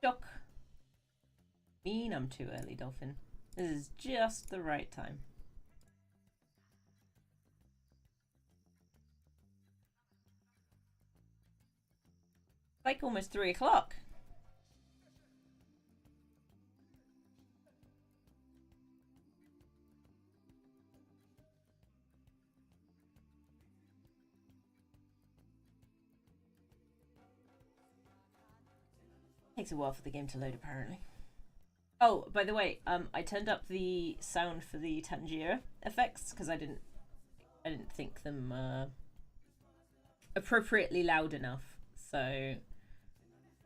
Shock. Mean I'm too early, Dolphin. This is just the right time. Like almost 3 o'clock. Takes a while for the game to load, apparently. Oh, by the way, I turned up the sound for the Tangier effects because I didn't think them appropriately loud enough. So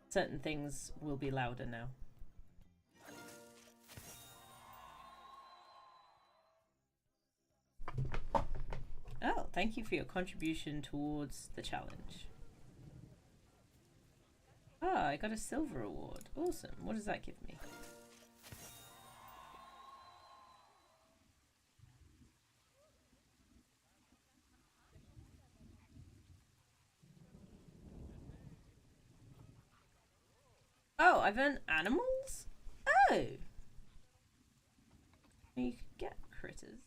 certain things will be louder now. Oh, thank you for your contribution towards the challenge. Ah, I got a silver award. Awesome. What does that give me? Oh, I've earned animals? Oh! You could get critters.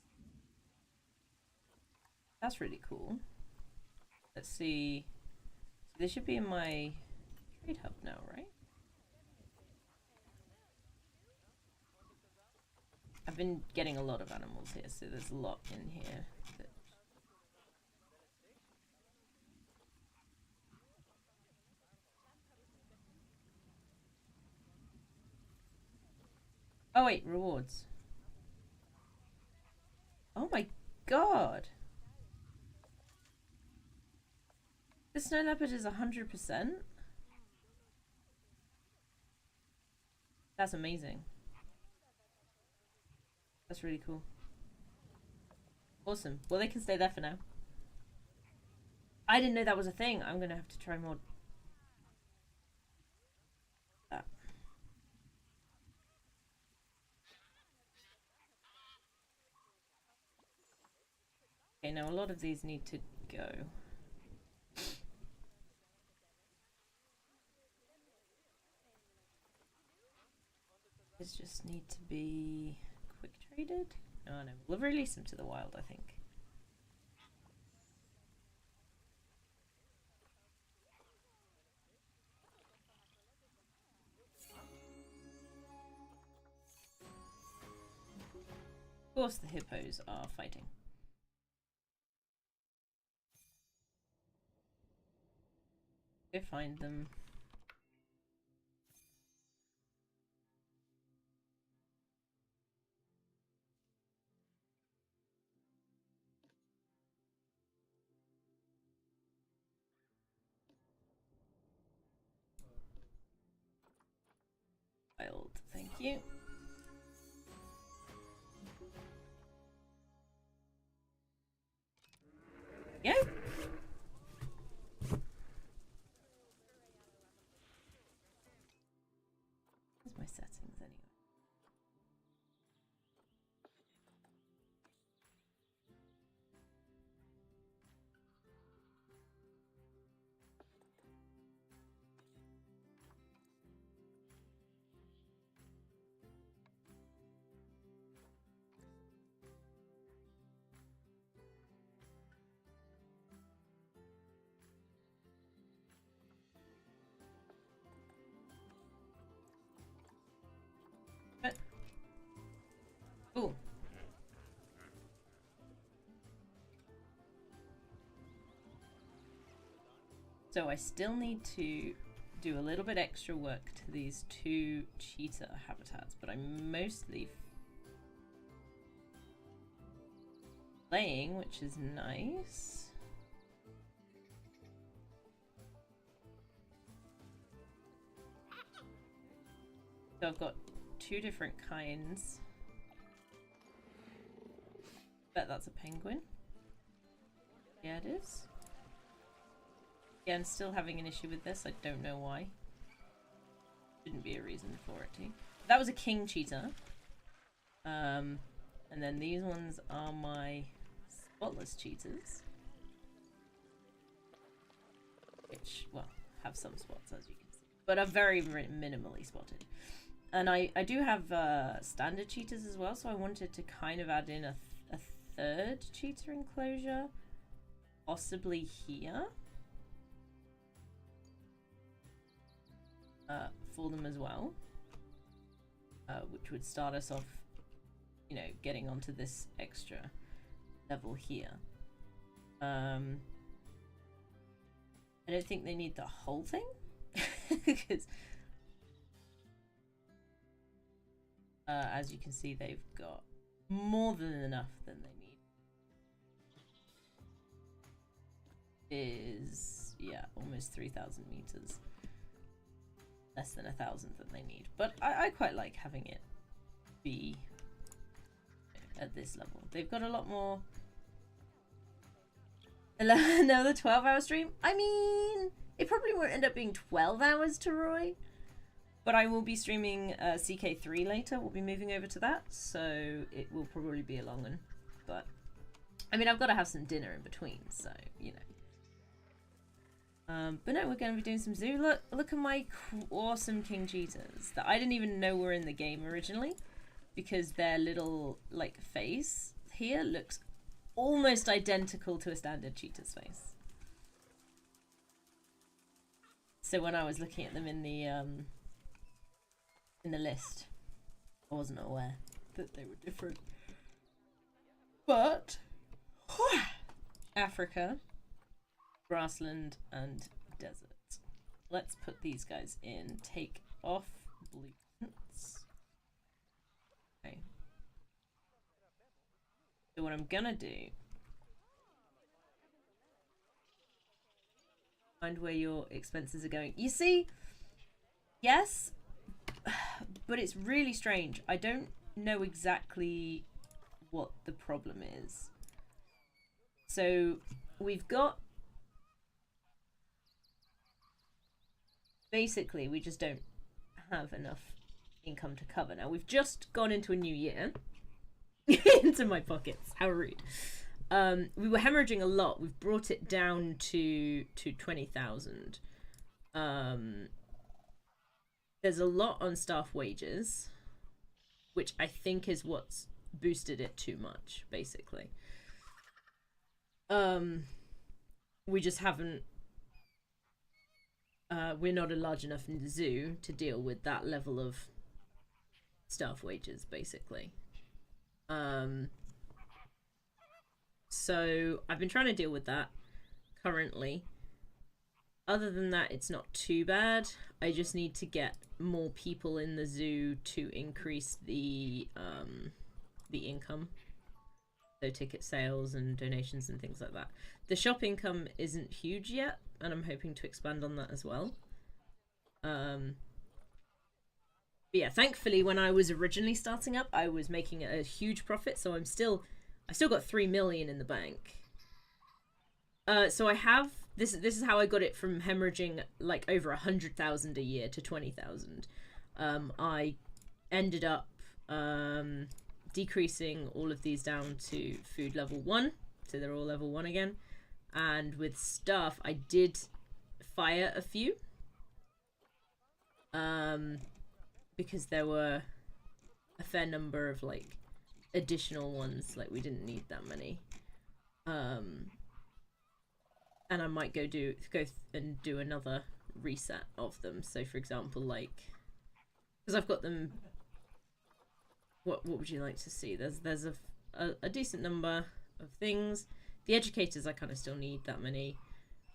That's really cool. Let's see. So they should be in my trade hub now, right? I've been getting a lot of animals here, so there's a lot in here. Oh wait, rewards. Oh my god! The snow leopard is 100%? That's amazing. That's really cool. Awesome. Well, they can stay there for now. I didn't know that was a thing. I'm gonna have to try more. That. Okay, now a lot of these need to go. These just need to be quick traded. Oh no, we'll release them to the wild, I think. Of course the hippos are fighting. Go find them. Wild, thank you. Yeah. Where's my settings anyway? Oh. So I still need to do a little bit extra work to these 2 cheetah habitats, but I'm mostly playing, which is nice. So I've got 2 different kinds. Bet that's a penguin. Yeah, it is. Again, still having an issue with this. I don't know why. Shouldn't be a reason for it to. That was a king cheetah. And then these ones are my spotless cheetahs. Which, well, have some spots, as you can see. but are very minimally spotted. And I do have standard cheetahs as well, so I wanted to kind of add in a third cheetah enclosure, possibly here, for them as well, which would start us off, you know, getting onto this extra level here. I don't think they need the whole thing, because as you can see, they've got more than enough than they need. Is, yeah, almost 3,000 meters. Less than 1,000 that they need. But I quite like having it be at this level. They've got a lot more. Another 12-hour stream? I mean, it probably won't end up being 12 hours to Roy. But I will be streaming CK3 later. We'll be moving over to that. So it will probably be a long one. But, I mean, I've got to have some dinner in between. So, you know. But no, we're going to be doing some zoo. Look at my awesome king cheetahs that I didn't even know were in the game originally, because their little like face here looks almost identical to a standard cheetah's face. So when I was looking at them in the list, I wasn't aware that they were different. But Africa, grassland, and desert. Let's put these guys in. Take off blueprints. Okay. So what I'm gonna do, find where your expenses are going. You see, yes, but it's really strange. I don't know exactly what the problem is. So we've got, basically, we just don't have enough income to cover. Now, we've just gone into a new year. Into my pockets. How rude. We were hemorrhaging a lot. We've brought it down to 20,000. There's a lot on staff wages, which I think is what's boosted it too much, basically. We just haven't, we're not a large enough zoo to deal with that level of staff wages, basically. So I've been trying to deal with that currently. Other than that, it's not too bad. I just need to get more people in the zoo to increase the income. So ticket sales and donations and things like that. The shop income isn't huge yet, and I'm hoping to expand on that as well. But yeah, thankfully, when I was originally starting up, I was making a huge profit, so I still got 3 million in the bank. So I have this is how I got it from hemorrhaging like over 100,000 a year to 20,000. I ended up decreasing all of these down to food level 1, so they're all level 1 again. And with staff, I did fire a few, because there were a fair number of like additional ones, like we didn't need that many. And I might go and do another reset of them. So for example, like, because I've got them, what would you like to see? There's a decent number of things. The educators, I kind of still need that many.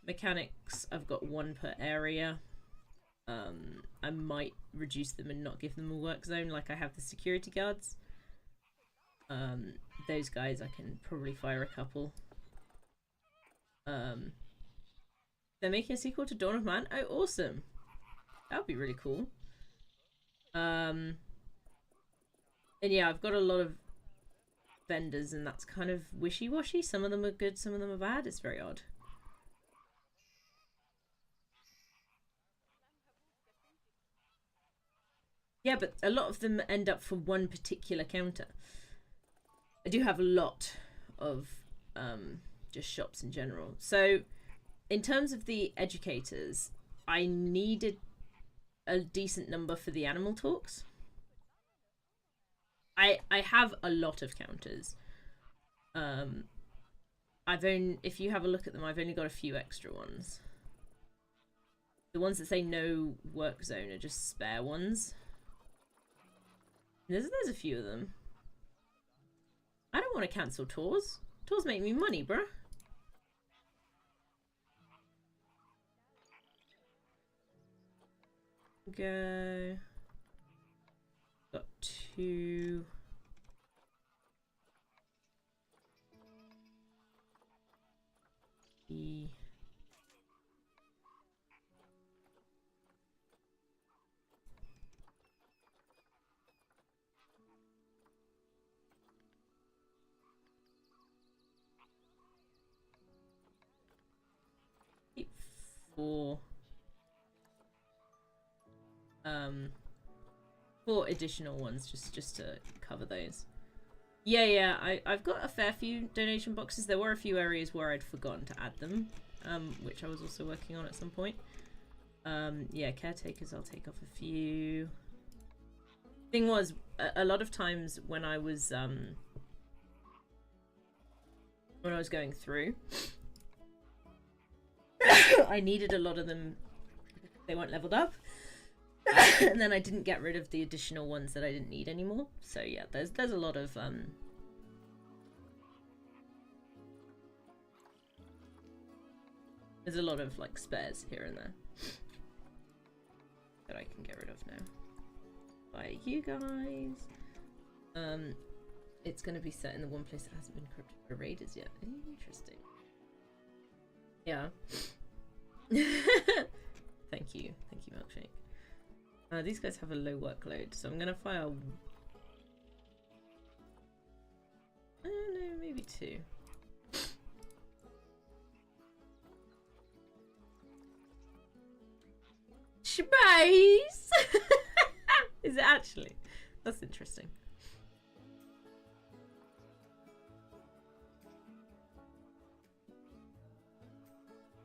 Mechanics, I've got 1 per area. I might reduce them and not give them a work zone like I have the security guards. Those guys, I can probably fire a couple. They're making a sequel to Dawn of Man. Oh, awesome. That would be really cool. And yeah, I've got a lot of vendors, and that's kind of wishy-washy. Some of them are good, some of them are bad. It's very odd. Yeah, but a lot of them end up for one particular counter. I do have a lot of just shops in general. So in terms of the educators, I needed a decent number for the animal talks. I have a lot of counters. If you have a look at them, I've only got a few extra ones. The ones that say no work zone are just spare ones. There's a few of them. I don't want to cancel tours. Tours make me money, bruh. Go. Got 2. E. For 4 additional ones just to cover those. Yeah, I've got a fair few donation boxes. There were a few areas where I'd forgotten to add them, which I was also working on at some point. Yeah, caretakers, I'll take off a few. Thing was, a lot of times when I was going through, I needed a lot of them. They weren't leveled up. And then I didn't get rid of the additional ones that I didn't need anymore. So yeah, there's a lot of like spares here and there that I can get rid of now. By you guys. It's gonna be set in the one place that hasn't been corrupted by raiders yet. Interesting. Yeah. Thank you, Milkshake. These guys have a low workload, so I'm gonna fire. I don't know, maybe 2. Space! Is it actually? That's interesting.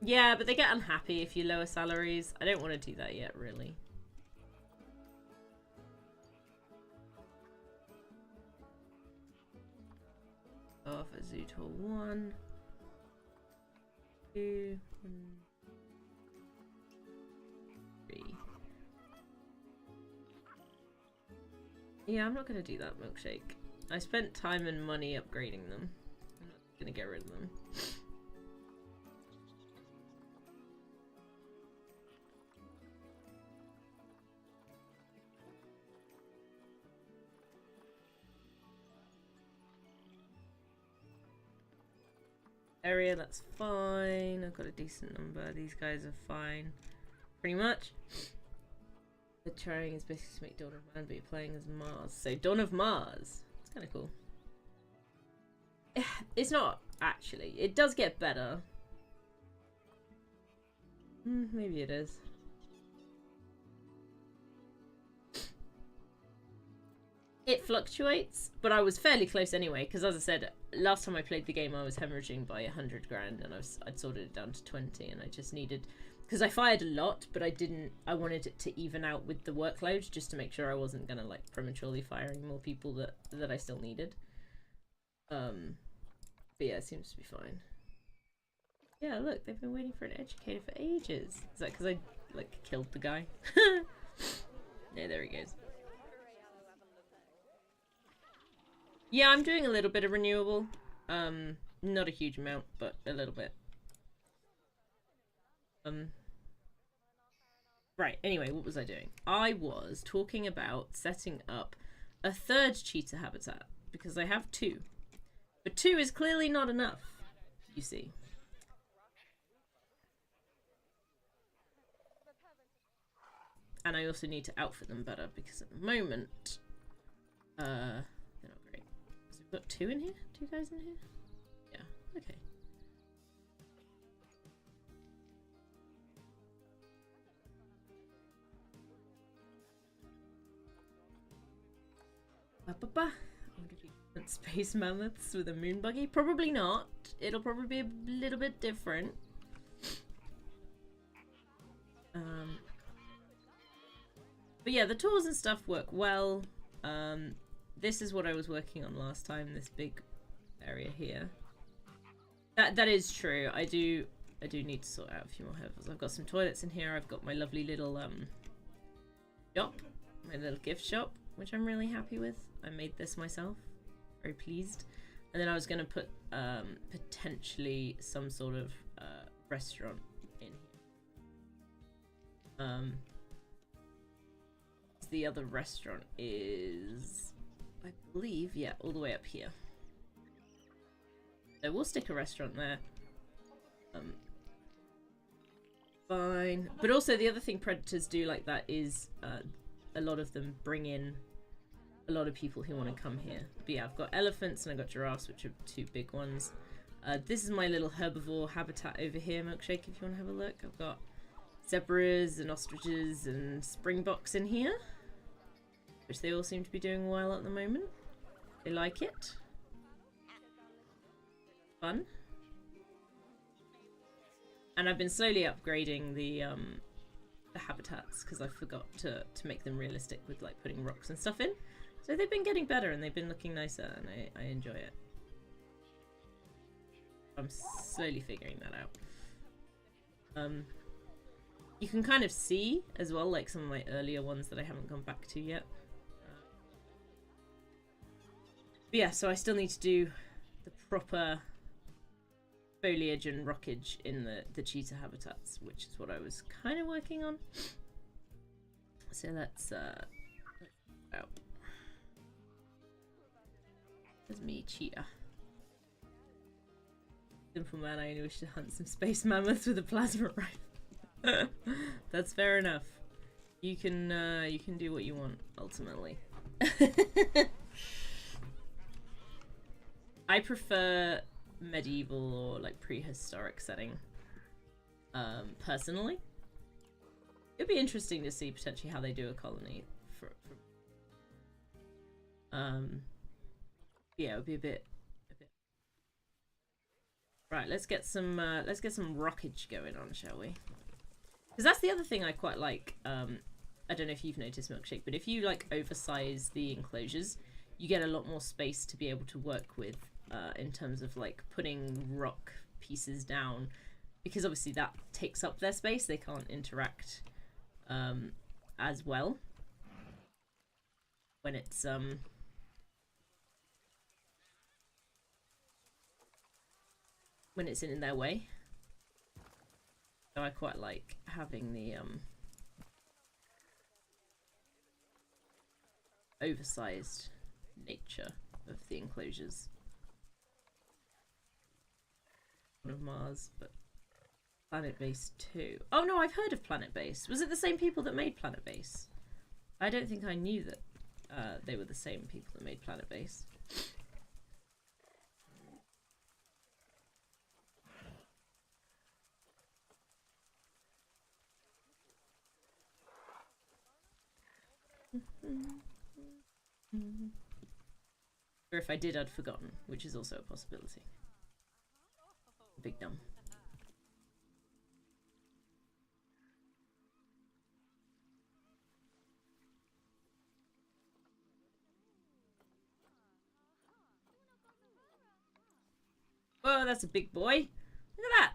Yeah, but they get unhappy if you lower salaries. I don't want to do that yet, really. Off a zoo tour 1, 2, 3. Yeah, I'm not gonna do that, Milkshake. I spent time and money upgrading them. I'm not gonna get rid of them. Area, that's fine. I've got a decent number. These guys are fine. Pretty much. The trying is basically to make Dawn of Man, but you're playing as Mars. So Dawn of Mars. It's kind of cool. It's not, actually. It does get better. Maybe it is. It fluctuates, but I was fairly close anyway, because as I said, last time I played the game I was hemorrhaging by 100 grand, and I'd sorted it down to 20, and I just needed, because I fired a lot, but I wanted it to even out with the workload, just to make sure I wasn't gonna like prematurely firing more people that I still needed. But yeah, it seems to be fine. Yeah, look, they've been waiting for an educator for ages. Is that because I like killed the guy? Yeah, there he goes. Yeah, I'm doing a little bit of renewable. Not a huge amount, but a little bit. Right, anyway, what was I doing? I was talking about setting up a 3rd cheetah habitat, because I have 2. But 2 is clearly not enough, you see. And I also need to outfit them better, because at the moment, they're not great. So we've got 2 in here? 2 guys in here? Yeah, okay. I wonder if you can space mammoths with a moon buggy? Probably not. It'll probably be a little bit different. yeah, the tours and stuff work well. This is what I was working on last time, this big area here. That is true. I do need to sort out a few more levels. I've got some toilets in here. I've got my lovely little shop, my little gift shop, which I'm really happy with. I made this myself. Very pleased. And then I was going to put potentially some sort of restaurant in here. The other restaurant is, I believe, yeah, all the way up here. So we'll stick a restaurant there. Fine. But also the other thing predators do like that is a lot of them bring in a lot of people who want to come here. But yeah, I've got elephants and I've got giraffes, which are two big ones. This is my little herbivore habitat over here, Milkshake, if you want to have a look. I've got zebras and ostriches and springboks in here, which they all seem to be doing well at the moment. They like it. Fun. And I've been slowly upgrading the habitats because I forgot to make them realistic with like putting rocks and stuff in. So they've been getting better and they've been looking nicer, and I enjoy it. I'm slowly figuring that out. You can kind of see as well, like some of my earlier ones that I haven't gone back to yet. But yeah, so I still need to do the proper foliage and rockage in the cheetah habitats, which is what I was kind of working on. So let's out. There's me, cheetah. Simple man, I only wish to hunt some space mammoths with a plasma rifle. That's fair enough. You can do what you want ultimately. I prefer medieval or like prehistoric setting. Personally, it'd be interesting to see potentially how they do a colony. Yeah, it would be a bit. Right, let's get some rockage going on, shall we? Because that's the other thing I quite like. I don't know if you've noticed, Milkshake, but if you like oversize the enclosures, you get a lot more space to be able to work with in terms of like putting rock pieces down, because obviously that takes up their space. They can't interact as well when it's in their way. So I quite like having the oversized nature of the enclosures. Of Mars, but Planet Base 2. Oh no, I've heard of Planet Base. Was it the same people that made Planet Base? I don't think I knew that they were the same people that made Planet Base. Or if I did, I'd forgotten, which is also a possibility. Big dumb. Oh, that's a big boy. Look at that.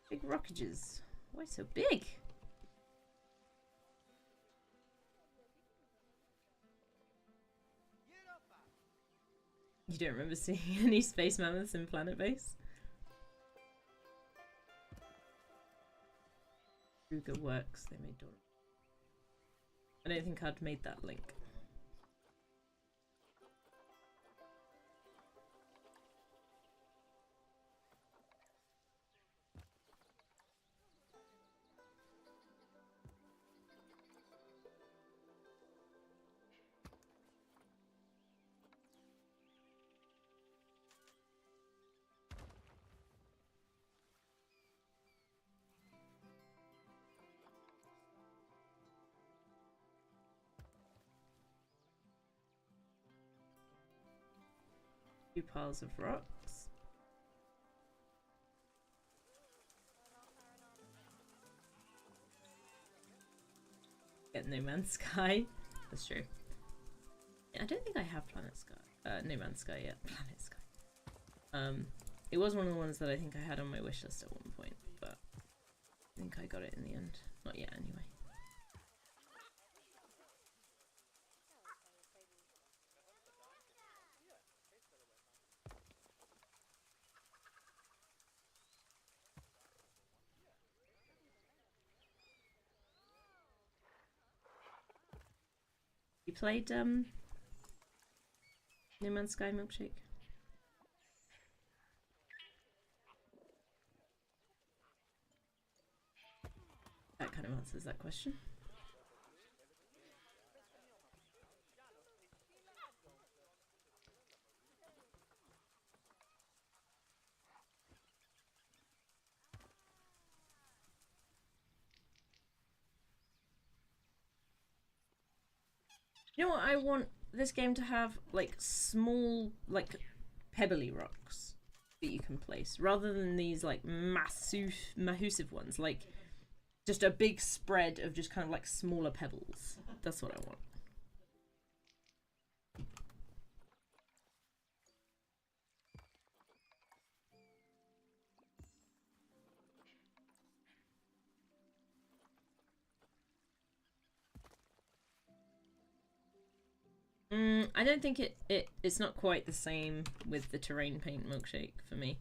Big rockages. Why so big? You don't remember seeing any space mammoths in Planet Base? Ruger Works, they made Dawn. I don't think I'd made that link. 2 piles of rocks. Get No Man's Sky. That's true. Yeah, I don't think I have Planet Sky. No Man's Sky yet. Planet Sky. It was one of the ones that I think I had on my wish list at one point, but I think I got it in the end. Not yet, anyway. You played No Man's Sky Milkshake? That kind of answers that question. You know what I want this game to have? Like small, like pebbly rocks that you can place, rather than these like massive ones. Like just a big spread of just kind of like smaller pebbles. That's what I want. I don't think it's not quite the same with the terrain paint milkshake for me.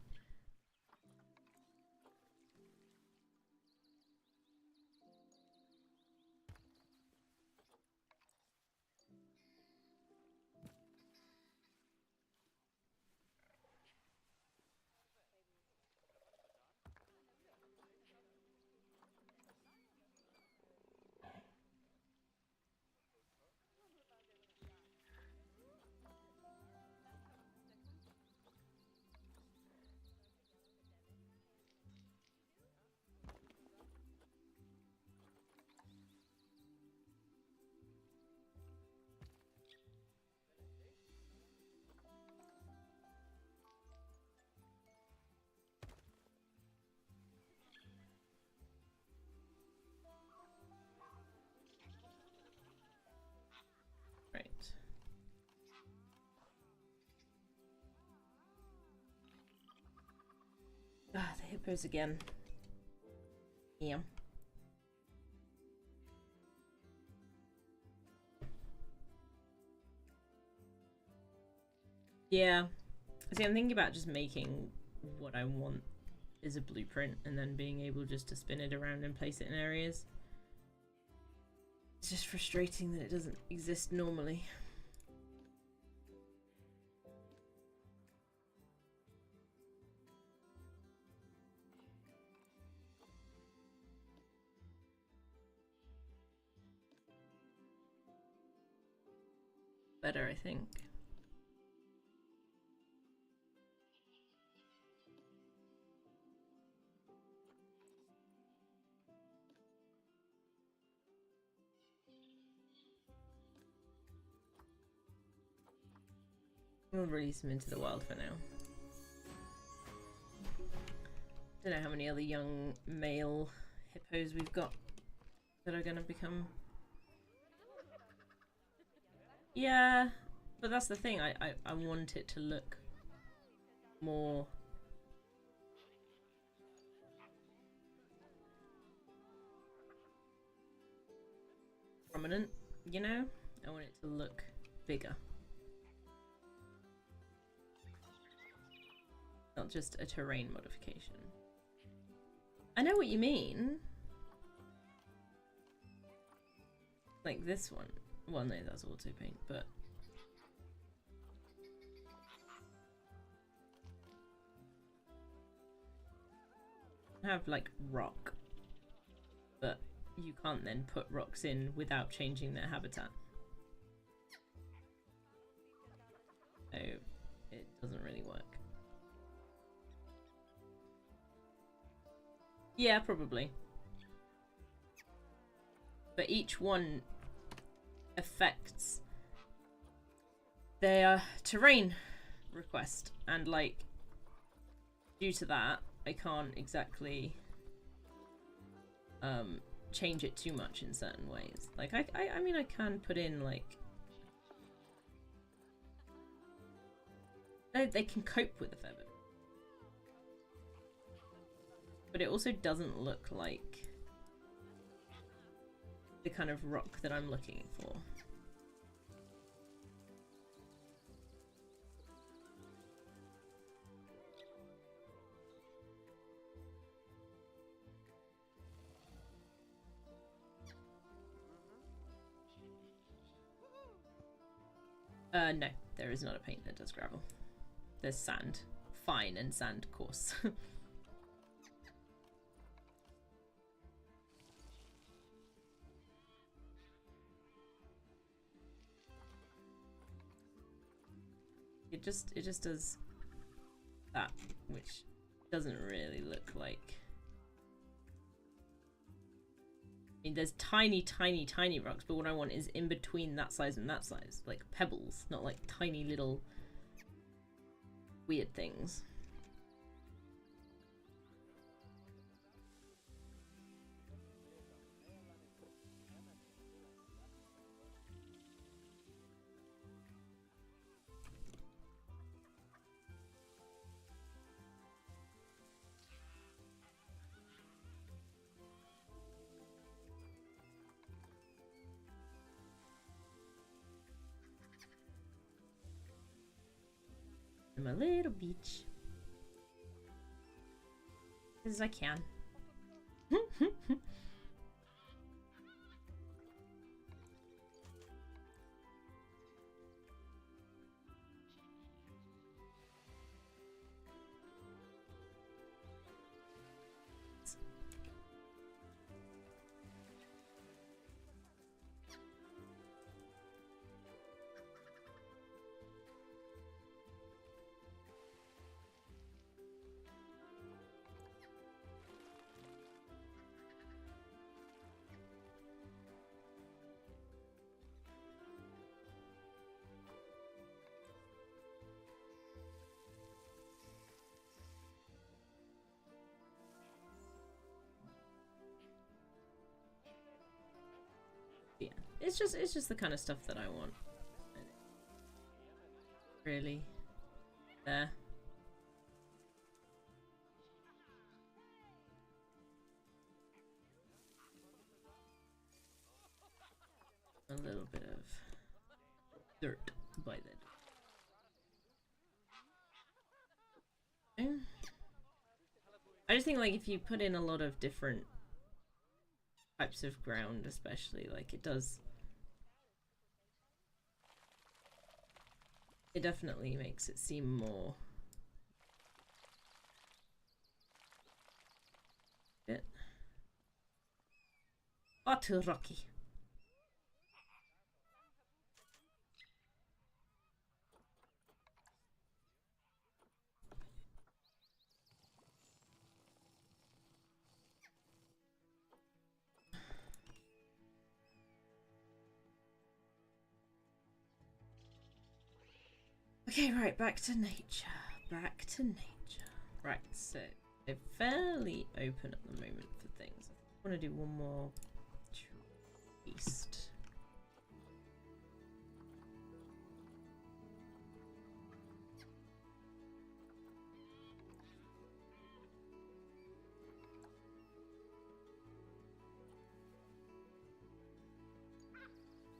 Right. Ah, the hippos again. Yeah. Yeah. See, I'm thinking about just making what I want is a blueprint and then being able just to spin it around and place it in areas. It's just frustrating that it doesn't exist normally. Better, I think. We'll release them into the wild for now. Don't know how many other young male hippos we've got that are gonna become. Yeah, but that's the thing. I want it to look more prominent, you know? I want it to look bigger. Not just a terrain modification. I know what you mean. Like this one. Well, no, that's auto paint, but have like rock, but you can't then put rocks in without changing their habitat. So it doesn't really work. Yeah, probably. But each one affects their terrain request, and like due to that I can't exactly change it too much in certain ways. Like I mean I can put in like they can cope with the feather, but it also doesn't look like the kind of rock that I'm looking for. No, there is not a paint that does gravel. There's sand. Fine and sand coarse. It just does that, which doesn't really look like... I mean, there's tiny, tiny, tiny rocks, but what I want is in between that size and that size. Like pebbles, not like tiny little weird things. My little beach. As I can. Yeah, it's just the kind of stuff that I want. Really, there. A little bit of dirt by then. I just think like if you put in a lot of different types of ground, especially, like it definitely makes it seem more far too rocky. Okay, right, back to nature. Back to nature. Right, so they're fairly open at the moment for things. I want to do one more east.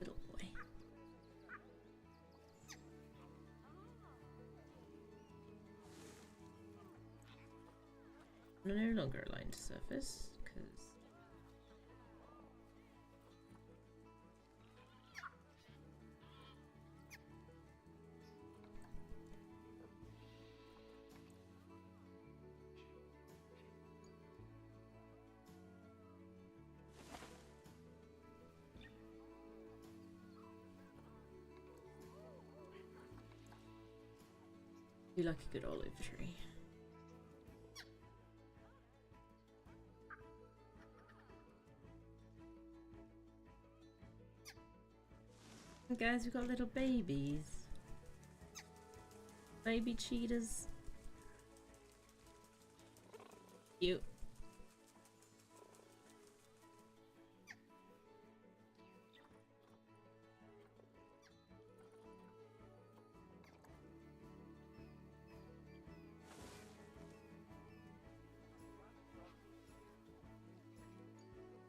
Little boy. No longer aligned to surface, because you like a good olive tree. Guys, we've got little babies. Baby cheetahs. Cute.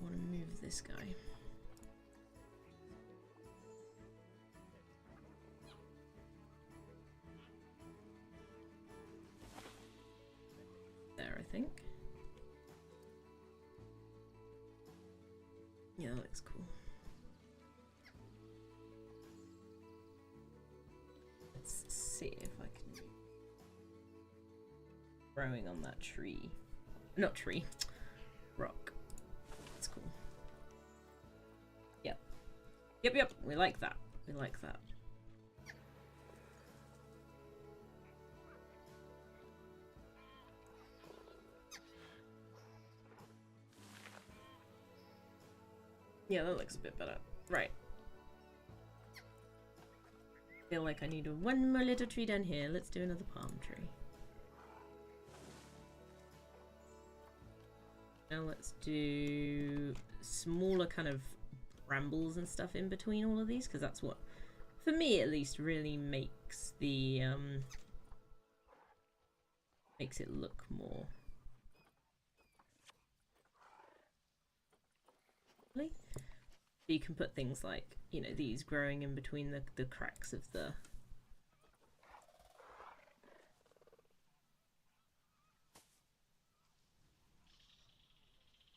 I want to move this guy. There, I think. Yeah, that looks cool. Let's see if I can... Growing on that tree. Not tree. Rock. That's cool. Yep. Yep. We like that. We like that. Yeah, that looks a bit better. Right. Feel like I need one more little tree down here. Let's do another palm tree. Now let's do smaller kind of brambles and stuff in between all of these, because that's what, for me at least, really makes the makes it look more. You can put things like, you know, these growing in between the cracks of the...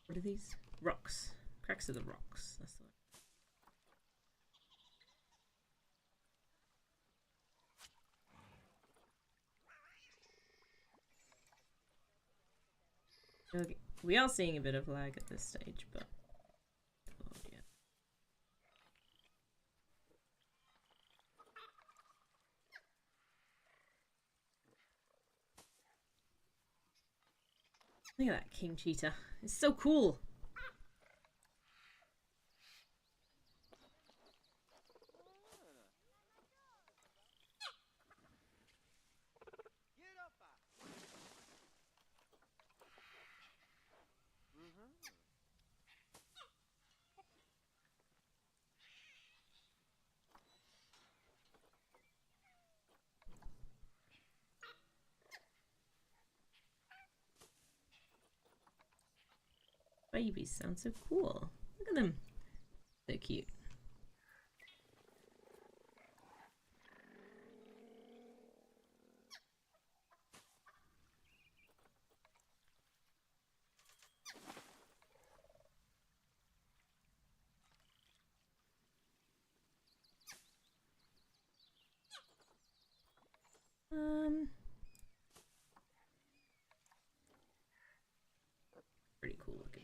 What are these? Rocks. Cracks of the rocks. That's the one. Okay. We are seeing a bit of lag at this stage, but... Look at that king cheetah. It's so cool. Babies sound so cool. Look at them. So cute. Pretty cool looking.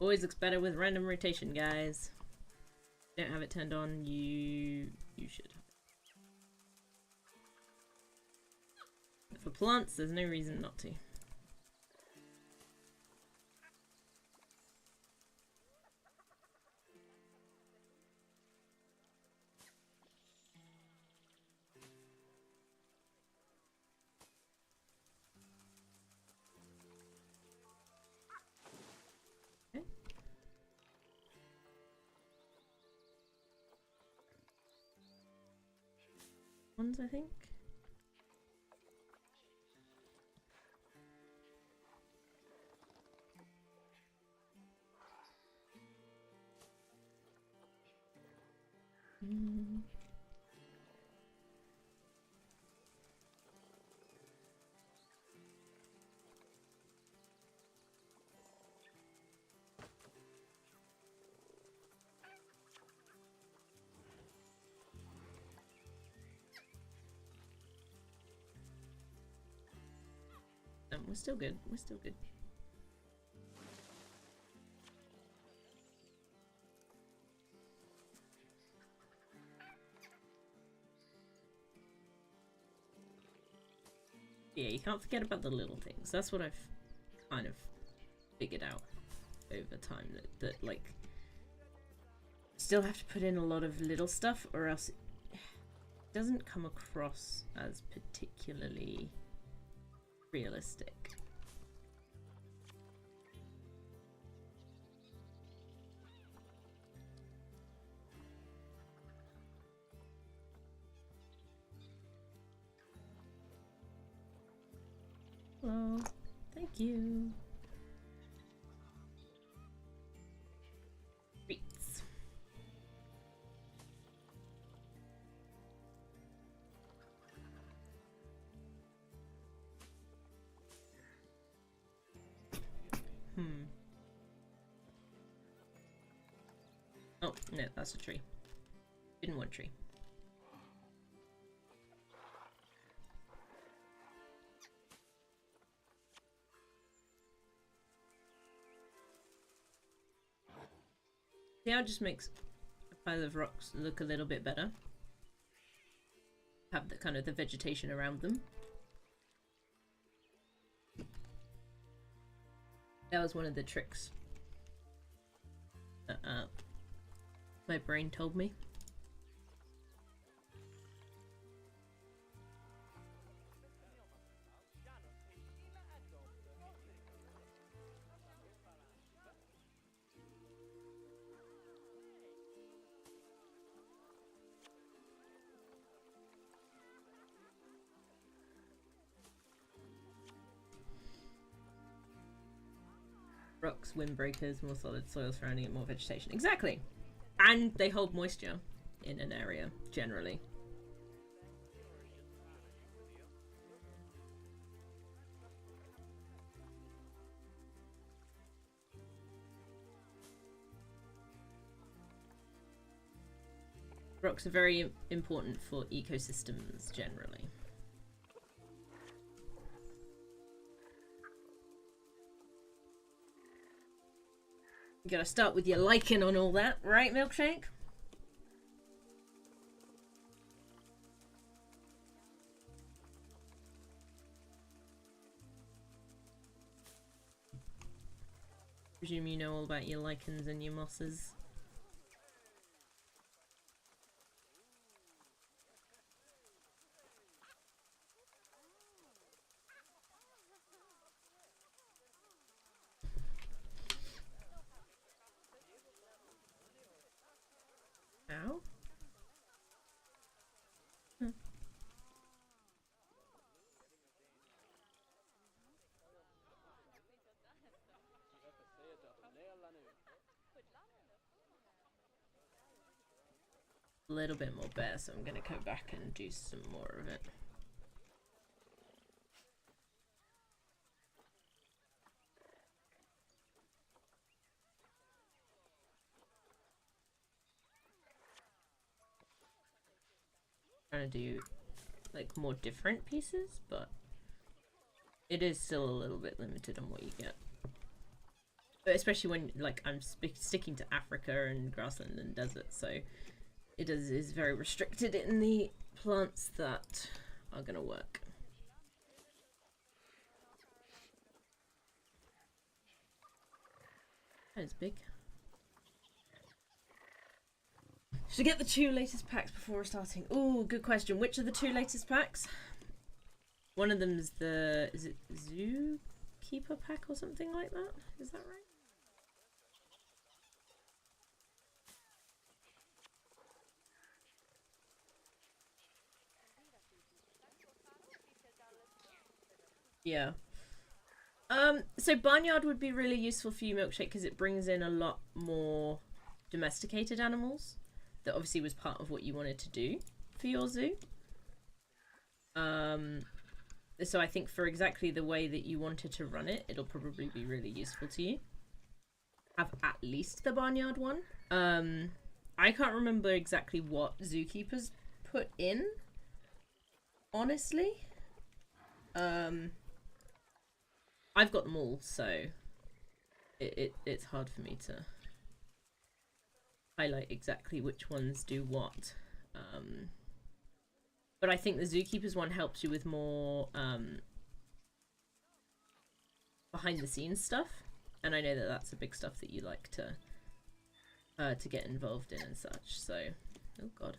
Always looks better with random rotation, guys. Don't have it turned on, you should. For plants, there's no reason not to. Ones, I think. We're still good. We're still good. Yeah, you can't forget about the little things. That's what I've kind of figured out over time. That like, still have to put in a lot of little stuff, or else it doesn't come across as particularly realistic. Well, thank you. Treats. Oh, no, that's a tree. Didn't want a tree. See how it just makes a pile of rocks look a little bit better? Have the kind of the vegetation around them. That was one of the tricks that my brain told me. Rocks, windbreakers, more solid soil surrounding it, more vegetation. Exactly! And they hold moisture in an area, generally. Rocks are very important for ecosystems, generally. You gotta start with your lichen on all that, right, Milkshake? Presume you know all about your lichens and your mosses. Ow. Huh. A little bit more bare, so I'm gonna go back and do some more of it. Trying to do like more different pieces, but it is still a little bit limited on what you get. Especially when like I'm sticking to Africa and grassland and desert, so it is very restricted in the plants that are gonna work. That is big. Should I get the 2 latest packs before starting? Oh, good question. Which are the 2 latest packs? One of them's the... is it Zookeeper pack or something like that? Is that right? Yeah. So Barnyard would be really useful for you, Milkshake, because it brings in a lot more domesticated animals. That obviously was part of what you wanted to do for your zoo. So I think for exactly the way that you wanted to run it, it'll probably be really useful to you. Have at least the Barnyard one. I can't remember exactly what Zookeepers put in, honestly. I've got them all, so it's hard for me to highlight exactly which ones do what. But I think the Zookeepers one helps you with more behind the scenes stuff, and I know that that's the big stuff that you like to get involved in and such. So, oh god,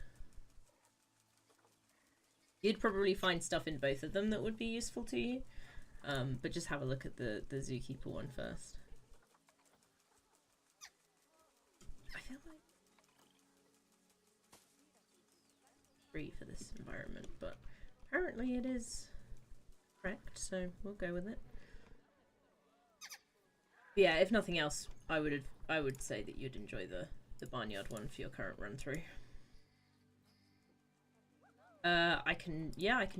you'd probably find stuff in both of them that would be useful to you. But just have a look at the Zookeeper one first. I feel like free for this environment, but apparently it is correct, so we'll go with it. But yeah, if nothing else, I would say that you'd enjoy the barnyard one for your current run through. I can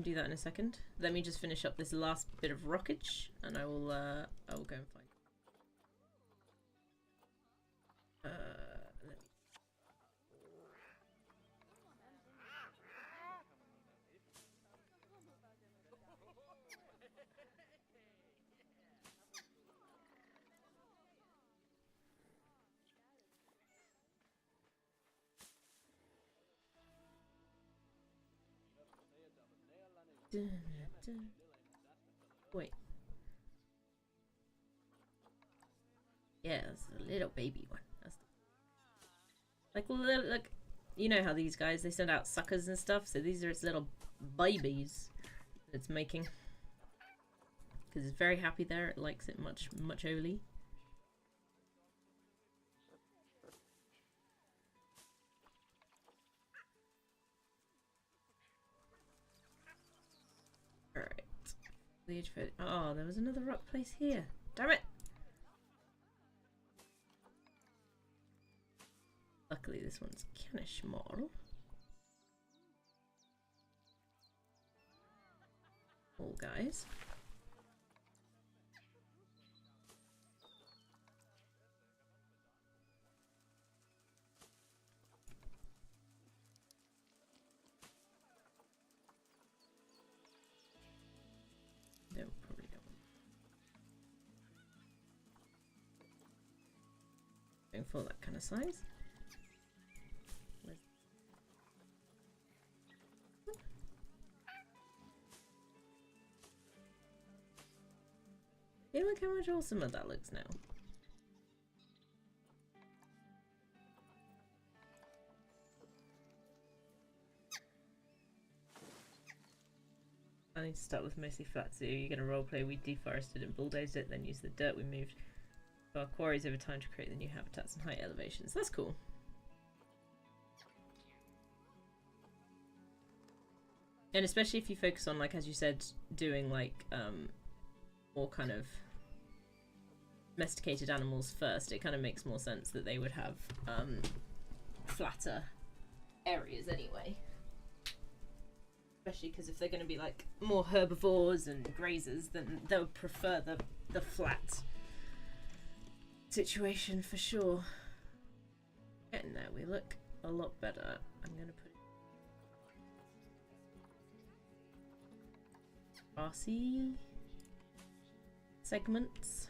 do that in a second. Let me just finish up this last bit of rockage, and I will go and find. Wait. Yeah, that's the little baby one. That's like, you know how these guys, they send out suckers and stuff, so these are its little babies that it's making. Because it's very happy there, it likes it much only. Alright. Oh, there was another rock place here. Damn it! Luckily this one's kinda small. All guys. Probably don't. Going for that kind of size. Hey, look how much awesomer that looks now. I need to start with mostly flat zoo. You're going to roleplay, we deforested and bulldozed it, then use the dirt we moved to our quarries over time to create the new habitats and high elevations. That's cool. And especially if you focus on, like, as you said, doing, like, more kind of domesticated animals first, it kind of makes more sense that they would have flatter areas anyway. Especially because if they're going to be like more herbivores and grazers, then they'll prefer the flat situation for sure. Getting there, we look a lot better. I'm going to put grassy segments.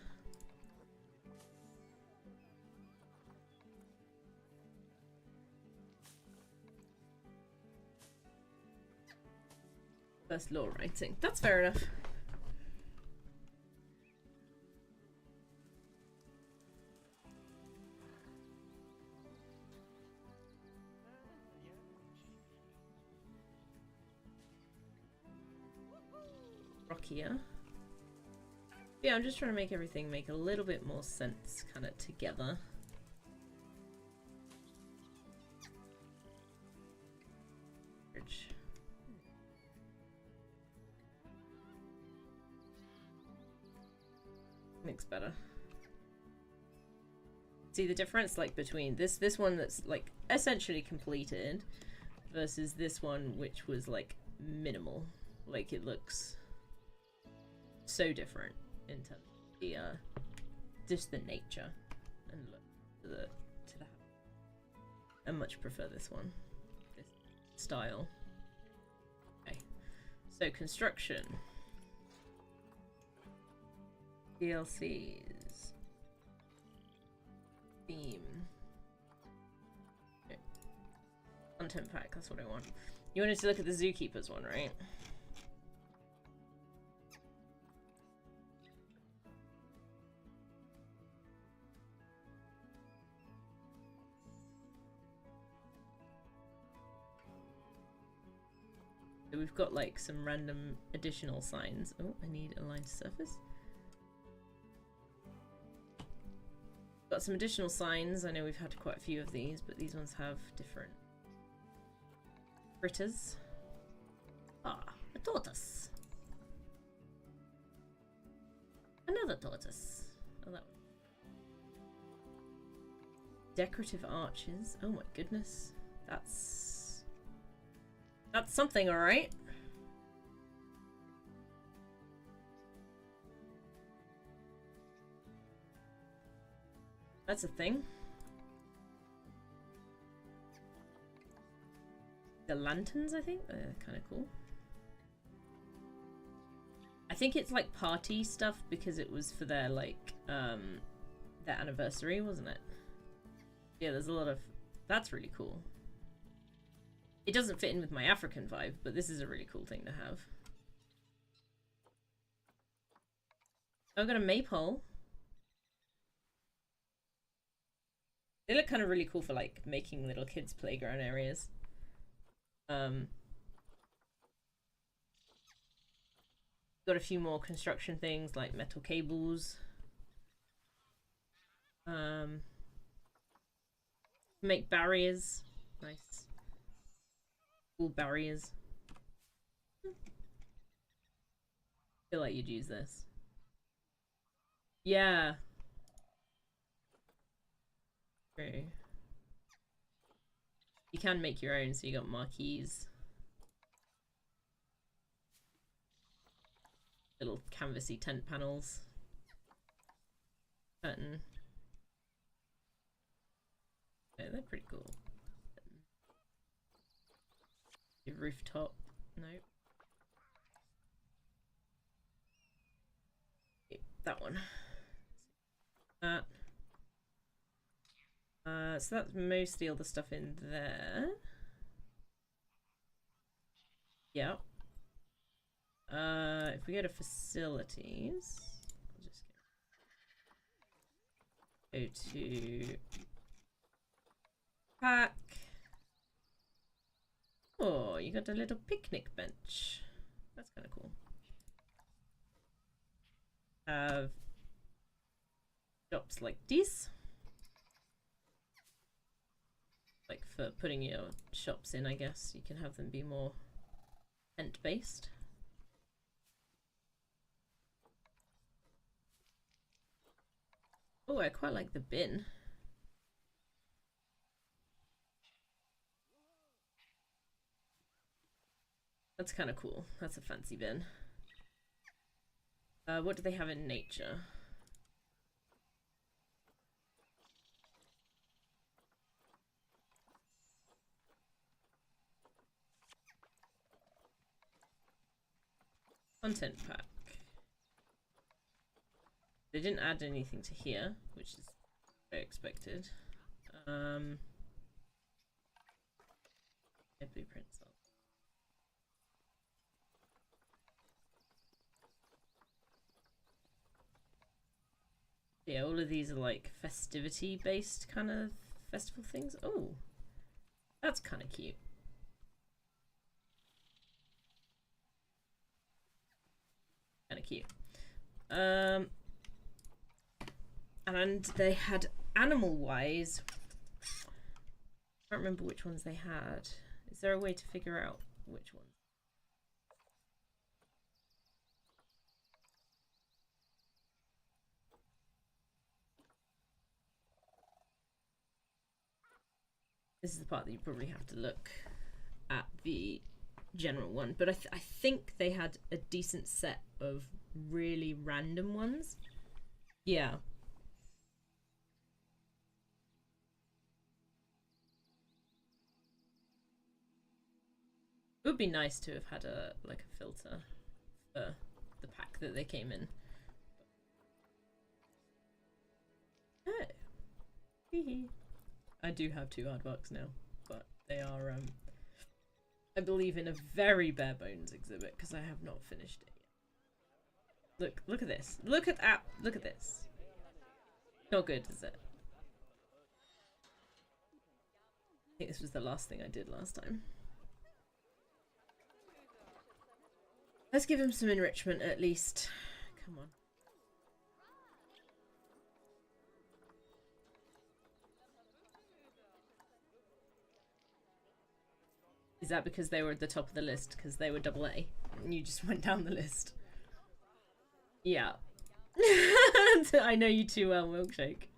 First law writing. That's fair enough. Rockier. Yeah, I'm just trying to make everything make a little bit more sense kind of together. Looks better. See the difference, like, between this one that's like essentially completed versus this one which was like minimal. Like, it looks so different in terms of the just the nature and look to the I much prefer this one, this style. Okay, so construction. DLCs. Theme. Okay. Content pack, that's what I want. You wanted to look at the Zookeepers one, right? So we've got like some random additional signs. Oh, I need aligned surface. Got some additional signs. I know we've had quite a few of these, but these ones have different critters. Ah, a tortoise. Another tortoise. Oh, that one. Decorative arches. Oh my goodness. That's something, alright. That's a thing. The lanterns, I think, they're kind of cool. I think it's like party stuff because it was for their like their anniversary, wasn't it? Yeah, there's a lot of... That's really cool. It doesn't fit in with my African vibe, but this is a really cool thing to have. I've got a maypole. They look kind of really cool for like making little kids' playground areas. Got a few more construction things like metal cables. Make barriers. Nice. Cool barriers. Feel like you'd use this. Yeah. True. You can make your own, so you got marquees. Little canvassy tent panels. Curtain. Yeah, they're pretty cool. The rooftop. Nope. That one. That. So that's mostly all the stuff in there. Yeah. If we go to facilities, I'll just go to pack. Oh, you got a little picnic bench. That's kind of cool. Have shops like this. Like for putting your shops in, I guess. You can have them be more tent-based. Oh, I quite like the bin. That's kind of cool. That's a fancy bin. What do they have in nature? Content pack. They didn't add anything to here, which is very expected. Blueprints. Yeah, all of these are like festivity based kind of festival things. Oh, that's kind of cute. Kind of cute. And they had animal wise. I can't remember which ones they had. Is there a way to figure out which ones? This is the part that you probably have to look at the general one, but I think they had a decent set of really random ones. Yeah. It would be nice to have had a like a filter for the pack that they came in. I do have 2 aardvarks now, but they are, I believe, in a very bare bones exhibit because I have not finished it yet. Look at this. Look at that. Look at this. Not good, is it? I think this was the last thing I did last time. Let's give him some enrichment at least. Come on. Is that because they were at the top of the list? Because they were AA? And you just went down the list? Yeah. I know you too well, Milkshake.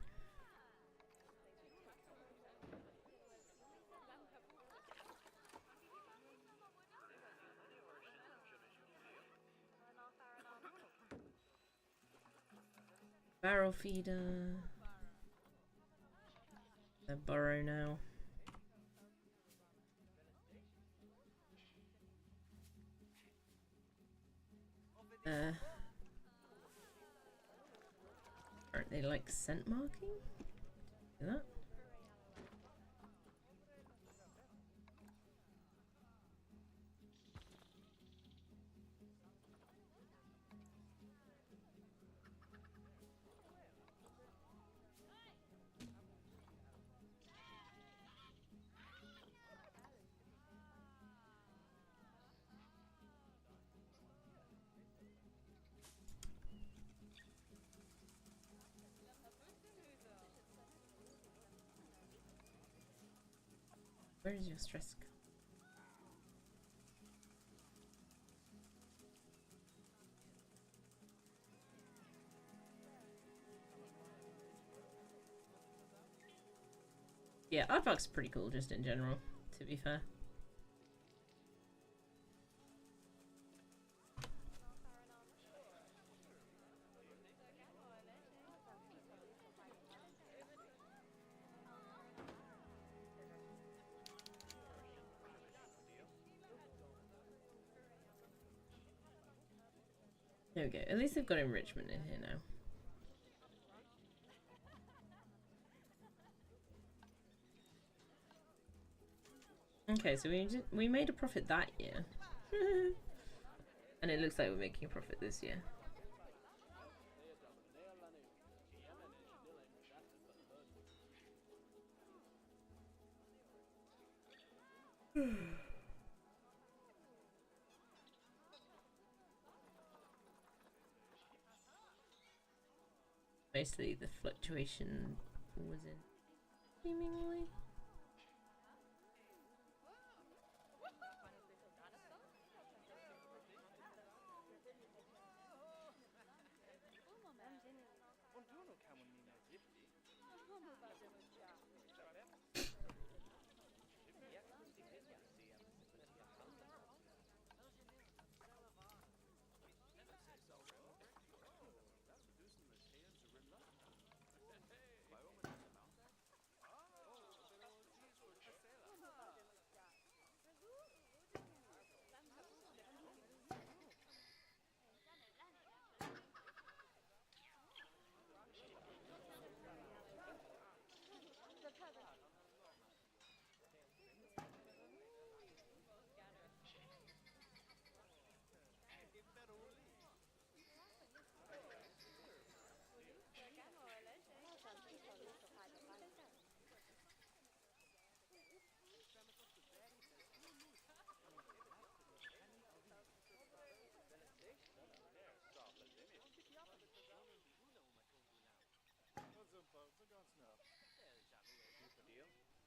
Barrel feeder. The burrow now. Aren't they like scent marking? Do that? Where is your stress? Yeah, Aardvark's pretty cool just in general, to be fair. There we go. At least they've got enrichment in here now. Okay, so we made a profit that year. And it looks like we're making a profit this year. Basically, the fluctuation was in seemingly.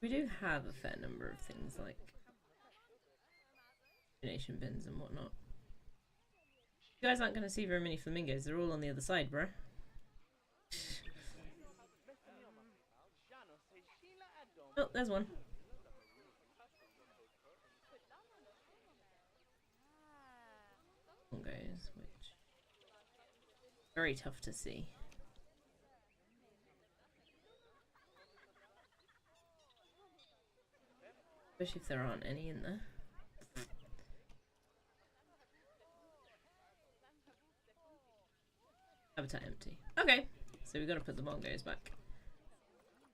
We do have a fair number of things like donation bins and whatnot. You guys aren't going to see very many flamingos. They're all on the other side, bruh. Oh, there's one. Flamingos, which very tough to see. Especially if there aren't any in there. Habitat empty. Okay, so we got to put the bongos back.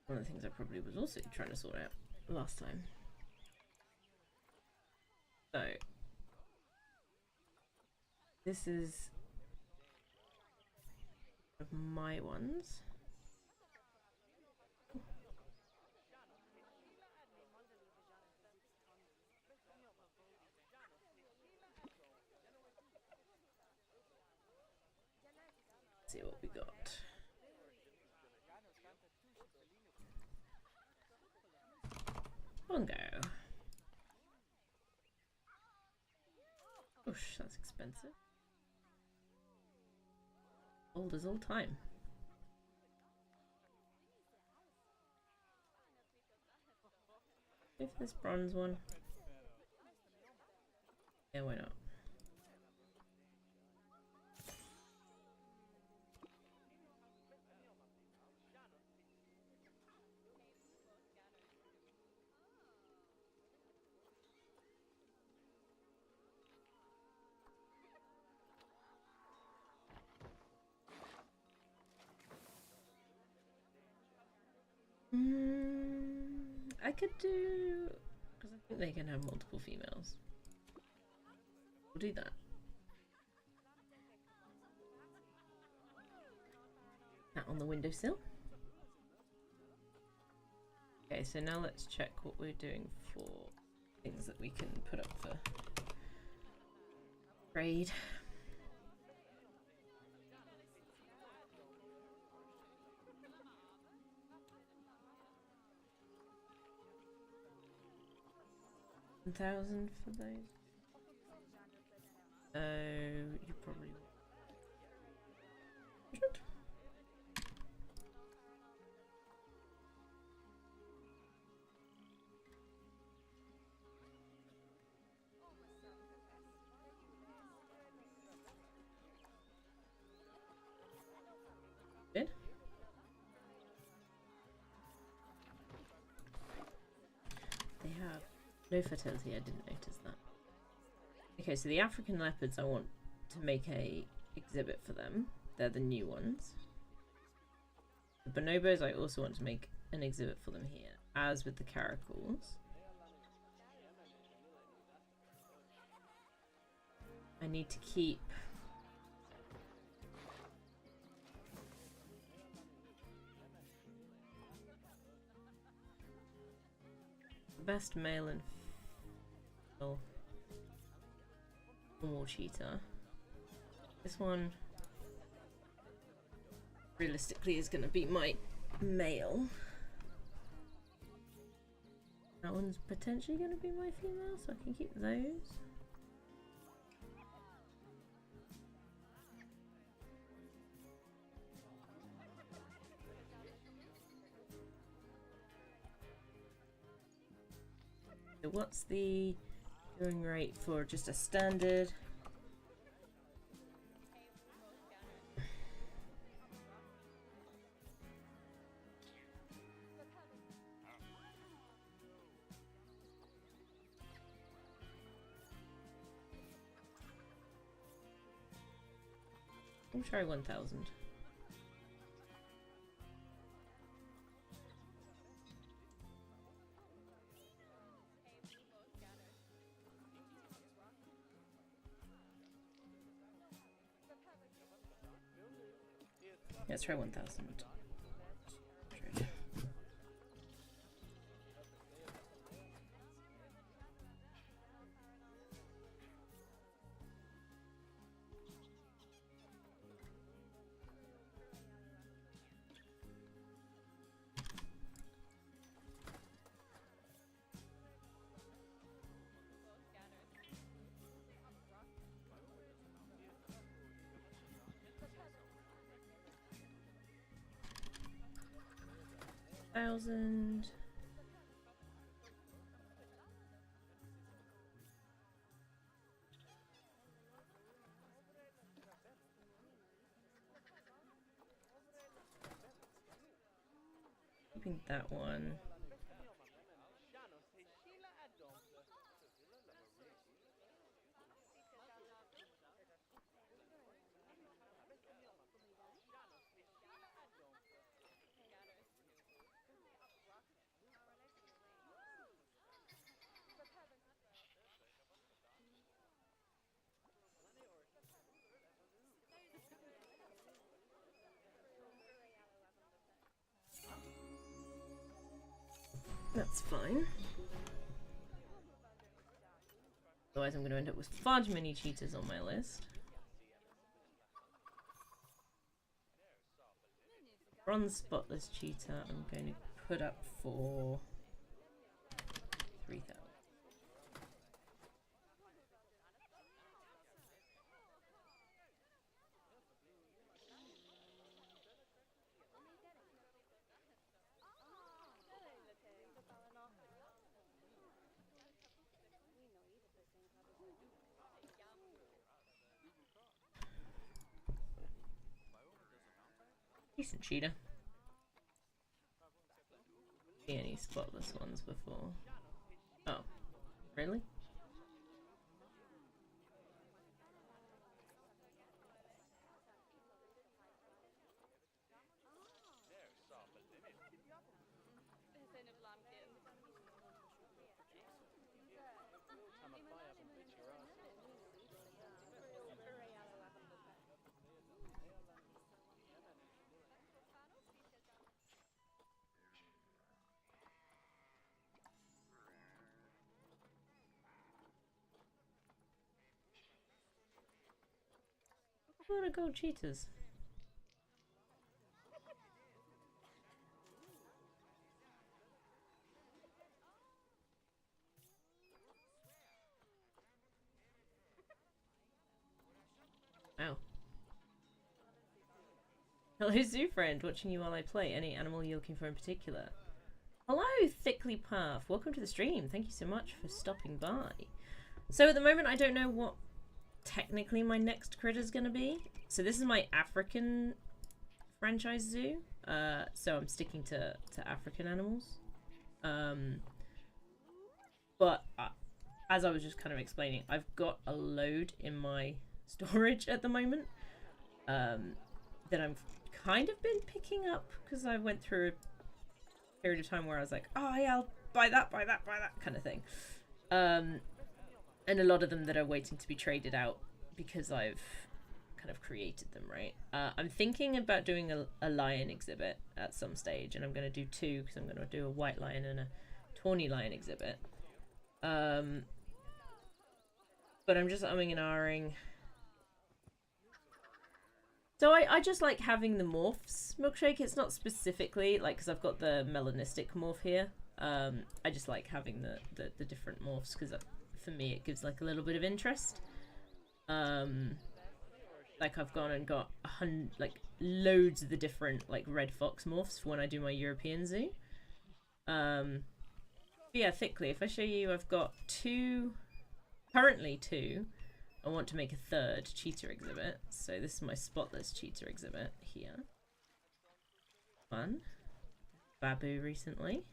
One of the things I probably was also trying to sort out last time. So this is one of my ones. Let's see what we got. Bongo. Oosh, that's expensive. Old as all time. If this bronze one. Yeah, why not? I could do, because I think they can have multiple females. We'll do that. That on the windowsill. Okay, so now let's check what we're doing for things that we can put up for trade. $1,000 for those. You probably should. Good. They have no fertility. I didn't notice that. Okay, so the African leopards, I want to make a exhibit for them. They're the new ones. The bonobos, I also want to make an exhibit for them here, as with the caracals. I need to keep the best male and female normal cheetah. This one realistically is going to be my male. That one's potentially going to be my female, so I can keep those. So what's the going rate for just a standard? I'll try 1,000. Let's try 1,000. $1,000. Keeping that one. It's fine. Otherwise I'm going to end up with far too many cheaters on my list. Bronze spotless cheetah I'm going to put up for 3,000. Decent cheetah. See any spotless ones before? Oh, really? I want to go cheetahs. Wow. Hello, Zoo Friend. Watching you while I play. Any animal you're looking for in particular? Hello, Thickly Path. Welcome to the stream. Thank you so much for stopping by. So at the moment, I don't know what technically my next critter is going to be. So this is my African franchise zoo. So I'm sticking to African animals. But as I was just kind of explaining, I've got a load in my storage at the moment that I've kind of been picking up because I went through a period of time where I was like, oh yeah, I'll buy that kind of thing. And a lot of them that are waiting to be traded out because I've kind of created them, right? I'm thinking about doing a lion exhibit at some stage, and I'm going to do two because I'm going to do a white lion and a tawny lion exhibit. But I'm just umming and ahhing. So I just like having the morphs milkshake. It's not specifically like because I've got the melanistic morph here. I just like having the different morphs because for me it gives like a little bit of interest. Like I've gone and got loads of the different like red fox morphs for when I do my European zoo. Yeah, Thickly, if I show you, I've got currently two. I want to make a third cheetah exhibit. So this is my spotless cheetah exhibit here. Fun. Babu recently.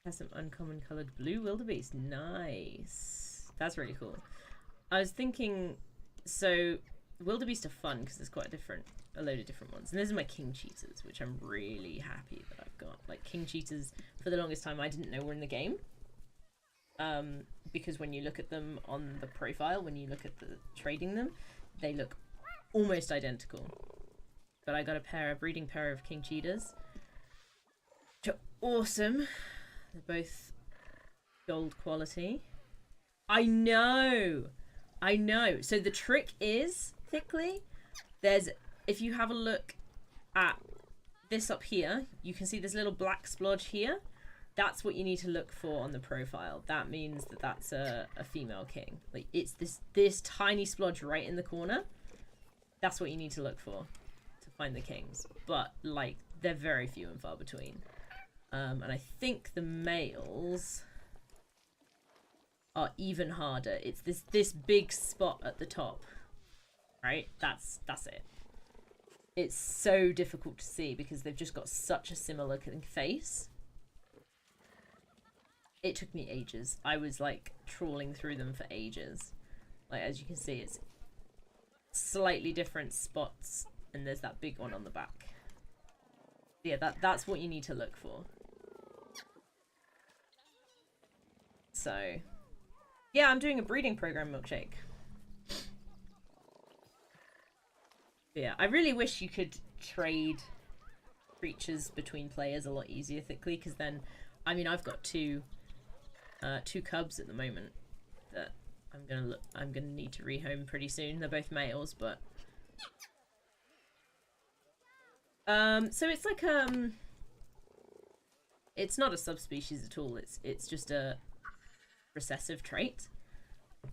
Has some uncommon coloured blue wildebeest. Nice. That's really cool. I was thinking, so wildebeest are fun because there's quite a load of different ones. And these are my king cheetahs, which I'm really happy that I've got. Like king cheetahs, for the longest time I didn't know were in the game. Because when you look at them on the profile, when you look at the trading them, they look almost identical. But I got a breeding pair of king cheetahs, which are awesome. They're both gold quality. I know. So the trick is, Thickly, if you have a look at this up here, you can see this little black splodge here. That's what you need to look for on the profile. That means that that's a female king. Like it's this tiny splodge right in the corner. That's what you need to look for to find the kings. But like they're very few and far between. And I think the males are even harder. It's this big spot at the top, right? That's it. It's so difficult to see because they've just got such a similar looking face. It took me ages. I was like trawling through them for ages. Like as you can see, it's slightly different spots, and there's that big one on the back. Yeah, that's what you need to look for. So, yeah, I'm doing a breeding program, Milkshake. Yeah, I really wish you could trade creatures between players a lot easier thickly, because then, I mean, I've got two cubs at the moment that I'm gonna need to rehome pretty soon. They're both males, but so it's like it's not a subspecies at all. It's just a recessive trait.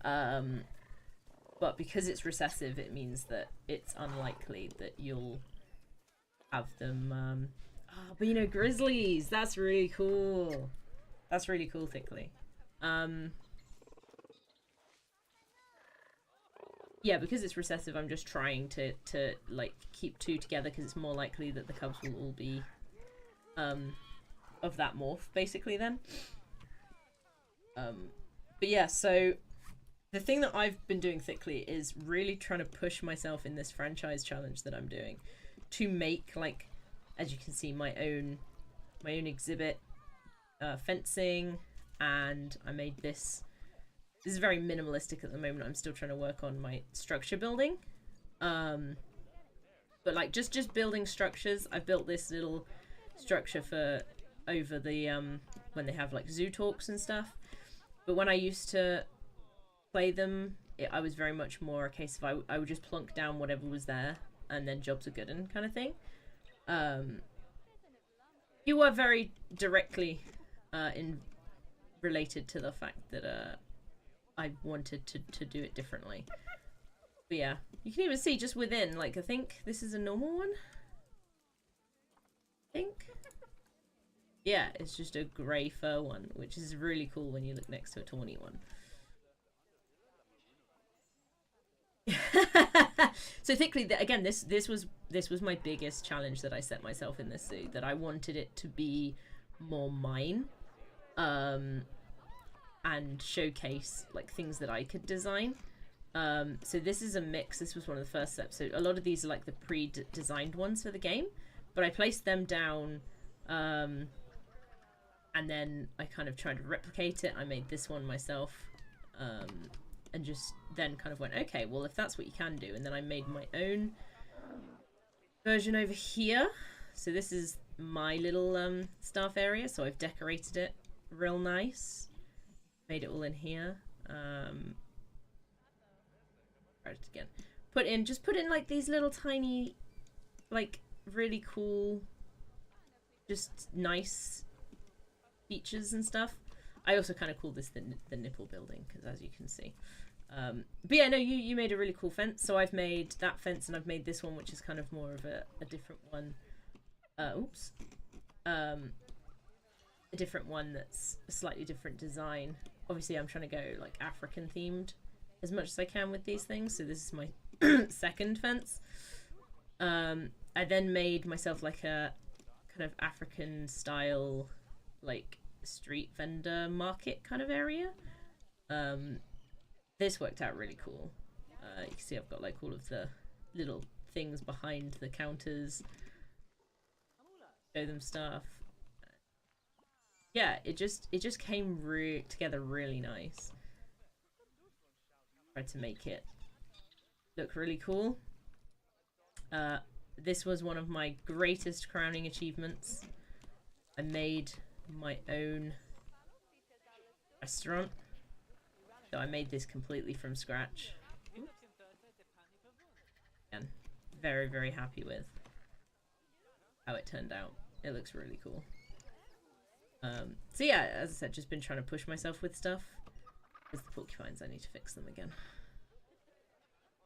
But because it's recessive, it means that it's unlikely that you'll have them. But you know, grizzlies. That's really cool. That's really cool, thickly. Yeah, because it's recessive, I'm just trying to like keep two together because it's more likely that the cubs will all be of that morph, basically. Then, but yeah, so the thing that I've been doing thickly is really trying to push myself in this franchise challenge that I'm doing to make, like, as you can see, my own exhibit, fencing, and I made this. This is very minimalistic at the moment. I'm still trying to work on my structure building. But like just building structures. I built this little structure for over the when they have like zoo talks and stuff. But when I used to play them, I was very much more a case of I would just plunk down whatever was there and then jobs are good and kind of thing. You were very directly related to the fact that I wanted to do it differently. But yeah, you can even see just within, like, I think this is a normal one. I think. Yeah, it's just a grey fur one, which is really cool when you look next to a tawny one. So thickly, again, this was my biggest challenge that I set myself in this zoo, that I wanted it to be more mine. And showcase like things that I could design. So this is a mix. This was one of the first steps. So a lot of these are like the pre-designed ones for the game, but I placed them down, and then I kind of tried to replicate it. I made this one myself, and just then kind of went, okay, well, if that's what you can do. And then I made my own version over here. So this is my little staff area. So I've decorated it real nice. Made it all in here. Try it again. Just put in like these little tiny, like really cool, just nice features and stuff. I also kind of call this the nipple building because, as you can see. But yeah, no, you made a really cool fence. So I've made that fence and I've made this one, which is kind of more of a different one. Oops. A different one that's a slightly different design. Obviously, I'm trying to go like African themed as much as I can with these things. So this is my second fence. I then made myself like a kind of African style, like street vendor market kind of area. This worked out really cool. You can see I've got like all of the little things behind the counters. Show them stuff. Yeah, it just came together really nice. Tried to make it look really cool. This was one of my greatest crowning achievements. I made my own restaurant. So I made this completely from scratch. And very, very happy with how it turned out. It looks really cool. So yeah, as I said, just been trying to push myself with stuff. There's the porcupines, I need to fix them again.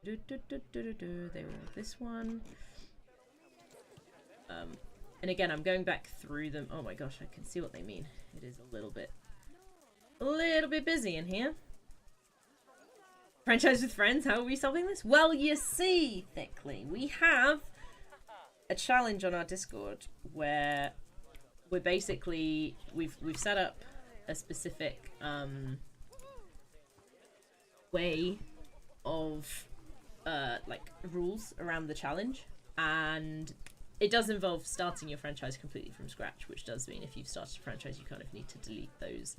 They were this one. And again, I'm going back through them. Oh my gosh, I can see what they mean. It is a little bit busy in here. Franchise with friends, how are we solving this? Well, you see, thickly, we have a challenge on our Discord where we're basically we've set up a specific way of like rules around the challenge, and it does involve starting your franchise completely from scratch, which does mean if you've started a franchise you kind of need to delete those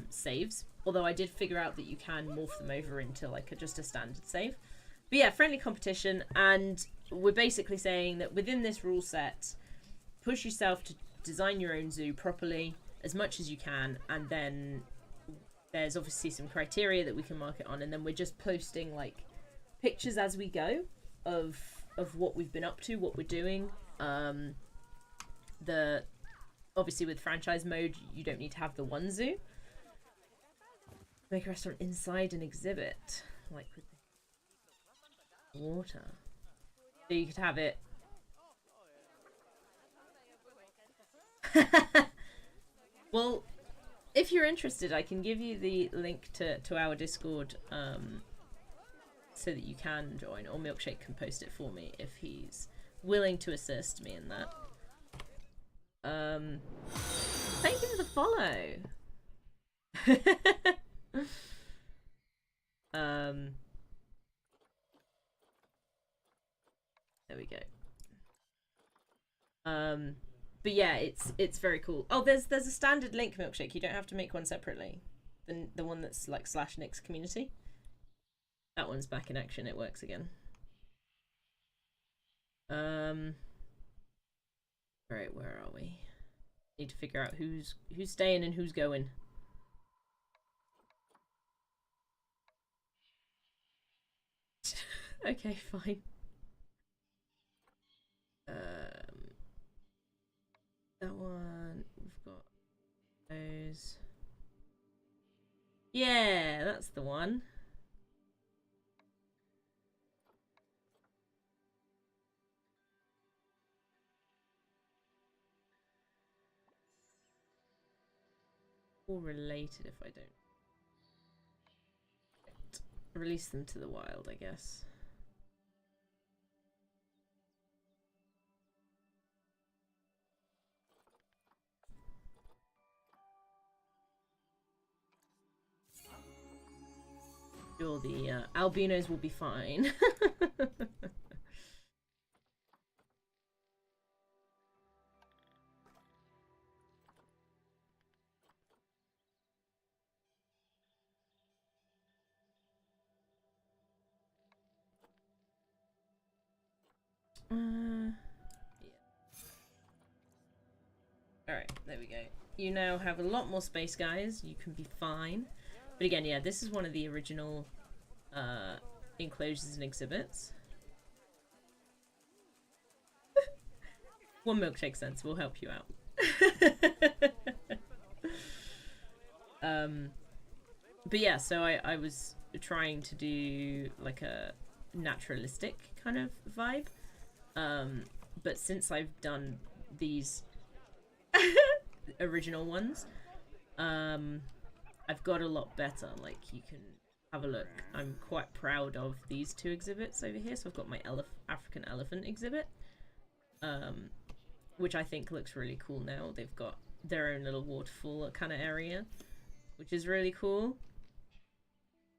saves, although I did figure out that you can morph them over into like just a standard save. But yeah, friendly competition, and we're basically saying that within this rule set push yourself to design your own zoo properly as much as you can, and then there's obviously some criteria that we can mark it on, and then we're just posting like pictures as we go of what we've been up to, what we're doing. Obviously with franchise mode, you don't need to have the one zoo. Make a restaurant inside an exhibit, like with the water. So you could have it. Well, if you're interested, I can give you the link to our Discord, so that you can join, or Milkshake can post it for me if he's willing to assist me in that. Thank you for the follow. There we go. But yeah, it's very cool. Oh, there's a standard link, Milkshake. You don't have to make one separately. The one that's like /Nick's community. That one's back in action. It works again. Alright, where are we? Need to figure out who's staying and who's going. Okay, fine. That one, we've got those. Yeah, that's the one. All related if I don't release them to the wild, I guess. Sure, the albinos will be fine. Yeah. Alright, there we go. You now have a lot more space, guys. You can be fine. But again, yeah, this is one of the original enclosures and exhibits. One Milkshake sense will help you out. But yeah, so I was trying to do like a naturalistic kind of vibe. But since I've done these original ones, I've got a lot better. Like, you can have a look. I'm quite proud of these two exhibits over here. So I've got my African elephant exhibit, which I think looks really cool now. They've got their own little waterfall kind of area, which is really cool.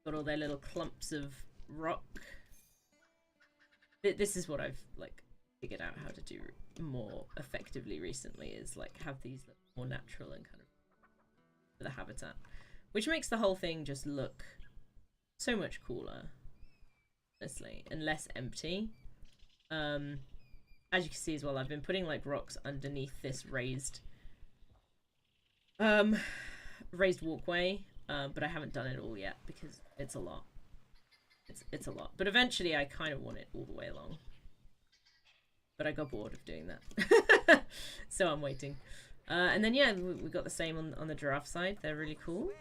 Got all their little clumps of rock. This is what I've like figured out how to do more effectively recently, is like have these more natural and kind of for the habitat, which makes the whole thing just look so much cooler, honestly, and less empty. As you can see as well, I've been putting like rocks underneath this raised walkway, but I haven't done it all yet because it's a lot. It's a lot, but eventually I kind of want it all the way along. But I got bored of doing that, so I'm waiting. And then yeah, we got the same on the giraffe side. They're really cool.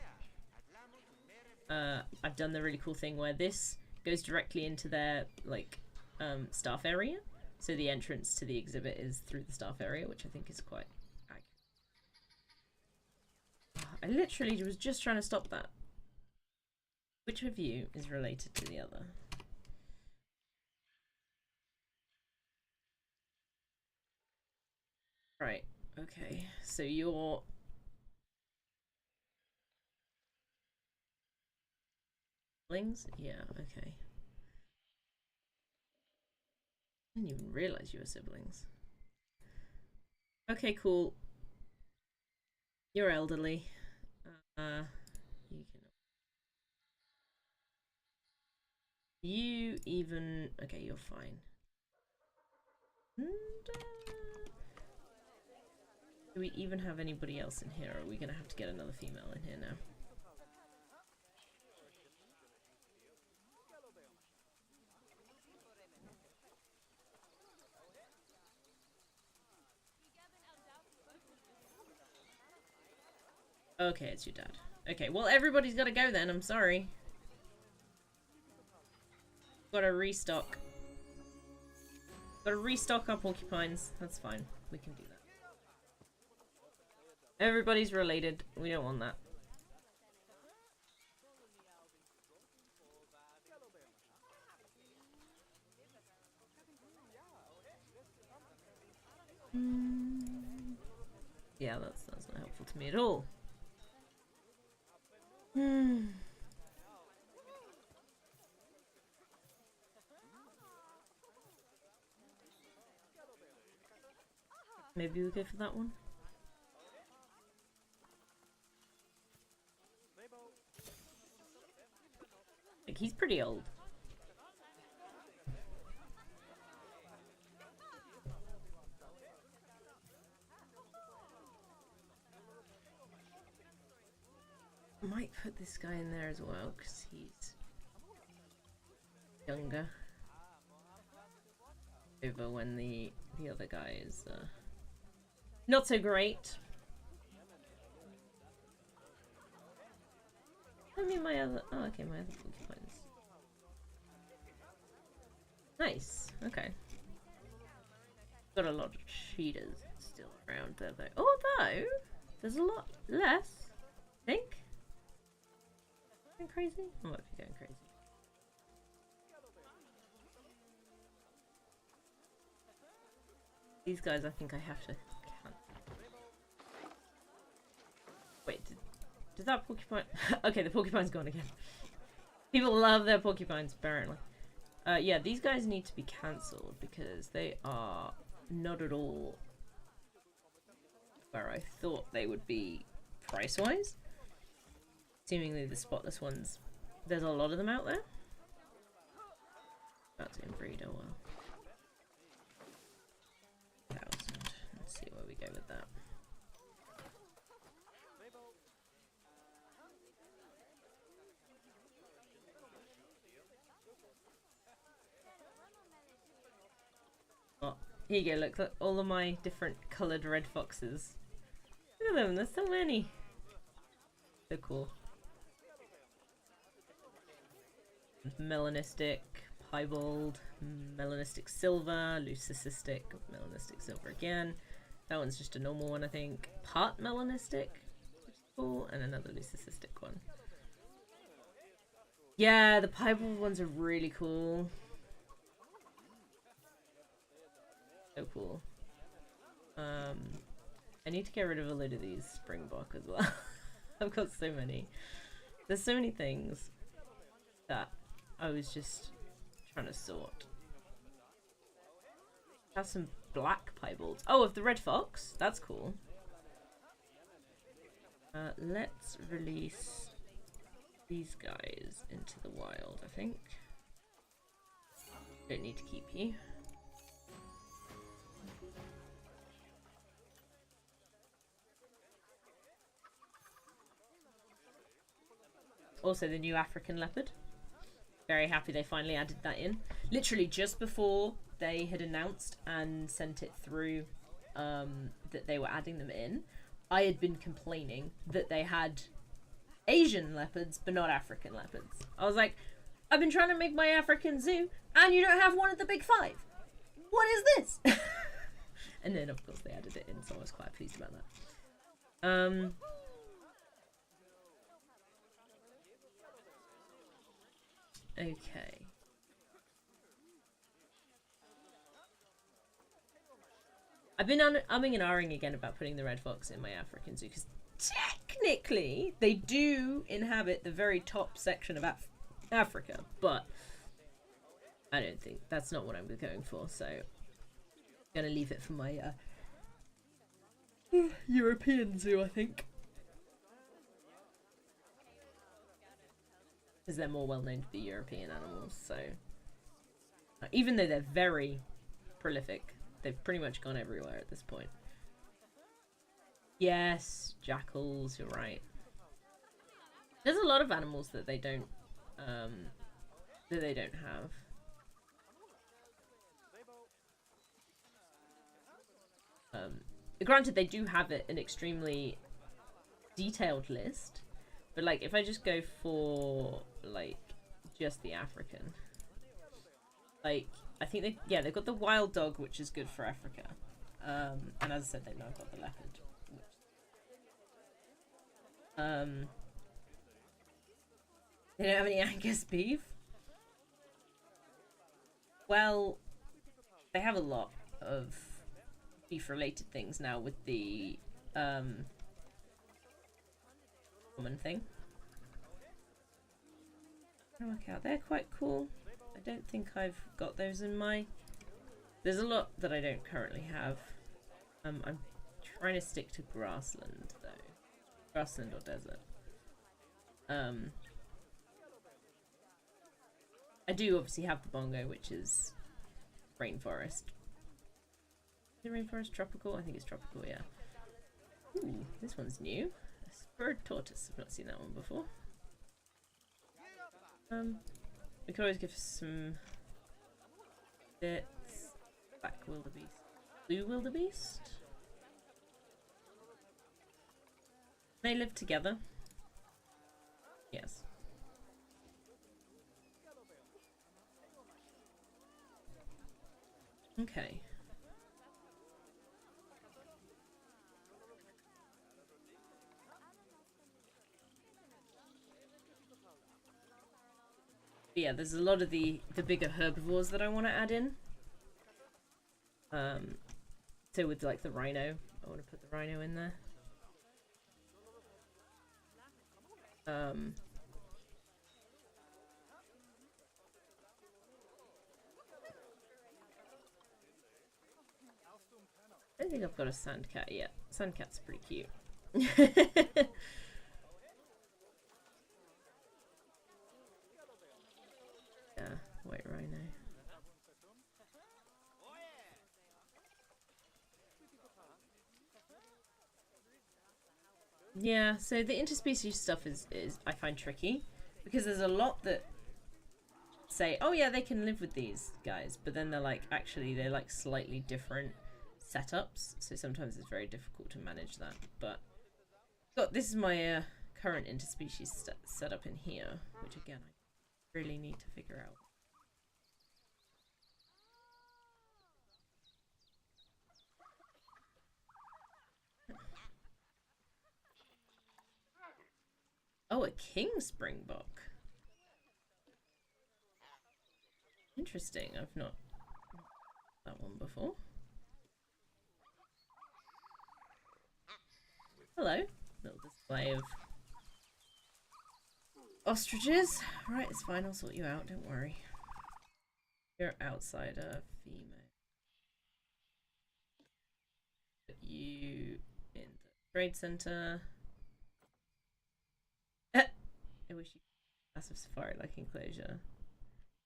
I've done the really cool thing where this goes directly into their like staff area, so the entrance to the exhibit is through the staff area, which I think is quite accurate. I literally was just trying to stop that. Which of you is related to the other? Right, okay, so you're... siblings? Yeah, okay. I didn't even realize you were siblings. Okay, cool. You're elderly. You can... You even... Okay, you're fine. And, Do we even have anybody else in here, or are we gonna have to get another female in here now? Okay, it's your dad. Okay, well, everybody's gotta go then. I'm sorry. Gotta restock. Gotta restock our porcupines. That's fine. We can do that. Everybody's related. We don't want that. Yeah, that's not helpful to me at all. Maybe we go for that one. Like, he's pretty old. Might put this guy in there as well, because he's younger. Over when the other guy is not so great. I mean, my other... Oh, okay, my other porcupines. Nice. Okay. Got a lot of cheetahs still around there, though. Although, there's a lot less, I think. Going crazy? I might be going crazy. These guys, I think I have to cancel. Wait, did that porcupine... Okay, the porcupine's gone again. People love their porcupines, apparently. Yeah, these guys need to be cancelled because they are not at all where I thought they would be price-wise. Seemingly the spotless ones, there's a lot of them out there. About to inbreed, oh well. 1,000. Let's see where we go with that. Oh, here you go, look, all of my different coloured red foxes. Look at them, there's so many. So cool. Melanistic, piebald, melanistic silver, leucistic, melanistic silver again. That one's just a normal one, I think. Part melanistic, which is cool, and another leucistic one. Yeah, the piebald ones are really cool. So cool. I need to get rid of a load of these springbok as well. I've got so many. There's so many things that I was just trying to sort. Have some black piebalds. Oh, of the red fox. That's cool. Let's release these guys into the wild, I think. Don't need to keep you. Also, the new African leopard. Very happy they finally added that in. Literally just before they had announced and sent it through that they were adding them in, I had been complaining that they had Asian leopards but not African leopards. I was like, I've been trying to make my African zoo and you don't have one of the big five. What is this? And then of course they added it in, so I was quite pleased about that. Okay. I've been umming and ahhing again about putting the red fox in my African zoo because technically they do inhabit the very top section of Africa, but I don't think that's not what I'm going for, so I'm gonna leave it for my European zoo, I think. Because they're more well known to be European animals, so even though they're very prolific, they've pretty much gone everywhere at this point. Yes, jackals, you're right. There's a lot of animals that they don't have. Granted, they do have an extremely detailed list, but like if I just go for like just the African, like I think they've got the wild dog, which is good for Africa, and as I said, they've now got the leopard. They don't have any Angus beef. Well, they have a lot of beef-related things now with the common thing. Work out. They're quite cool. I don't think I've got those in my. There's a lot that I don't currently have. I'm trying to stick to grassland though, grassland or desert. I do obviously have the bongo, which is rainforest. Is it rainforest tropical? I think it's tropical, yeah. Ooh, this one's new. A spurred tortoise. I've not seen that one before. We could always give some bits. Black wildebeest. Blue wildebeest? They live together. Yes. Okay. But yeah, there's a lot of the bigger herbivores that I want to add in. So with like the rhino, I want to put the rhino in there. I don't think I've got a sandcat yet. Sandcat's pretty cute. Yeah, white rhino. Yeah, so the interspecies stuff is I find tricky because there's a lot that say, oh yeah, they can live with these guys, but then they're like, actually, they're like slightly different setups, so sometimes it's very difficult to manage that. But this is my current interspecies setup in here, which again I really need to figure out. Oh, a king springbok. Interesting. I've not that one before. Hello. Little display of ostriches. Right, it's fine. I'll sort you out. Don't worry. You're outsider female. Put you in the trade center. I wish you could massive safari like enclosure.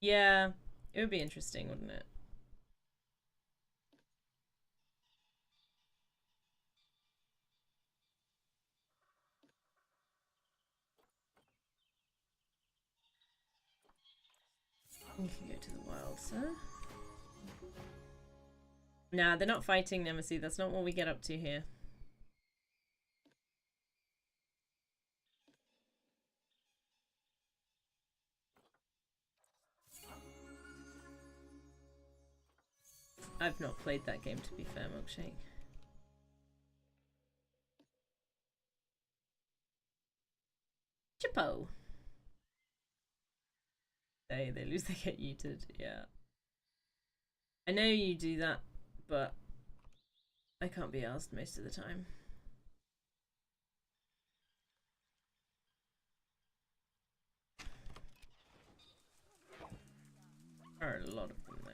Yeah, it would be interesting, wouldn't it? You can go to the wild, sir. Nah, they're not fighting, Nemesis. That's not what we get up to here. I've not played that game, to be fair, Milkshake. Chippo. They lose, they get yeeted. Yeah. I know you do that, but I can't be asked most of the time. There are a lot of them, though.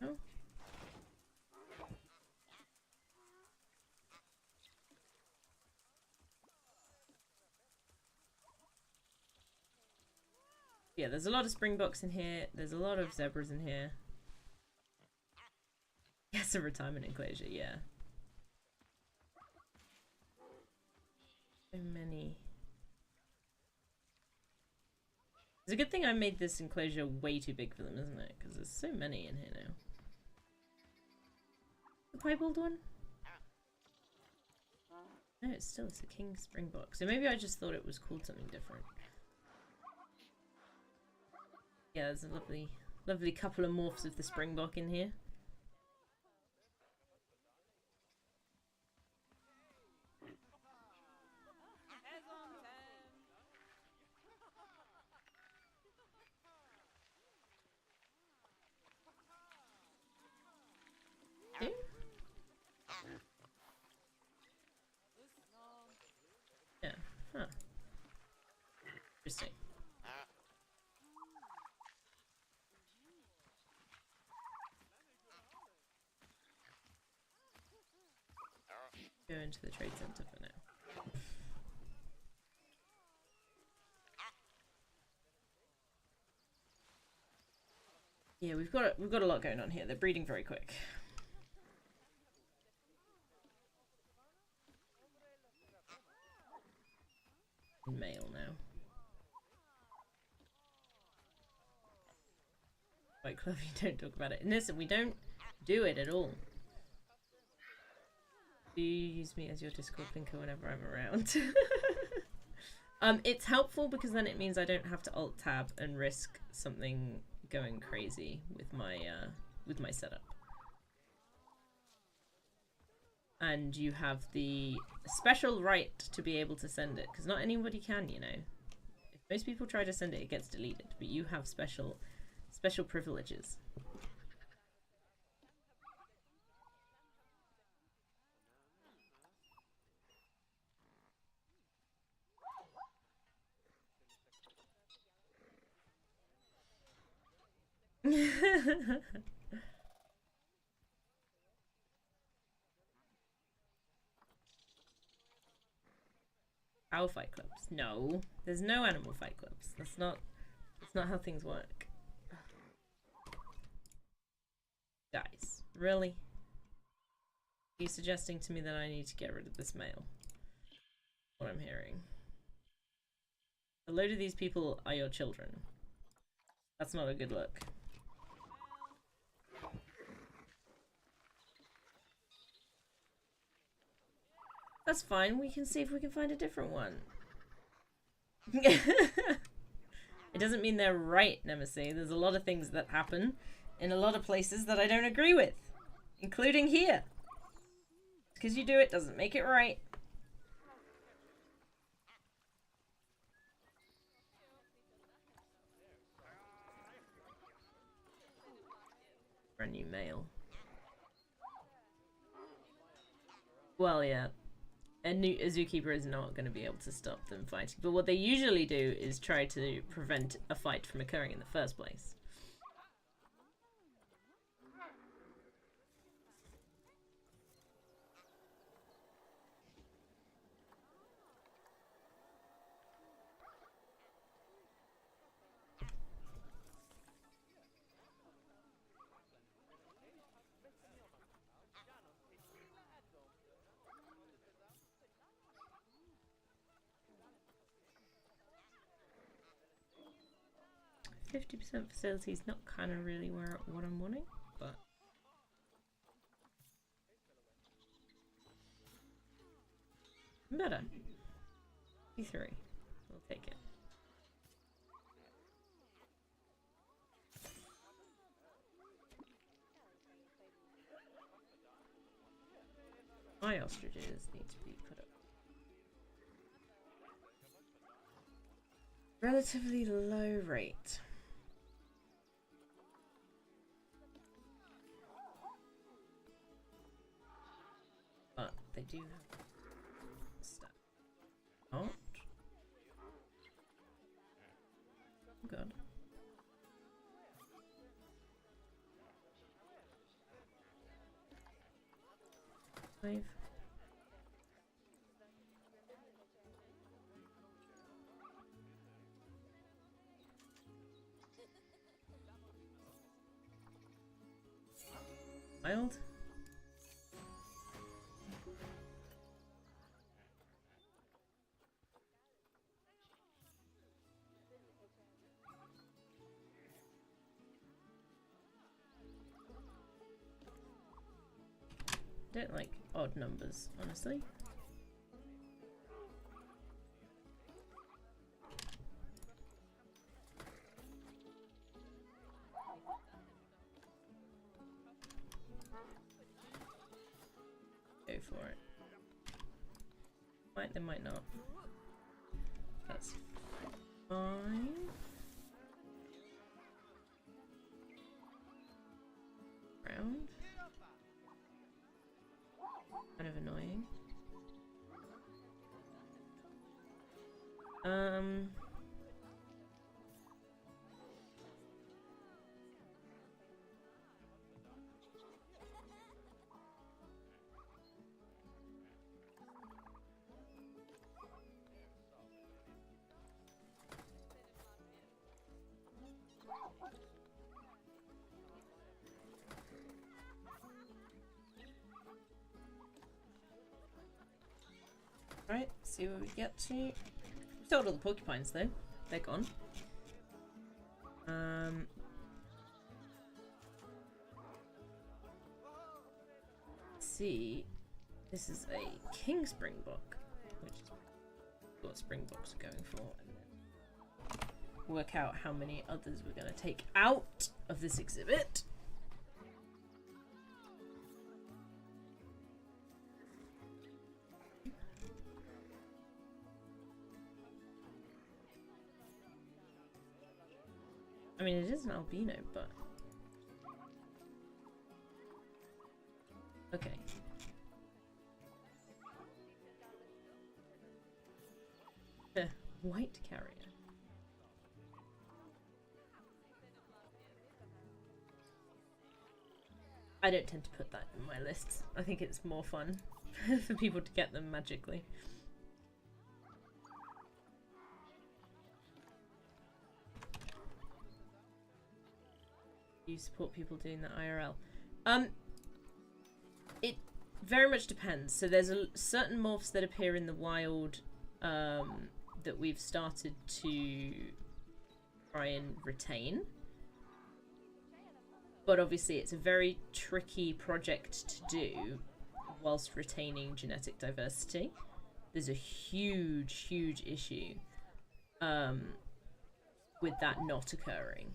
Oh. Yeah, there's a lot of springboks in here. There's a lot of zebras in here. Yes, a retirement enclosure, yeah. So many. It's a good thing I made this enclosure way too big for them, isn't it? Because there's so many in here now. The piebald one? No, it's a king springbok. So maybe I just thought it was called something different. Yeah, there's a lovely couple of morphs of the springbok in here. Yeah, huh. Interesting. Go into the trade center for now. Yeah, we've got a lot going on here. They're breeding very quick. Male now. White Club, you don't talk about it. And listen, we don't do it at all. Do you use me as your Discord blinker whenever I'm around? It's helpful because then it means I don't have to alt tab and risk something going crazy with my setup. And you have the special right to be able to send it, because not anybody can, you know. If most people try to send it, it gets deleted, but you have special privileges. Owl fight clubs? No, there's no animal fight clubs. That's not how things work. Guys, really? Are you suggesting to me that I need to get rid of this male? What I'm hearing. A load of these people are your children. That's not a good look. That's fine, we can see if we can find a different one. It doesn't mean they're right, Nemesis. There's a lot of things that happen in a lot of places that I don't agree with. Including here. Because you do it doesn't make it right. Brand new male. Well, yeah. A zookeeper is not going to be able to stop them fighting. But what they usually do is try to prevent a fight from occurring in the first place. 50% facility is not kind of really what I'm wanting, but better. P3. We'll take it. My ostriches need to be put up. Relatively low rate. But they do have stuff. Not. Oh god. Five. wild. I don't like odd numbers, honestly. Go for it. Might, they might not. That's fine. Round. Kind of annoying. Right, see where we get to. We sold all the porcupines though. They're gone. Let's see. This is a king springbok, which is what springboks are going for, and then work out how many others we're going to take out of this exhibit. I mean, it is an albino, but... Okay. White carrier. I don't tend to put that in my lists. I think it's more fun for people to get them magically. You support people doing that IRL? It very much depends. So there's certain morphs that appear in the wild that we've started to try and retain. But obviously it's a very tricky project to do whilst retaining genetic diversity. There's a huge, huge issue with that not occurring.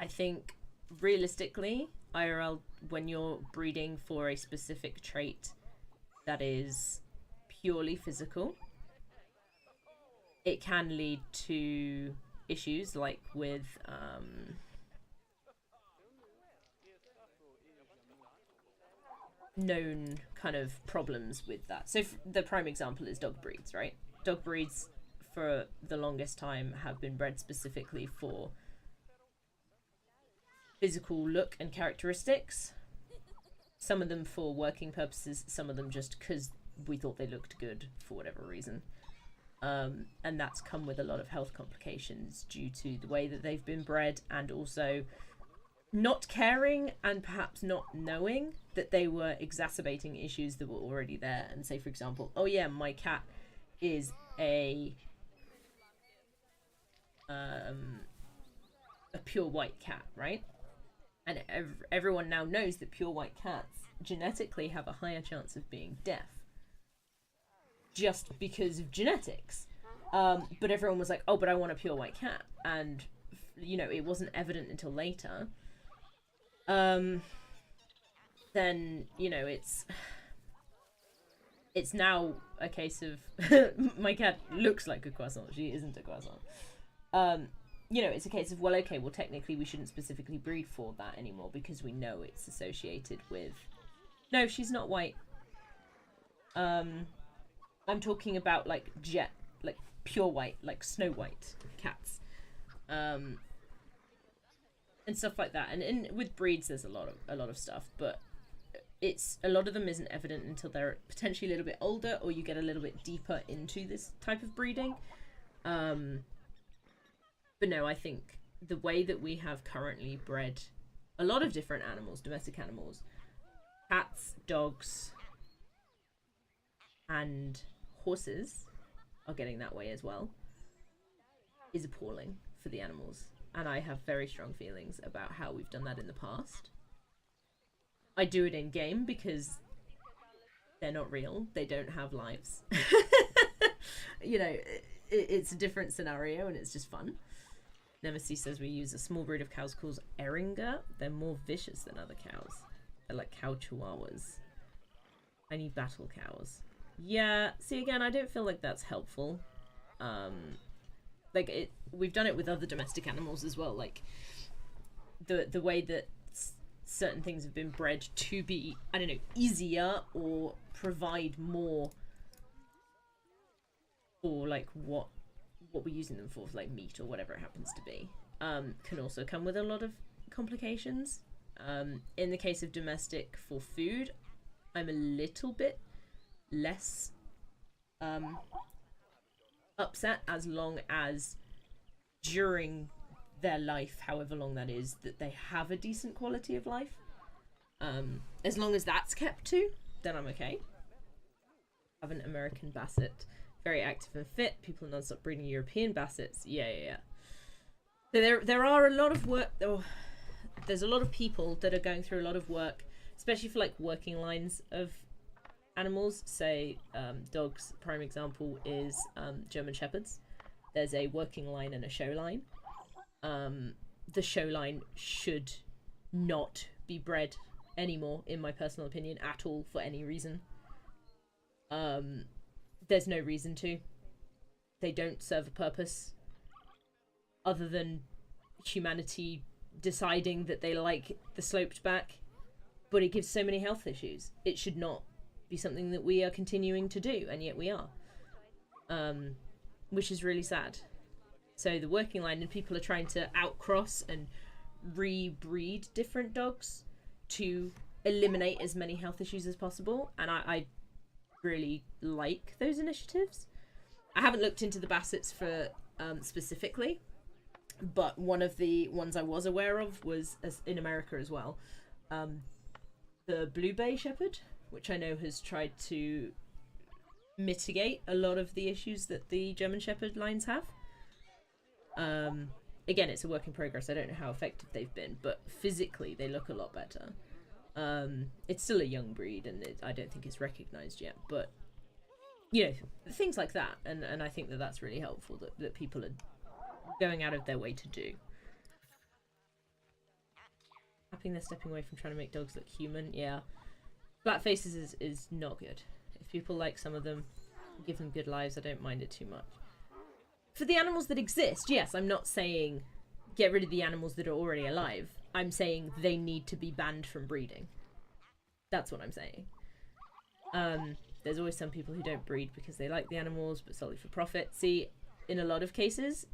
I think realistically, IRL, when you're breeding for a specific trait that is purely physical, it can lead to issues like with known kind of problems with that. So the prime example is dog breeds, right? Dog breeds for the longest time have been bred specifically for physical look and characteristics. Some of them for working purposes, some of them just because we thought they looked good for whatever reason. And that's come with a lot of health complications due to the way that they've been bred, and also not caring and perhaps not knowing that they were exacerbating issues that were already there. And say, for example, oh yeah, my cat is a pure white cat, right? And everyone now knows that pure white cats genetically have a higher chance of being deaf just because of genetics. But everyone was like, oh, but I want a pure white cat. And, you know, it wasn't evident until later. Then, you know, it's now a case of my cat looks like a croissant. She isn't a croissant. You know, it's a case of, well, okay, well, technically we shouldn't specifically breed for that anymore because we know it's associated with... No, she's not white. I'm talking about, like, pure white, like Snow White cats. And stuff like that. And with breeds, there's a lot of stuff, but a lot of them isn't evident until they're potentially a little bit older, or you get a little bit deeper into this type of breeding. But no, I think the way that we have currently bred a lot of different animals, domestic animals, cats, dogs, and horses are getting that way as well, is appalling for the animals. And I have very strong feelings about how we've done that in the past. I do it in game because they're not real. They don't have lives. You know, it's a different scenario and it's just fun. Nemesis says we use a small breed of cows called Eringer. They're more vicious than other cows. They're like cow chihuahuas. Tiny battle cows. Yeah, see again, I don't feel like that's helpful. Like we've done it with other domestic animals as well. Like the way that certain things have been bred to be, I don't know, easier or provide more for like what we're using them for like meat or whatever it happens to be, can also come with a lot of complications. In the case of domestic for food, I'm a little bit less upset, as long as during their life, however long that is, that they have a decent quality of life. As long as that's kept to, then I'm okay. Have an American Basset, very active and fit. People are non-stop breeding European Bassets. Yeah. So there are a lot of work. There's a lot of people that are going through a lot of work, especially for like working lines of animals. Say dogs. Prime example is German Shepherds. There's a working line and a show line. The show line should not be bred anymore, in my personal opinion, at all, for any reason. There's no reason to. They don't serve a purpose other than humanity deciding that they like the sloped back, but it gives so many health issues. It should not be something that we are continuing to do, and yet we are, which is really sad. So the working line, and people are trying to outcross and rebreed different dogs to eliminate as many health issues as possible, and I really like those initiatives. I haven't looked into the Bassets for specifically, but one of the ones I was aware of was in America as well, the Blue Bay Shepherd, which I know has tried to mitigate a lot of the issues that the German Shepherd lines have. Again, it's a work in progress. I don't know how effective they've been, but physically they look a lot better. It's still a young breed, and I don't think it's recognized yet, but you know, things like that, and I think that that's really helpful that people are going out of their way to do. I think they're stepping away from trying to make dogs look human. Yeah, flat faces is not good. If people like some of them, give them good lives. I don't mind it too much. For the animals that exist, yes, I'm not saying get rid of the animals that are already alive. I'm saying they need to be banned from breeding. That's what I'm saying. There's always some people who don't breed because they like the animals, but solely for profit. See, in a lot of cases,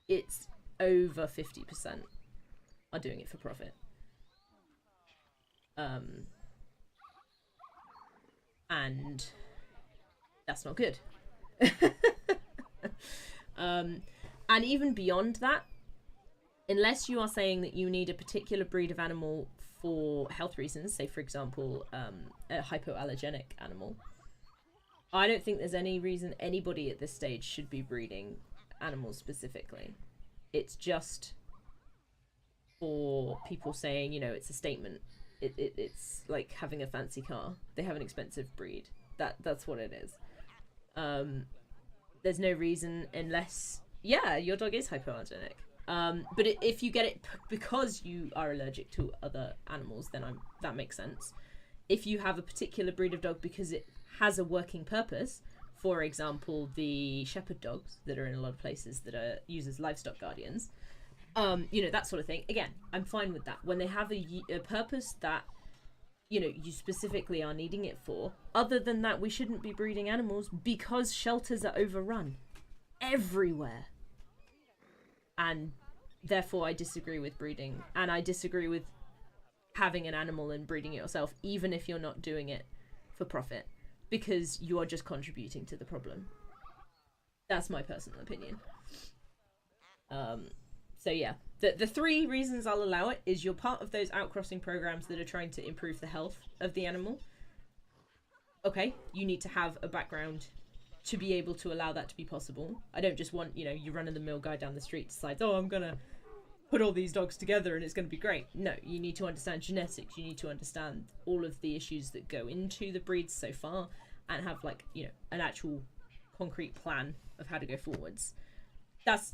it's over 50% are doing it for profit. And that's not good. And even beyond that, unless you are saying that you need a particular breed of animal for health reasons, say for example a hypoallergenic animal, I don't think there's any reason anybody at this stage should be breeding animals specifically. It's just for people saying, you know, it's a statement. It's like having a fancy car. They have an expensive breed. That's what it is. There's no reason, unless, yeah, your dog is hypoallergenic. But if you get it because you are allergic to other animals, then that makes sense. If you have a particular breed of dog because it has a working purpose, for example, the shepherd dogs that are in a lot of places that are used as livestock guardians, you know, that sort of thing. Again, I'm fine with that. When they have a purpose that, you know, you specifically are needing it for. Other than that, we shouldn't be breeding animals because shelters are overrun everywhere. And therefore I disagree with breeding, and I disagree with having an animal and breeding it yourself, even if you're not doing it for profit, because you are just contributing to the problem. That's my personal opinion. So yeah, The three reasons I'll allow it is you're part of those outcrossing programs that are trying to improve the health of the animal. Okay, you need to have a background to be able to allow that to be possible. I don't just want, you know, you run-of-the-mill guy down the street decides, oh, I'm gonna put all these dogs together and it's gonna be great. No, you need to understand genetics. You need to understand all of the issues that go into the breeds so far and have, like, you know, an actual concrete plan of how to go forwards. That's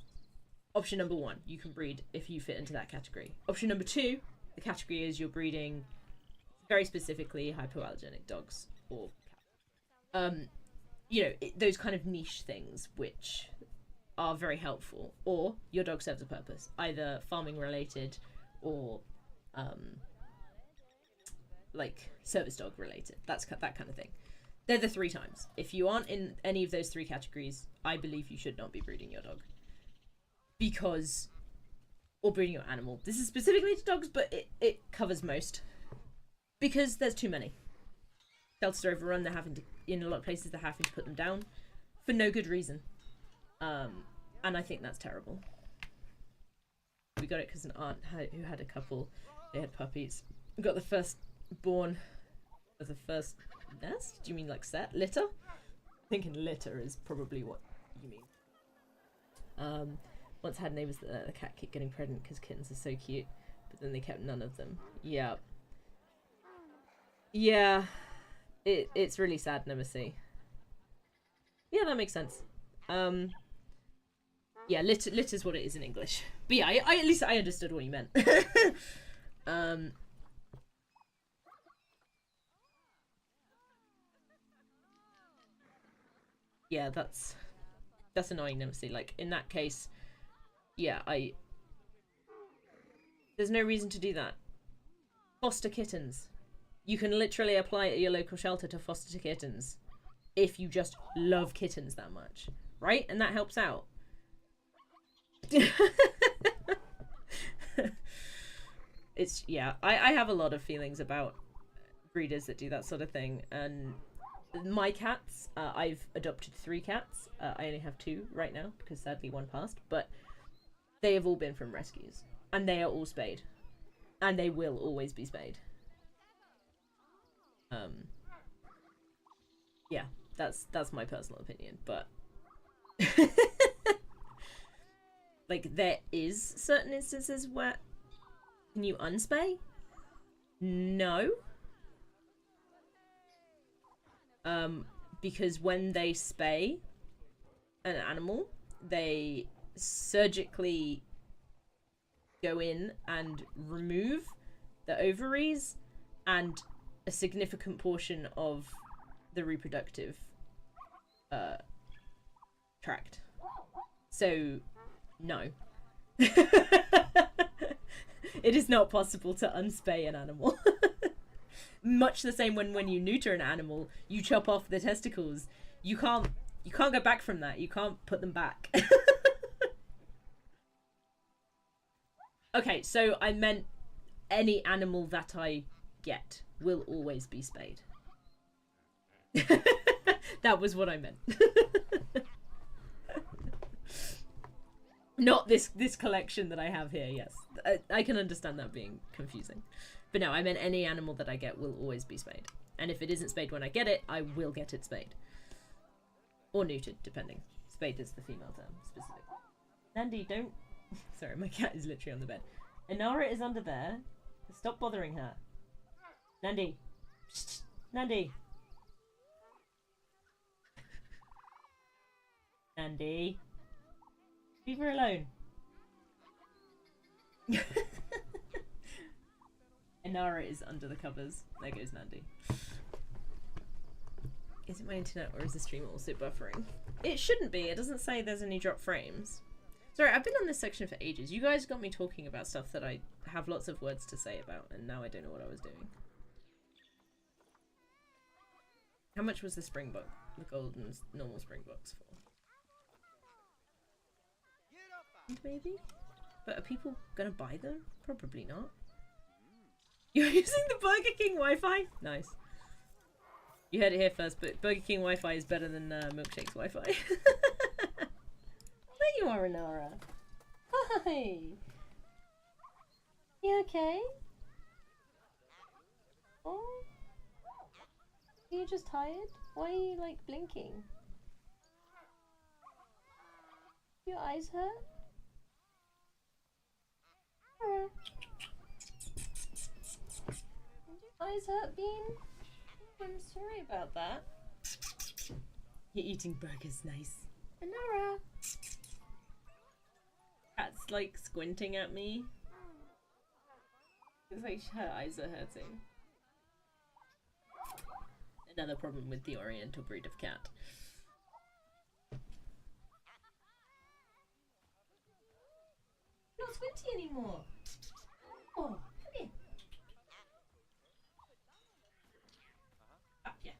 option number one. You can breed if you fit into that category. Option number two, the category is you're breeding very specifically hypoallergenic dogs or cats. You know, those kind of niche things which are very helpful, or your dog serves a purpose, either farming related or like service dog related. That's that kind of thing. They're the three times. If you aren't in any of those three categories, I believe you should not be breeding your dog. Because, or breeding your animal. This is specifically to dogs, but it covers most. Because there's too many. Shelters are overrun, they're having to, in a lot of places, they're having to put them down for no good reason. And I think that's terrible. We got it because an aunt who had a couple, they had puppies. We got the first born of the first nest? Do you mean like set? Litter? Thinking litter is probably what you mean. Once had neighbours that the cat kept getting pregnant because kittens are so cute, but then they kept none of them. Yeah. Yeah. It's really sad, Nemesis. Yeah, that makes sense. Yeah, litter's what it is in English. But yeah, I at least I understood what you meant. Yeah, that's annoying, Nemesis. Like, in that case, yeah, there's no reason to do that. Foster kittens. You can literally apply at your local shelter to foster kittens if you just love kittens that much, right? And that helps out. It's, yeah, I have a lot of feelings about breeders that do that sort of thing. And my cats, I've adopted 3 cats. I only have 2 right now because sadly one passed, but they have all been from rescues and they are all spayed and they will always be spayed. Yeah, that's my personal opinion, but like, there is certain instances where can you unspay? No. Because when they spay an animal, they surgically go in and remove the ovaries and a significant portion of the reproductive tract. So, no. It is not possible to unspay an animal. Much the same when you neuter an animal, you chop off the testicles. You can't go back from that. You can't put them back. Okay, so I meant any animal that I get will always be spayed. That was what I meant. Not this collection that I have here, yes. I can understand that being confusing. But no, I meant any animal that I get will always be spayed. And if it isn't spayed when I get it, I will get it spayed. Or neutered, depending. Spayed is the female term, specifically. Nandi, don't... Sorry, my cat is literally on the bed. Inara is under there. Stop bothering her. Nandi. Psst. Nandi. Nandi. Leave her alone. Inara is under the covers. There goes Nandi. Is it my internet or is the stream also buffering? It shouldn't be. It doesn't say there's any drop frames. Sorry, I've been on this section for ages. You guys got me talking about stuff that I have lots of words to say about, and now I don't know what I was doing. How much was the springbok, the golden normal springboks for? Maybe? But are people gonna buy them? Probably not. You're using the Burger King Wi-Fi? Nice. You heard it here first, but Burger King Wi-Fi is better than Milkshake's Wi-Fi. There you are, Inara. Hi! You okay? Oh, are you just tired? Why are you like blinking? Your eyes hurt? Your eyes hurt, Bean? I'm sorry about that. You're eating burgers, nice. Anara! Cat's like squinting at me. It's like her eyes are hurting. Another problem with the Oriental breed of cat. You're not squinty anymore. Oh, come here. Ah, yeah.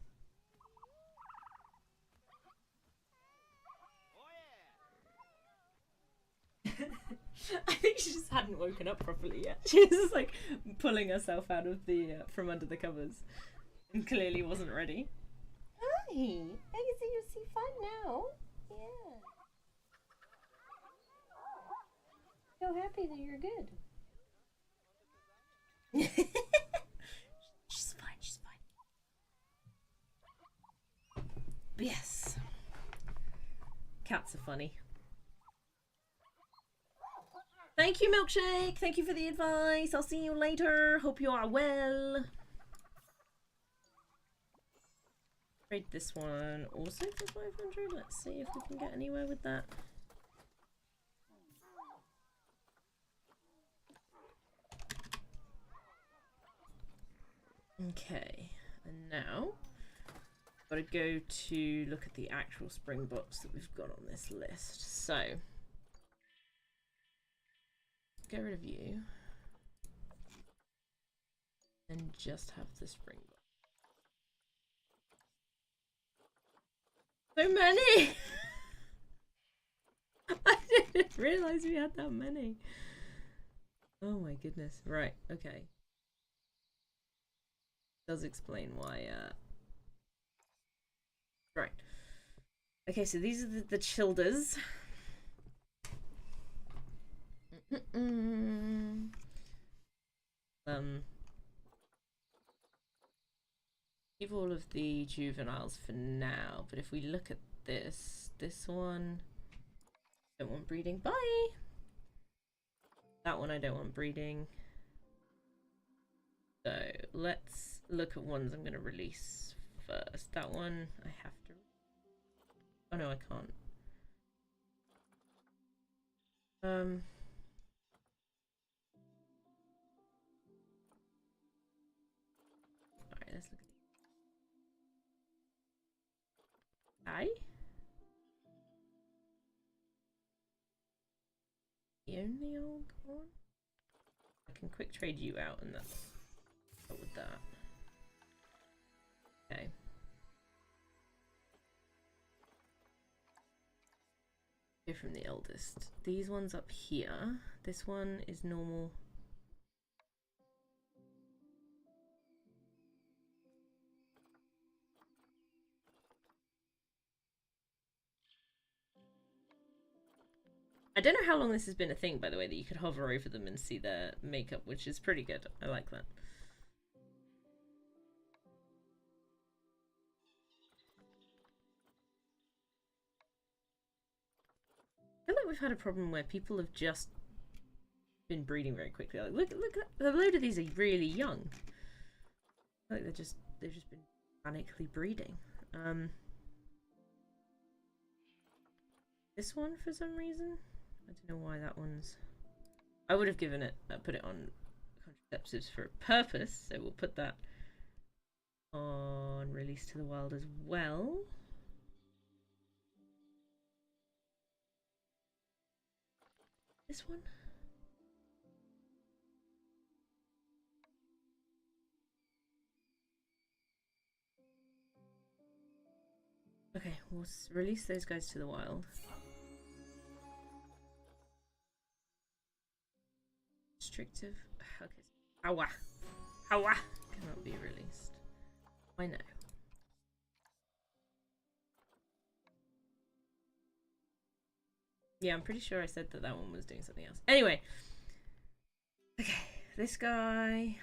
I think she just hadn't woken up properly yet. She was just like pulling herself out of the from under the covers, and clearly wasn't ready. Hi, I can see you see fun now. Yeah. So happy that you're good. She's fine. She's fine. But yes, cats are funny. Thank you, Milkshake. Thank you for the advice. I'll see you later. Hope you are well. Trade this one also for 500. Let's see if we can get anywhere with that. Okay, and now gotta go to look at the actual Springboks that we've got on this list. So get rid of you and just have the Springbok. So many! I didn't realize we had that many. Oh my goodness. Right, okay. Does explain why, right. Okay, so these are the Childers. Leave all of the juveniles for now, but if we look at this one, don't want breeding. Bye! That one I don't want breeding. So let's look at ones I'm going to release first. That one I have to. Oh no, I can't. Alright, let's look at Hi. The only old one? I can quick trade you out and that's what with that. Okay. Go from the eldest. These ones up here. This one is normal. I don't know how long this has been a thing, by the way, that you could hover over them and see their makeup, which is pretty good. I like that. I feel like we've had a problem where people have just been breeding very quickly. Like, look, a load of these are really young. I feel like they've just been panically breeding. This one for some reason. I don't know why that one's. I would have given it, put it on contraceptives for a purpose, so we'll put that on release to the wild as well. This one. Okay, we'll release those guys to the wild. Restrictive. Okay. Awa. Awa. Cannot be released. I know. Yeah, I'm pretty sure I said that one was doing something else. Anyway. Okay. this guy.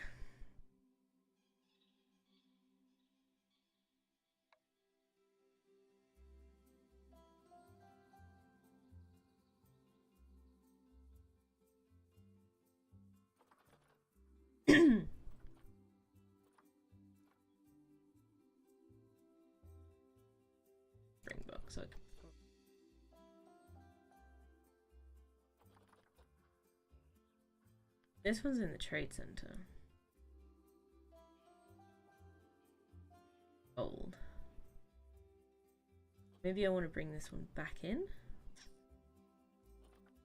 Springbok, so this one's in the trade center. Old. Maybe I want to bring this one back in.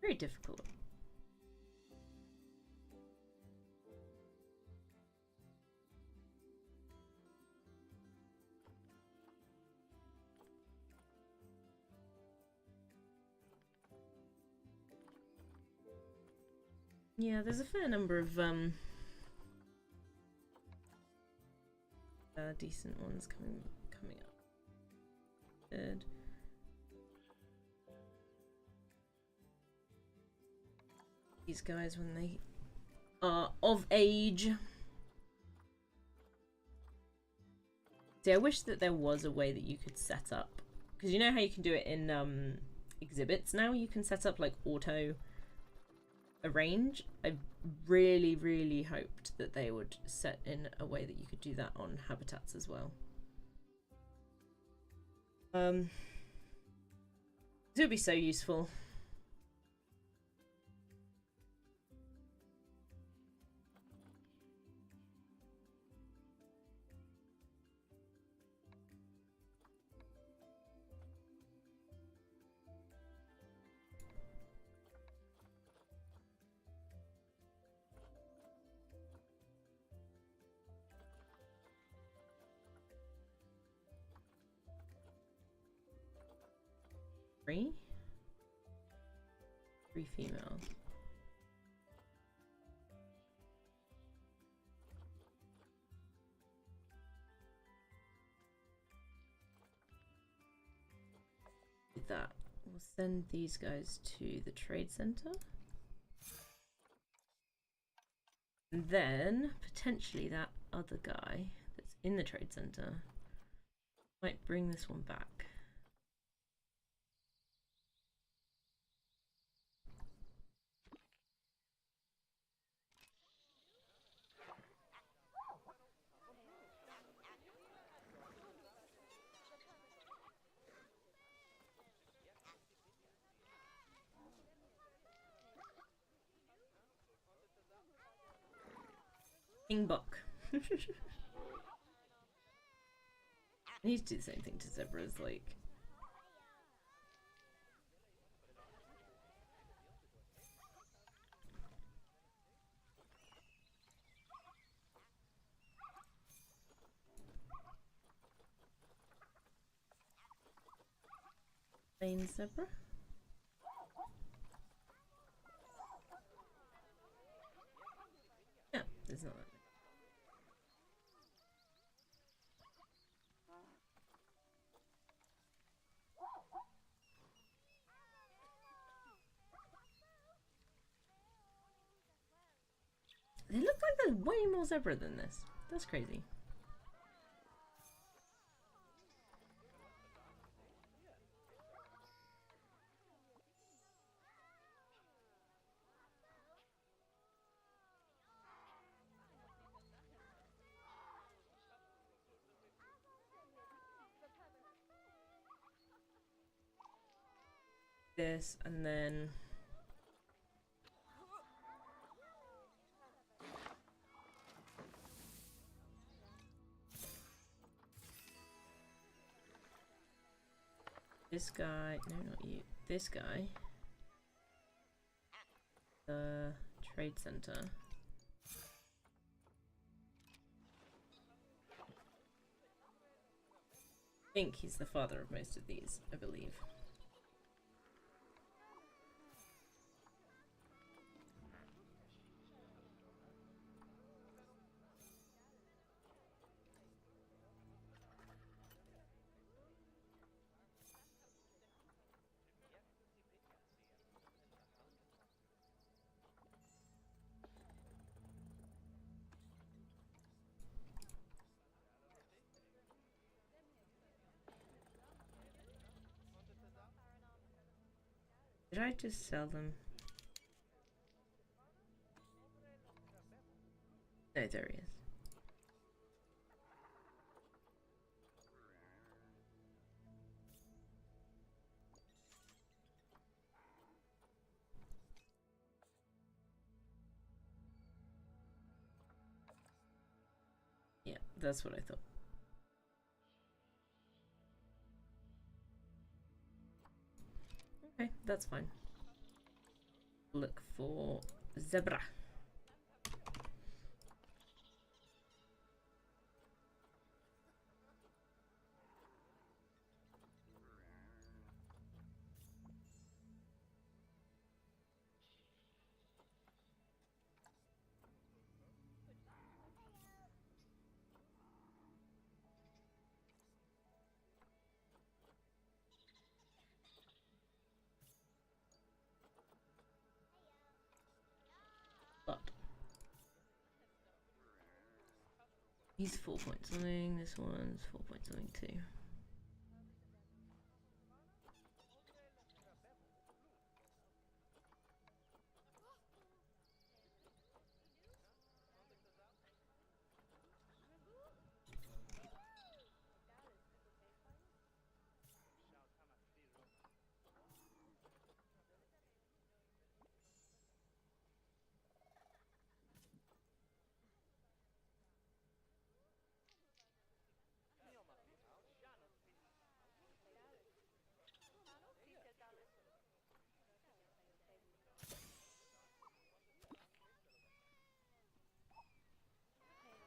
Very difficult. Yeah, there's a fair number of decent ones coming up. Good. These guys when they are of age. See, I wish that there was a way that you could set up, because you know how you can do it in exhibits now? You can set up like auto arrange. I really hoped that they would set in a way that you could do that on habitats as well. It would be so useful. Three female. With that, we'll send these guys to the trade center. And then potentially that other guy that's in the trade center might bring this one back. Springbok. I need to do the same thing to zebras, like. Plain zebra. Yeah, there's not that many. They look like there's way more zebra than this. That's crazy. This and then this guy. No, not you. This guy. The trade center. I think he's the father of most of these, I believe. Did I just sell them? No, there he is. Yeah, that's what I thought. Okay, that's fine. Look for zebra. But he's 4 point something, this one's 4 point something too.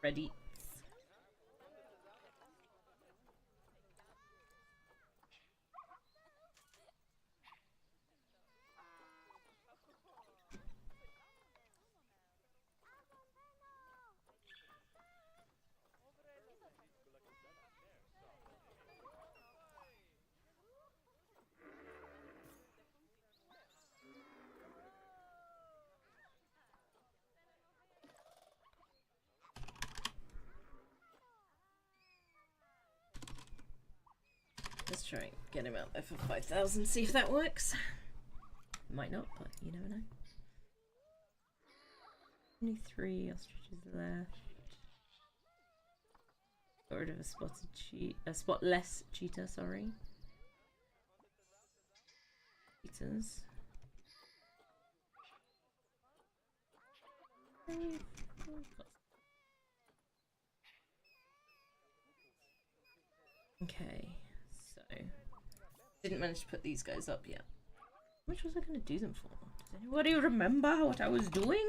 Ready. Let's try and get him out there for 5,000, see if that works. Might not, but you never know. Only 3 ostriches left. Got rid of a spotless cheetah, sorry. Cheetahs. Okay, so didn't manage to put these guys up yet. How much was I going to do them for? Does anybody remember what I was doing?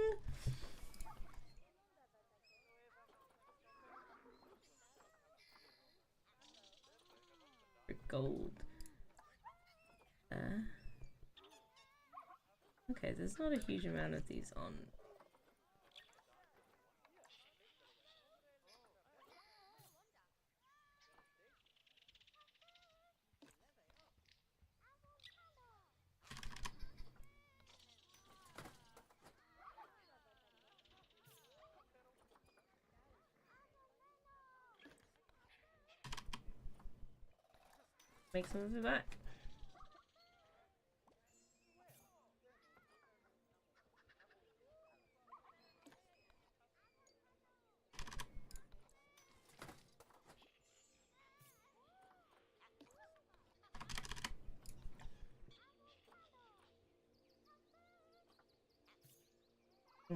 For gold. Okay, there's not a huge amount of these on. Make some of it back.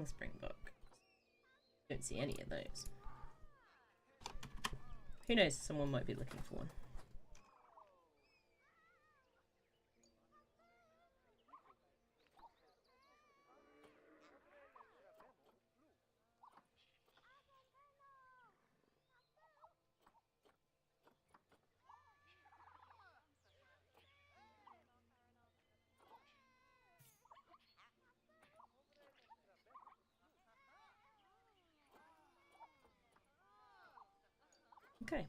Springbok. Don't see any of those. Who knows? Someone might be looking for one. Okay.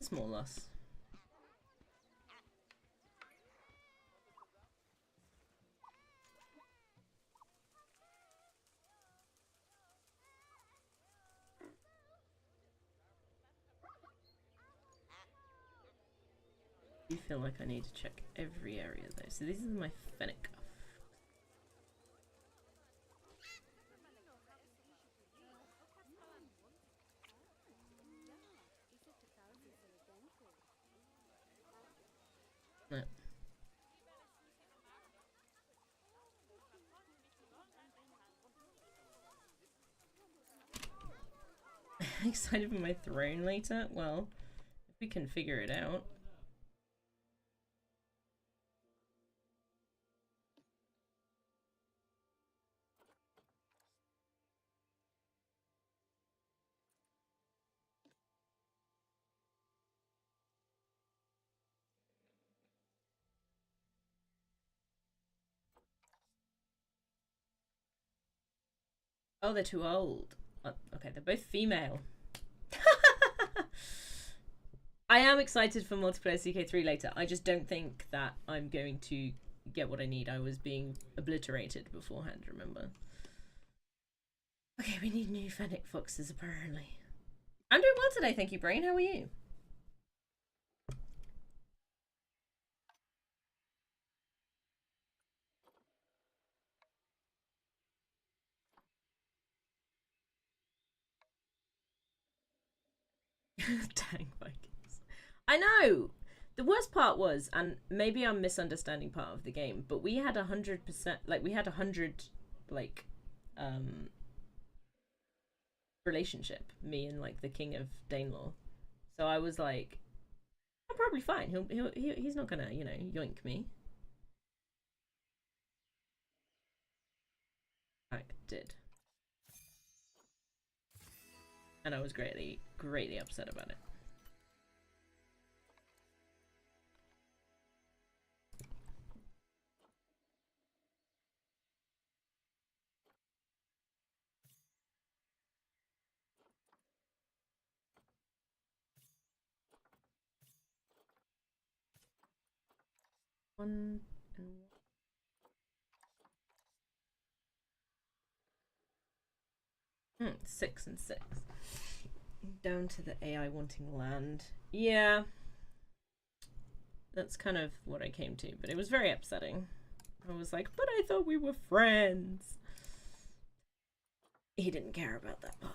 Small loss. I feel like I need to check every area though. So these are my Fennec. No. Excited for my throne later? Well, if we can figure it out. Oh, they're too old. Oh, okay, they're both female. I am excited for multiplayer CK3 later. I just don't think that I'm going to get what I need. I was being obliterated beforehand, remember? Okay, we need new Fennec Foxes, apparently. I'm doing well today, thank you, Brain. How are you? Dang Vikings. I know! The worst part was, and maybe I'm misunderstanding part of the game, but we had 100%, like, we had 100, like, relationship, me and, like, the King of Danelaw. So I was like, I'm probably fine. He's not gonna, you know, yoink me. I did. And I was greatly upset about it. One and 6 and 6. Down to the AI wanting land. Yeah. That's kind of what I came to, but it was very upsetting. I was like, but I thought we were friends. He didn't care about that part.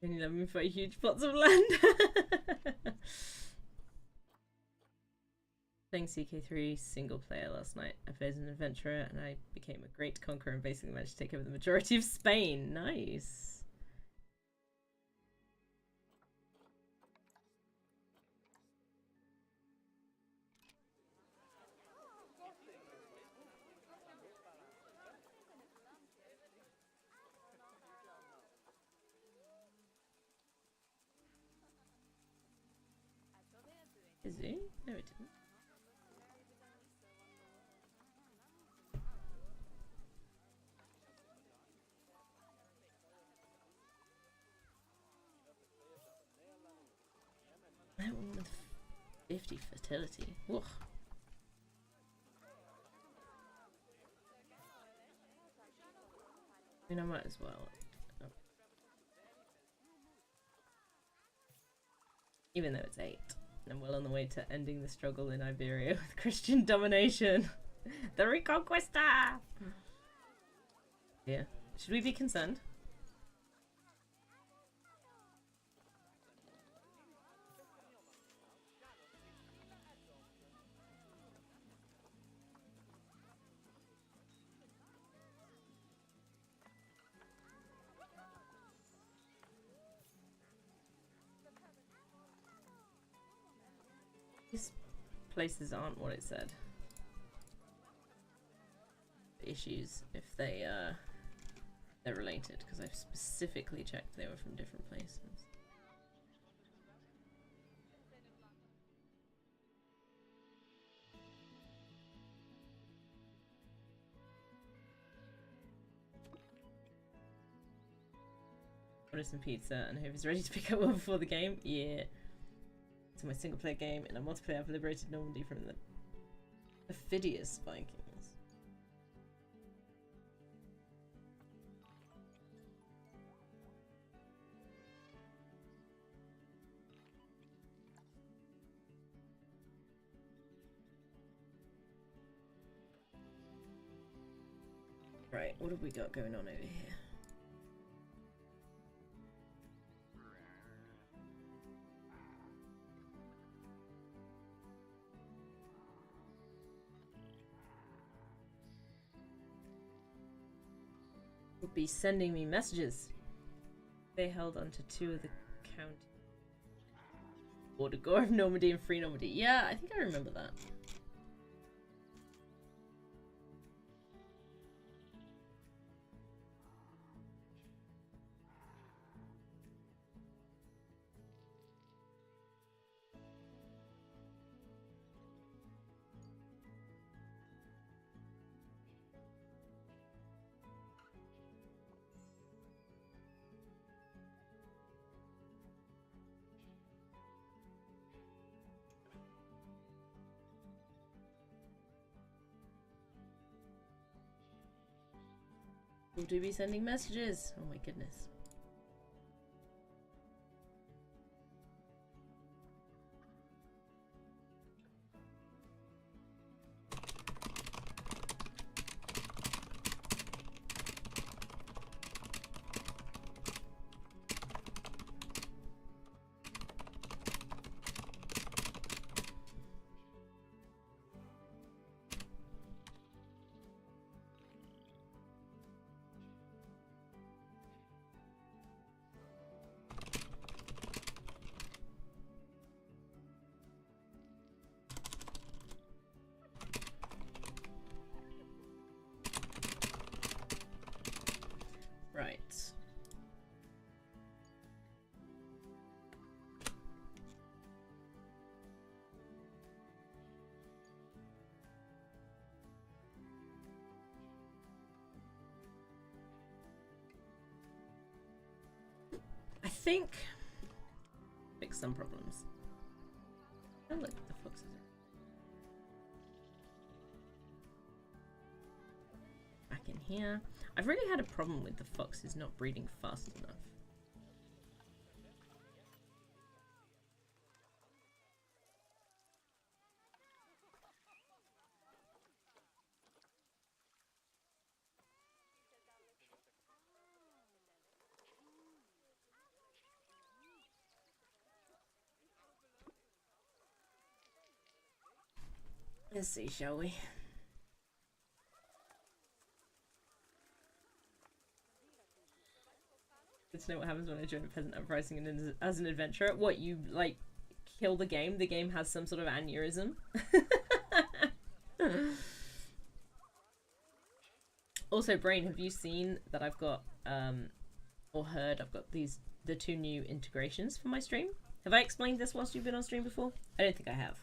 Only let me fight huge plots of land. Playing CK3 single player last night. I played as an adventurer and I became a great conqueror and basically managed to take over the majority of Spain. Nice. Is he? No, it didn't. That one with 50 fertility. Ugh. I mean, I might as well. Oh. Even though it's 8. I'm well on the way to ending the struggle in Iberia with Christian domination. The Reconquista! Yeah. Should we be concerned? These places aren't what it said. Issues if they're related, because I've specifically checked they were from different places. Order some pizza and hope it's ready to pick up well before the game. Yeah. It's my single player game and a multiplayer. I've liberated Normandy from the Ophidius Vikings. Right, what have we got going on over here? Would be sending me messages. They held onto 2 of the county. Order Gore of Normandy and Free Normandy. Yeah, I think I remember that. Will do be sending messages. Oh my goodness. Right. I think fix some problems. Oh look, the foxes are back in here. I've really had a problem with the foxes not breeding fast enough. Let's see, shall we? Good to know what happens when I join a peasant uprising and as an adventurer. What, you, like, kill the game? The game has some sort of aneurysm? Also, Brain, have you seen that I've got, or heard I've got the 2 new integrations for my stream? Have I explained this whilst you've been on stream before? I don't think I have.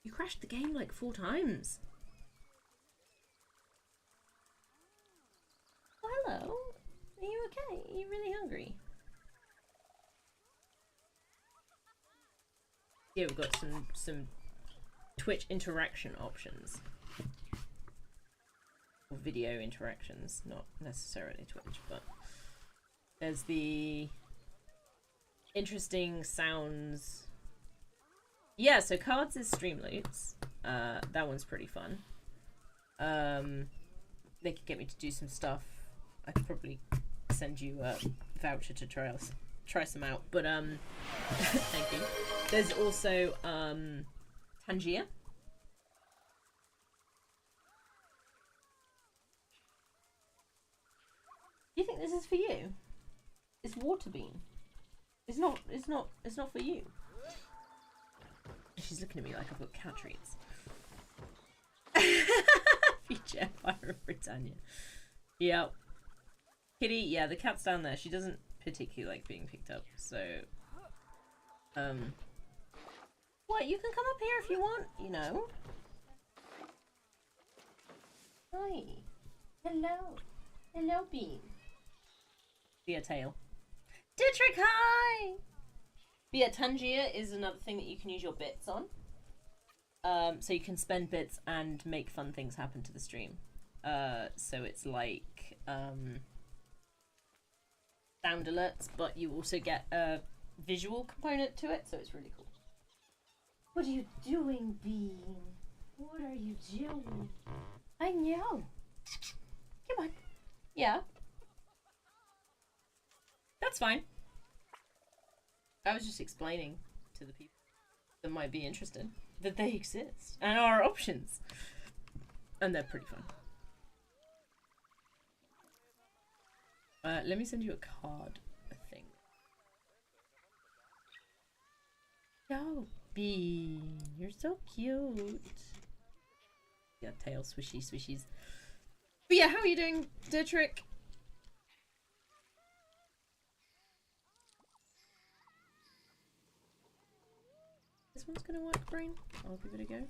You crashed the game like 4 times. Oh, hello. Are you okay? Are you really hungry? Yeah, we've got some Twitch interaction options. Or video interactions, not necessarily Twitch, but there's the interesting sounds. Yeah, so cards is Streamloots. That one's pretty fun. They could get me to do some stuff. I could probably send you a voucher to try some out. But thank you. There's also Tangier. Do you think this is for you? It's Waterbean. It's not for you. She's looking at me like I've got cat treats. Future Empire of Britannia. Yep. Kitty, yeah, the cat's down there. She doesn't particularly like being picked up, so what, you can come up here if you want, you know. Hi. Hello. Hello, Bean. Be a tail. Ditrick, hi! But yeah, Tangier is another thing that you can use your bits on. So you can spend bits and make fun things happen to the stream. So it's like sound alerts, but you also get a visual component to it, so it's really cool. What are you doing, Bean? What are you doing? I know. Come on. Yeah. That's fine. I was just explaining to the people that might be interested that they exist and are options. And they're pretty fun. Let me send you a card, I think. Oh, Bean, you're so cute. Yeah, tail swishy swishies. But yeah, how are you doing, Ditrick? This one's gonna work, Brain. I'll give it a go.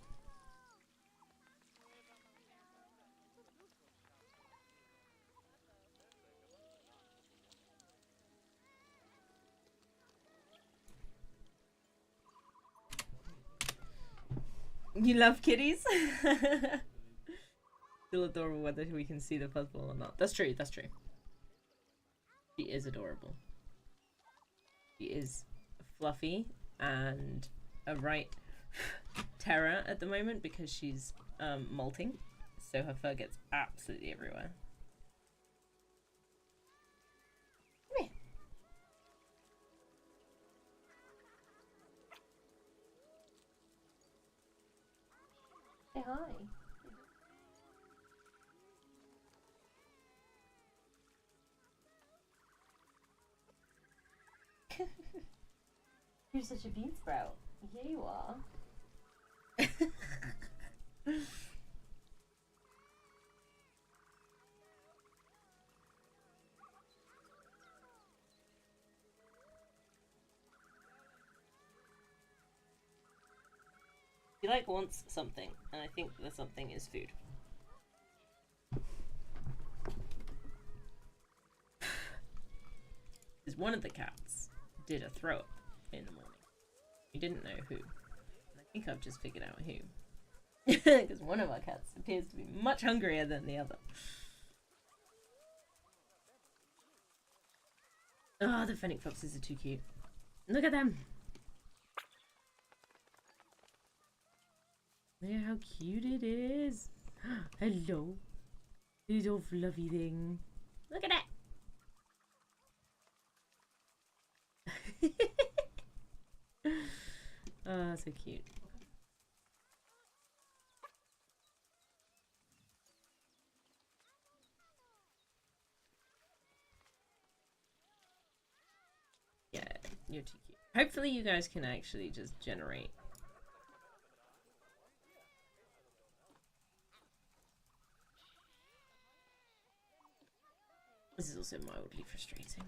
You love kitties? Still adorable whether we can see the fuzzball or not. That's true, that's true. She is adorable. She is fluffy and a right terror at the moment because she's molting. So her fur gets absolutely everywhere. Come here. Say hi. You're such a bean sprout. Yeah, you are. He like wants something, and I think the something is food. Because one of the cats did a throw up in the morning. We didn't know who. And I think I've just figured out who. Because one of our cats appears to be much hungrier than the other. Oh, the fennec foxes are too cute. Look at them! Look at how cute it is. Hello. Little fluffy thing. Look at it! Oh, so cute. Yeah, you're too cute. Hopefully you guys can actually just generate. This is also mildly frustrating.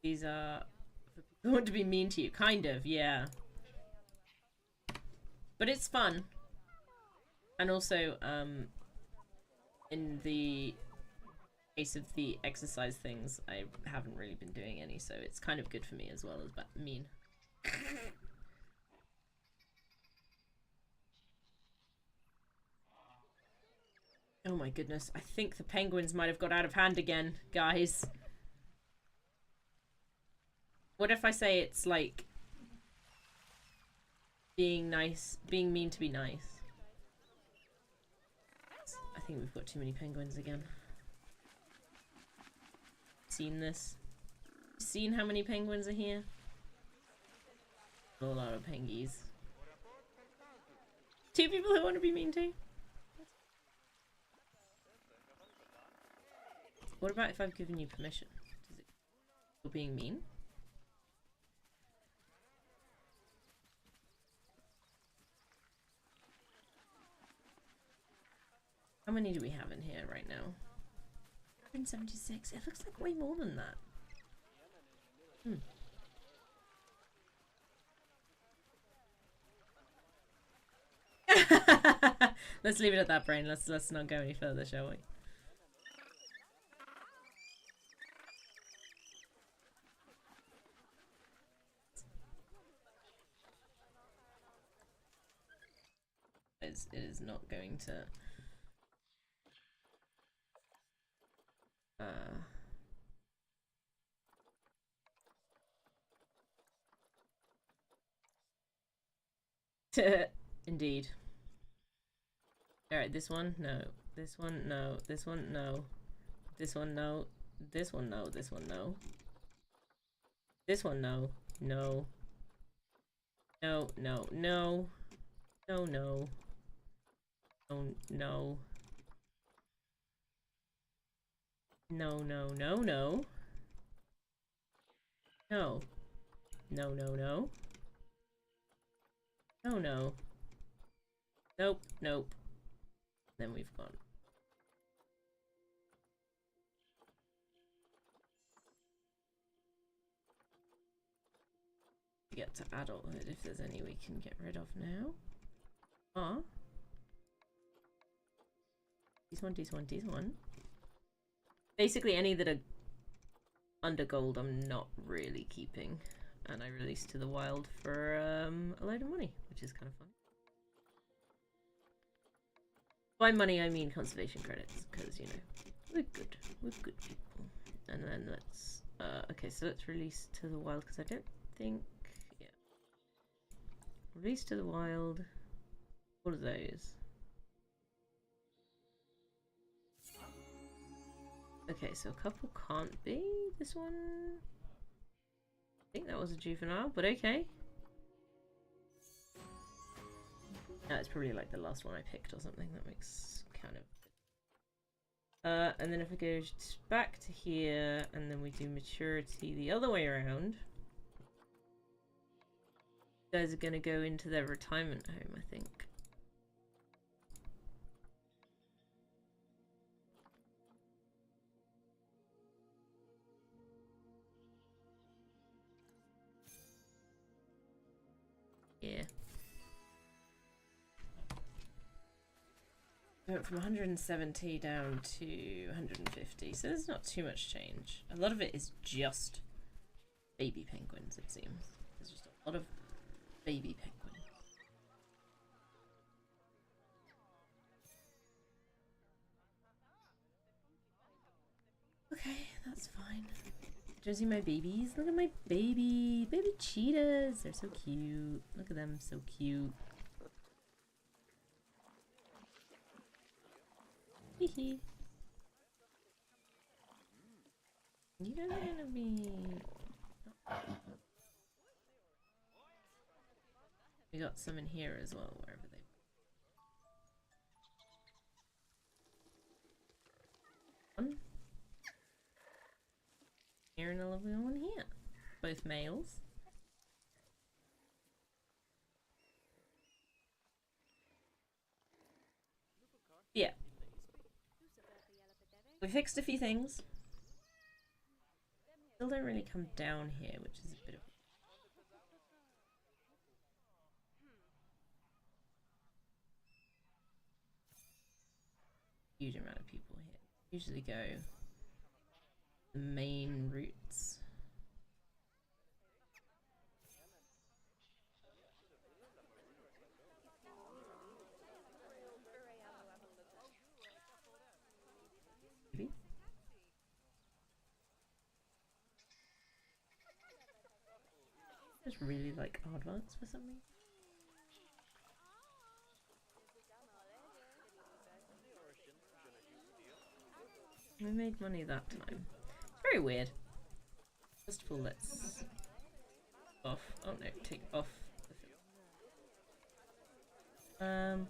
These are for people who want to be mean to you. Kind of, yeah. But it's fun. And also, in the case of the exercise things, I haven't really been doing any, so it's kind of good for me as well as mean. Oh my goodness, I think the penguins might have got out of hand again, guys. What if I say it's like being nice, being mean to be nice? I think we've got too many penguins again. Seen this? Seen how many penguins are here? A lot of pengies. Two people who want to be mean too? What about if I've given you permission? Does it for being mean? How many do we have in here right now? 176. It looks like way more than that. Let's leave it at that, Brain. Let's not go any further, shall we? It is not going to. Indeed. Alright, this one, no. This one, no. This one, no. This one, no. This one, no. This one, no. This one, no. No. No, no, no. No, no. No, no. No, no, no, no. No. No, no, no. No, no. Nope, nope. Then we've gone. Get to adulthood if there's any we can get rid of now. Ah. These one. Basically any that are under gold I'm not really keeping. And I released to the wild for a load of money, which is kind of fun. By money I mean conservation credits, because, you know, we're good. We're good people. And then let's... okay, so let's release to the wild, because I don't think... Yeah. Release to the wild. What are those? Okay, so a couple can't be. This one... I think that was a juvenile, but okay. No, it's probably like the last one I picked or something. That makes kind of... and then if I go back to here, and then we do maturity the other way around, you guys are going to go into their retirement home, I think. Yeah. Went from 170 down to 150, so there's not too much change. A lot of it is just baby penguins, it seems. There's just a lot of baby penguins. Okay, that's fine. Do you see my babies? Look at my baby cheetahs. They're so cute. Look at them, so cute. Hehe. You guys are gonna be... We got some in here as well, wherever they... One. Here and a lovely one here. Both males. Yeah. We fixed a few things. Still don't really come down here, which is a bit of... Huge amount of people here. Usually go the main routes. Maybe. I just really like aardvarks for some reason. We made money that time. It's very weird. First of all, let's off. Oh no, take off the film.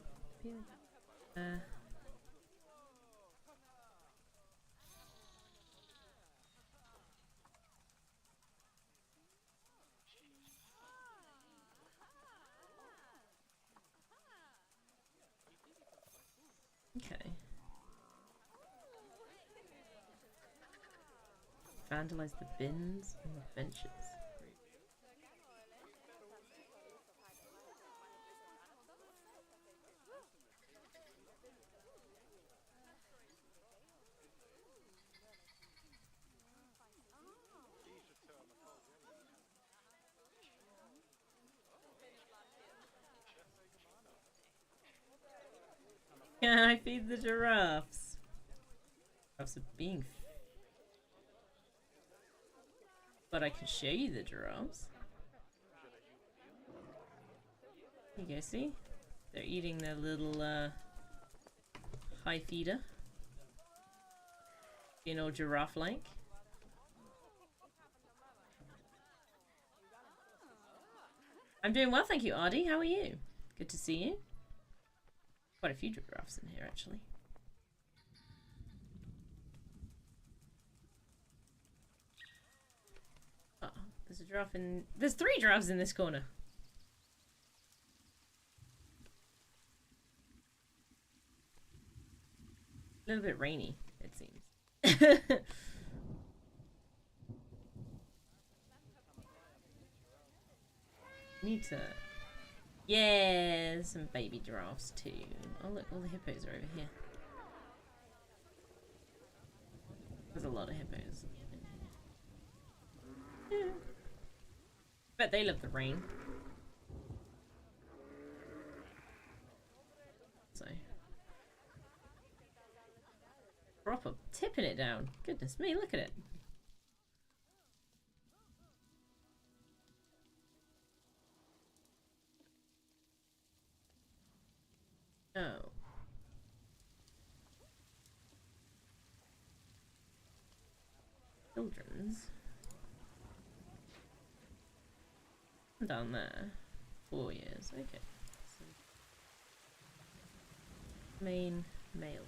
Okay. Vandalize the bins and the benches. Can I feed the giraffes? Giraffes are being... But I can show you the giraffes. Here you go, see? They're eating their little high feeder. You know, giraffe-like. I'm doing well, thank you, Ardy. How are you? Good to see you. Quite a few giraffes in here, actually. Oh, there's a giraffe in... There's 3 giraffes in this corner. A little bit rainy, it seems. Need to... Yeah, some baby giraffes too. Oh look, all the hippos are over here. There's a lot of hippos in here. Yeah. Bet they love the rain. So... Proper tipping it down. Goodness me, look at it. Oh. Children's. Down there. 4 years. Okay. So main male.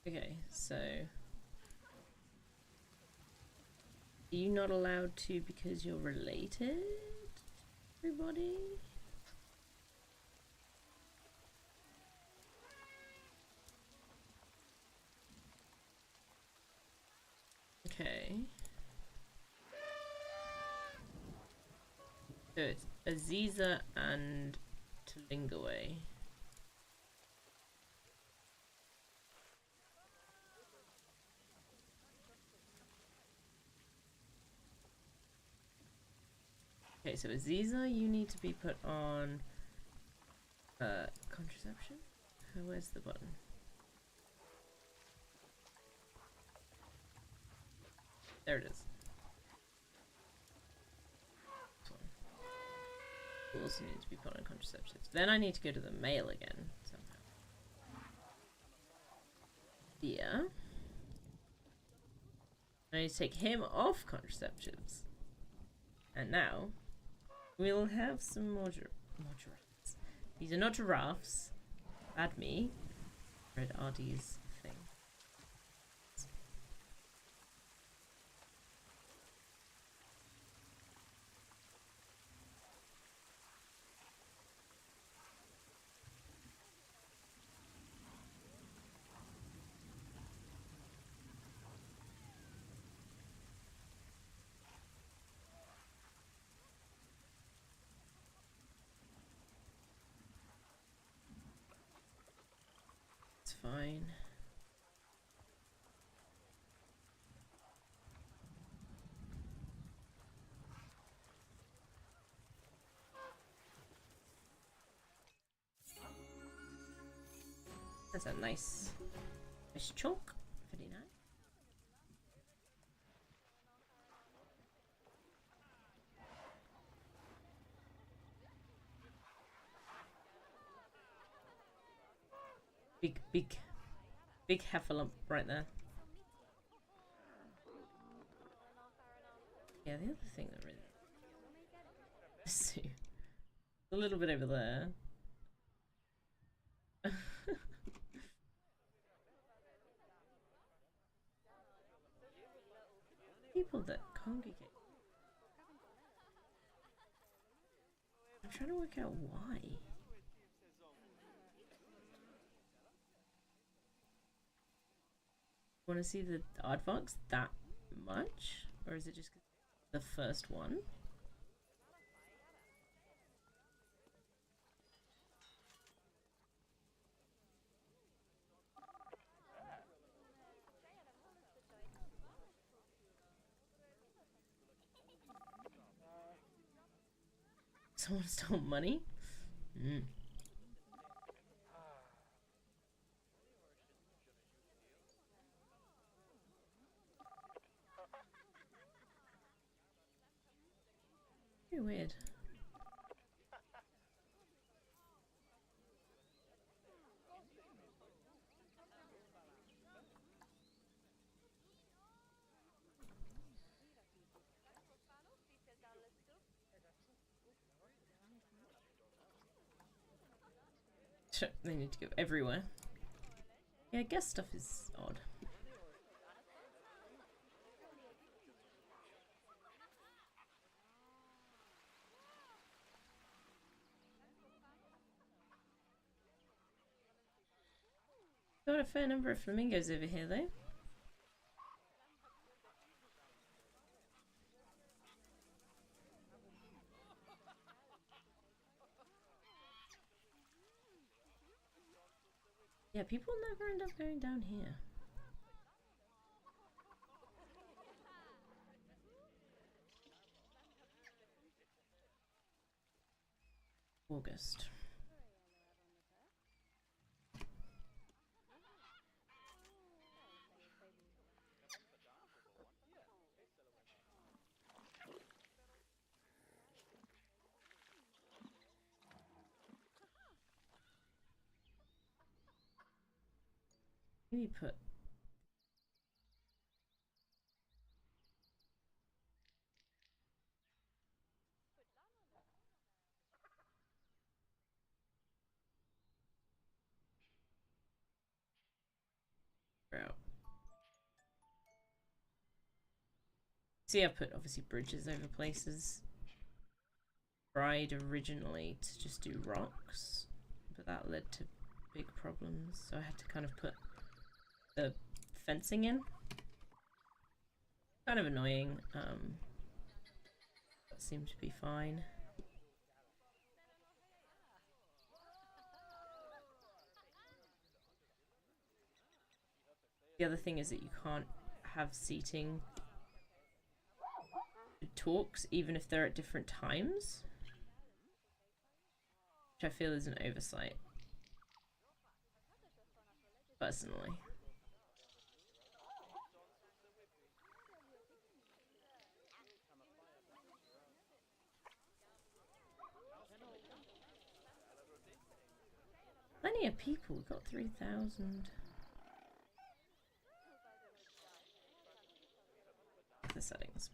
Okay, so are you not allowed to because you're related to everybody? Okay. So it's Aziza and Tulingaway. Okay, so Aziza, you need to be put on contraception. Where's the button? There it is. You also need to be put on contraceptives. Then I need to go to the male again somehow. Yeah. I need to take him off contraceptives. And now we'll have some more giraffes. These are not giraffes. Bad me. Read Ardy's thing. It's fine. That's a nice chunk. 59. Big heffalump right there. Yeah, the other thing that really... Let's see. A little bit over there. People that congregate. I'm trying to work out why. Want to see the aardvarks that much? Or is it just the first one? Someone stole money? Mm. Very weird. They need to go everywhere. Yeah, guest stuff is odd. Got a fair number of flamingos over here, though. Yeah, people never end up going down here. August. Maybe put out. See, I put obviously bridges over places. Tried originally to just do rocks, but that led to big problems, so I had to kind of put the fencing in. Kind of annoying. That seemed to be fine. The other thing is that you can't have seating talks even if they're at different times, which I feel is an oversight, personally. Plenty of people, we got 3,000. The settings.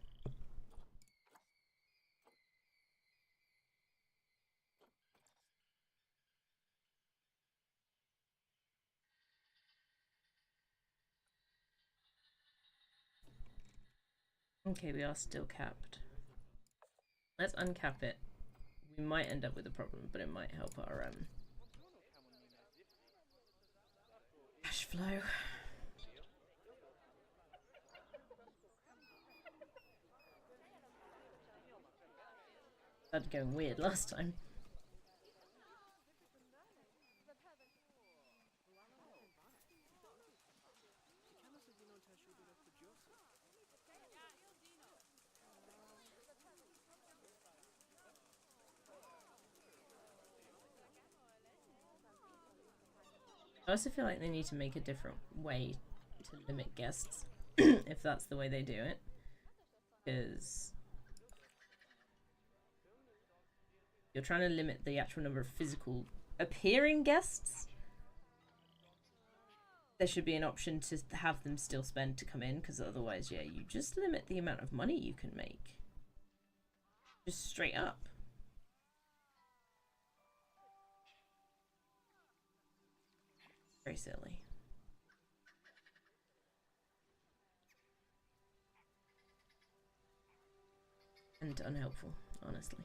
Okay, we are still capped. Let's uncap it. We might end up with a problem, but it might help our cash flow. Started going weird last time. I also feel like they need to make a different way to limit guests, if that's the way they do it. Because you're trying to limit the actual number of physical appearing guests. There should be an option to have them still spend to come in, because otherwise, yeah, you just limit the amount of money you can make. Just straight up. Very silly. And unhelpful, honestly.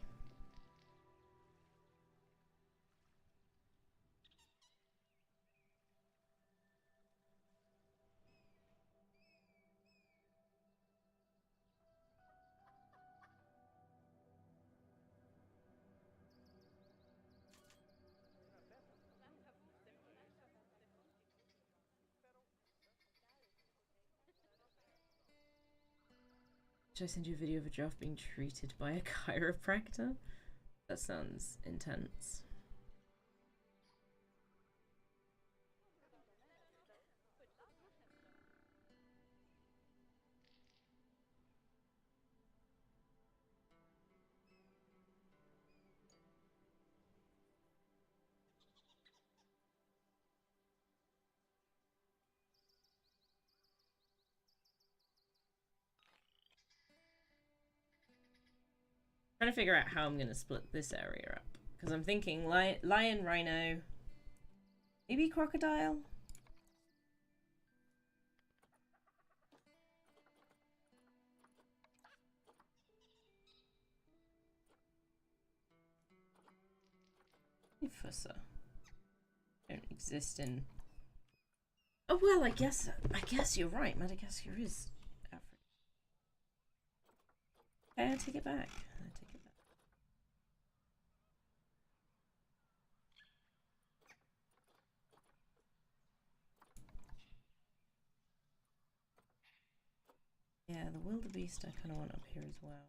Should I send you a video of a giraffe being treated by a chiropractor? That sounds intense. Trying to figure out how I'm going to split this area up. Because I'm thinking lion, rhino, maybe crocodile? Fussa. Don't exist in... Oh well, I guess you're right. Madagascar is Africa. Okay, I take it back. Yeah, the wildebeest I kind of want up here as well.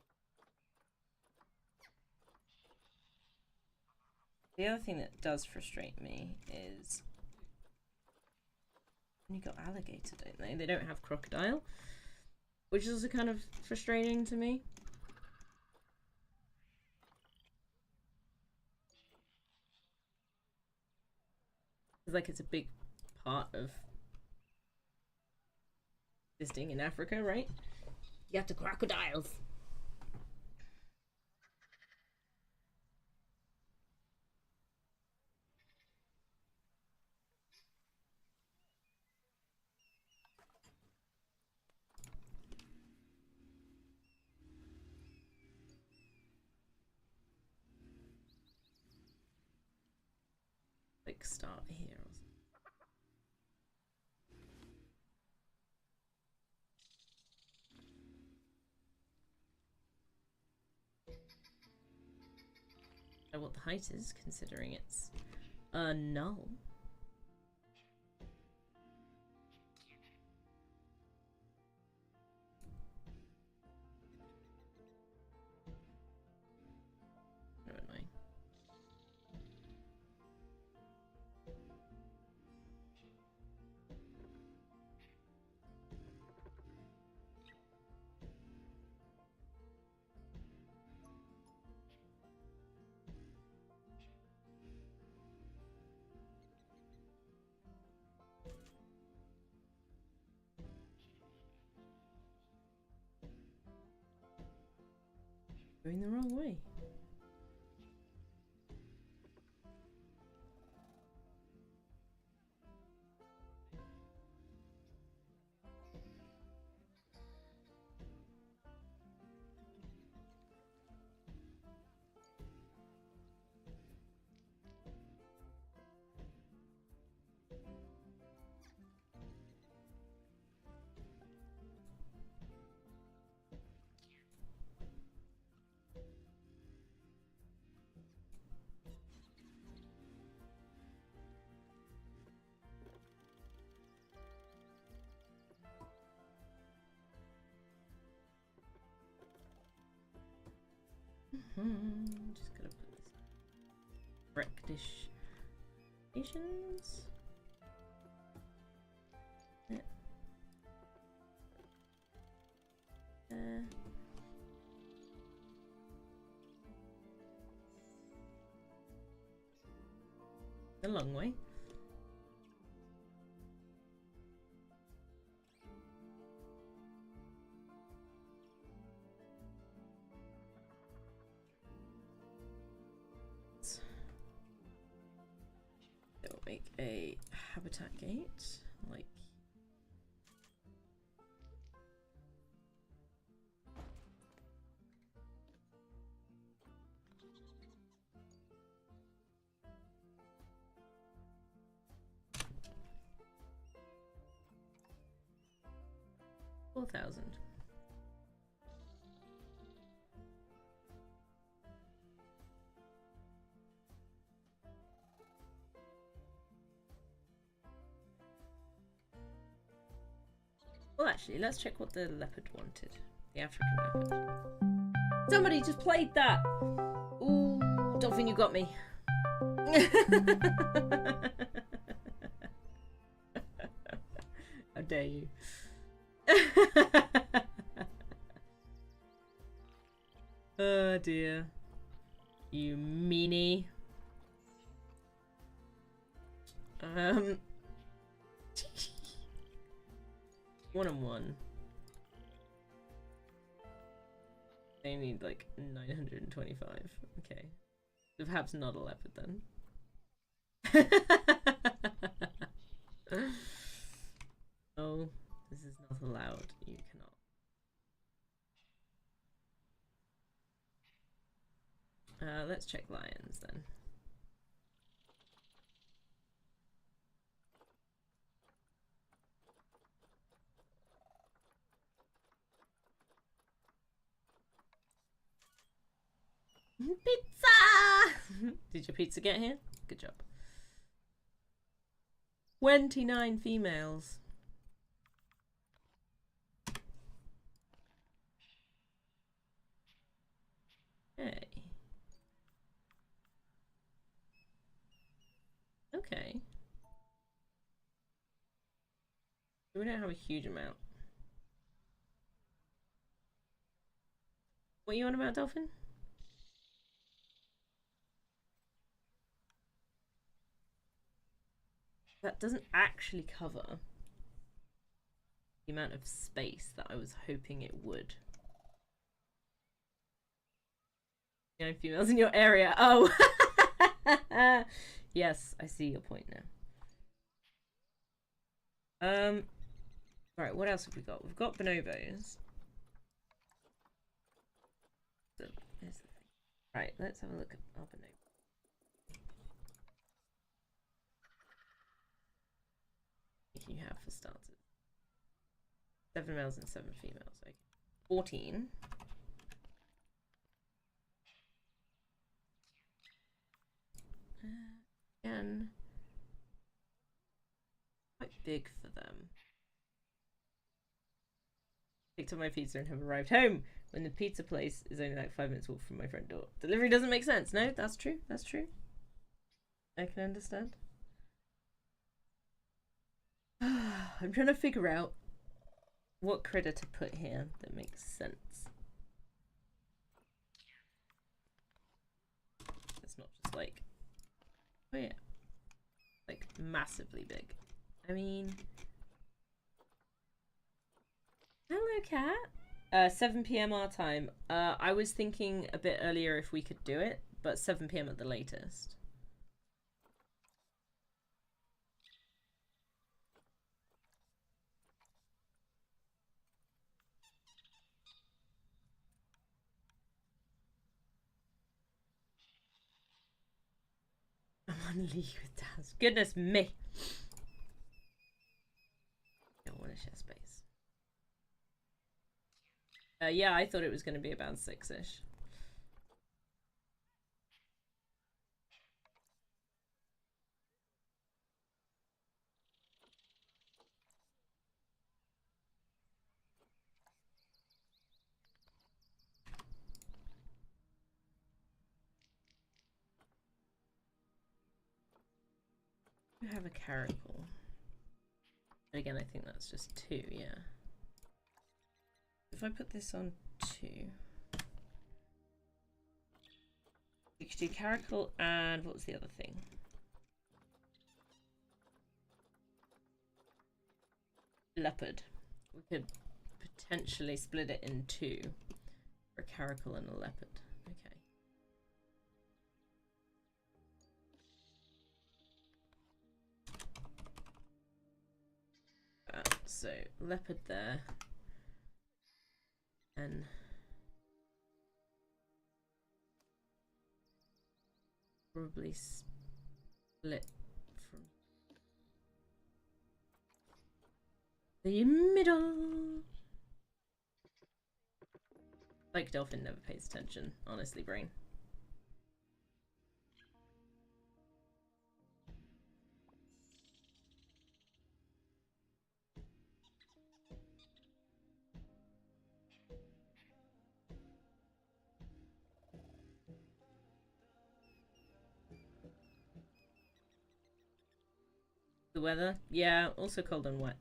The other thing that does frustrate me is you got alligator, don't they? They don't have crocodile, which is also kind of frustrating to me. It's like it's a big part of existing in Africa, right? You have the crocodiles. Like start here or something. I don't know what the height is, considering it's null. So annoying. Going the wrong way. Just gotta put this rectifications. A long way. Make a habitat gate, like $4,000. Well, actually, let's check what the leopard wanted. The African leopard. Somebody just played that! Ooh, Dolphin, you got me. How dare you? Oh dear. You meanie. 1-on-1. They need like 925. Okay. Perhaps not a leopard then. Oh, this is not allowed. You cannot. Let's check lions then. Pizza! Did your pizza get here? Good job. 29 females. Hey. Okay. We don't have a huge amount. What are you on about, Dolphin? That doesn't actually cover the amount of space that I was hoping it would. You know, females in your area. Oh! Yes, I see your point now. Right, what else have we got? We've got bonobos. Right, let's have a look at our bonobo. You have for starters 7 males and 7 females. Okay. 14. Again, quite big for them. Picked up my pizza and have arrived home when the pizza place is only like 5 minutes walk from my front door. Delivery doesn't make sense. No, that's true. That's true. I can understand. I'm trying to figure out what critter to put here that makes sense. It's not just like, oh yeah, like massively big. I mean, hello cat. 7 p.m. our time. I was thinking a bit earlier if we could do it, but 7 p.m. at the latest. I'm on league with Daz. Goodness me. Don't want to share space. Yeah, I thought it was going to be about 6-ish. You have a caracal. But again, I think that's just 2, yeah. If I put this on 2, we could do caracal and what was the other thing? Leopard. We could potentially split it in 2 for a caracal and a leopard. Okay. So leopard there, and probably split from the middle. Like Dolphin never pays attention, honestly, brain. weather. Yeah, also cold and wet.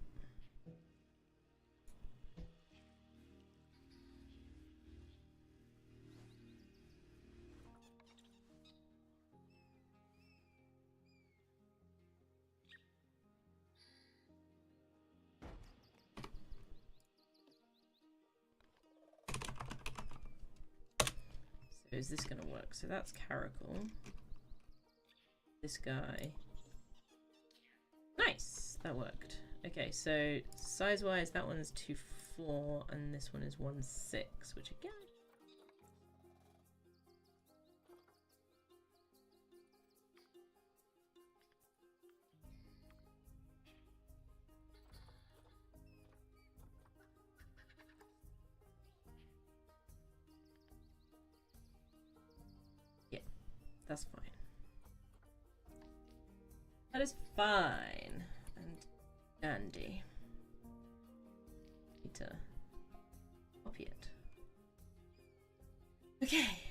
So is this gonna work? So that's Caracal. This guy. Nice! That worked. Okay, so size-wise, that one's 2.4 and this one is 1.6, which again... yeah, that's fine. That is fine and dandy. Need to copy it. Okay.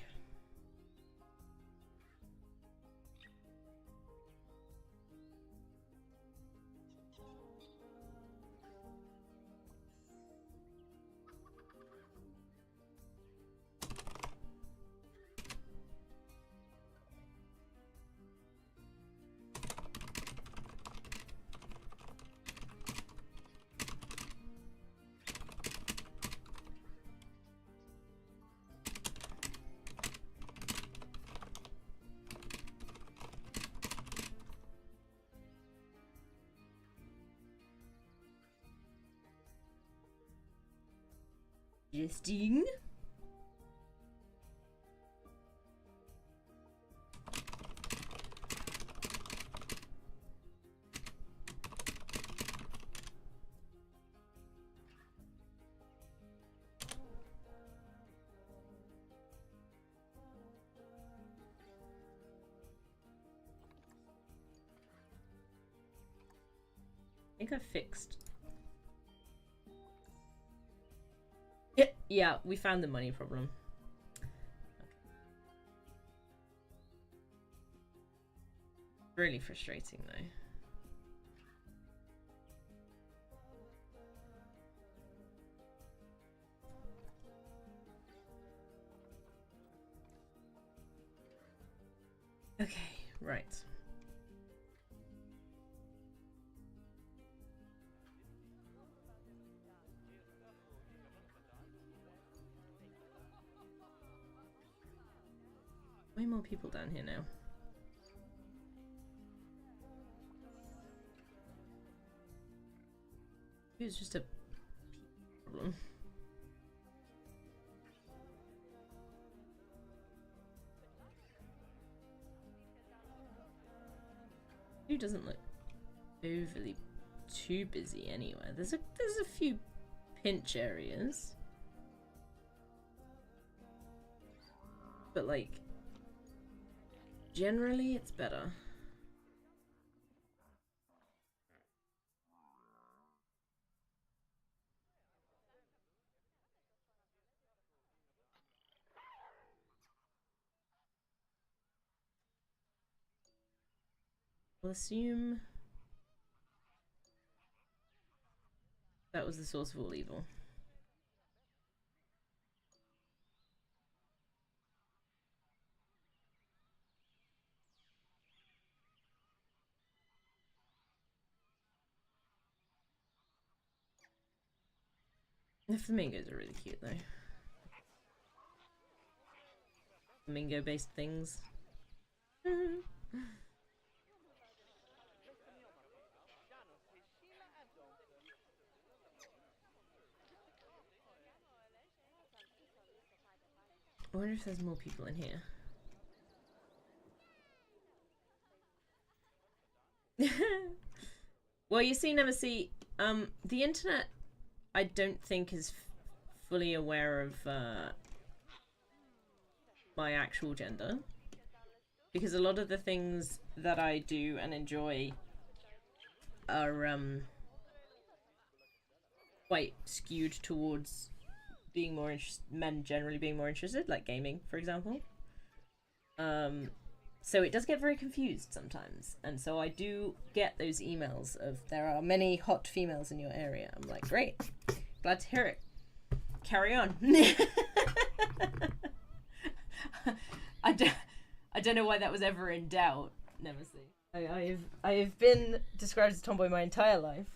Adjusting. I think I fixed. Yeah, we found the money problem. Okay. Really frustrating though. Okay, right. Way more people down here now. It was just a problem. Who doesn't look overly too busy anywhere? There's a few pinch areas. But like generally it's better. I'll assume that was the source of all evil. The flamingos are really cute though. Flamingo based things. I wonder if there's more people in here. Well, you see, never see. The internet, I don't think is fully aware of my actual gender, because a lot of the things that I do and enjoy are quite skewed towards being more men generally being more interested, like gaming, for example. So it does get very confused sometimes, and so I do get those emails of there are many hot females in your area. I'm like, great, glad to hear it. Carry on. I don't know why that was ever in doubt. Never see. I have been described as a tomboy my entire life.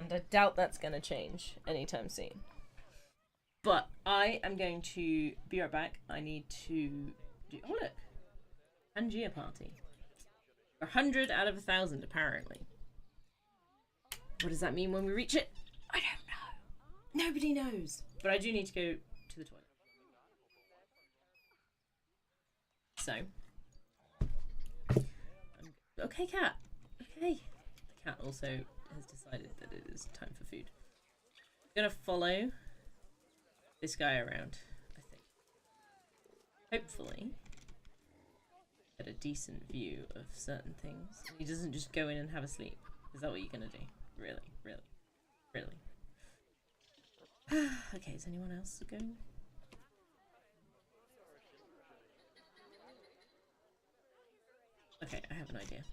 And I doubt that's going to change anytime soon. But I am going to be right back. I need to do... Oh, look. Pangea party. 100 out of 1,000, apparently. What does that mean when we reach it? I don't know. Nobody knows. But I do need to go to the toilet. So. Okay, cat. Okay. The cat also has decided that it is time for food. I'm going to follow this guy around, I think. Hopefully get a decent view of certain things. He doesn't just go in and have a sleep. Is that what you're gonna do? Really? Okay, is anyone else going? Okay, I have an idea.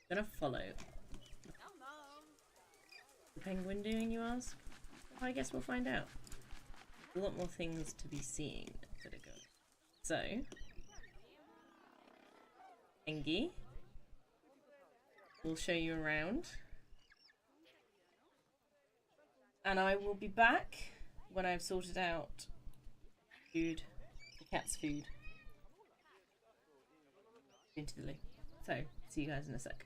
I'm gonna follow. The penguin doing, you ask? I guess we'll find out. There's a lot more things to be seeing that are good. So, Engie will show you around. And I will be back when I've sorted out food, the cat's food, into the loo. So, see you guys in a sec.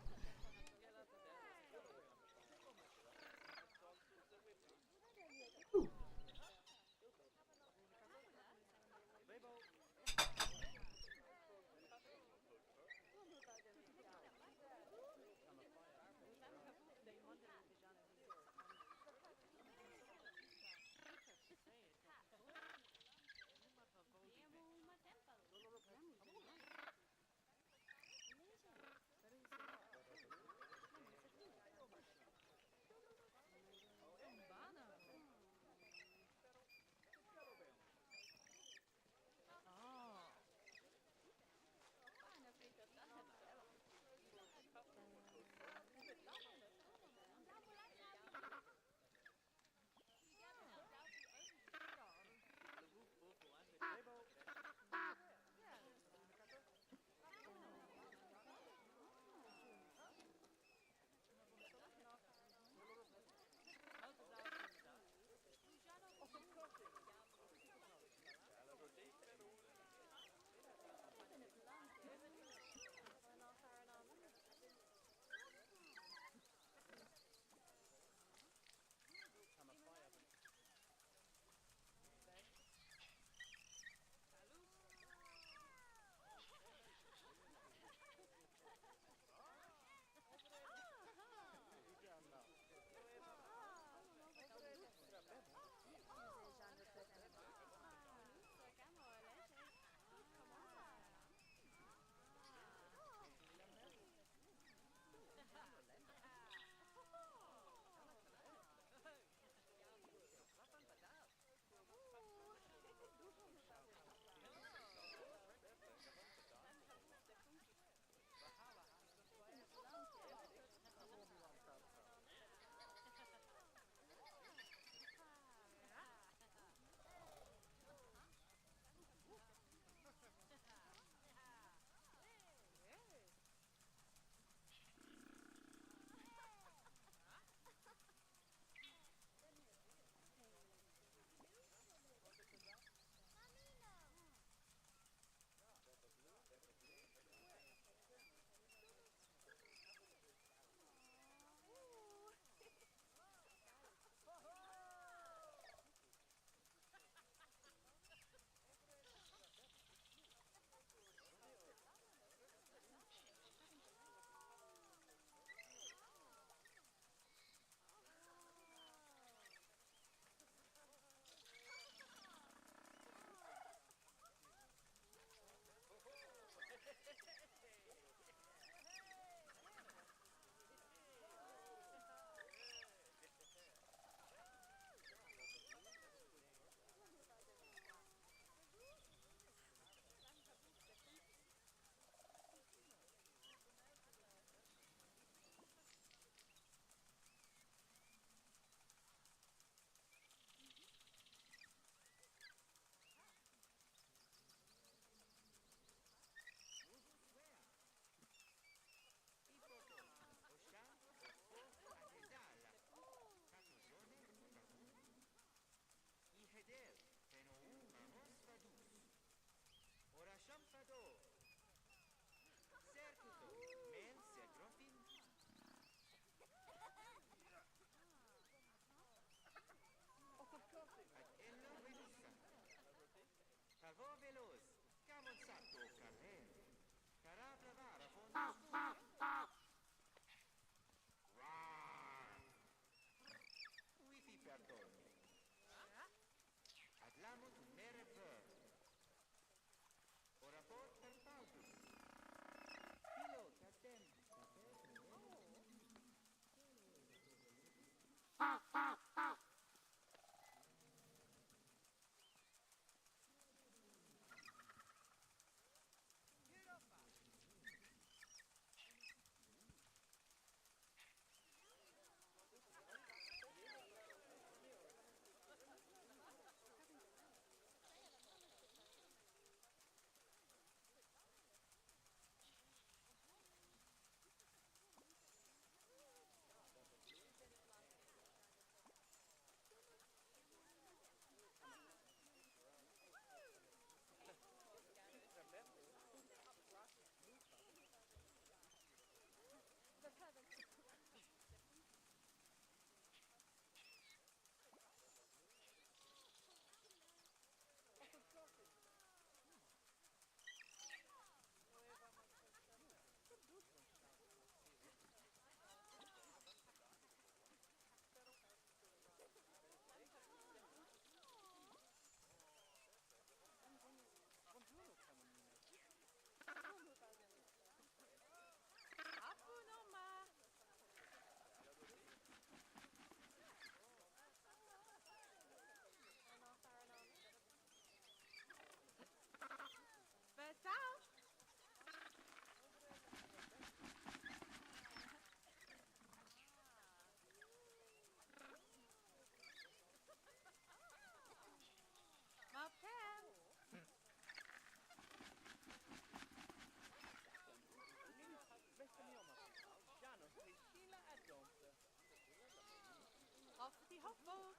how far?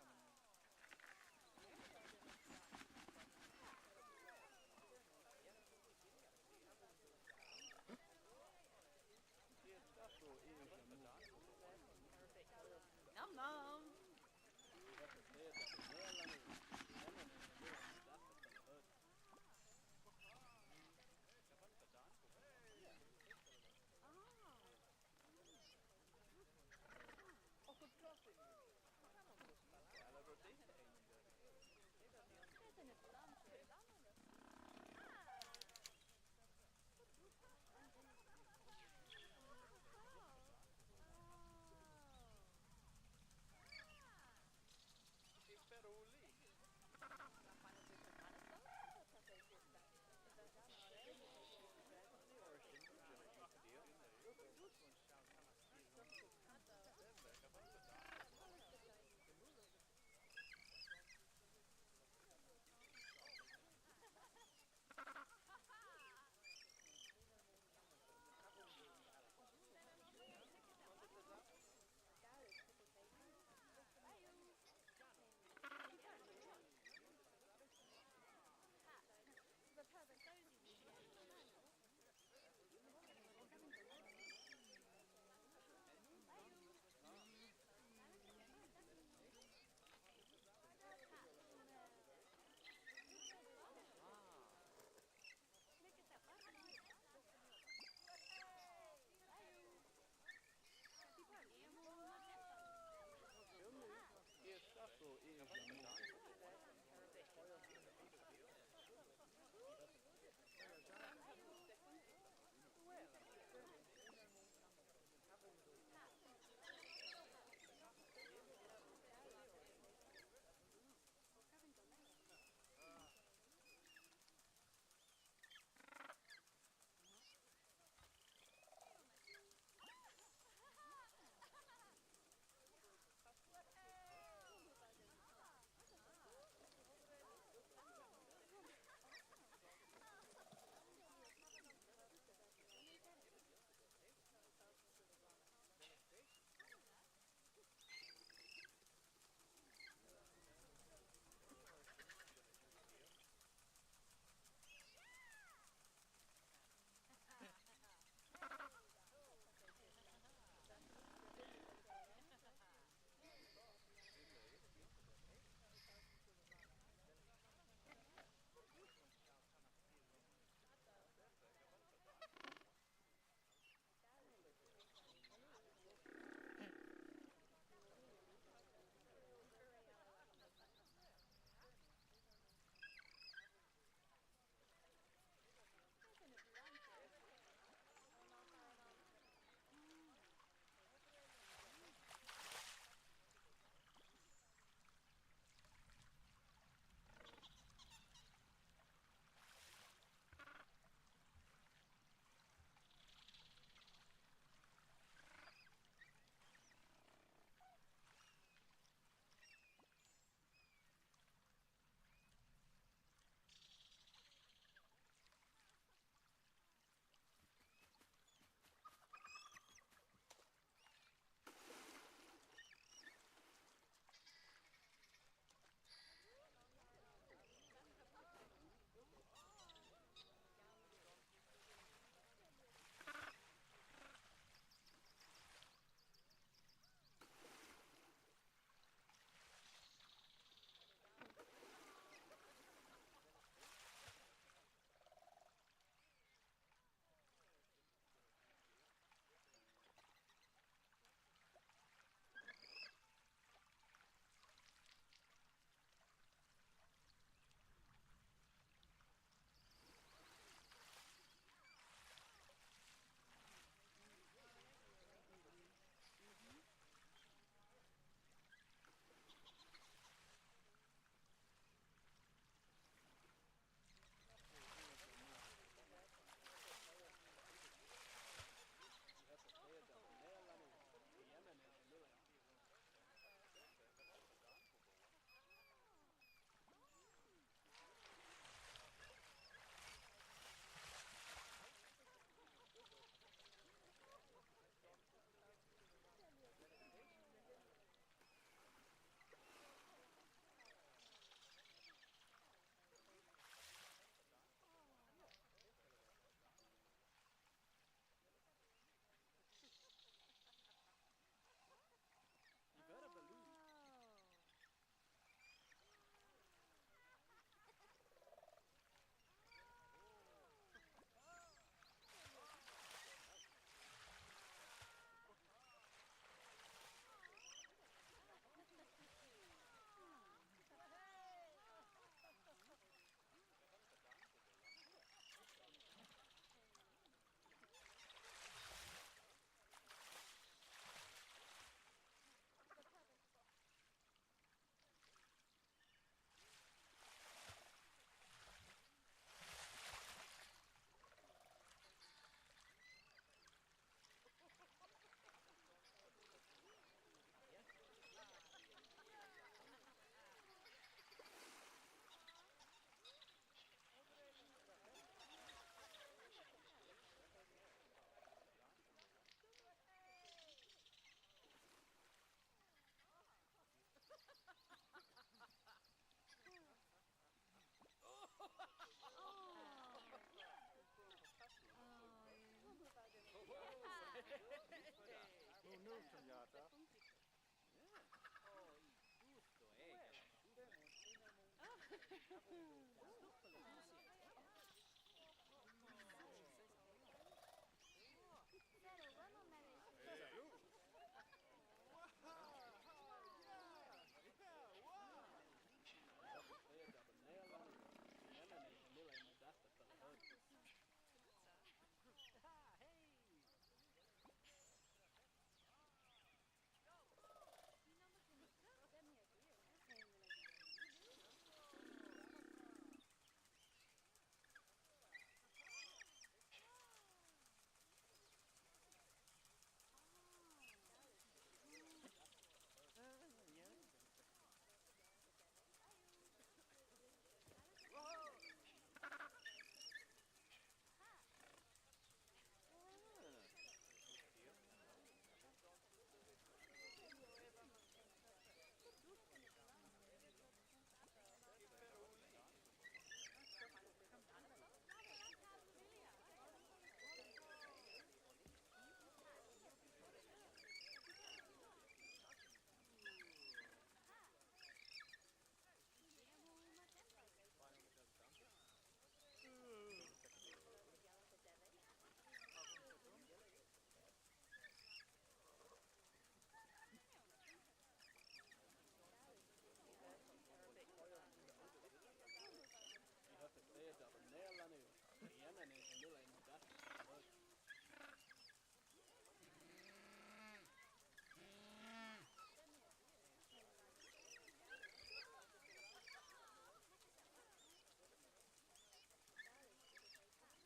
Nom nom.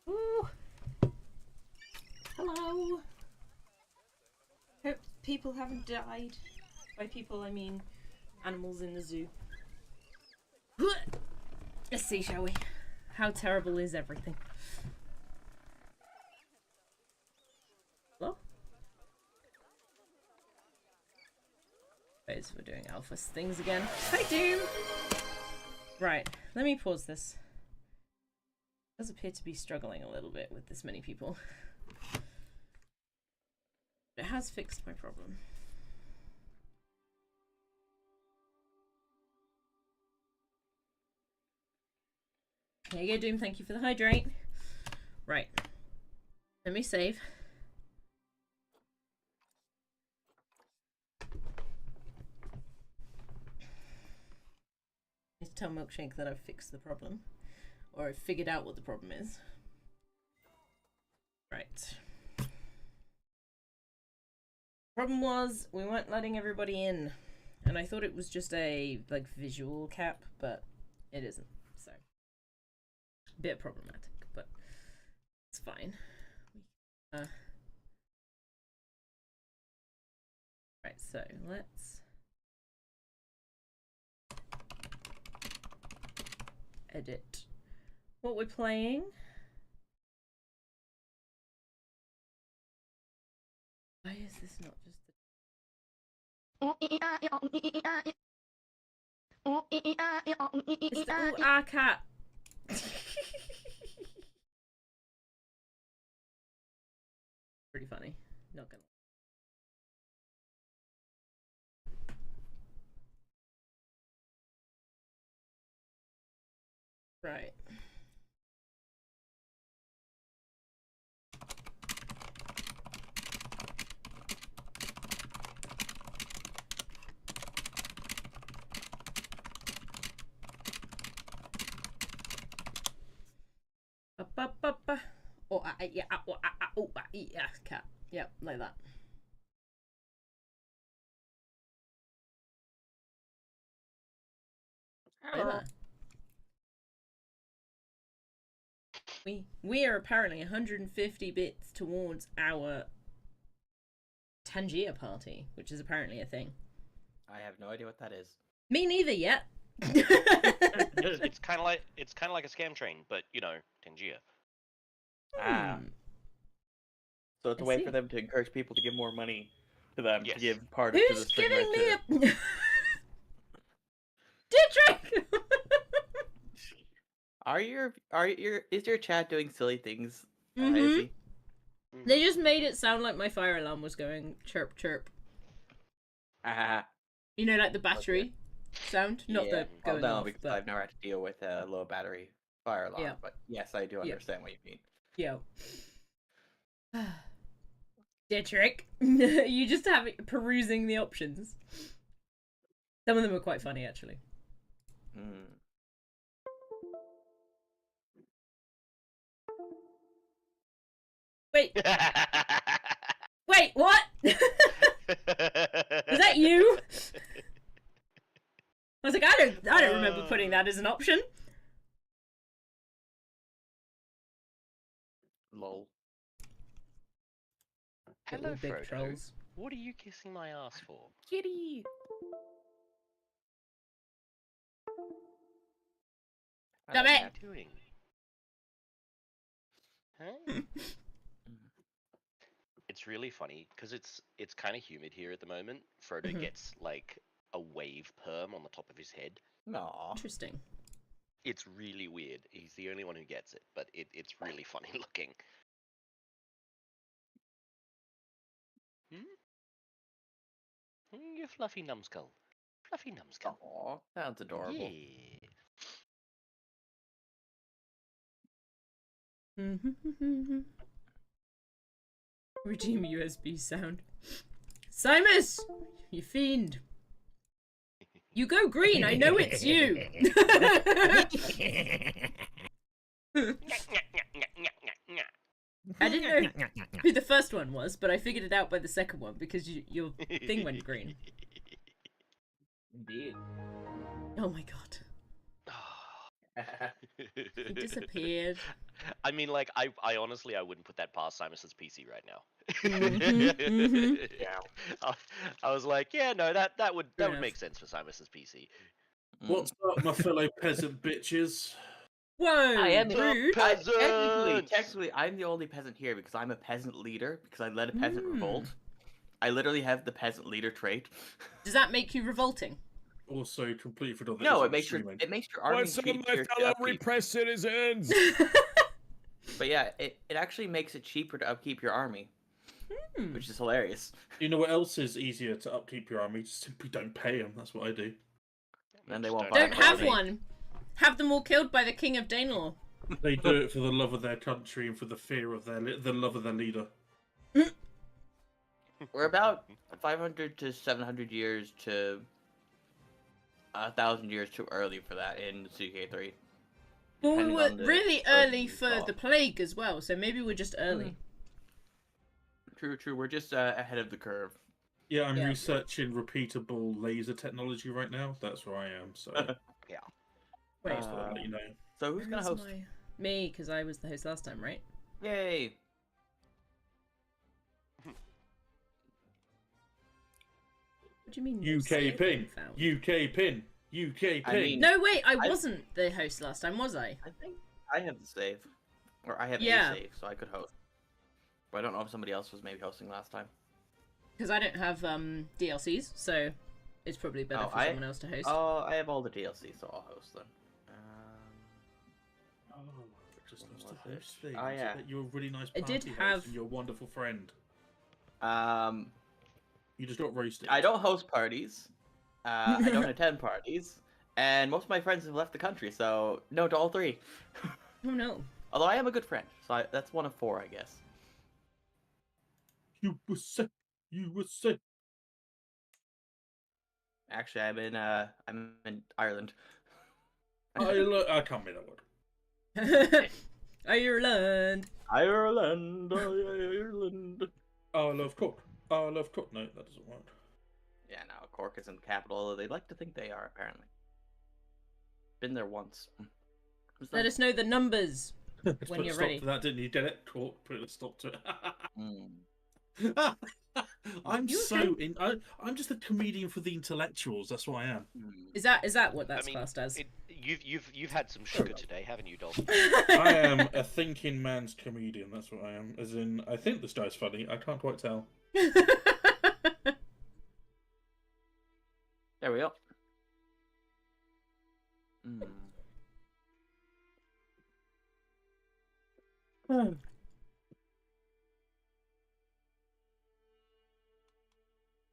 Ooh. Hello. Hope people haven't died. By people, I mean animals in the zoo. Let's see, shall we? How terrible is everything? Hello? Wait, so we're doing alpha things again. Hi, Doom! Right, let me pause this. It does appear to be struggling a little bit with this many people. It has fixed my problem. There you go, Doom. Thank you for the hydrate. Right. Let me save. I need to tell Milkshake that I've fixed the problem. Or I've figured out what the problem is. Right. Problem was, we weren't letting everybody in. And I thought it was just a, like, visual cap, but it isn't. So, a bit problematic, but it's fine. Right, so let's edit what we're playing. Why is this not just the... It's the ooh ah cat. Pretty funny, not gonna. Right. Ba-ba-ba-ba. Oh, yeah, oh, oh, yeah, cat. Yep, like that. Like that. We are apparently 150 bits towards our Tangier party, which is apparently a thing. I have no idea what that is. Me neither yet. It's kind of like a scam train, but you know, Tangier. Ah. So it's a way for them to encourage people to give more money to them to give part of Who's the string giving me to... a Dietrich? Is your chat doing silly things? They just made it sound like my fire alarm was going chirp chirp. You know, like the battery sound, not Yeah. the Well, going no, off, because but I've never had to deal with a low battery fire alarm. Yeah. But yes, I do Yeah. understand what you mean. yeah. Dietrich, you just have it perusing the options. Some of them are quite funny, actually. Mm. Wait, wait, what? Was that you? I was like, I don't remember putting that as an option. Lol. Hello, Little big Frodo. trolls. What are you kissing my ass for? Kitty. Damn What it! are you doing? Huh? It's really funny because it's kind of humid here at the moment. Frodo Mhm. gets like a wave perm on the top of his head. No. Interesting. It's really weird. He's the only one who gets it, but it's really funny looking. You fluffy numbskull. Fluffy numbskull. Aw, sounds adorable. Yeah. Redeem USB sound. Simus! You fiend. You go green, I know it's you! I didn't know who the first one was, but I figured it out by the second one because your thing went green. Indeed. Oh my god. He disappeared. I mean, like, I honestly, I wouldn't put that past Simus's PC right now. Yeah. I was like, yeah, no, that would Fair enough. make sense for Simus's PC. What's up, my fellow peasant bitches? Whoa! I am rude. Technically, I'm the only peasant here because I'm a peasant leader because I led a peasant revolt. I literally have the peasant leader trait. Does that make you revolting? Also, completely forgot that No, it's it makes your streaming. army What's up, my cheaper to fellow upkeep. repressed citizens? But yeah, it actually makes it cheaper to upkeep your army, which is hilarious. You know what else is easier to upkeep your army? Just simply don't pay them. That's what I do. Then they won't Don't buy have army. one. Have them all killed by the King of Daenor. They do it for the love of their country and for the fear of the love of their leader. We're about 500 to 700 years to 1,000 years too early for that in CK3. Well, we Depending were on the really version early you for saw. the plague as well, so maybe we're just early. True. We're just ahead of the curve. Yeah, I'm Yeah. researching repeatable laser technology right now. That's where I am. So Yeah. Wait, just thought I'd let you know. So who's gonna where's host? me, because I was the host last time, right? Yay! What do you mean? no UK save pin. being found? UK pin. UK pin. I mean- No, wait, I wasn't the host last time, was I? I think I have the save, or I have Yeah. a save, so I could host. But I don't know if somebody else was maybe hosting last time. Because I don't have DLCs, so it's probably better Oh, for someone else to host. Oh, I have all the DLC, so I'll host them. Oh, just lost What the was host it? thing. Oh, yeah. You're a really nice I party did host have- and you're a wonderful friend. You just got roasted. I don't host parties. I don't attend parties, and most of my friends have left the country, so no to all three. Oh no. Although I am a good friend, so that's one of four, I guess. You were sick. You were sick. Actually, I'm in Ireland. I can't make that word. Ireland. Ireland, Ireland. Oh, I love Cook. Oh, I love Cook. No, that doesn't work. Yeah, no, Cork isn't the capital, although they like to think they are, apparently. Been there once. Was Let that- us know the numbers. Just When put a you're stop ready. to that, didn't you? Did it? Cork, put a stop to it. Mm, I'm You so okay? in. I'm just a comedian for the intellectuals. That's what I am. mm. Is that what that's I mean, classed as? you've had some sugar today, haven't you, Dolphin? I am a thinking man's comedian. That's what I am. As in, I think this guy's funny. I can't quite tell. There we go. Mm.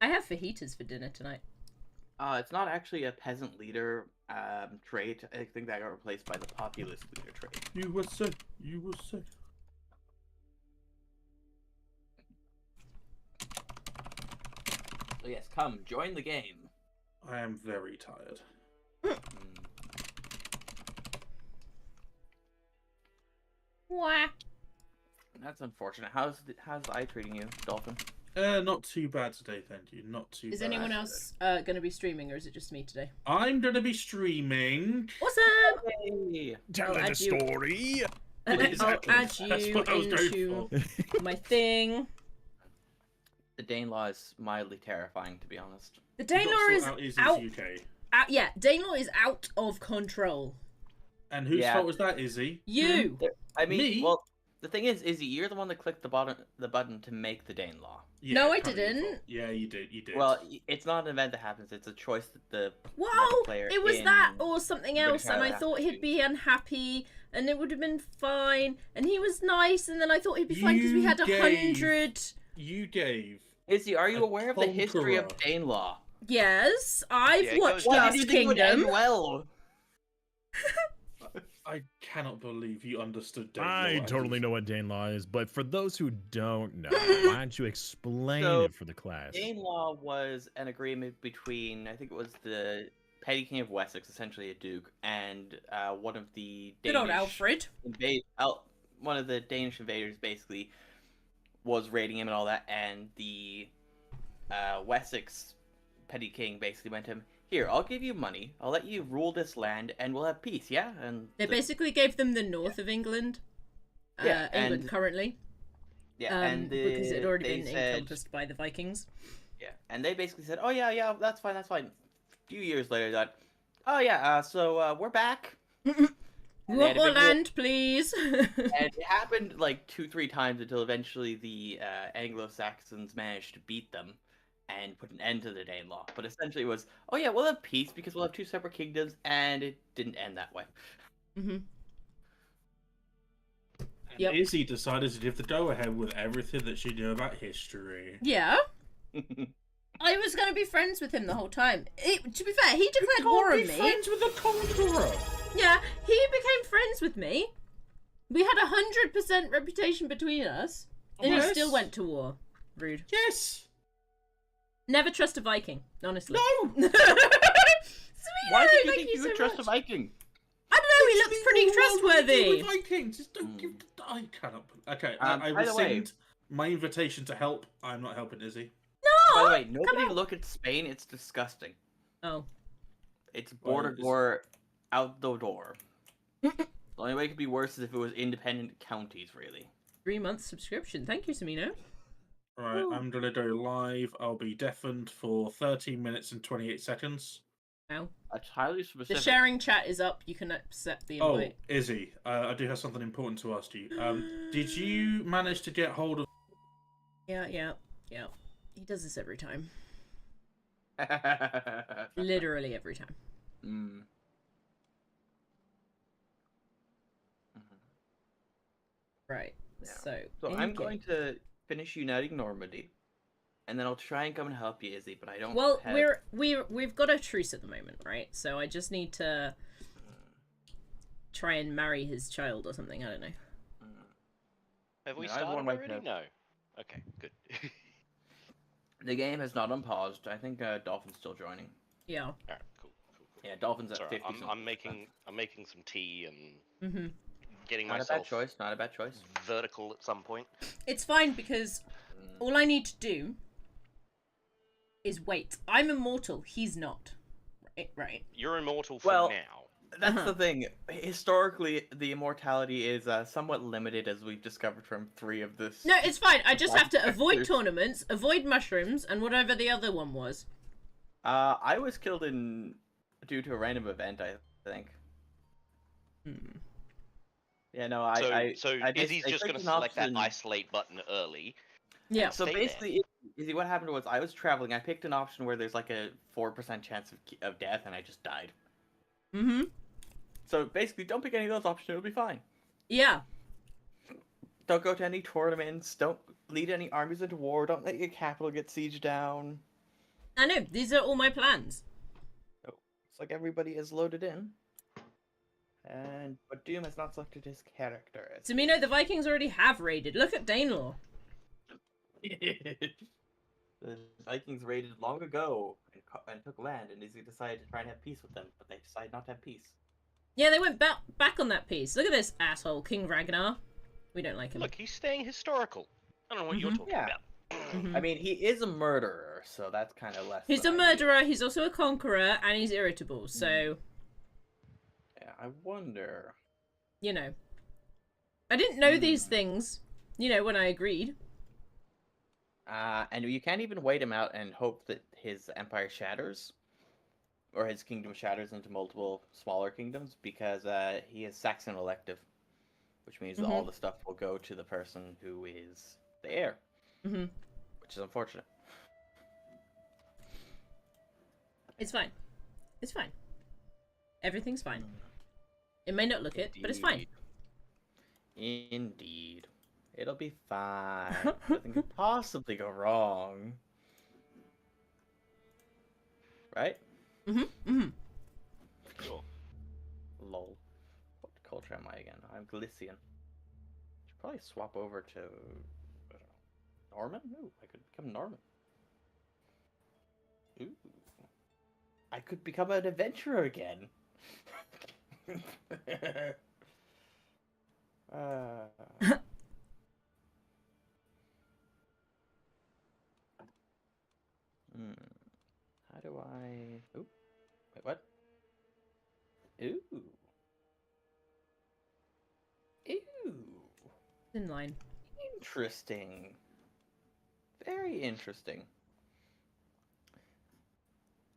I have fajitas for dinner tonight. It's not actually a peasant leader trait. I think that got replaced by the populist leader trait. USA, USA. So yes, come join the game. I am very tired. Wah. That's unfortunate. How's I treating you, Dolphin? Not too bad today, thank you. Not too bad. Is anyone else going to be streaming, or is it just me today? I'm gonna be streaming. Awesome! Hey. Tell I'll the add you. story. Exactly. I'll add That's you what I was going into for. my thing. The Danelaw is mildly terrifying, to be honest. The You got Danelaw to sort is out Izzy's out. UK. Yeah, Danelaw is out of control. And whose Yeah. fault was that, Izzy? You. I mean, Me? well, the thing is, Izzy, you're the one that clicked the button to make the Danelaw. Yeah, No, I kinda your didn't. fault. Yeah, you did. You did. Well, it's not an event that happens. It's a choice that the Well, player it was in that or something British else, and I Isles thought have to he'd be unhappy, and it would have been fine, and he was nice, and then I thought he'd be fine because we You had gave- 100. you gave. Izzy, are you A aware of the history of conqueror. Danelaw? Yes, I've Yeah, it watched goes Why down. Last did you think it would end Kingdom. well? I cannot believe you understood. I Danelaw. totally know what Danelaw is, but for those who don't know, why don't you explain So, it for the class? Danelaw was an agreement between, I think it was the Petty King of Wessex, essentially a duke, and one of the Good old Danish Alfred. one of the Danish invaders basically was raiding him and all that, and the Wessex Petty King basically went to him, "Here, I'll give you money. I'll let you rule this land, and we'll have peace." Yeah, and They basically gave them the north of England. Yeah, England and- currently. and Because it had already they been said, encompassed by the Vikings. Yeah, and they basically said, "Oh yeah, that's fine, that's fine." A few years later, that, "Oh yeah, so we're back." We And they want had a more big war. land, please. And it happened like 2-3 times until eventually the Anglo-Saxons managed to beat them and put an end to the Danelaw. But essentially it was, "Oh yeah, we'll have peace because we'll have 2 separate kingdoms," and it didn't end that way. hmm And Yep. Izzy decided to give the go-ahead with everything that she knew about history. Yeah. I was going to be friends with him the whole time. To be fair, he declared war on Be me. friends with the conqueror. Yeah, he became friends with me. We had 100% reputation between us, and he Yes. still went to war. Rude. Yes. Never trust a Viking, honestly. No. Sweetheart, Why did you thank think you so would trust a much. Viking? I don't know, he looks pretty trustworthy. With Vikings. Just don't give. I cannot. Okay, by I the way- rescind my invitation to help. I'm not helping Izzy. By the No! way, nobody on. look at Spain, it's disgusting. Oh. It's Well, border it's- door, out the door. The only way it could be worse is if it was independent counties, really. 3-month subscription. Thank you, Samino. Right, Ooh. I'm gonna go live. I'll be deafened for 13 minutes and 28 seconds. Wow. That's highly The specific. sharing chat is up. You can accept the Oh, invite. Izzy, I do have something important to ask you. Did you manage to get hold of? Yeah. He does this every time. Literally every time. Mm. Right. Yeah. So So in I'm game. going to finish uniting Normandy, and then I'll try and come and help you, Izzy. But I don't. Well, have... we've got a truce at the moment, right? So I just need to try and marry his child or something. I don't know. Have we Yeah, I have started one right already? now. No. Okay, good. The game has not unpaused. I think Dolphin's still joining. Yeah. Alright, cool. Yeah, Dolphin's at Sorry, 50. I'm making some tea and hmm getting Not a myself bad choice. Not a bad choice. vertical at some point. It's fine because all I need to do is wait. I'm immortal. He's not. Right. You're immortal for Well- now. That's Uh-huh. the thing. Historically, the immortality is somewhat limited, as we've discovered from 3 of this. No, it's fine. I just have to avoid There's- tournaments, avoid mushrooms, and whatever the other one was. I was killed due to a random event, I think. Hmm. Yeah, no, So I Izzy's just clicked going to an select that option- isolate button early. Yeah. So Stay there. basically, Izzy, what happened was I was traveling. I picked an option where there's like a 4% chance of death, and I just died. Mm-hmm. So basically, don't pick any of those options. It'll be fine. Yeah. Don't go to any tournaments. Don't lead any armies into war. Don't let your capital get sieged down. I know, these are all my plans. Oh, looks like everybody is loaded in. But Doom has not selected his character. Tamino, the Vikings already have raided. Look at Danelaw. The Vikings raided long ago and took land, and Izzy decided to try and have peace with them, but they decided not to have peace. Yeah, they went back on that piece. Look at this asshole, King Ragnar. We don't like him. Look, he's staying historical. I don't know what you're talking Yeah. about. I mean, he is a murderer, so that's kind of less. He's a than ideal. murderer, he's also a conqueror, and he's irritable, so... Yeah, I wonder. You know. I didn't know these things, you know, when I agreed. And you can't even wait him out and hope that his empire shatters, or his kingdom shatters into multiple smaller kingdoms, because he is Saxon elective, which means that all the stuff will go to the person who is the heir, which is unfortunate. It's fine. It's fine. Everything's fine. It may not look it, but it's fine. Indeed. It'll be fine. Nothing could possibly go wrong. Right? Sure. Lol. What culture am I again? I'm Galician. Should probably swap over to I don't know, Norman? Ooh, I could become Norman. Ooh. I could become an adventurer again. How do I... Ooh. Wait, what? Ooh. Ooh. In line. Interesting. Very interesting.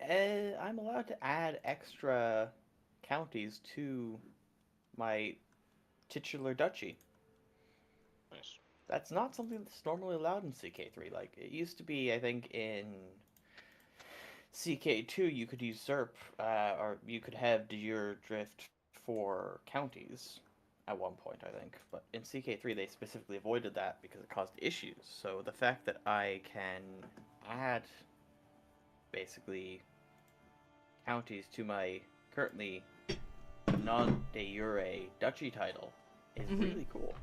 I'm allowed to add extra counties to my titular duchy. Nice. That's not something that's normally allowed in CK3. Like, it used to be, I think, in CK2 you could usurp, or you could have de jure drift for counties at one point, I think. But in CK3 they specifically avoided that because it caused issues. So the fact that I can add, basically, counties to my currently non-de jure duchy title is really cool.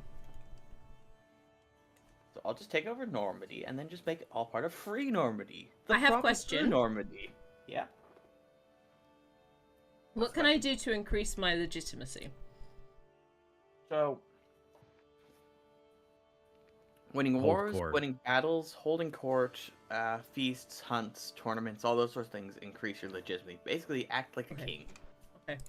So I'll just take over Normandy and then just make it all part of Free Normandy. I have a proper question. Free Normandy. Yeah. What can I do to increase my legitimacy? So, winning Hold wars, court. winning battles, holding court, feasts, hunts, tournaments, all those sorts of things increase your legitimacy. Basically, act like a king. Okay.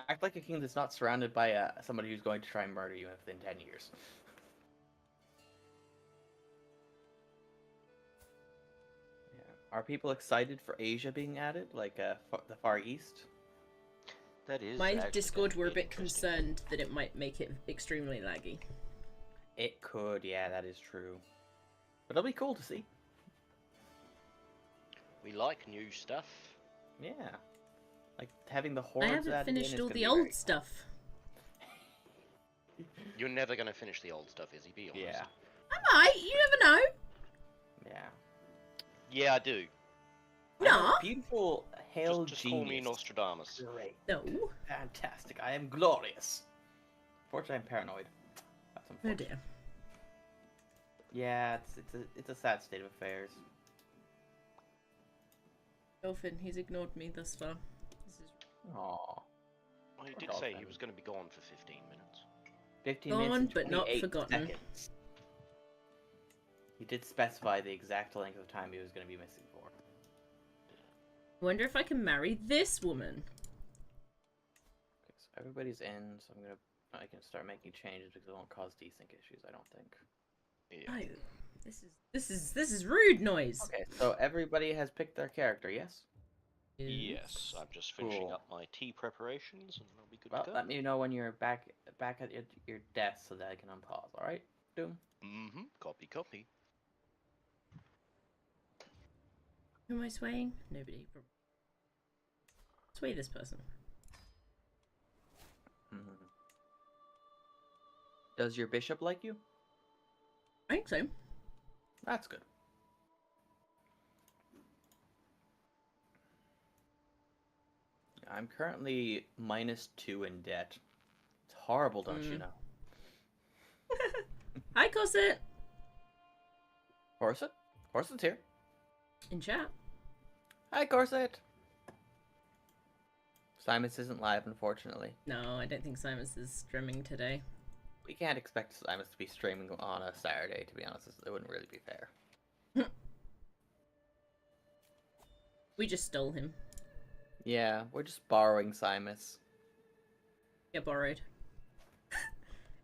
Act like a king that's not surrounded by somebody who's going to try and murder you within 10 years. Are people excited for Asia being added, like the Far East? That is. My actually Discord gonna were a be bit interesting. concerned that it might make it extremely laggy. It could, yeah, that is true. But it'll be cool to see. We like new stuff. Yeah. Like, having the I hordes haven't added in finished is all gonna the be old very cool. stuff. You're never gonna finish the old stuff, Izzy. Be honest. Yeah. I might, you never know. Yeah. Yeah, I do. I'm a No. beautiful, hail Just call me genius. Nostradamus. Great. No. Fantastic. I am glorious. Fortunately, I'm paranoid. That's Oh unfortunate. dear. Yeah, it's a sad state of affairs. Dolphin, he's ignored me thus far. This is Aww. Well, he Poor did say he dolphin. was going to be gone for 15 minutes. 15 Gone, minutes and but not 28 forgotten. seconds. He did specify the exact length of time he was going to be missing for. I wonder if I can marry this woman. Okay, so everybody's in, so I can start making changes because it won't cause desync issues, I don't think. Yeah. No. This is rude noise. Okay, so everybody has picked their character, yes? Yes, I'm just finishing Cool. up my tea preparations and I'll be good Well, to go. let me know when you're back at your desk so that I can unpause, alright? Doom? Mm-hmm. Copy, copy. Who am I swaying? Nobody. Sway this person. Mm-hmm. Does your bishop like you? I think so. That's good. I'm currently -2 in debt. It's horrible, don't you Mm. know? Hi, Corset! Corset? Corset's here. In chat. Hi, Corset! Simus isn't live, unfortunately. No, I don't think Simus is streaming today. We can't expect Simus to be streaming on a Saturday, to be honest. It wouldn't really be fair. We just stole him. Yeah, we're just borrowing Simus. Get borrowed.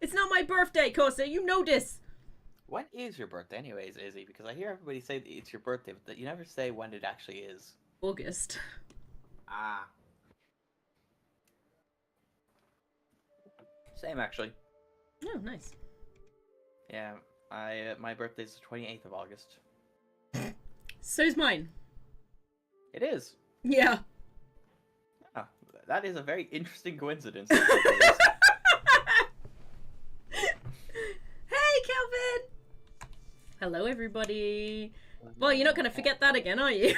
It's not my birthday, Corset! You know this! When is your birthday anyways, Izzy? Because I hear everybody say that it's your birthday, but that you never say when it actually is. August. Ah. Same, actually. Oh, nice. Yeah, my birthday's the 28th of August. So's mine. It is. Yeah. Ah, that is a very interesting coincidence. Hey, Kelvin! Hello, everybody. Well, you're not going to forget that again, are you?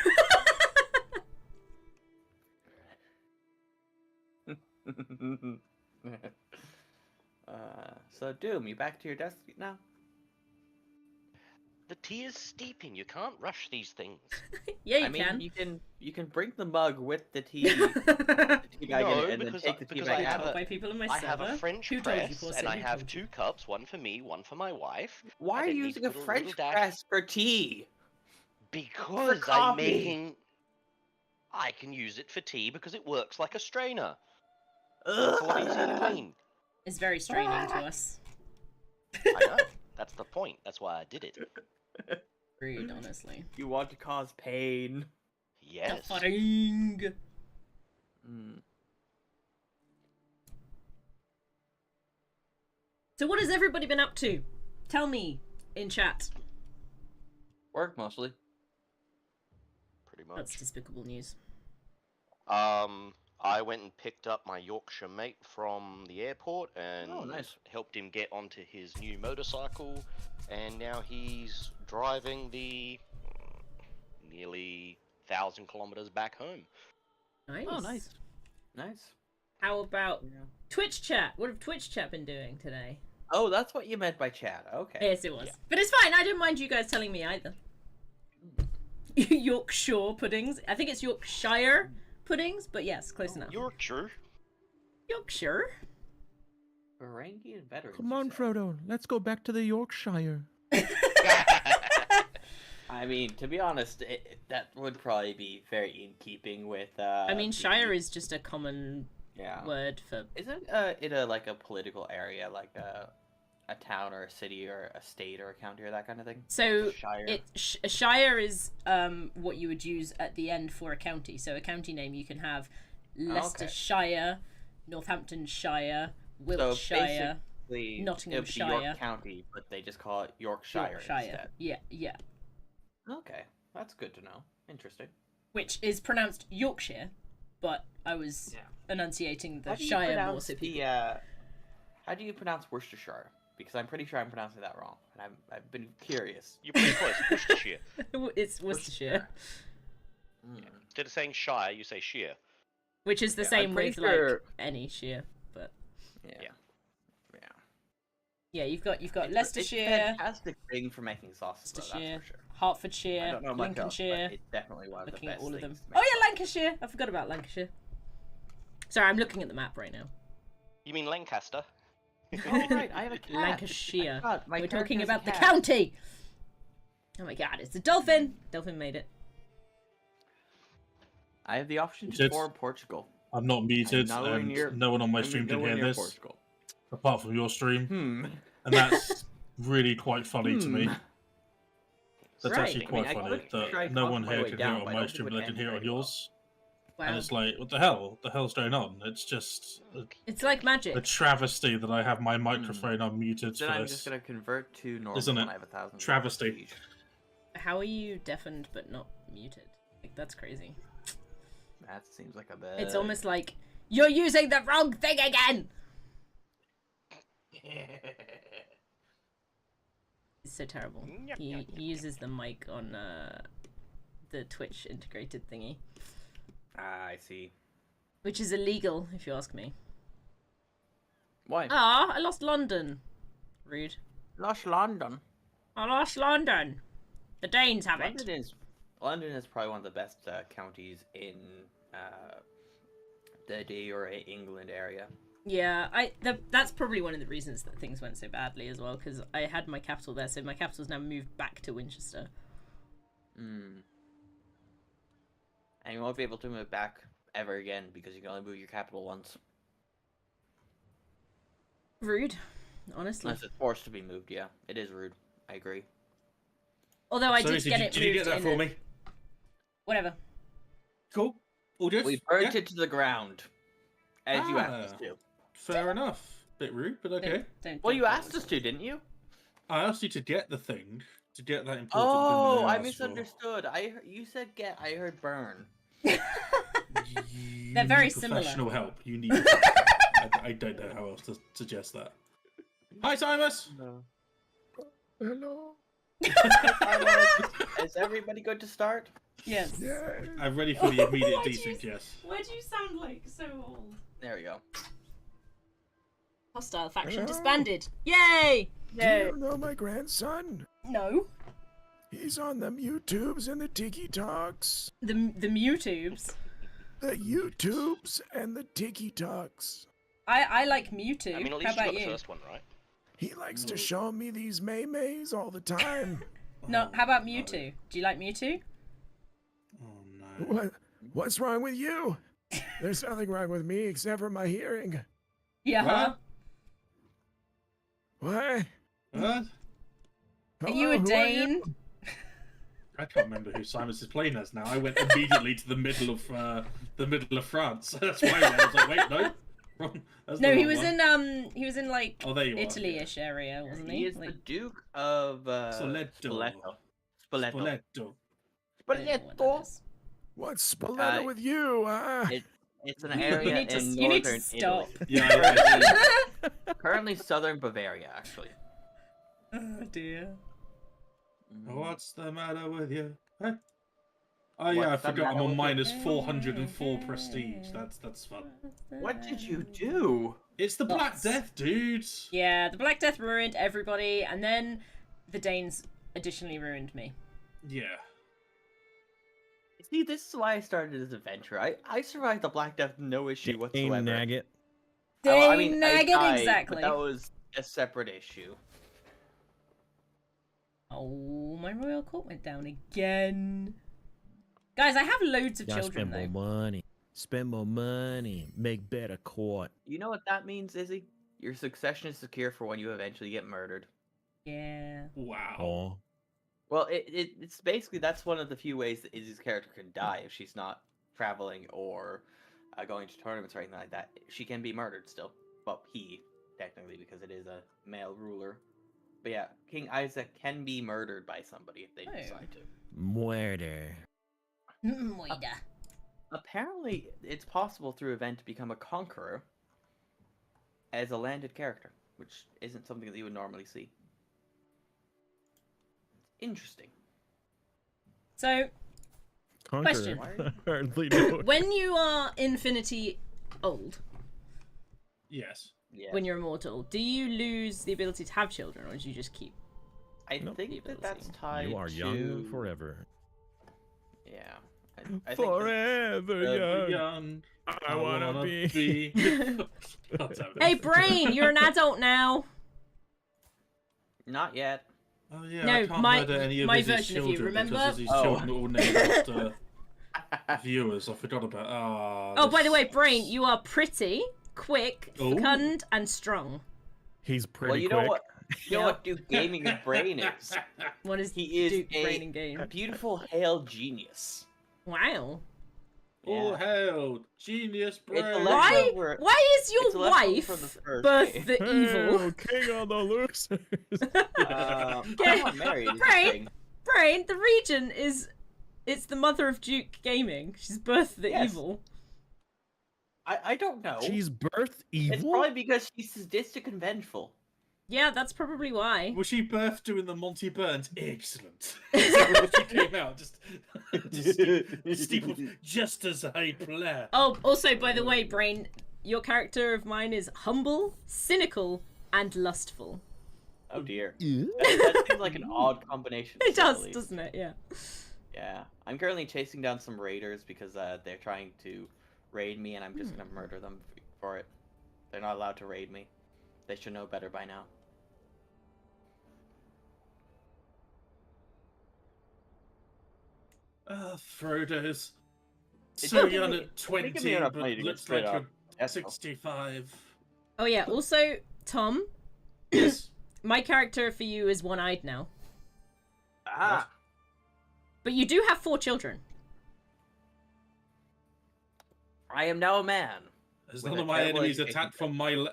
So Doom, you back to your desk now? The tea is steeping. You can't rush these things. Yeah, you I mean, can. you can bring the mug with the tea, the tea bag in No, it, and then because take the tea because bag I out. have a- By people in my I have server. a French Who told you, press, Corset? and I Who have told you? 2 cups, one for me, one for my wife. Why are I you then need using to a put a French little dash- press for tea? Because For I'm coffee. making... I can use it for tea because it works like a strainer. Ugh. It's a lot easier to clean. It's very straining to us. I know. That's the point. That's why I did it. Rude, honestly. You want to cause pain. Yes. Suffering. Mm. So what has everybody been up to? Tell me in chat. Work mostly. Pretty That's much. despicable news. I went and picked up my Yorkshire mate from the airport and Oh, nice. helped him get onto his new motorcycle, and now he's driving the nearly 1,000 kilometers back home. Nice. Oh, nice. Nice. How about Twitch chat? What have Twitch chat been doing today? Oh, that's what you meant by chat. Okay. Yes, it was. Yeah. But it's fine. I don't mind you guys telling me either. Yorkshire puddings. I think it's Yorkshire puddings, but yes, close enough. Yorkshire. Yorkshire. Varangian veterans. Come you on, say? Frodo. Let's go back to the Yorkshire. I mean, to be honest, that would probably be very in keeping with. I mean, the- shire is just a common Yeah. word for. Isn't it like a political area, like a town or a city or a state or a county or that kind of thing? So Shire. a shire is what you would use at the end for a county. So a county name you can have Leicestershire, Northamptonshire, Wiltshire, Basically, Nottinghamshire. it would be York County, but they just call it Yorkshire, instead. Yeah. Okay, that's good to know. Interesting. Which is pronounced Yorkshire, but I was Yeah. enunciating the How do you shire more pronounce so people. how do you pronounce Worcestershire? Because I'm pretty sure I'm pronouncing that wrong, and I've been curious. You're pretty close. Worcestershire. It's Worcestershire, Mm. Instead of saying shire, you say sheer. which is the Yeah, I'm same pretty with sure- like any shire, but Yeah. Yeah. Yeah. yeah, you've got It's a Leicestershire, fantastic thing for making sauces, though, Worcestershire, that's for sure. I Hertfordshire, don't know much else, but Lincolnshire. it's definitely one of the Looking at best all of them. things to Oh make. yeah, Lancashire. I forgot about Lancashire. Sorry, I'm looking at the map right now. You mean Lancaster? Oh right, I have a cat. Lancashire. I forgot, my We're character talking has a about the cat. county. Oh my god, it's a dolphin. Dolphin made it. I have the option to Just- form Portugal. I'm not muted, I'm nowhere and near- no one on my I'm stream can nowhere hear near this, Portugal. apart from your stream, Hmm. and that's really quite funny to me. Hmm. That's Right. actually I mean, quite I funny could try that and no talk one my here way can down, hear it but on I my don't stream, think but it I can would hear it end on very well. yours. Wow. And it's like, what the hell? What the hell's going on? It's just It's like magic. a travesty that I have my microphone unmuted Then for I'm this. just gonna convert to normal Isn't when it? I have 1,000. Travesty. prestige. How are you deafened but not muted? Like that's crazy. That seems like a bit. It's almost like you're using the wrong thing again. It's so terrible. Yep, He yep, he uses the mic on the Twitch integrated thingy. Ah, I see. Which is illegal, if you ask me. Why? Ah, I lost London. Rude. Lost London. I lost London. The Danes have it. London is probably one of the best counties in the England area. Yeah, that's probably one of the reasons that things went so badly as well, because I had my capital there, so my capital's now moved back to Winchester. And you won't be able to move back ever again because you can only move your capital once. Rude, honestly. Unless it's forced to be moved, yeah. It is rude. I agree. Although I did get it moved. Did you get that for me? Whatever. Cool. All good? We burnt it to the ground. As you asked us to. Fair enough. Bit rude, but okay. Well, you asked us to, didn't you? I asked you to get the thing. To get that important Oh, thing. I misunderstood. You said get. I heard burn. They're very similar. Professional help. You need. I don't know how else to suggest that. Hi, Simus. Hello. Is everybody good to start? Yes. Yeah. I'm ready for the immediate Why do you- desync, yes. Why do you sound like so old? There we go. Hostile faction Hello? disbanded. Yay! Do you know my grandson? No. He's on the YouTubes and the Tiki Talks. The Mewtubes. The YouTubes and the Tiki Talks. I like Mewtwo. I mean, at How least you got about the you? first one, right? He likes to show me these Maymays all the time. No, how about Mewtwo? Do you like Mewtwo? Oh no. What's wrong with you? There's nothing wrong with me except for my hearing. Yeah. What? What? What? Are you a Hello, who are you? Dane? I can't remember who Simus is playing as now. I went immediately to the middle of France. That's why I was like, wait, no. Wrong. That's No, the he wrong was one. he was in like Oh, there you are. Italy-ish area, wasn't he? He is the Duke of Spoleto. Spoleto. Spoleto. I don't know what that Spoleto. is. What's Spoleto with you, huh? It's an area in you need to northern stop. Italy. Yeah, Currently southern Bavaria, actually. Oh dear. What's the matter with you? Huh? Oh yeah, I What's the forgot I'm matter on with minus 404 prestige. That's fun. What did you do? It's the Black Lots. Death, dude. Yeah, the Black Death ruined everybody, and then the Danes additionally ruined me. Yeah. See, this is why I started this adventure. I survived the Black Death no issue whatsoever. Nagget. Oh, Dane Nugget, died, exactly. But that was a separate issue. Oh, my royal court went down again. Guys, I have loads of Gotta children, spend though. more money. Spend more money. Make better court. You know what that means, Izzy? Your succession is secure for when you eventually get murdered. Yeah. Wow. Oh. Well, it's basically that's one of the few ways that Izzy's character can die if she's not traveling or going to tournaments or anything like that. She can be murdered still. Well, he technically because it is a male ruler. But yeah, King Isaac can be murdered by somebody if they Oh. decide to. Murder. Moida. Apparently, it's possible through event to become a conqueror as a landed character, which isn't something that you would normally see. Interesting. So, Conqueror. Question. Hardly know. when you are infinity old, Yes. Yeah. when you're immortal, do you lose the ability to have children, or do you just keep? I Nope. think that that's tied You are young to... forever. Yeah. I think that- Forever young. Young. I wanna be. God damn it. Hey, Brain, you're an adult now. Not yet. Oh yeah, No, I can't my- murder any of my Izzy's version of you, children remember? because Izzy's Oh. children are all named after viewers. I forgot about. Oh, by the way, Brain, you are pretty, quick, Oh. fecund, and strong. He's pretty Well, you quick. know what? You know Yeah. what Duke Gaming's brain is? What is He is Duke a Brain in game? beautiful hail genius. Wow. Oh Yeah. hell, genius brain. a legend. Why? over- Why is your it's a lesson wife from the first birth game. the evil? Hell, king of the losers. I'm Okay, not married. Is the Brain. thing. Brain, the region it's the mother of Duke Gaming. She's birthed the Yes. evil. I don't know. She's birth It's evil. probably because she's sadistic and vengeful. Yeah, that's probably why. Was she birthed doing the Monty Burns? Excellent. So she came out just steepled just as a player. Oh, also, by the way, Brain, your character of mine is humble, cynical, and lustful. Oh dear. That seems like an odd combination. It to say the does, least. doesn't it? Yeah. Yeah. I'm currently chasing down some raiders because they're trying to raid me, and I'm just gonna murder them for it. They're not allowed to raid me. They should know better by now. Frodo's It's so not young giving me- at it's giving 20, me enough but money to get looks straight like up. you're That's all. 65. Oh, yeah. Also, Tom, Yes. my character for you is one-eyed now. Ah. But you do have 4 children. I am now a man. As With none a of my terrible enemies education attack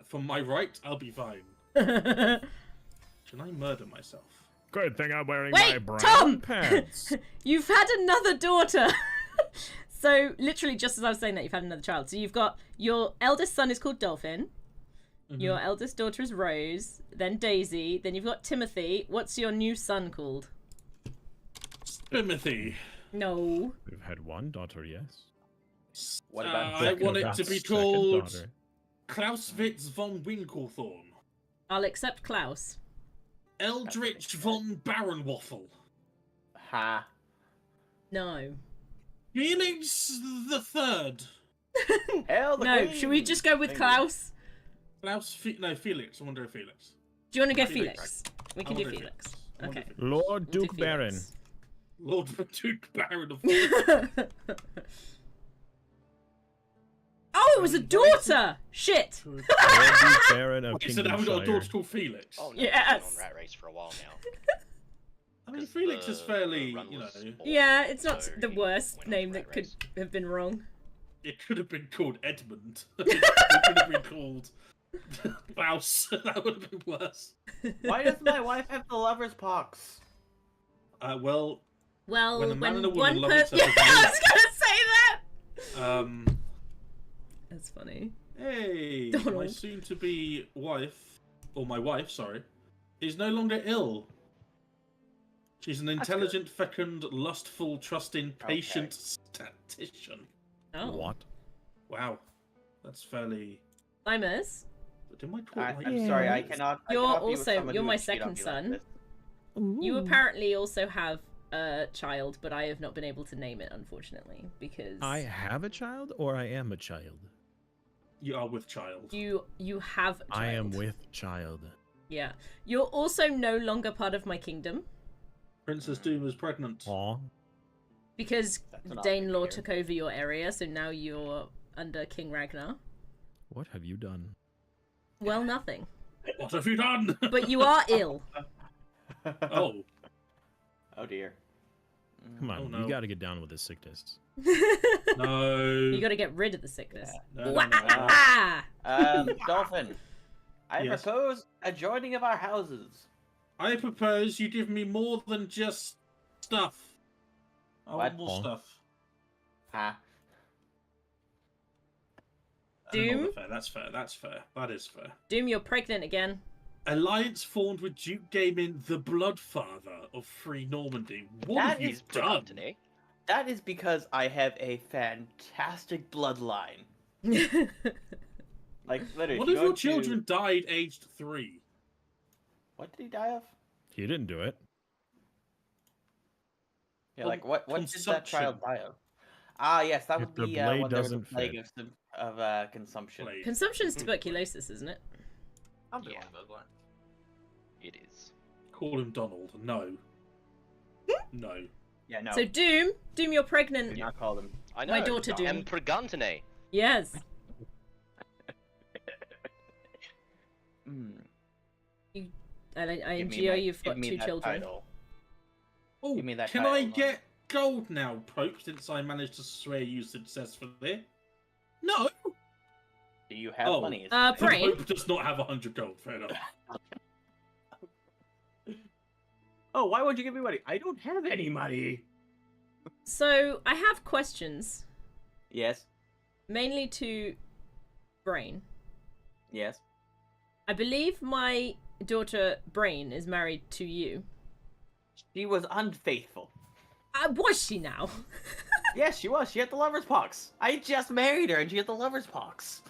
from my right, I'll be fine. Wait, Can I murder myself? Good thing I'm wearing my brown Tom! pants. You've had another daughter. So, literally, just as I was saying that, you've had another child. So you've got your eldest son is called Dolphin. Your eldest daughter is Rose. Then Daisy. Then you've got Timothy. What's your new son called? Timothy. No. We've had one daughter, yes. What about I second? want it About to be second called daughter. Clausewitz von Winklethorn. I'll accept Klaus. Eldritch von Baronwaffle. Ha. No. Felix the Third. Hell, the No, queen. should we just go with Thank Klaus? No, Felix. I want to go Felix. Do you want to go Felix. Felix? We I can do wanna do Felix. Felix. I wanna Okay. do Lord We'll do Duke Baron. Felix. Lord Duke Baron of. Oh, it was a daughter! Shit! Lord Duke Baron of Okay, so now we've got a daughter Kingdomshire. called Felix. Oh, no, Yes. I've been on Rat Race for a while now. I mean, 'Cause Felix is the fairly, run you know, was bought, Yeah, it's not so the he worst went on name Rat that could Race. have been wrong. it could have been called Edmund. It could have been called Klaus. That would have been worse. Why does my wife have the lover's pox? Well, Well, When a man and a woman one love person. each Yeah, other, I was gonna say that! That's funny. hey, my Donald. soon-to-be wife, or my wife, sorry, is no longer ill. She's an intelligent, fecund, lustful, trusting, patient statistician. Oh. What? Wow, that's fairly. Limers, Did my talk like I'm sorry, I cannot. I You're cannot be with also- someone you're who my would cheat on second me like son. this. you apparently also have a child, but I have not been able to name it, unfortunately, because I have a child or I am a child? You are with child. you have a child. I am with child. Yeah. You're also no longer part of my kingdom, Princess Doom is pregnant. Aw. because That's an Danelaw option took over your area, so now you're under King Ragnar. What have you done? Well, nothing. What have you done? But you are ill. Oh, Oh dear. Come on, Oh, no. you gotta get down with this sickness. no. You gotta get rid of the sickness. No, no, Wah- no, no. ah! Dolphin. I Yes. propose a joining of our houses. I propose you give me more than just stuff. I want What? more stuff. Ha. Doom? Fair. That's fair. That's fair. That is fair. Doom, you're pregnant again. Alliance formed with Duke Gaming, the Bloodfather of Free Normandy. What That have you is done? Anthony. That is because I have a fantastic bloodline. Like literally. What you if go your to- children died aged 3? What did he die of? He didn't do it. Yeah, like what? What did that Consumption. child die of? Ah, yes, that If would the be blade when there was a doesn't plague fit. of consumption. Plague. Consumption's tuberculosis, isn't it? Something Yeah. along those lines. It is. Call him Donald. No. No. Yeah, no. So Doom, you're do pregnant. not call them. I know. My daughter Doom. And Pregantine. Yes. Mm. And Give me Geo, my- you've give got me 2 that children. title. Oh, Give me that can I title, get gold now, Pope, since I managed to swear you successfully? No! Do you have Oh. money? is Uh, the thing. Brain. Pope does not have 100 gold, fair enough. Oh, why would you give me money? I don't have any money. So I have questions, Yes. mainly to Brain. Yes. I believe my daughter Brain is married to you. She was unfaithful. Was she now? Yes, she was. She had the lover's pox. I just married her, and she had the lover's pox.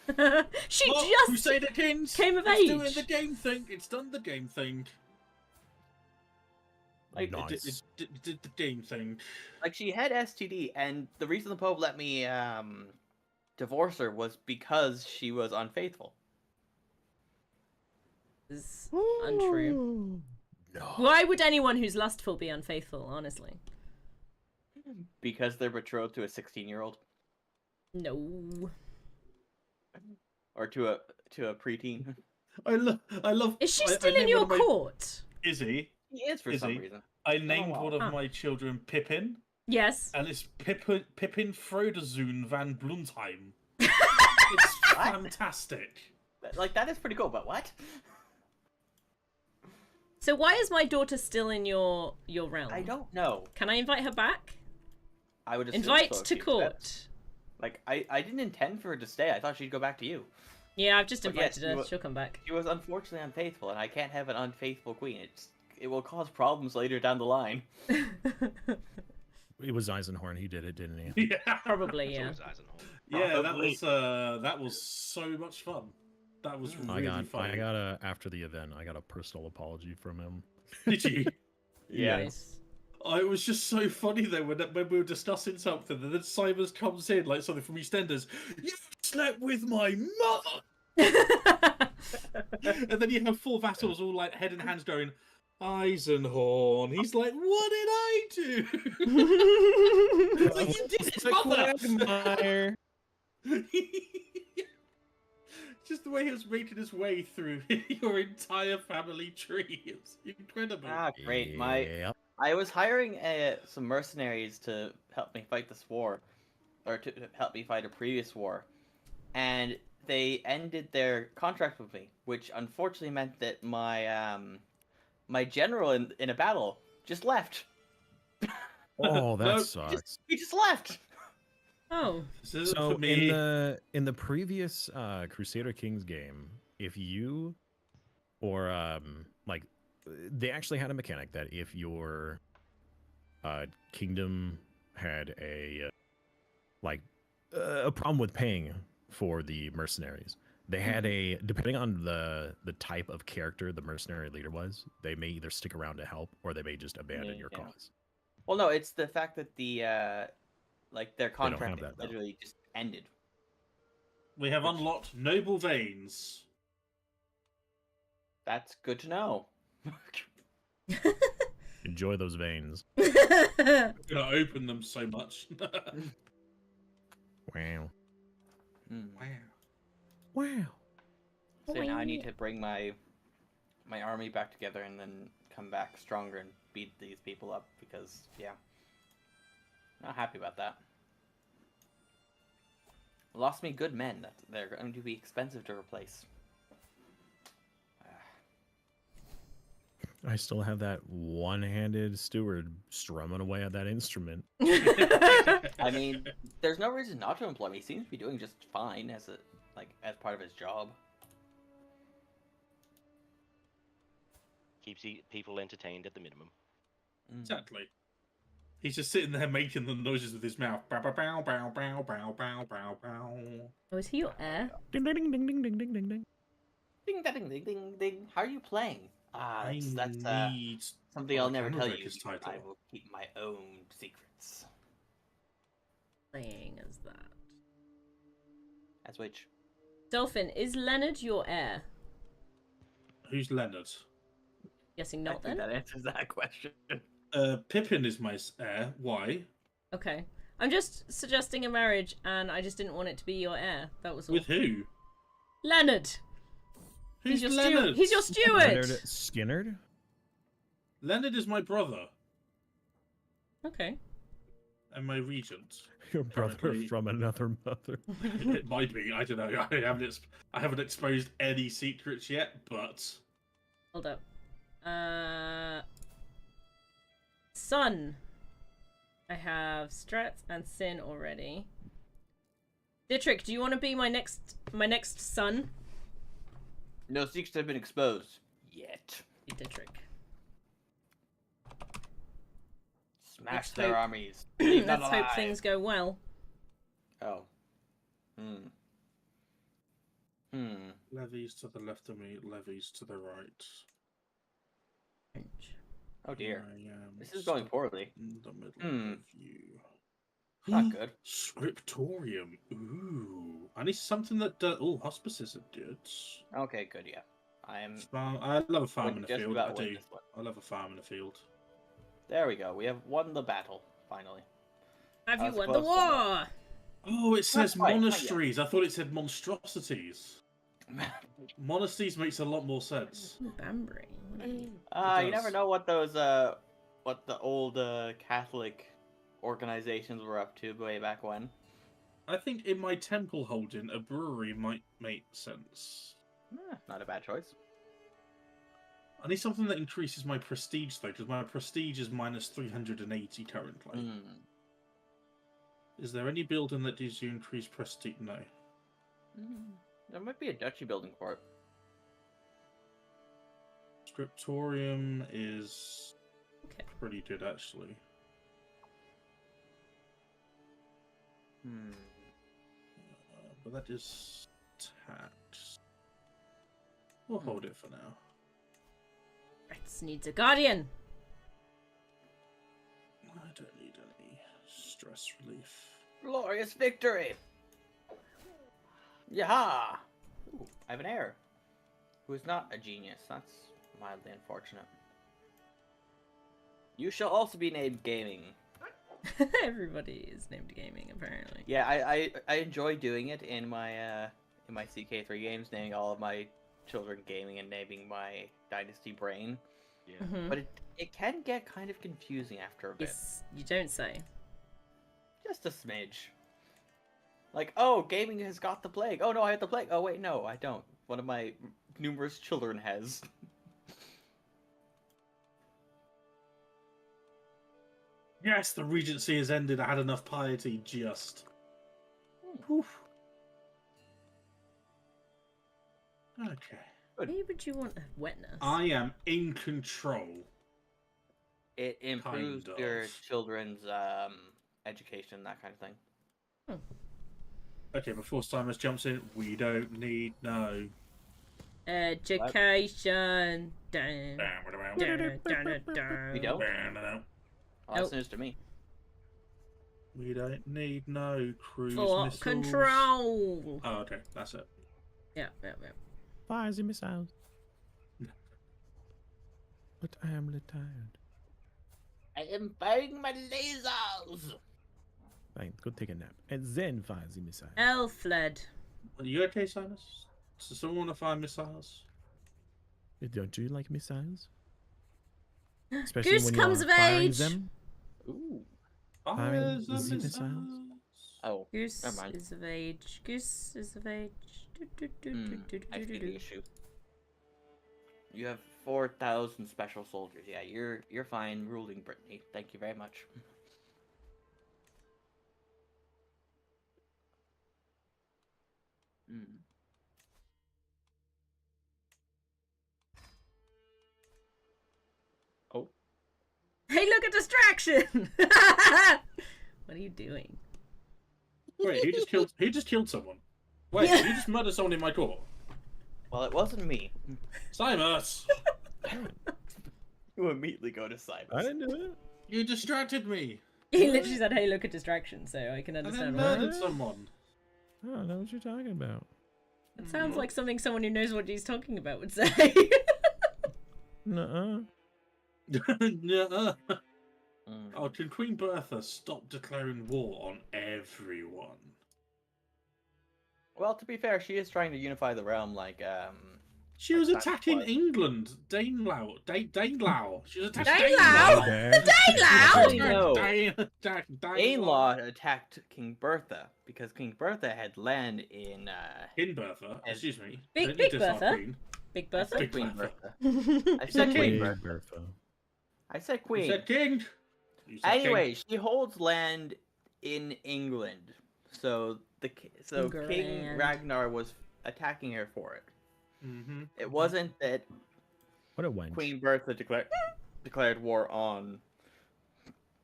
She Oh, just Crusader Kings came of it's age. doing the game thing. It's done the game thing. Like, Nice. It did the game thing. Like, she had STD, and the reason the Pope let me divorce her was because she was unfaithful. Is untrue. No. Why would anyone who's lustful be unfaithful, honestly? Because they're betrothed to a 16-year-old No. or to a preteen. I love. Is she I still in named your one of my- court? Izzy. He is for Is some he? reason. I named wow. one of Ah. my children Pippin, Yes. and it's Pippin Frodezoon van Blumsheim. It's fantastic. Like, that is pretty cool, but what? So why is my daughter still in your realm? I don't know. Can I invite her back? I would assume Invite so if to she was court. dead. Like, I didn't intend for her to stay. I thought she'd go back to you. Yeah, I've just But yes, invited you her. were- She'll come back. She was unfortunately unfaithful, and I can't have an unfaithful queen. It will cause problems later down the line. It was Eisenhorn. He did it, didn't he? Yeah, Probably, It's yeah. always Eisenhower. yeah, Probably. that was so much fun. That was really I fun. got a after the event. I got a personal apology from him. Did you? Yeah. Nice. Oh, it was just so funny though when we were discussing something, and then Simon comes in like something from EastEnders. You slept with my mother, and then you have four vassals all like head in hands going, Eisenhorn. He's like, what did I do? Like, you did his mother. Just the way he was making his way through your entire family tree. It was incredible. Ah, great. Yep. I was hiring some mercenaries to help me fight this war, or to help me fight a previous war, and they ended their contract with me, which unfortunately meant that my my general in a battle just left. Oh, that No, sucks. He just left. Oh. This isn't So for me. in the previous Crusader Kings game, if you or like they actually had a mechanic that if your kingdom had a problem with paying for the mercenaries, they had a, depending on the type of character the mercenary leader was, they may either stick around to help or they may just abandon your Yeah. cause. Well, no, it's the fact that the like their don't have contract that, though. literally just ended. We have unlocked noble veins. That's good to know. Enjoy those veins. I'm gonna open them so much. Wow. Hmm. Wow. So now I need to bring my army back together and then come back stronger and beat these people up because not happy about that. Lost me good men that they're going to be expensive to replace. I still have that one-handed steward strumming away at that instrument. I mean, there's no reason not to employ me. He seems to be doing just fine as as part of his job. Keeps people entertained at the minimum. Exactly. He's just sitting there making the noises with his mouth. Bow, bow, bow, bow, bow, bow, bow, bow, bow. Oh, is he your heir? Ding ding ding ding ding ding ding ding ding. Ding ding ding ding ding. How are you playing? I That's need something I'll the never Camera tell you. Breakers title. I will keep my own secrets. Playing as that. As which, Dolphin, is Leonard your heir? Who's Leonard? Guessing I not think then. that answers that question. Pippin is my heir. Why? Okay. I'm just suggesting a marriage and I just didn't want it to be your heir. That was all. With who? Leonard! Who's He's your Leonard? steward. He's your steward! Leonard Skinnerd? Leonard is my brother Okay. and my regent. Your brother Apparently- from another mother. It might be. I don't know. I haven't exposed any secrets yet, but Hold up. Son. I have Strat and Sin already. Dietrich, do you want to be my next son? No secrets have been exposed yet. Dietrich. Smash Let's their hope- armies. Leave none Let's hope alive. things go well. Oh. Hmm. Levies to the left of me, levies to the right. French. Oh dear. I am This is going stuck poorly. in the middle Hmm. of you. Not good. Scriptorium. Ooh. I need something that does. Oh, hospices are good. Okay, good, yeah. I'm I love a farm in a just field. about I win do. this one. I love a farm in a field. There we go. We have won the battle, finally. Have I you was won the close on that. war? Oh, it says quite, not yet. monasteries. I thought it said monstrosities. Monasteries makes a lot more sense. Banbury. What are you- You never does. know what those what the old Catholic organizations were up to way back when. I think in my temple holding, a brewery might make sense. Not a bad choice. I need something that increases my prestige, though, because my prestige is minus 380 currently. Hmm. Is there any building that gives you increased prestige? No. There might be a duchy building for it. Scriptorium is Okay. pretty good, actually. But that is tax. We'll hold it for now. Reds needs a guardian. I don't need any stress relief. Glorious victory! Yaha! Ooh, I have an heir. Who is not a genius. That's mildly unfortunate. You shall also be named Gaming. Everybody is named gaming, apparently. Yeah, I enjoy doing it in my CK3 games, naming all of my children Gaming and naming my Dynasty Brain. Yeah. Mhm. But it can get kind of confusing after a bit. Yes, you don't say. Just a smidge. Like, oh, Gaming has got the plague. Oh no, I have the plague. Oh wait, no, I don't. One of my numerous children has. Yes, the Regency has ended. I had enough piety, just. Oof. Okay. Good. Why would you want a wetness? I am in control. It improves Kind your of. children's education, that kind of thing. Okay, before Simons jumps in, we don't need no. Education. Dun, We dun, dun, dun, We dun. don't? Oh, that's Nope. news to me. don't need no cruise For missiles. control. Oh, okay, that's it. Yeah. Fires and missiles. But I am retired. I am firing my lasers! Fine, go take a nap. And then fires and missiles. Elle fled. Are you okay, Silas? Does someone want to find missiles? Don't you like missiles? Especially Goose when comes you of are firing age. them. Ooh. Fires the and missiles? Oh, Goose never mind. is of age. Goose is of age. Do, do, do, do, do, do, I do, see do. the issue. You have 4,000 special soldiers. Yeah, you're fine ruling Brittany. Thank you very much. Oh. Hey, look, a distraction! What are you doing? Wait, who just killed someone? Wait, Yeah. you just murdered someone in my court? Well, it wasn't me. Simus! You immediately go to I Simon. didn't do it. You distracted me! He literally said, hey, look, a distraction, so I can And then understand. murdered What? someone. I don't know what you're talking about. It sounds like something someone who knows what he's talking about would say. Nuh-uh. Nuh-uh. Mm. Oh, can Queen Bertha stop declaring war on everyone? Well, to be fair, she is trying to unify the realm, like, She was That's attacking what- England. Danelaw. She was attacking Danelaw? Okay. Actually, no. Danelaw. Ainlaw attacked King Bertha because King Bertha had land in King Bertha. Excuse me. Big- Don't Big you diss our Bertha? Queen. Big I Bertha? said Queen Bertha. Bertha. I said Queen Big Bertha. Bertha. I said You Queen. said king. You said Anyway, she holds land in England, so King England. Ragnar was attacking her for it. King. It wasn't that What a wench. Queen Bertha declared war on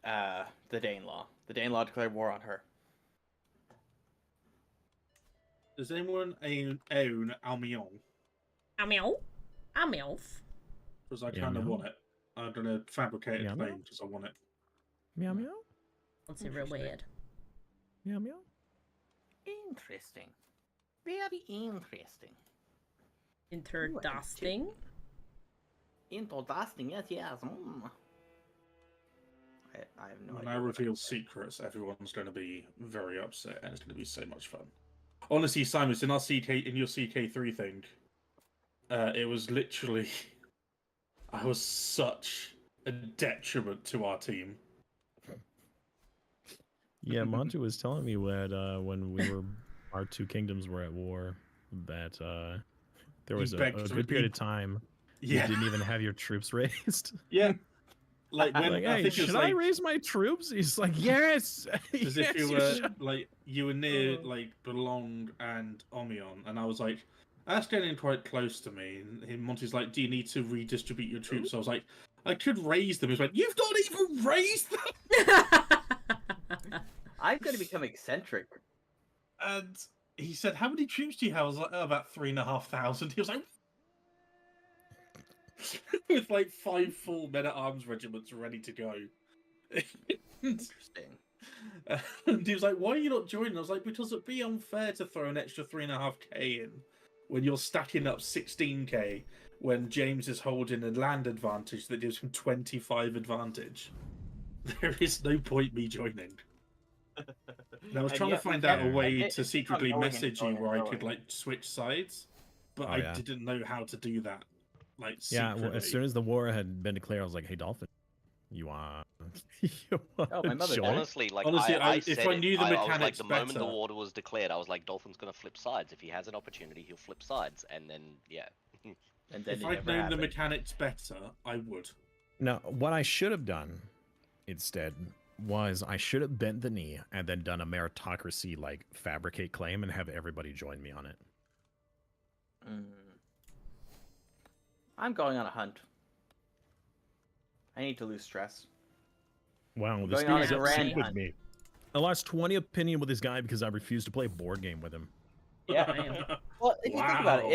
the Danelaw. The Danelaw declared war on her. Does anyone own Almion? Amiel. Amielf. Because I Yeah, kind of no. want it. I'm gonna fabricate Yeah, a no. claim because I want it. Meow meow. What's it real Interesting. weird? Meow meow. Interesting. Very interesting. Interdusting. Interesting, yes, yes. I have no When idea. I what reveal secrets, everyone's going to be very upset, and it's going to be so much fun. Honestly, Simon, in our in your CK3 thing, it was literally, I was such a detriment to our team. Yeah, Monty was telling me that when our two kingdoms were at war, that there was a begged good period of time you Yeah, didn't even have your troops raised. yeah. Like when Like, I hey, think it's should I like raise my troops? He's like, yes. as yes, if you you were should." like you were near Oh. like Belong and Omion, and I was like, that's getting quite close to me. And Monty's like, do you need to redistribute your troops? I was like, I could raise them. He's like, you've not even raised them. I'm going to become eccentric. And he said, how many troops do you have? I was like, oh, about 3,500. He was like, with like 5 full men-at-arms regiments ready to go. Interesting. And he was like, why are you not joining? I was like, because it'd be unfair to throw an extra 3.5k in when you're stacking up 16k when James is holding a land advantage that gives him 25 advantage. There is no point me joining. And I was And trying yeah, to find we out can- a way it- to it's secretly ongoing and message you ongoing and where I ongoing. could like switch sides, but Oh, I yeah. didn't know how to do that. Like Yeah, secretly. well, as soon as the war had been declared, I was like, hey, Dolphin, you want Oh, my mother join? died. Honestly, like Honestly, I if said I it, knew the I was like, mechanics the moment the better- order was declared, I was like, Dolphin's gonna flip sides. If he has an opportunity, he'll flip sides, and then yeah. And then If it I'd never known the happened. mechanics better, I would. Now, what I should have done instead was I should have bent the knee and then done a meritocracy like fabricate claim and have everybody join me on it. Mm. I'm going on a hunt. I need to lose stress. Wow, this Going on dude's a grand upset with hunt. me. I lost 20 opinion with this guy because I refused to play a board game with him. Yeah. Damn. Well, if you think about it, Wow.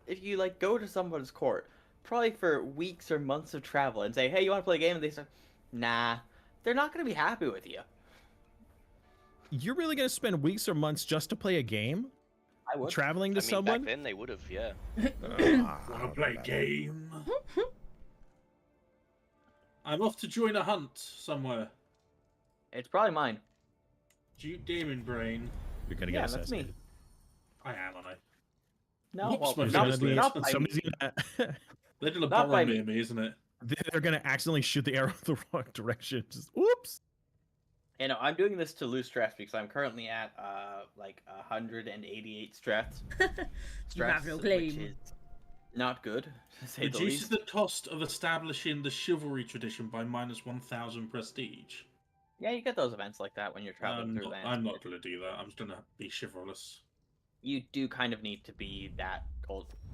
if you go to someone's court, probably for weeks or months of travel, and say, "Hey, you want to play a game?" and they say, "Nah," they're not going to be happy with you. You're really going to spend weeks or months just to play a game? I would. Traveling to I mean, someone? back then they would have, yeah. Wanna play a game? I'm off to join a hunt somewhere. It's probably mine. Duke Demon Brain. You're going to Yeah, get that's me. assassinated. I am, aren't I? No, Whoops, well, my There's not, fingers gonna be- not by me. somebody's gonna, They're doing a Not by bomb me. near me, isn't it? they're going to accidentally shoot the arrow the wrong direction. Just, oops. You know, I'm doing this to lose stress because I'm currently at like 188 stress. You have no which claim. is not good, to say the Reduces least. the cost of establishing the chivalry tradition by minus 1,000 prestige. Yeah, you get those events like that when you're traveling through lands. I'm not going to do that. I'm just going to be chivalrous. You do kind of need to be that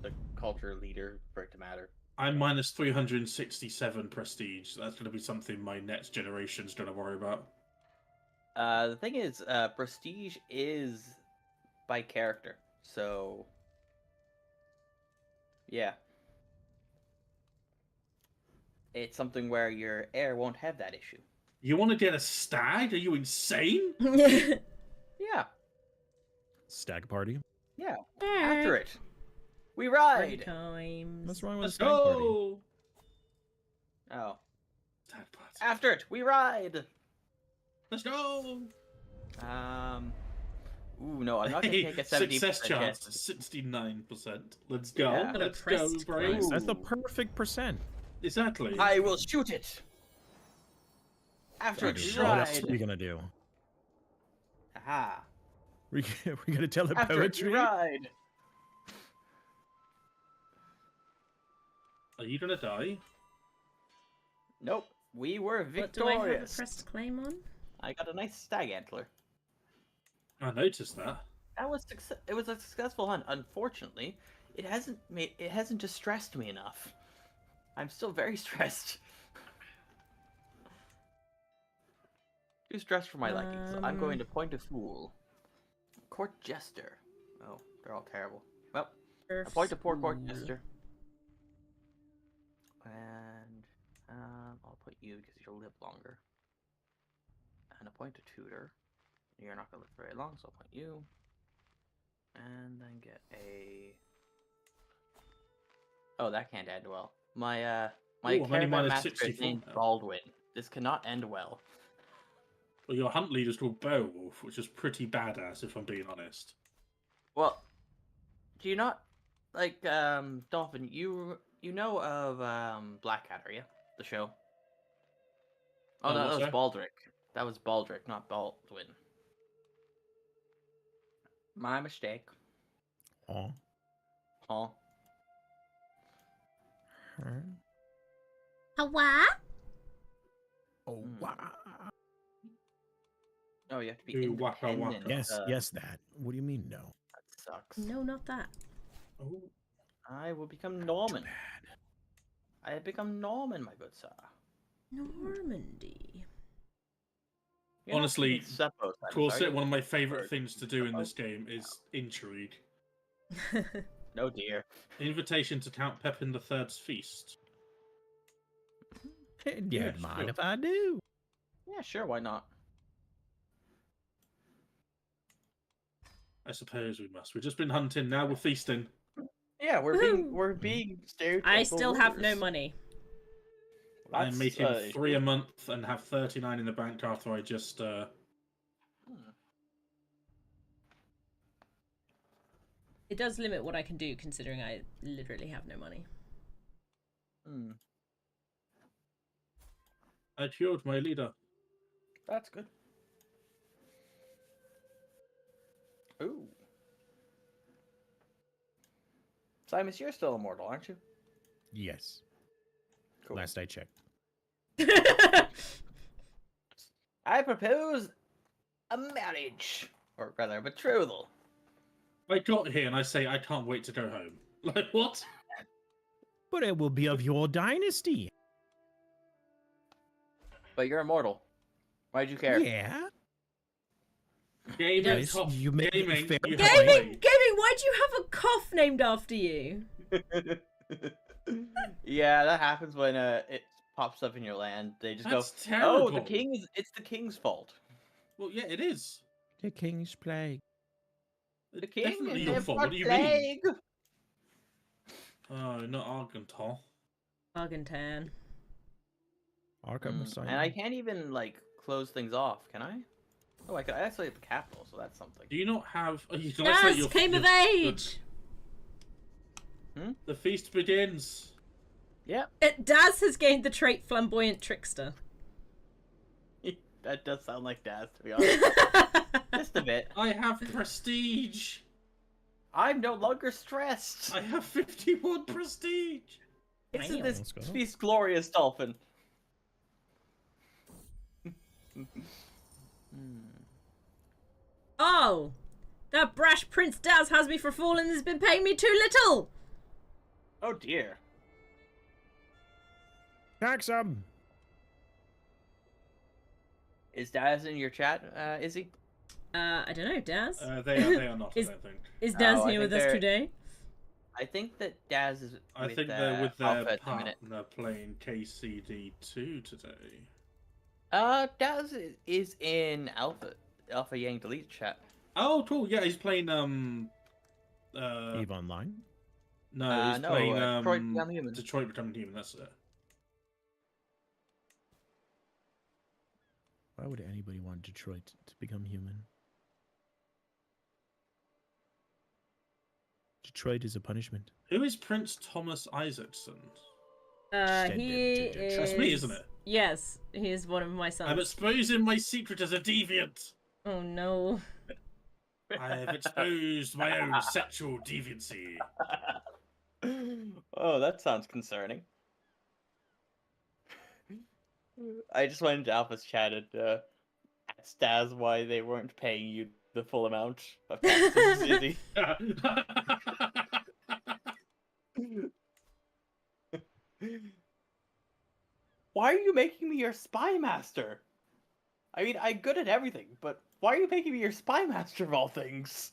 the culture leader for it to matter. I'm minus 367 prestige. That's going to be something my next generation's going to worry about. The thing is, prestige is by character, so yeah, it's something where your heir won't have that issue. You want to get a stag? Are you insane? Yeah, Stag party? yeah. After it, we Fun ride. times. What's wrong with a Let's stag party? go! Oh, Stag party. after it, we ride. Let's go! Ooh, no, I'm not gonna Hey, take a 70% success chance, chance. 69%. Let's go. Yeah. Got a Let's go, pressed bro. glass. That's the perfect percent. Exactly. I will shoot it. After What it, else are we ride. gonna do? Aha. We gonna tell the After it, poetry? we ride. Are you gonna die? Nope, we were What do I have a victorious. pressed claim on? I got a nice stag antler. I noticed that. It was a successful hunt. Unfortunately, it hasn't distressed me enough. I'm still very stressed. Too stressed for my liking, so I'm going to Point of Fool. Court Jester. Oh, they're all terrible. Well, appoint a poor Court Jester. And I'll put you because you'll live longer. And appoint a tutor. You're not gonna live very long, so I'll appoint you. And then get a. Oh, that can't end well. My Ooh, caravan minus master is 64 named now. Baldwin. This cannot end well. Well, your hunt leader's called Beowulf, which is pretty badass, if I'm being honest. Well, do you not like Dolphin? You know of Blackadder, yeah, the show. Oh no, that what's was that? Baldric. That was Baldric, not Baldwin. My mistake. Aw. Huh? Hawa? Oh, Hmm. wow. Oh, you have to be Ooh, waka independent. waka. Yes, yes, that. What do you mean, no? That sucks. No, not that. Oh, I will become Too Norman. bad. I have become Norman, my good sir. Normandy. You're not Honestly, keeping Suppos, I'm Corset, sorry. one of my favourite Or- things to do in this game is intrigue. No dear. Invitation to Count Pepin III's feast. Hey, Yeah, don't mind sure. if I do. Yeah, sure, why not? I suppose we must. We've just been hunting, now we're feasting. Yeah, Woohoo! we're being stereotypical. I still have no rulers. money. I'm That's, making 3 a month and have 39 in the bank after I just It does limit what I can do, considering I literally have no money. Hmm, I cured my leader. that's good. Ooh. Simus, you're still immortal, aren't you? Yes. Cool. Last I checked. I propose a marriage, or rather, a betrothal. I got here and I say I can't wait to go home. Like what? But it will be of your dynasty. But you're immortal. Why'd you care? Yeah. Gaming, Yes, top, you made a gaming, fair you point. have Gaming, played. why do you have a cough named after you? Yeah, that happens when it pops up in your land. They just That's go, "Oh, terrible. it's the king's fault." Well, yeah, it is. The king's plague. The It's king definitely is your there fault. for What do you mean? plague. Oh, not Argental. Argentan. Arkham And I can't even like close things off, can I? Oh, I could isolate the capital, so that's something. Do you not have? Oh, you can isolate Yes, came of age! The feast begins. Yep, Daz has gained the trait flamboyant trickster. that does sound like Daz, to be honest. Just a bit. I have prestige. I'm no longer stressed. I have 51 prestige. Isn't Damn. this Let's go. feast glorious, Dolphin? Oh! That brash Prince Daz has me for a fool and has been paying me too little! Oh dear. Tax him. Is Daz in your chat, is he? I don't know, Daz? They are not. Is- I don't think. Is Daz I here think with us they're- today? I think that Daz is I with, think they're with Alpha their at the minute. partner playing KCD2 today. Daz is in Alpha Yang Delete chat. Oh, cool. Yeah, he's playing Eve Online. No, he's no, playing Detroit Become Human. Detroit Become Human. That's it. Why would anybody want Detroit to become human? Detroit is a punishment. Who is Prince Thomas Isaacson? He Extended to is... That's me, isn't it? Yes, he is one of my sons. I'm exposing my secret as a deviant. Oh no. I have exposed my own sexual deviancy. Oh, that sounds concerning. I just went into Alpha's chat and asked Daz why they weren't paying you the full amount of taxes, Izzy. why are you making me your spy master? I mean, I'm good at everything, but why are you making me your spy master of all things?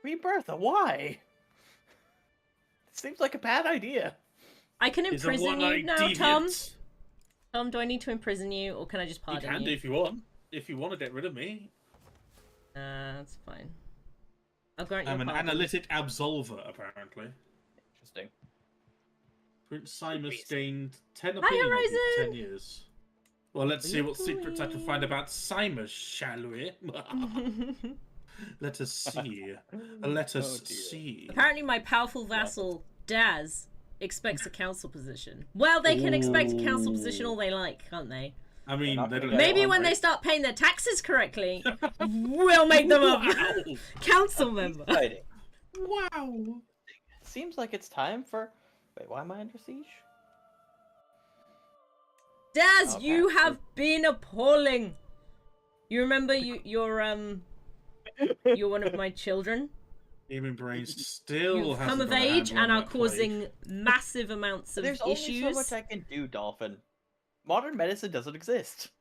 Queen Bertha, why? It seems like a bad idea. I can He's a imprison you one-eyed now, deviant. Tom. Tom, do I need to imprison you, or can I just You pardon can you? do if you want. If you want to get rid of me. That's fine. I'll grant you I'm a an pardon. analytic absolver, apparently. Interesting. Prince Simus Reason. gained 10 Hi, opinion Horizon! in 10 years. Well, let's see what secrets I can find about Simus, shall we? Let us see. Let us Oh, dear. see. Apparently, my powerful vassal, Daz, expects a council position. Well, they can expect a council position all they like, can't they? I mean, not they gonna don't get Maybe one, when they right? start paying their taxes correctly, we'll make them a Wow! council member. Exciting. Wow! Seems like it's time for. Wait, why am I under siege? Daz, Okay. you have been appalling. You remember you're one of my children. Human brains still You've hasn't come of got a age handle on and are that plague. causing massive amounts of There's only so issues. much I can do, Dolphin. Modern medicine doesn't exist.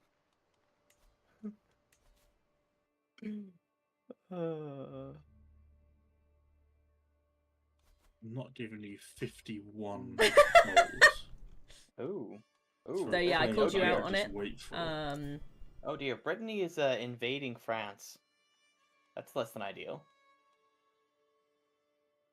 I'm not giving you 51 moles. Ooh. So yeah, I Okay, called you okay, out on just it. wait for it. Oh dear, Brittany is invading France. That's less than ideal.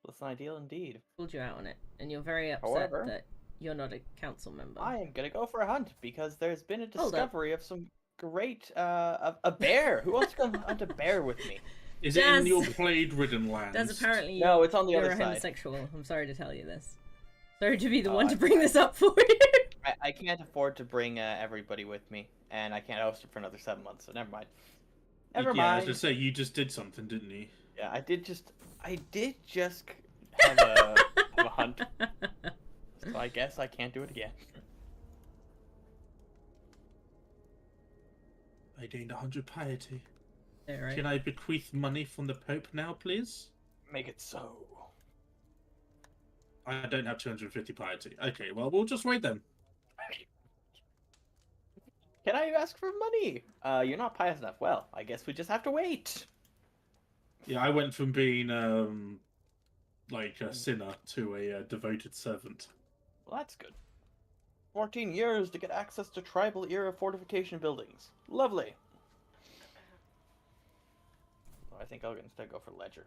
Less than ideal indeed. Called you out on it, and you're very upset However- that you're not a council member. I am gonna go for a hunt because there's been a Hold up. discovery of some great a bear. Who wants to go hunt a bear with me? Is it in Daz- your plague-ridden lands? That's apparently No, it's on the you're other a side. homosexual. I'm sorry to tell you this. Sorry to be the Oh, one to I- bring this up for you. I can't afford to bring everybody with me, and I can't host it for another 7 months. So never mind. Never Yeah, I was mind. gonna say you just did something, didn't you? Yeah, I did just have a have a hunt. So I guess I can't do it again. I gained 100 piety. Yeah, right. Can I bequeath money from the Pope now, please? Make it so. I don't have 250 piety. Okay, well, we'll just wait then. Can I ask for money? You're not pious enough. Well, I guess we just have to wait. Yeah, I went from being, like a sinner to a devoted servant. Well, that's good. 14 years to get access to tribal era fortification buildings. Lovely. Well, I think I'll instead go for Ledger.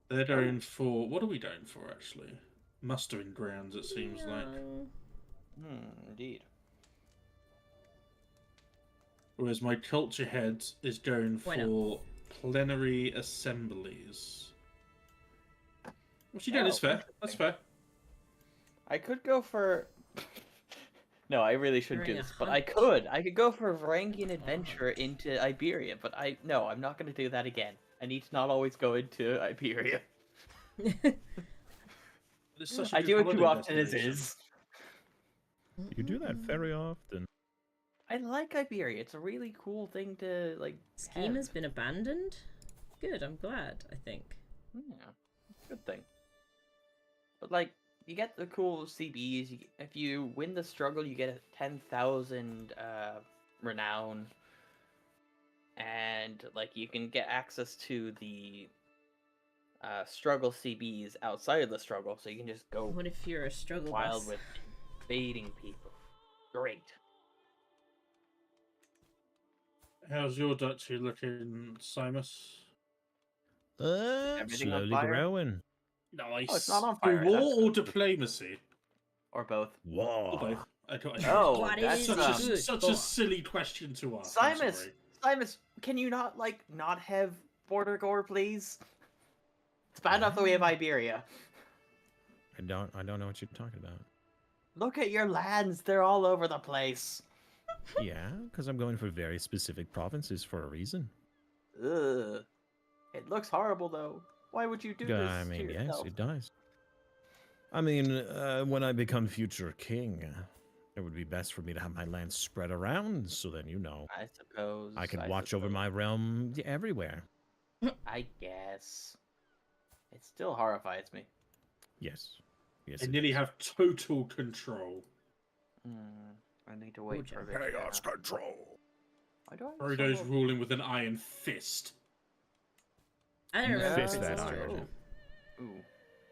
They're going for... What are we going for, actually? Mustering grounds, it seems like. Indeed. Whereas my culture head is going Why not? for plenary assemblies. Which you know is Oh, fair. That's fair. I could go for. No, I really shouldn't do During a this, but I hunt. could. I could go for a Varangian adventure into Iberia, but no, I'm not going to do that again. I need to not always go into Iberia. It's such a I good do it too holiday often as destination. is. You do that very often. I like Iberia. It's a really cool thing to like. Scheme have. has been abandoned. Good. I'm glad. I think. Yeah, it's a good thing. But like, you get the cool CBs. If you win the struggle, you get a 10,000 renown, and like you can get access to the struggle CBs outside of the struggle, so you can just go What if you're a struggle wild bus? with invading people. Great. How's your duchy looking, Simus? Everything on Slowly fire? growing. Nice. Oh, it's not on Through fire, war that's or diplomacy? Or both. Whoa. Or both. I don't- Oh, What that's is such, it? a, Good such God. a silly question to ask. I'm Simus, sorry. Simus, can you not not have border gore, please? It's bad enough that we have Iberia. I don't know what you're talking about. Look at your lands; they're all over the place. Yeah, because I'm going for very specific provinces for a reason. Ugh. It looks horrible, though. Why would you do this I mean, to yes, yourself? it does. I mean, when I become future king, it would be best for me to have my land spread around, so then I suppose. I can watch over my realm everywhere. I guess. It still horrifies me. Yes, Yes, They it nearly is. have total control. I need to wait for a bit. Chaos control. Why do I have Frodo's so- ruling with an iron fist. I don't remember Fist Princess that iron. Georgia. Ooh.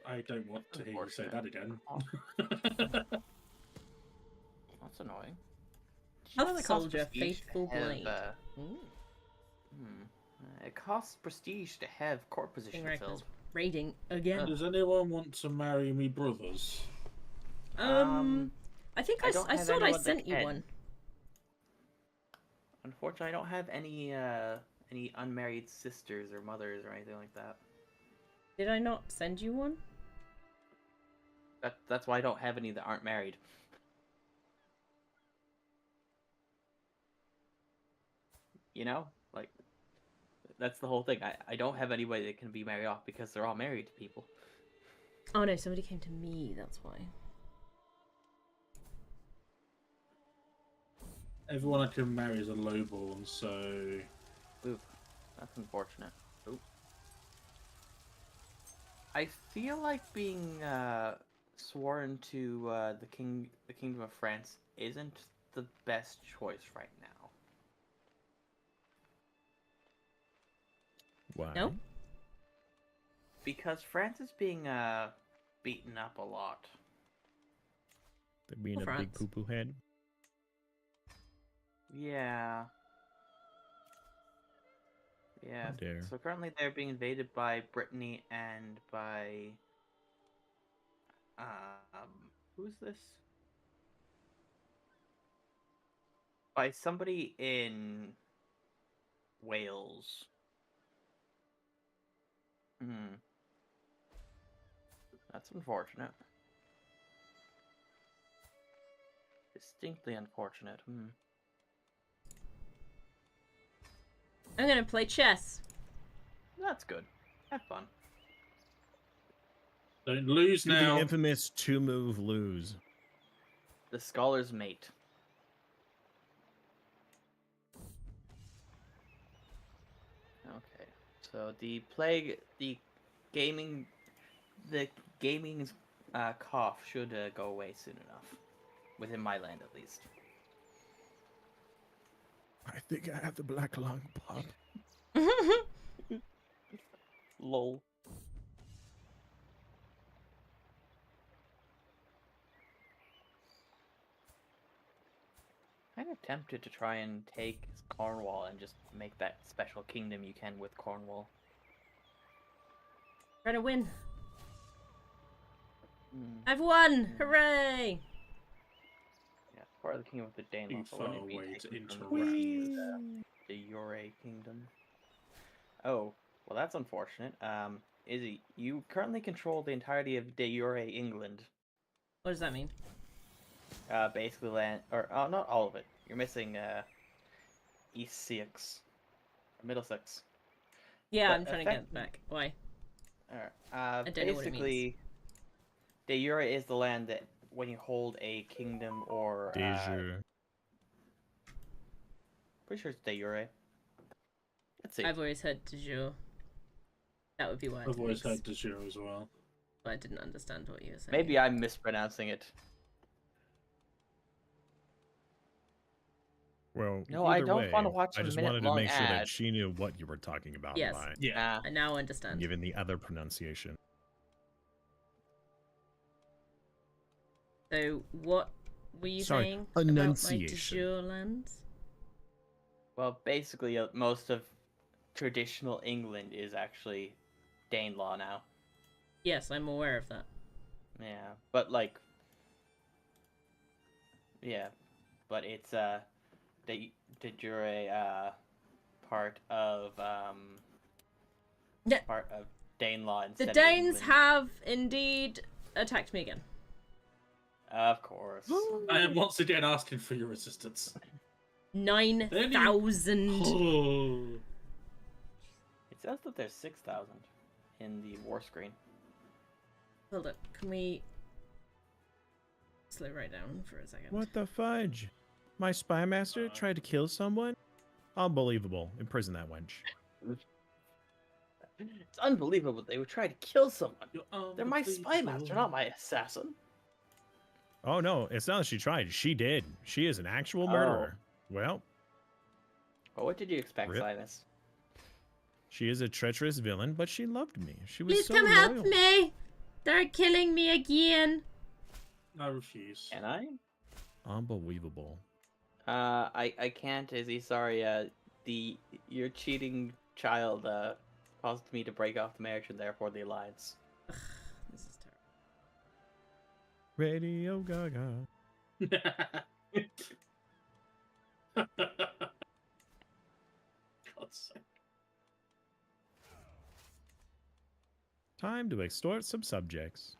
I don't want to hear you say that again. That's annoying. Did you know Health it costs soldier, prestige to faithful have, blade. It costs prestige to have court position King filled. Ragna's raiding again. Does anyone want to marry me brothers? I think I I don't have thought I anyone that sent you can. one. Unfortunately, I don't have any unmarried sisters or mothers or anything like that. Did I not send you one? That's why I don't have any that aren't married. You know, like that's the whole thing. I don't have anybody that can be married off because they're all married to people. Oh no, somebody came to me, that's why. Everyone I can marry is a lowborn, so Ooh, that's unfortunate. Ooh. I feel like being sworn to the Kingdom of France isn't the best choice right now. Why? No? Because France is being beaten up a lot. They're being Well, a big France. poo poo head. Yeah. Yeah. dare. So currently they're being invaded by Brittany and by who's this? By somebody in Wales. That's unfortunate. Distinctly unfortunate. I'm gonna play chess. That's good. Have fun. don't lose Do now. the infamous 2-move lose. The Scholar's Mate. Okay. So the gaming's cough should go away soon enough. Within my land, at least. I think I have the black lung pop. Lol. Kind of tempted to try and take Cornwall and just make that special kingdom you can with Cornwall. Try to win. Hmm. I've won! Hooray! Yeah, part of the kingdom of the Too Danelaw. So far wouldn't it be away to taken from interact. the Yore kingdom? Oh, well, that's unfortunate. Izzy, you currently control the entirety of de Yore England. What does that mean? Basically land, or not all of it. You're missing East Six, Middlesex. Yeah, But I'm trying to get effect- it back. Why? Alright. don't know what it Basically, de jure is the land that when you hold a kingdom or De jure. pretty sure it's de jure. Let's see. I've always heard de jure. That would be why. I've always heard de jure as well. I didn't understand what you were saying. Maybe I'm mispronouncing it. Well, No, I either don't way, wanna watch I a just wanted to minute-long make sure that ad. she knew what you were talking about. Yes. By Yeah. I now understand. given the other pronunciation. So, what were you Sorry, saying about my de enunciation. jure lands? Well, basically, most of traditional England is actually Danelaw now. Yes, I'm aware of that. Yeah, but like, yeah, but it's de jure part of Yeah. part of Danelaw The instead of Danes England. have indeed attacked me again. Of course. I am once again asking for your assistance. 9,000. Oh. It says that there's 6,000 in the war screen. Hold up, can we slow right down for a second? What the fudge? My spy master tried to kill someone? Unbelievable. Imprison that wench. It's unbelievable they would try to kill someone. You're They're my spy master, not my assassin. Oh no, it's not that she tried. She did. She is an actual murderer. Well, Well, what did you expect, Rip. Silas? she is a treacherous villain, but she loved me. She was Please so come help loyal. me. They're killing me again. I refuse. Can I? Unbelievable. I can't, Izzy. Sorry. Your cheating child caused me to break off the marriage and therefore the alliance. This is terrible. Radio Gaga. God's sake. Time to extort some subjects.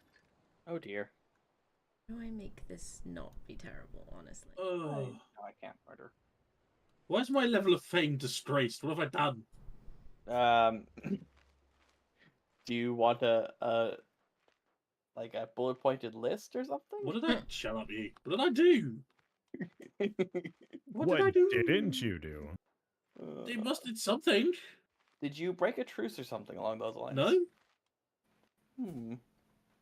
Oh dear. How do I make this not be terrible, honestly? Oh. No, I can't murder. Why is my level of fame disgraced? What have I done? Do you want a bullet pointed list or something? What did I... Shut up, you. What did I do? What did I do? didn't you do? They must have did something. Did you break a truce or something along those lines? No?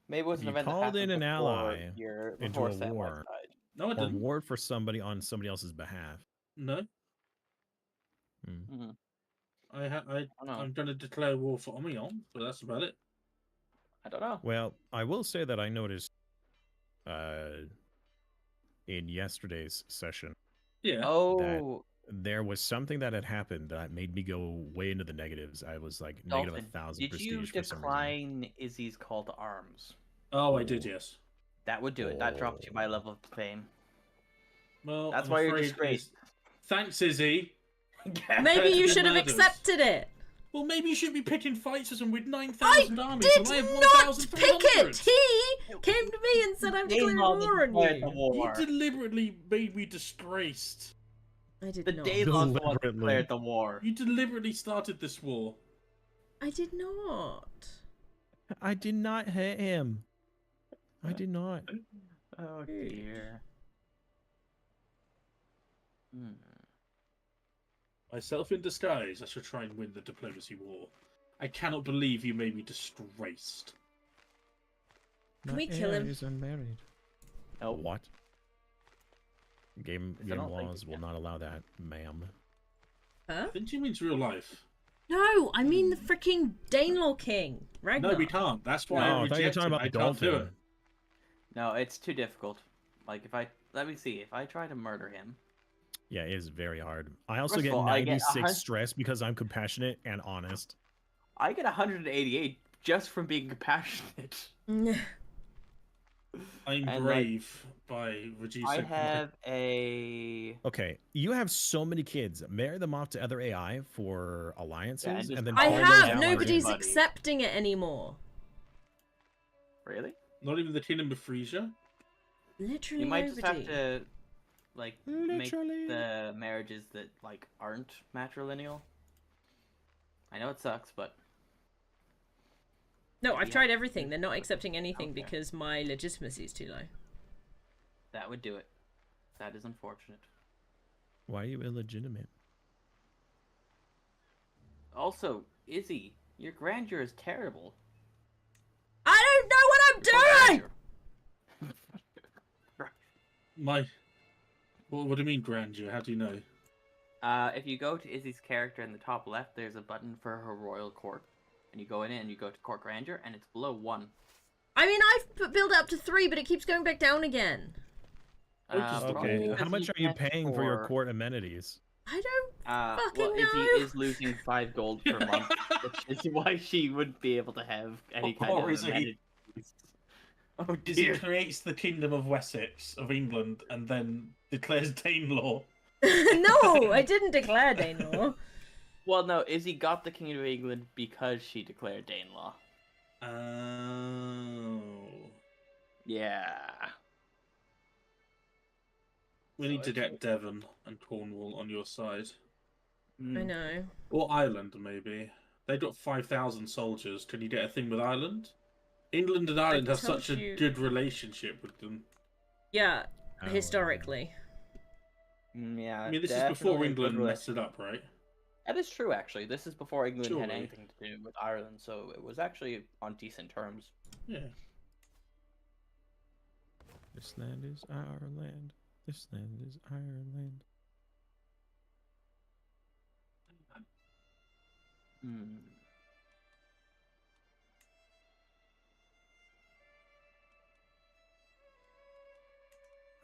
Maybe it was an You event that called in happened an before ally into before a Samwise war. died. No, I Or didn't. ward for somebody on somebody else's behalf. No. Hmm. I'm going to declare war for Omion, but that's about it. I don't know. Well, I will say that I noticed in yesterday's session Yeah. Oh, there was something that had happened that made me go way into the negatives. I was like negative Dalton, 1,000 did prestige you for some reason. decline Izzy's call to arms? Oh, I did, yes. That would do it. That dropped you by level of fame. Well, That's I'm why you're afraid disgraced. Thanks, Izzy. Maybe you Good should have murders. accepted it. Well, maybe you should be picking fights with with I 9,000 armies, did and I have not pick 1,300. it. He came to me and said, "I'm declaring war on declared the you." You war. deliberately made me disgraced. I did The not. Daylon's the one that Deliberately. declared the war. You deliberately started this war. I did not. I did not hit him. I did not. Oh dear. Myself in disguise, I shall try and win the diplomacy war. I cannot believe you made me disgraced. Can My we kill him? heir is unmarried. No. What? Game I don't think laws you will can. not allow that, ma'am. Huh? I think she means real life. No, I mean the freaking Danelaw King. Ragnar. No, we can't. That's why No, I I thought you were rejected talking it. about I can't do it. Dalton. No, it's too difficult. Like let me see. If I try to murder him, Yeah, it is very hard. I also First of get all, I get 96 100 stress because I'm compassionate and honest. I get 188 just from being compassionate. I'm And, brave by reducing. I have a. Okay, you have so many kids. Marry them off to other AI for alliances, just and then call I them call those have. down allies. Nobody's everybody. accepting it anymore. Really? Not even the Kingdom of Frisia. Literally You might nobody. just have to, like, Literally. make the marriages that like aren't matrilineal. I know it sucks, but No, I've Yeah. tried everything. They're not accepting anything Okay. because my legitimacy is too low. that would do it. That is unfortunate. Why are you illegitimate? Also, Izzy, your grandeur is terrible. I don't know what I'm doing! My. What do you mean grandeur? How do you know? If you go to Izzy's character in the top left, there's a button for her royal court. And you go in it and you go to court grandeur, and it's below 1. I mean, I've built it up to 3, but it keeps going back down again. Okay, probably Okay, because how much are you get paying for your court amenities? I don't. Well, fucking Izzy know. is losing 5 gold per month, which is why she wouldn't be able to have any kind Poor of Izzy. amenities. Oh Izzy dear. creates the Kingdom of Wessex of England and then declares Danelaw. No, I didn't declare Danelaw. Well, no, Izzy got the Kingdom of England because she declared Danelaw. Oh. Yeah. We So need to it's- get Devon and Cornwall on your side. I know. Or Ireland, maybe. They've got 5,000 soldiers. Can you get a thing with Ireland? England and Ireland have told such a you- good relationship with them. Yeah, Oh, historically. Yeah. I mean, this is before definitely a good England relation- messed it up, right? That is true, actually. This is before England had Surely. anything to do with Ireland, so it was actually on decent terms. Yeah. This land is our land. This land is our land. Hmm.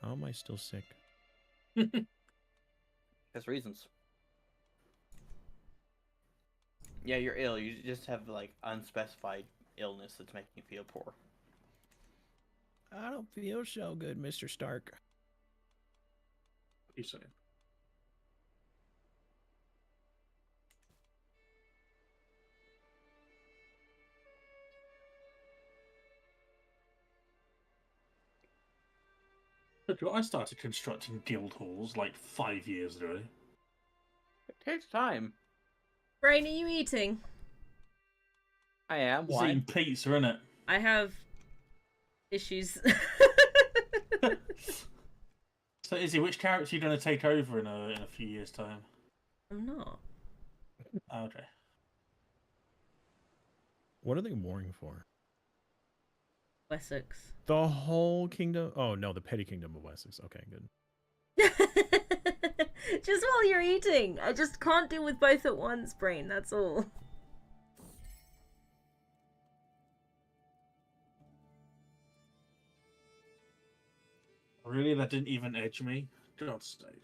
How am I still sick? There's reasons. Yeah, you're ill. You just have, like, unspecified illness that's making you feel poor. I don't feel so good, Mr. Stark. What are you saying? I started constructing guild halls like 5 years ago. It takes time. Brain, are you eating? I am. It's Why? eating pizza, innit? I have issues. So, Izzy, which character are you going to take over in a few years' time? I'm not. Oh, okay. What are they warring for? Wessex. The whole kingdom? Oh, no, the petty kingdom of Wessex. Okay, good. Just while you're eating. I just can't deal with both at once, Brain, that's all. Really? That didn't even edge me? God's sake.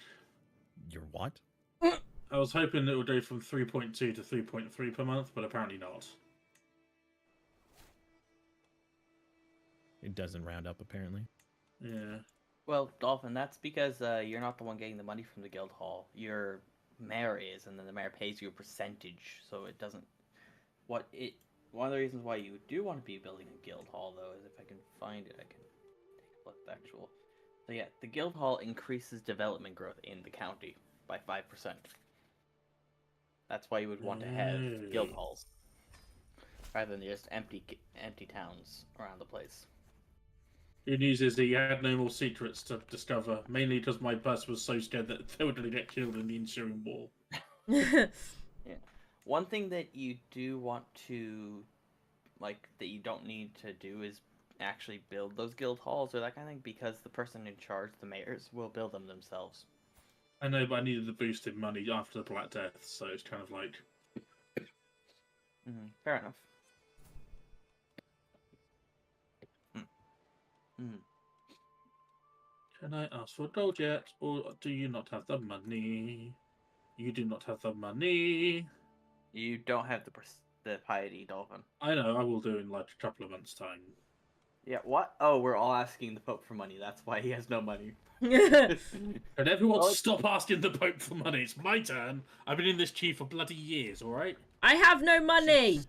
Your what? I was hoping it would go from 3.2 to 3.3 per month, but apparently not. It doesn't round up, apparently. Yeah. Well, Dolphin, that's because you're not the one getting the money from the guild hall. Your mayor is, and then the mayor pays you a percentage, so it doesn't. One of the reasons why you do want to be building a guild hall, though, is if I can find it, I can take a look at the actual. So yeah, the guild hall increases development growth in the county by 5%. That's why you would want to have guild halls, rather than just empty towns around the place. Good news is that you had no more secrets to discover, mainly because my bus was so scared that they were going to get killed in the ensuing war. Yeah. One thing that you do want to, like, that you don't need to do is actually build those guild halls or that kind of thing, because the person in charge, the mayors, will build them themselves. I know, but I needed the boost in money after the Black Death, so it's kind of like... Fair enough. Can I ask for gold yet, or do you not have the money? You do not have the money. You don't have the piety, Dolphin. I know, I will do in like a couple of months' time. Yeah, what? Oh, we're all asking the Pope for money. That's why he has no money. And everyone Well, stop asking the Pope for money. It's my turn. I've been in this chief for bloody years, alright? I have no money!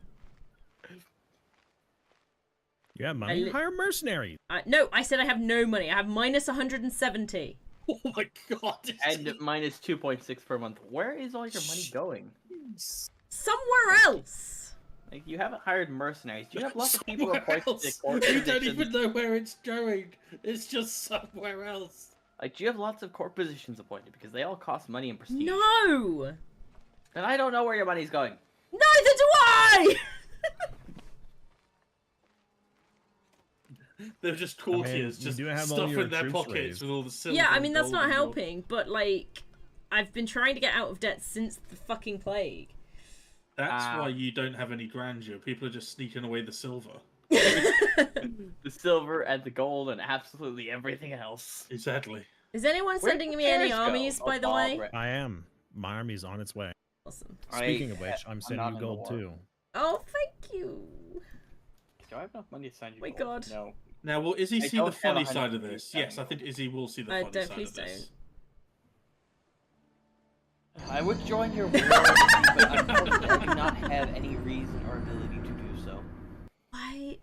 You have money? Hire mercenaries. No, I said I have no money. I have minus 170. Oh my god. And minus 2.6 per month. Where is all your money going? Somewhere else! Like, you haven't hired mercenaries. Do you have lots of people Somewhere appointed to else. court You don't positions? even know where it's going. It's just somewhere else. Like, do you have lots of court positions appointed? Because they all cost money and prestige. No! And I don't know where your money's going. Neither do I! They're just courtiers, you just do have all your stuffing their troops pockets raised. with all the silver. Yeah, I and mean, that's gold not and all. helping, but, like, I've been trying to get out of debt since the fucking plague. That's why you don't have any grandeur. People are just sneaking away the silver. The silver and the gold and absolutely everything else. Exactly. Is anyone Where'd sending the me any chairs go? armies, Oh, by the way? Barbara. I am. My army's on its way. Awesome. Speaking of which, I'm not sending in you the gold war. too. Oh, thank you. Do I have enough money to send you My gold? God. No. Now, will Izzy I see don't the have funny 100 side of views this? Yes, I anymore. think Izzy will see the I funny don't, side please of this. I would join your war, but unfortunately I do not have any reason or ability to do so. Why?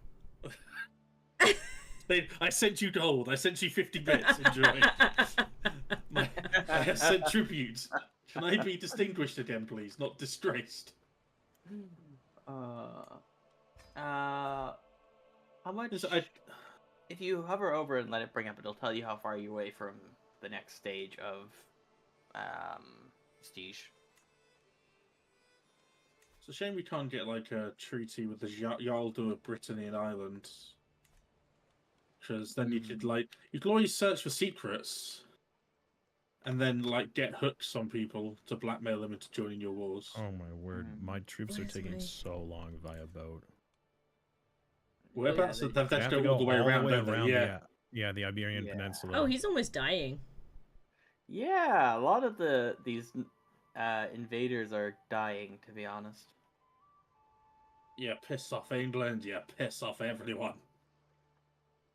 I sent you gold. I sent you 50 bits. Enjoy. I have sent tribute. Can I be distinguished again, please? Not disgraced. How much? Yes, If you hover over and let it bring up, it'll tell you how far you're away from the next stage of prestige. It's a shame we can't get like a treaty with the Jarldo of Brittany and Ireland. Because then you could always search for secrets, and then like get hooks on people to blackmail them into joining your wars. Oh my word! My troops are Where's taking my- so long via boat. Whereabouts? Yeah, They have They to have go to all the way around, the- don't they? Yeah. yeah, the Iberian Yeah. Peninsula. Oh, he's almost dying. Yeah, a lot of these invaders are dying, to be honest. Yeah, piss off England. Yeah, piss off everyone.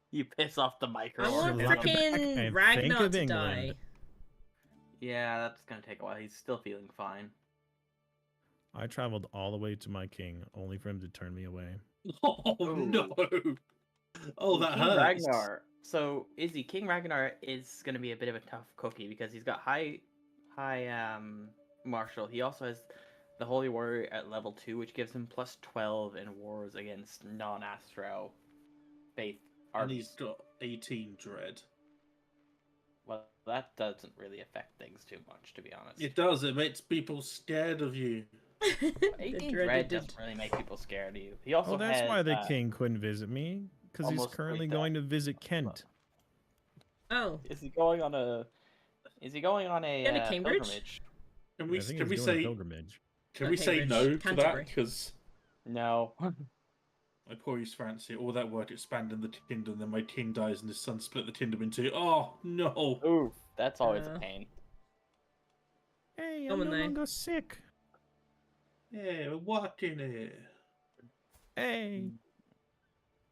You piss off the I micro. want Look back frickin' and think Ragnar of to England. die. Yeah, that's gonna take a while. He's still feeling fine. I traveled all the way to my king, only for him to turn me away. Oh Ooh. no! Oh, that King hurts. Ragnar. So Izzy, King Ragnar is gonna be a bit of a tough cookie because he's got high martial. He also has the Holy Warrior at level 2, which gives him plus 12 in wars against non-Astro faith And armies. he's got 18 dread. Well, that doesn't really affect things too much, to be honest. It does. It makes people scared of you. 18 dreaded- dread doesn't really make people scared of you. He also Oh, that's has, why the king couldn't visit me, because he's almost currently like that. going to visit Kent. Oh, Is he going on a? Is he going on a, Going to Cambridge? pilgrimage? Can I we think can we he's doing a say pilgrimage. can Not we say no Cambridge, to that? Canterbury. Because No. my poor East fancy all that work expanding the kingdom, then my king dies and his son split the kingdom in two. Oh no! Oof, that's always a Uh, pain. Hey, Come I'm on no now. longer sick. Yeah, we're walking here. Hey,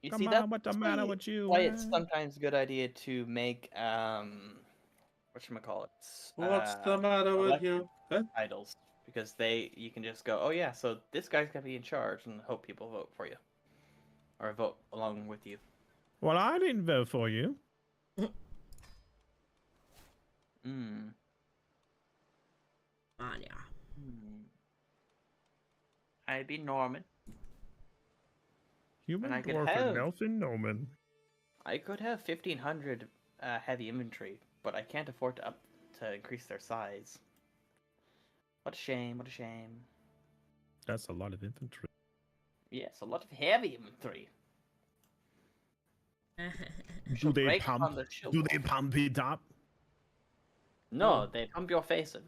You come see on, that? what's the matter with you? Why it's man? sometimes a good idea to make whatchamacallit? What's the matter with elect- you? Huh? Titles, because you can just go, oh yeah, so this guy's gonna be in charge, and hope people vote for you, or vote along with you. Well, I didn't vote for you. Hmm. Anya. I'd be Norman. Human I could dwarf have- and Nelson Noman. I could have 1,500 heavy infantry, but I can't afford to increase their size. What a shame! What a shame! That's a lot of infantry. Yes, a lot of heavy infantry. Do they break on pump? the shield Do they wall. pump it up? No, they pump your face in.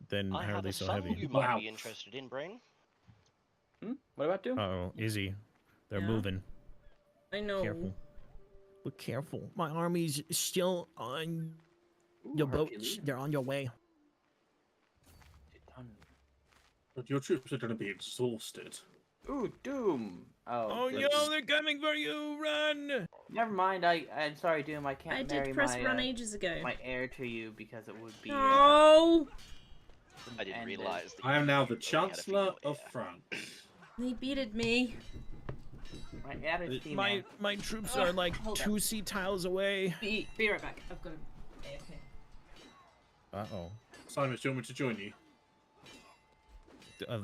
Then I how are have they a so son heavy? you might Wow. be interested in, Bring. What about Doom? Uh-oh, Izzy. They're Yeah? moving. I know. Careful. Look careful. My army's still on your boat. Hercules. They're on your way. But your troops are going to be exhausted. Ooh, Doom. Oh, Oh this- no, they're coming for you! Run! Never mind. I'm sorry, Doom. I can't I marry did press my, run ages ago. my heir to you because it would be. No! I didn't ended. realise that I am now the you only had a Chancellor female of heir. France. They beated me. My heir is female. My troops Ugh, are like hold on. 2 sea tiles away. Be right back. I've got a AFK. Uh-oh. Simon, do you want me to join you?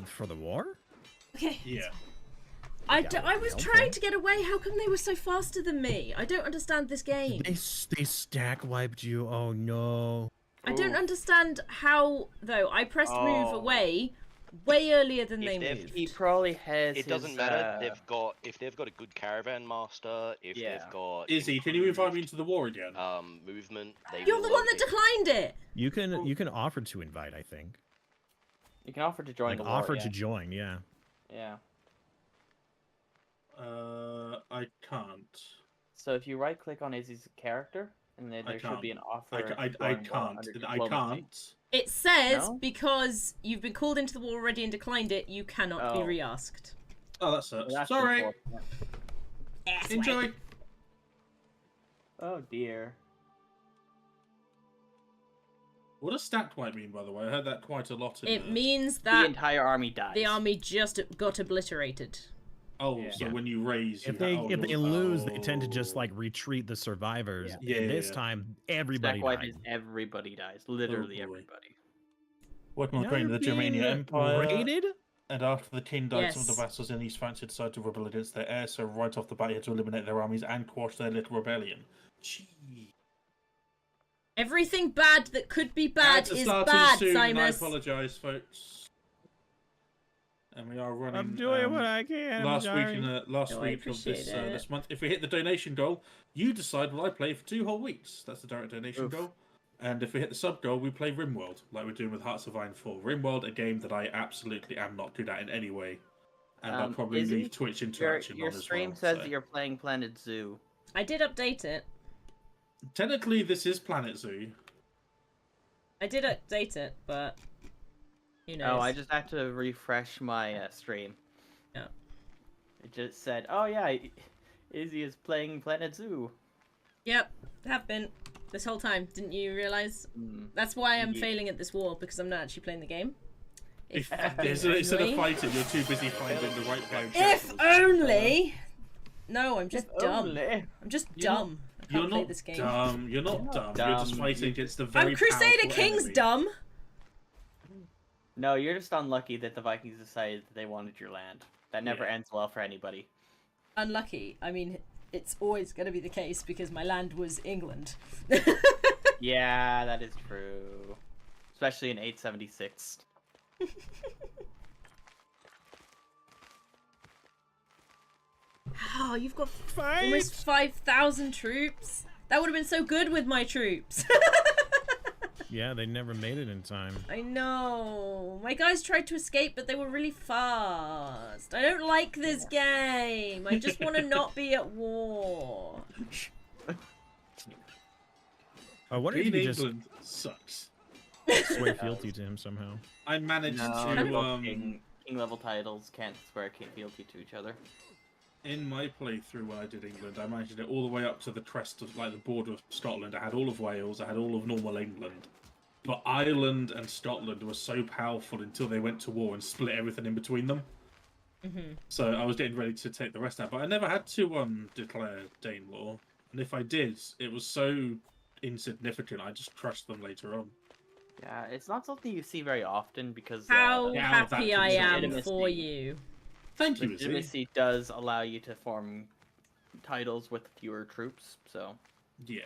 For the war? Okay. Yeah. I was okay. trying to get away. How come they were so faster than me? I don't understand this game. They stack wiped you. Oh no. I don't Ooh. understand how, though. I pressed move Oh. away way earlier than If they they've- moved. He probably has. It doesn't his, matter. If they've got a good caravan master, if Yeah. they've got Izzy, can you invite me into the war again? movement, they You're will the one that locate- declined it. You can offer to invite, I think. You can offer to join Like the war. offer yeah. to join, yeah. Yeah. I can't. So if you right click on Izzy's character, and then I there should be an can't. offer. I to can't. join war under I diplomacy. can't. It says No? because you've been called into the war already and declined it, you cannot be Oh. re-asked. Oh, that sucks. Well, that's Sorry. unfortunate. Ass Enjoy. wipe. Oh dear. What does stacked wipe mean, by the way? I heard that quite a lot. In It means The that entire army dies. the army just got obliterated. Oh, Yeah. so Yeah. when you raise, If you they have- if they oh, lose, they tend to just oh. like retreat the survivors. Yeah. And Yeah, this yeah. time everybody Stack wipe died. is everybody dies. Literally boy. everybody. Working on Now creating you're the Germanian being Empire. raided? And after the king died, some of the Yes. vassals in East France decided to rebel against their heir, so right off the bat, he had to eliminate their armies and quash their little rebellion. Gee. Everything bad that could be bad Ads are is starting bad, soon, and I Simus. apologise, folks. and we are running. I'm doing what I can. Last week Jari. last No, I week of appreciate this it. this month. If we hit the donation goal, you decide what I play for 2 whole weeks. That's the direct donation Oof. goal. And if we hit the sub goal, we play RimWorld, like we're doing with Hearts of Iron 4. RimWorld, a game that I absolutely am not good at in any way, and I'll probably Izzy, leave Twitch Your interaction on as stream well. says so. that you're playing Planet Zoo. I did update it. Technically, this is Planet Zoo. I did update it, but who knows? Oh, I just had to refresh my stream. Yeah. It just said, "Oh yeah, Izzy is playing Planet Zoo." Yep, have been this whole time. Didn't you realize? Mm. That's why I'm Yeah. failing at this war, because I'm not actually playing the game. If, fucking instead of only- fighting, you're too busy finding the right player. If only. No, I'm just If dumb. only. I'm just You're not- dumb. I You're can't play not this game. dumb. You're not dumb. You're just dumb. fighting against the very I'm Crusader powerful King's enemy. dumb. No, you're just unlucky that the Vikings decided that they wanted your land. That never Yeah. ends well for anybody. Unlucky. I mean, it's always going to be the case because my land was England. Yeah, that is true. Especially in 876. Oh, you've got almost 5,000 troops. That would have been so good with my troops. Yeah, they never made it in time. I know. My guys tried to escape, but they were really fast. I don't like this game. I just want to not be at war. I wonder if Green you could just England sucks. sway fealty to him somehow. I managed No, to king level titles can't swear fealty to each other. in my playthrough when I did England, I managed to get all the way up to the crest of like the border of Scotland. I had all of Wales, I had all of normal England. But Ireland and Scotland were so powerful until they went to war and split everything in between them. So I was getting ready to take the rest out, but I never had to declare Danelaw. And if I did, it was so insignificant. I just crushed them later on. Yeah, it's not something you see very often because How Yeah, happy that's I am legitimacy. for you. Thank you, Izzy. legitimacy does allow you to form titles with fewer troops. So Yeah.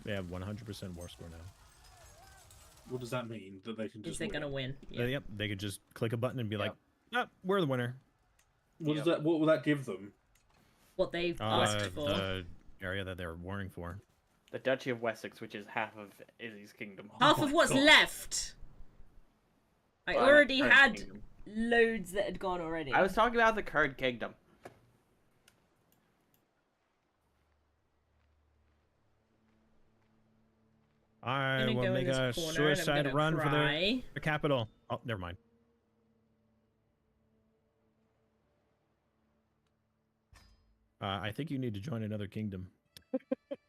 They have 100% war score now. What does that mean? That they can Is just they win? gonna win? Yep, they could just click a button and be like, Yep. ah, we're the winner. What does that? What will that give them? What they've asked for. The area that they're warring for. the Duchy of Wessex, which is half of Izzy's kingdom. Half Oh of my what's God. left. I Well, already current had kingdom. loads that had gone already. I was talking about the current kingdom. I I'm gonna will go in make this a corner and I'm suicide gonna run for cry. the capital. Oh, never mind. I think you need to join another kingdom.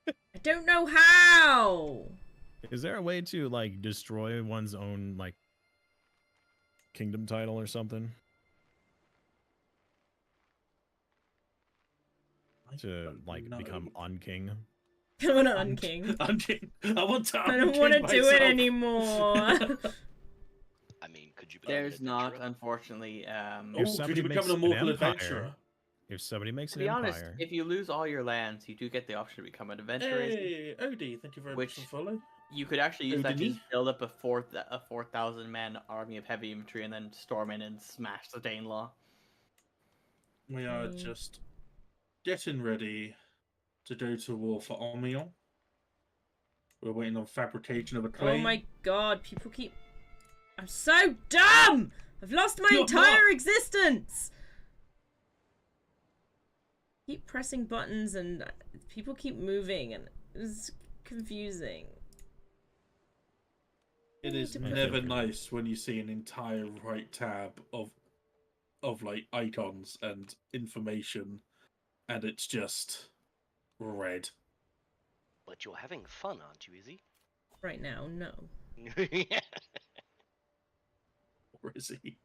I don't know how. Is there a way to like destroy one's own like kingdom title or something to like No. become on king? I want to unking. Unking. I want to. I don't want to do it anymore. I mean, could you become an There's not, adventurer? unfortunately. Oh, If could somebody you become makes an immortal an empire, adventurer? If somebody makes To an be honest, empire, if you lose all your lands, you do get the option to become an adventurer. Hey, Odie, thank you very Which- much for follow. You could actually use that to Odini? just build up a 4,000 man army of heavy infantry and then storm in and smash the Danelaw. We are Mm. just getting ready to go to war for Amiens. We're waiting on fabrication of a Oh claim. my god, people keep... I'm so dumb! I've lost my You're entire not. existence! Keep pressing buttons and people keep moving and it's confusing. It is Okay. never nice when you see an entire right tab of like icons and information, and it's just red. But you're having fun, aren't you, Izzy? Right now, no. Yeah. Or is he?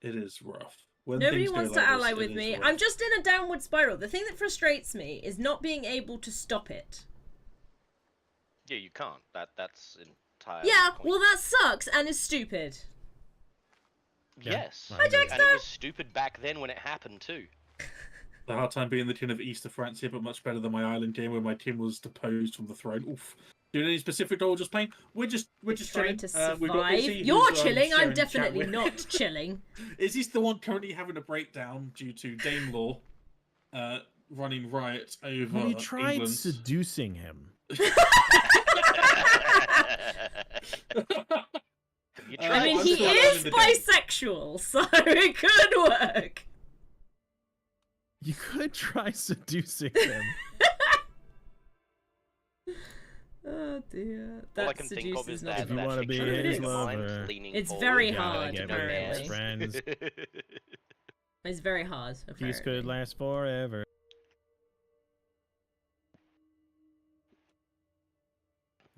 It is rough. When Nobody things go wants to like this, ally it with is me. rough. I'm just in a downward spiral. The thing that frustrates me is not being able to stop it. Yeah, you can't. That's entirely. Yeah, the well point. that sucks and is stupid. Yeah, Yes. I agree. And it was stupid back then when it happened too. The hard time being the king of Easter Francia, but much better than my island game where my king was deposed from the throne. Oof. Doing any specific goal just playing? We're just Trying chilling. to We've got survive. Izzy, You're who's, chilling. I'm sharing chat definitely with. not chilling. Izzy's the one currently having a breakdown due to Dame Law running riot over Well, he tried England. seducing him. You I tried mean, I'm he still alone is in the game. bisexual, so it could work. You could try seducing him. Oh dear. All I That can think of seduces is not that If you enough. wanna be picture of his his mind lover. leaning It's forward, very Gotta hard, get apparently. best friends. It's very hard. Peace Apparently. could last forever.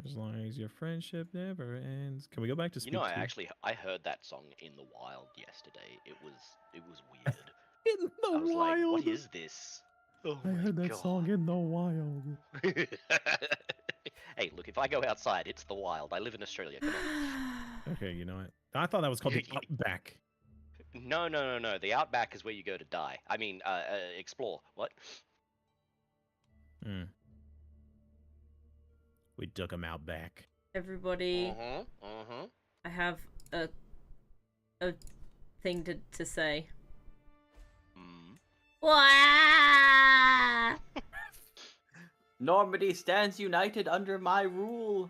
As long as your friendship never ends. Can we go back to You speak know, I two? actually heard that song in the wild yesterday. It was weird. In the I was wild. like, what is this? Oh I my heard that God. song in the wild. Hey, look, if I go outside, it's the wild. I live in Australia. Come on. Okay, you know what? I thought that was called the Outback. No. The outback is where you go to die. I mean, explore. What? Hmm. We took him out back. Everybody, Mm-hmm. I have a thing to say. Mm. Wah! Normandy stands united under my rule.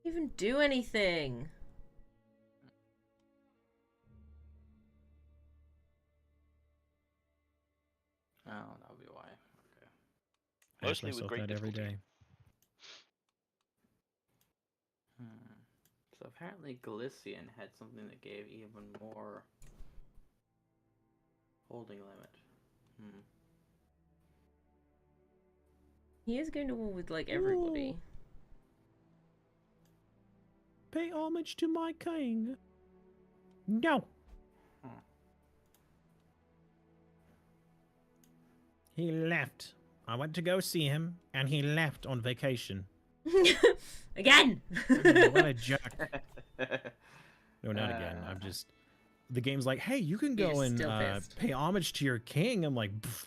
Even do anything. Oh, that'll be why. Okay. I ask Mostly with myself great that every difficulty. day. So apparently Galician had something that gave even more holding limit. He is going to war with like everybody. Pay homage to my king. No. He left. I went to go see him, and he left on vacation. Again. What a jerk. No, not again. I'm Uh. just. The game's like, hey, you can You're go and still pissed. pay homage to your king. I'm like, "Pff,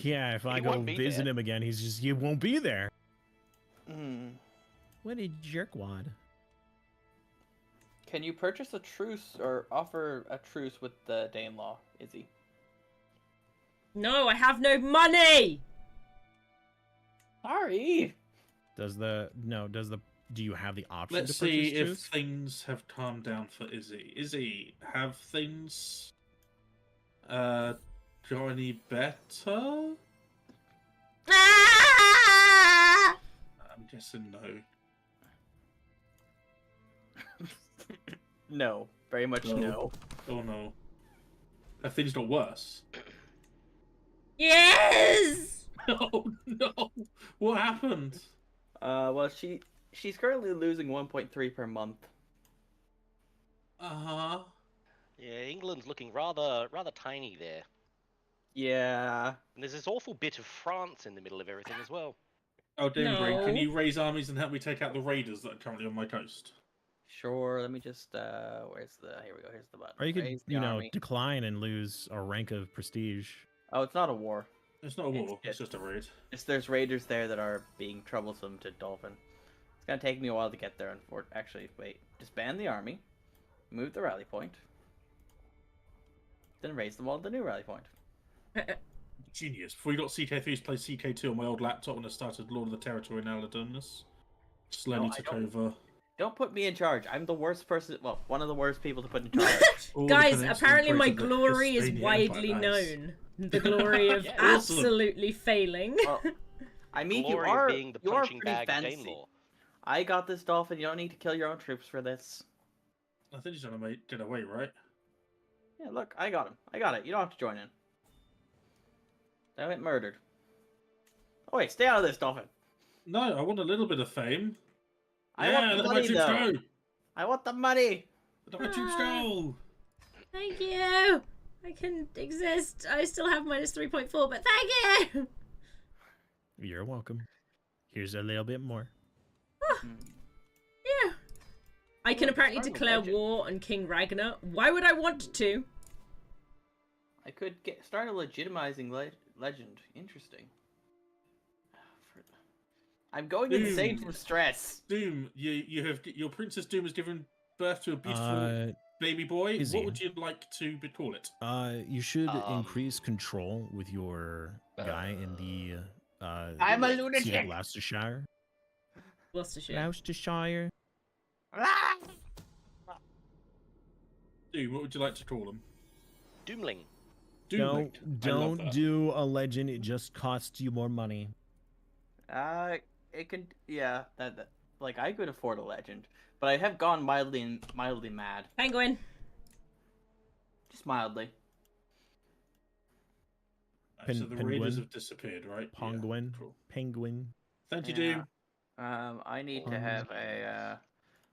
yeah, if I He go won't be visit there." him again, he won't be there. Hmm. What a jerkwad. Can you purchase a truce or offer a truce with the Danelaw, Izzy? No, I have no money. Sorry. Do you have the option Let's to purchase see if truce? things have calmed down for Izzy. Izzy, have things got any better? Ah! I'm guessing no. No. Very much No. no. Oh no. Have things got worse? Yes. Oh no! What happened? Well, she's currently losing 1.3 per month. Uh-huh. Yeah, England's looking rather tiny there. Yeah. And there's this awful bit of France in the middle of everything as well. Oh, Danebrain, can No. you raise armies and help me take out the raiders that are currently on my coast? Sure. Let me just where's the here we go. Here's the button. Or you could, Raise the you know, army. decline and lose a rank of prestige. Oh, it's not a war. It's not a war, It's it's just a raid. There's raiders there that are being troublesome to Dolphin. It's gonna take me a while to get there. Actually, wait. Disband the army, move the rally point, then raise them all to the new rally point. Genius. Before you got CK3, used to play CK2 on my old laptop when I started Lord of the Territory in Aladonus. Slowly I took don't- over. Don't put me in charge. I'm the worst person. Well, one of the worst people to put in charge. all the Guys, peninsula apparently my countries of the glory is Hispanic widely Empire. Nice. known. The glory of Yeah. Awesome. absolutely failing. Well, I mean, Glory you of are being the you are punching pretty bag of fancy. Danelaw. I got this, Dolphin. You don't need to kill your own troops for this. I think he's gonna get away, right? Yeah, look, I got him. I got it. You don't have to join in. Don't get murdered. Oh wait, stay out of this, Dolphin. No, I want a little bit of fame. I yeah, want the let my money, troops though. go! I want the money. Let my troops go! Thank you. I can exist. I still have minus 3.4, but thank you. You're welcome. Here's a little bit more. Hmm. Yeah. I can Well, apparently start a declare legend. war on King Ragnar. Why would I want to? I could start a legitimizing legend. Interesting. I'm going insane from stress. Doom, you have your Princess Doom has given birth to a beautiful baby boy. Izzy. What would you like to call it? You should increase control with your guy in the I'm a seat of lunatic. Gloucestershire. Gloucestershire. Doom, what would you like to call him? Doomling. Doom. Don't do a legend. It just costs you more money. It can, yeah, that like I could afford a legend, but I have gone mildly mad, Penguin. just mildly. So the Raiders have disappeared, right? Yeah, Penguin. cool. Penguin. Thank you, Yeah. Doom. I need to have a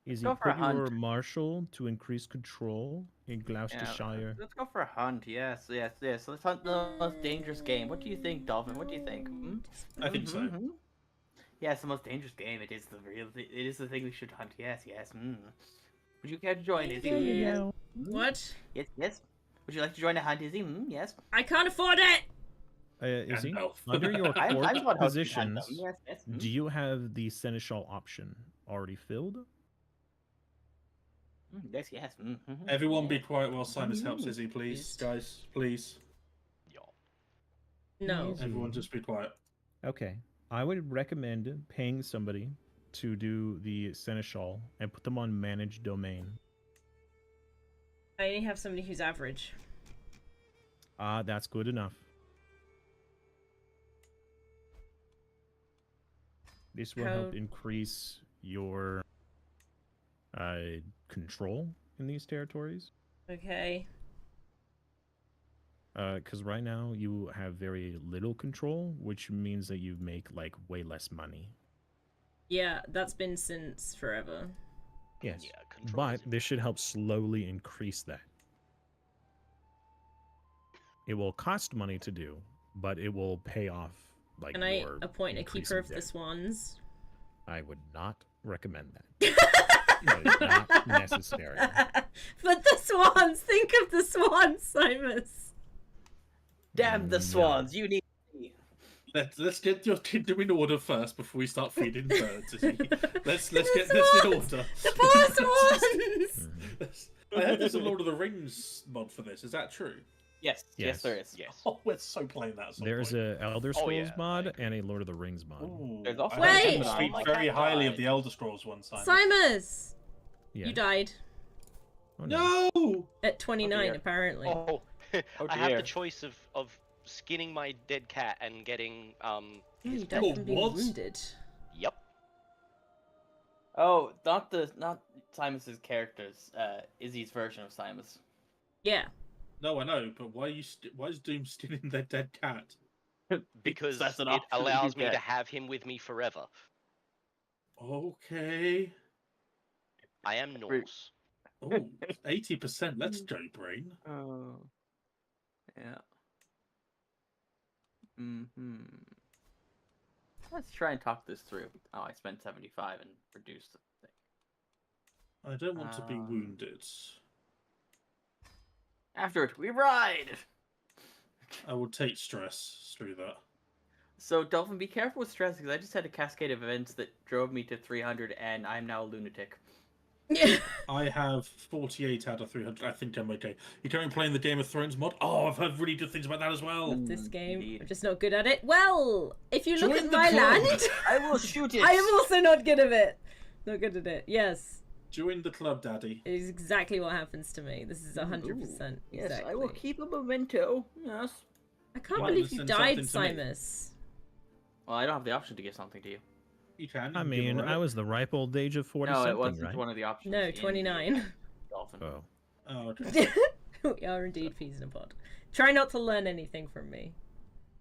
Easy. go for a Put your hunt. marshal to increase control in Gloucestershire. Let's go for a hunt. Yes. Let's hunt the most dangerous game. What do you think, Dolphin? What do you think? Hmm? I think so. Mhm. Yeah, it's the most dangerous game. It is the it is the thing we should hunt. Yes. Would you care to join, Izzy? Yes. What? Yes. Would you like to join a hunt, Izzy? Yes. I can't afford it! Izzy, Gandalf. under your I'm court not hosting positions, hunt, though. Yes. do you have the seneschal option already filled? Yes. Everyone be quiet while Simus helps Izzy, please. Please. Guys, please. Yeah. No. Easy. Everyone just be quiet. Okay. I would recommend paying somebody to do the seneschal and put them on managed domain. I only have somebody who's average. That's good enough. This will help How- increase your control in these territories. Okay. Because right now you have very little control, which means that you make like way less money. Yeah, that's been since forever. Yes, Yeah, control but is this should help slowly increase that. It will cost money to do, but it will pay off. Like, Can I your appoint a increase keeper in of the debt. swans? I would not recommend that. That is not necessary. But the swans! Think of the swans, Simus! Damn the No. swans! You need. Let's get your kingdom in order first before we start feeding birds. Izzy. Let's The get this in swans! order. The poor swans! Mhm. I heard there's a Lord of the Rings mod for this. Is that true? Yes, Yes. there is. Yes. Oh, we're so playing that. At some There's point. a Elder Oh, Scrolls yeah, mod like- and a Lord of the Rings mod. Ooh, There's also I heard Wait! people speak Oh, very my highly of God. the Elder Scrolls one time. Simus! Yeah. You died. Oh, no. No! At 29, dear. apparently. Oh, Oh, I have dear. the choice of skinning my dead cat and getting Yeah, his you died Oh, from being what? wounded. Yep. Oh, not Simus's characters. Izzy's version of Simus. Yeah. No, I know, but why is Doom skinning their dead cat? Because that's an it option that you allows me get. to have him with me forever. Okay. I am Norse. Oh, 80%. Let's go, Brain. Oh. Yeah. Let's try and talk this through. Oh, I spent 75 and reduced the thing. I don't want to be Um, wounded. After it, we ride! I will take stress through that. So, Dolphin, be careful with stress, because I just had a cascade of events that drove me to 300, and I'm now a lunatic. I have 48 out of 300. I think I'm okay. You currently playing the Game of Thrones mod? Oh, I've heard really good things about that as well. Love this game. indeed. I'm just not good at it. Well, if you look Join at the my club. land, I will shoot it! I am also not good at it. Not good at it. Yes. Join the club, Daddy. It is exactly what happens to me. This is 100%. Yes, exactly. I will keep a memento. Yes. I can't Right, believe then you send died, something to me. Simus. Well, I don't have the option to give something to you. You can. I you can mean, give it I away. was the ripe old age of 40 No, something, it wasn't right? one of the options. No, in the 29. Dolphin. Oh. Oh, okay. We are indeed peas in a pod. Try not to learn anything from me.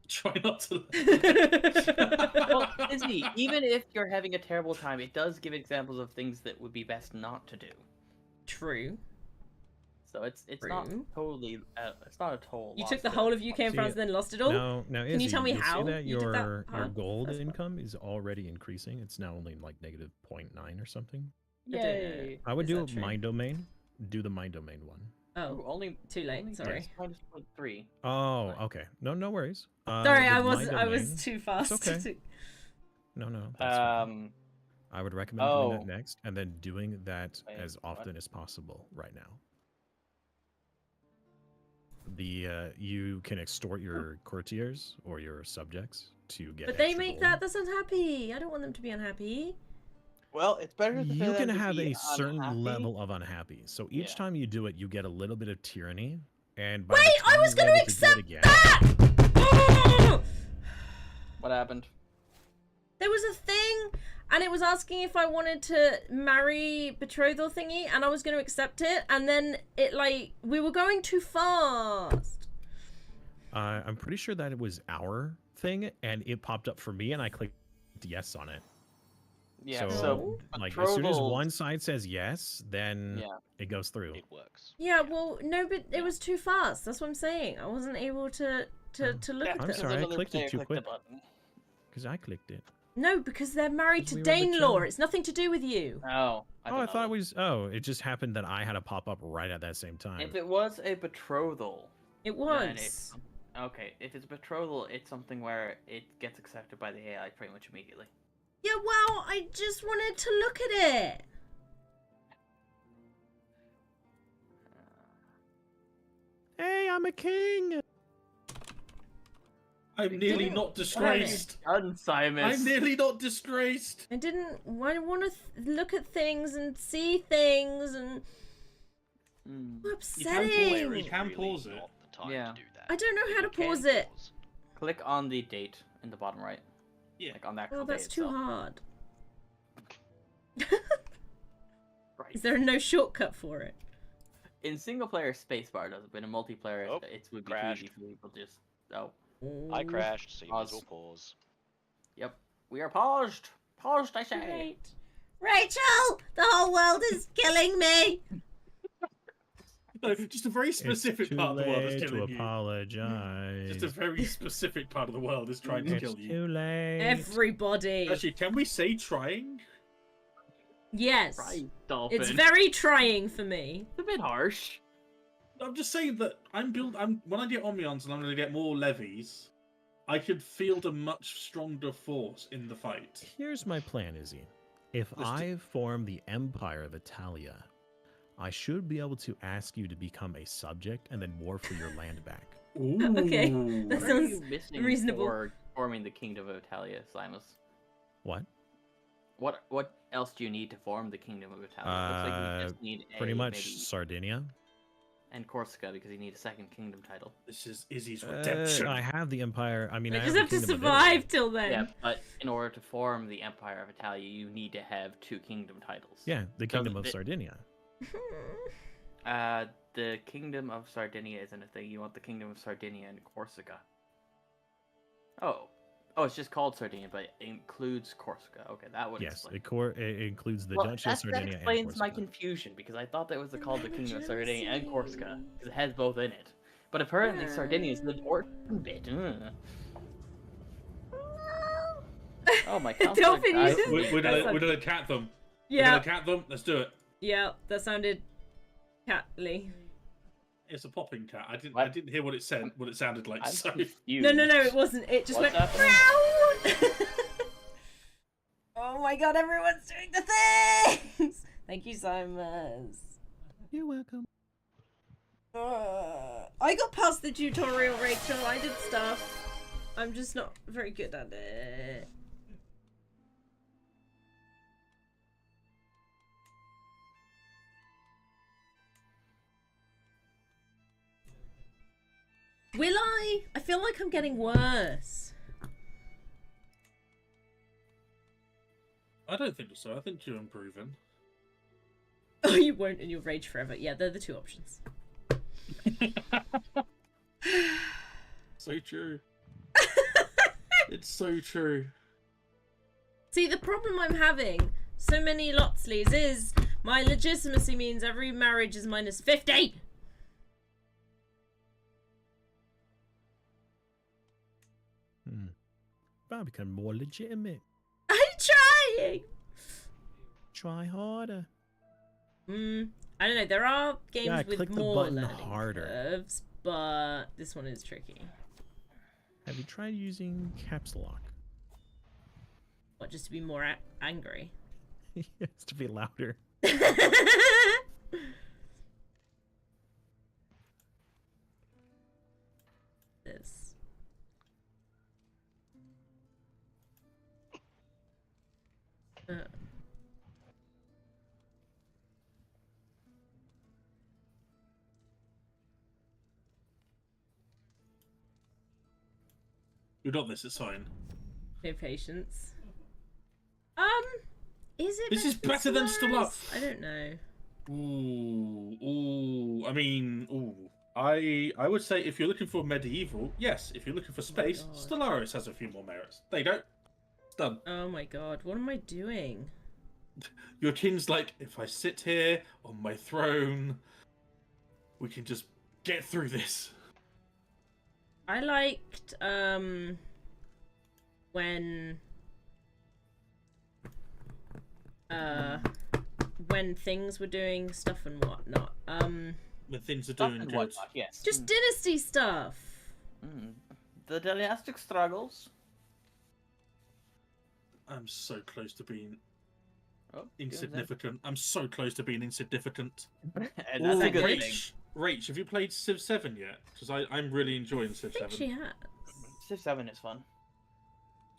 Try not to. Well, Izzy, even if you're having a terrible time, it does give examples of things that would be best not to do. True. So it's not True. totally it's not a total. You loss took the to- whole of UK and See, France and then lost it all? No, Can you tell me you'll how see that you did that? your Huh? gold That's fine. income is already increasing. It's now only like negative 0.9 or something. I don't know. Yay. I would Is do that true? mind domain. Do the mind domain one. Ooh, Oh, only too late. only Sorry. yes, -3. Oh, okay. No worries. Sorry, with I mind was domain- too fast. okay. to- No. That's fine. Um, I would recommend doing that oh. next, and then doing that Wait, as what? often as possible right now. You can extort your courtiers or your subjects to get. But they extra make gold. that's unhappy. I don't want them to be unhappy. well, it's better. For You them can to have be a certain unhappy. level of unhappy. So each Yeah. time you do it, you get a little bit of tyranny. And by Wait, the I time was you're gonna able to do it accept again, that! What happened? There was a thing, and it was asking if I wanted to marry betrothal thingy, and I was going to accept it, and then it we were going too fast. I'm pretty sure that it was our thing, and it popped up for me, and I clicked yes on it. Yeah. So, So, like, as soon as betrothals- one side says yes, then Yeah. it goes through. It works. Yeah, well, no, but it was too fast. That's what I'm saying. I wasn't able to look Yeah, at I'm them. sorry, I another clicked it player too clicked the quick. button. Because I clicked it. No, because they're married Because to we were Dane betrothed. law. It's nothing to do with you. Oh, I thought it was. Oh, it just happened that I had a pop up right at that same time. If it was a betrothal, It then was. okay. If it's betrothal, it's something where it gets accepted by the AI pretty much immediately. Yeah, well, I just wanted to look at it. Hey, I'm a king. I'm nearly not disgraced. Simon. I'm nearly not disgraced. I want to look at things and see things, and upsetting. You can pause it. Not the time Yeah. to do that. I don't know how You to can pause it. Click on the date in the bottom right. Yeah. Like on that. Oh, that's too hard. Right. Is there no shortcut for it? In single player, spacebar does it, but in multiplayer, Oh, it would be crashed. too easy for people to just. Oh, I crashed, so you might as well Pause. pause. yep. We are paused. Paused, I say. Right. Rachel, the whole world is killing me. No, just a very specific It's too part of the world late is to killing you. apologize. Just a very specific part of the world is trying to It's kill you. too late. Everybody. Actually, can we say trying? Yes. Right, Dolphin. It's very trying for me. It's a bit harsh. I'm just saying that when I get Omnions and I'm going to get more levies, I could field a much stronger force in the fight. Here's my plan, Izzy. If Let's do- I form the Empire of Italia, I should be able to ask you to become a subject and then war for your land back. Ooh. Okay, What that are sounds you missing reasonable. for forming the Kingdom of Italia, Simus? What? What else do you need to form the Kingdom of Italia? It looks like you just need Pretty much maybe, Sardinia. and Corsica because you need a second kingdom title. This is Izzy's redemption. I have the Empire. I mean, We I just the have to Kingdom of survive Italy. till then. Yeah, but in order to form the Empire of Italia, you need to have two kingdom titles. Yeah, the Kingdom of the- Sardinia. The Kingdom of Sardinia isn't a thing. You want the Kingdom of Sardinia and Corsica. Oh, it's just called Sardinia, but it includes Corsica. Okay, that would Yes, explain. it includes the Well, Duchy of that Sardinia explains and my Corsica. confusion because I thought that was called the Never Kingdom of Sardinia and Corsica jealousy. because it has both in it. But apparently Sardinia is the important bit. Oh my god! Dolphin, you just- We're That's gonna like- cat them. We're Yeah, gonna cat them. Let's do it. yeah, that sounded catly. It's a popping cat. I What? didn't hear what it said. What it sounded like. I'm So confused. No, it wasn't. It just What's went. happening? Meow! Oh my god, everyone's doing the things! Thank you so much. You're welcome. I got past the tutorial, Rachel. I did stuff. I'm just not very good at it. Will I? I feel like I'm getting worse. I don't think so. I think you're improving. Oh, you won't, and you'll rage forever. Yeah, they're the two options. So true. It's so true. See, the problem I'm having, so many Lotsleys, is my legitimacy means every marriage is minus 50. I'll become more legitimate. I'm trying. Try harder. I don't know. There are games Yeah, with click the more button learning harder. curves, but this one is tricky. Have you tried using caps lock? What, just to be more angry? Yes, to be louder. This. You got this. It's fine. No patience. Is it? This is better than Stellaris? Stellaris. I don't know. Ooh. I mean, ooh. I would say if you're looking for medieval, yes. If you're looking for space, God. Stellaris has a few more merits. There you go. It's done. Oh my god, what am I doing? Your king's like, if I sit here on my throne, we can just get through this. I liked when things were doing stuff and whatnot. When things are Stuff doing and good. whatnot, yes. Just dynasty stuff. The dynastic struggles. I'm so close to being Oh, insignificant. I'm so close to being insignificant. and that's a Ooh, good Rach. thing. Rach, have you played Civ 7 yet? Because I'm really enjoying Civ I think 7. she has. Civ 7 is fun.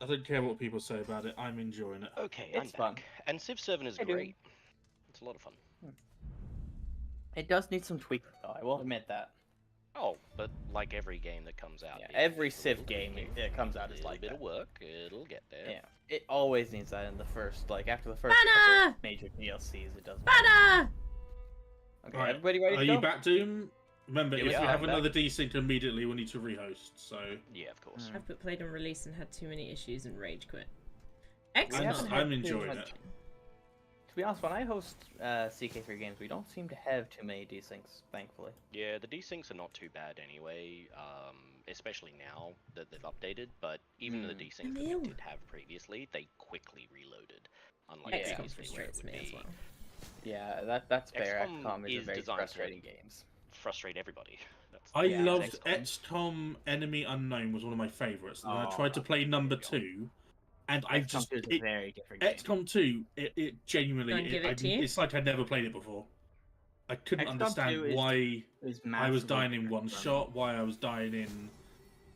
I don't care what people say about it. I'm enjoying it. Okay, It's I'm fun. back. And Civ 7 is Hey, dude. great. It's a lot of fun. It does need some tweaking, though. I will admit that. Oh, but like every game that comes out. Yeah, it- every it's a Civ little game tweaking, that comes out is a little like bit that. of work. It'll get there. Yeah, it always needs that in the first, like after the first Banner! couple major DLCs. It doesn't. Banner! Okay, Right. everybody ready to Are go? you back, Doom? Remember, if Yeah, we have I'm another desync immediately, we need to rehost. So Yeah, of course. I've put played on release and had too many issues and rage quit. We Excellent. haven't I'm had too enjoying much- it. To be honest, when I host CK3 games, we don't seem to have too many desyncs, thankfully. Yeah, the desyncs are not too bad anyway, especially now that they've updated, but even the desyncs that Ew. they did have previously, they quickly reloaded. Unlike Yeah. XCOM previously where it frustrates would me as be well. Yeah, that's fair. XCOM XCOM is a is very designed to- frustrating game. frustrate everybody. That's I Yeah, loved XCOM. XCOM Enemy Unknown was one of my favourites. And I Oh, tried to play number yeah. 2, and I XCOM just 2 is a very different game. XCOM 2, it genuinely, Don't give it to you? it's like I'd never played it before. I couldn't XCOM 2 understand is- why It's I was massively dying in different one from- shot, why I was dying in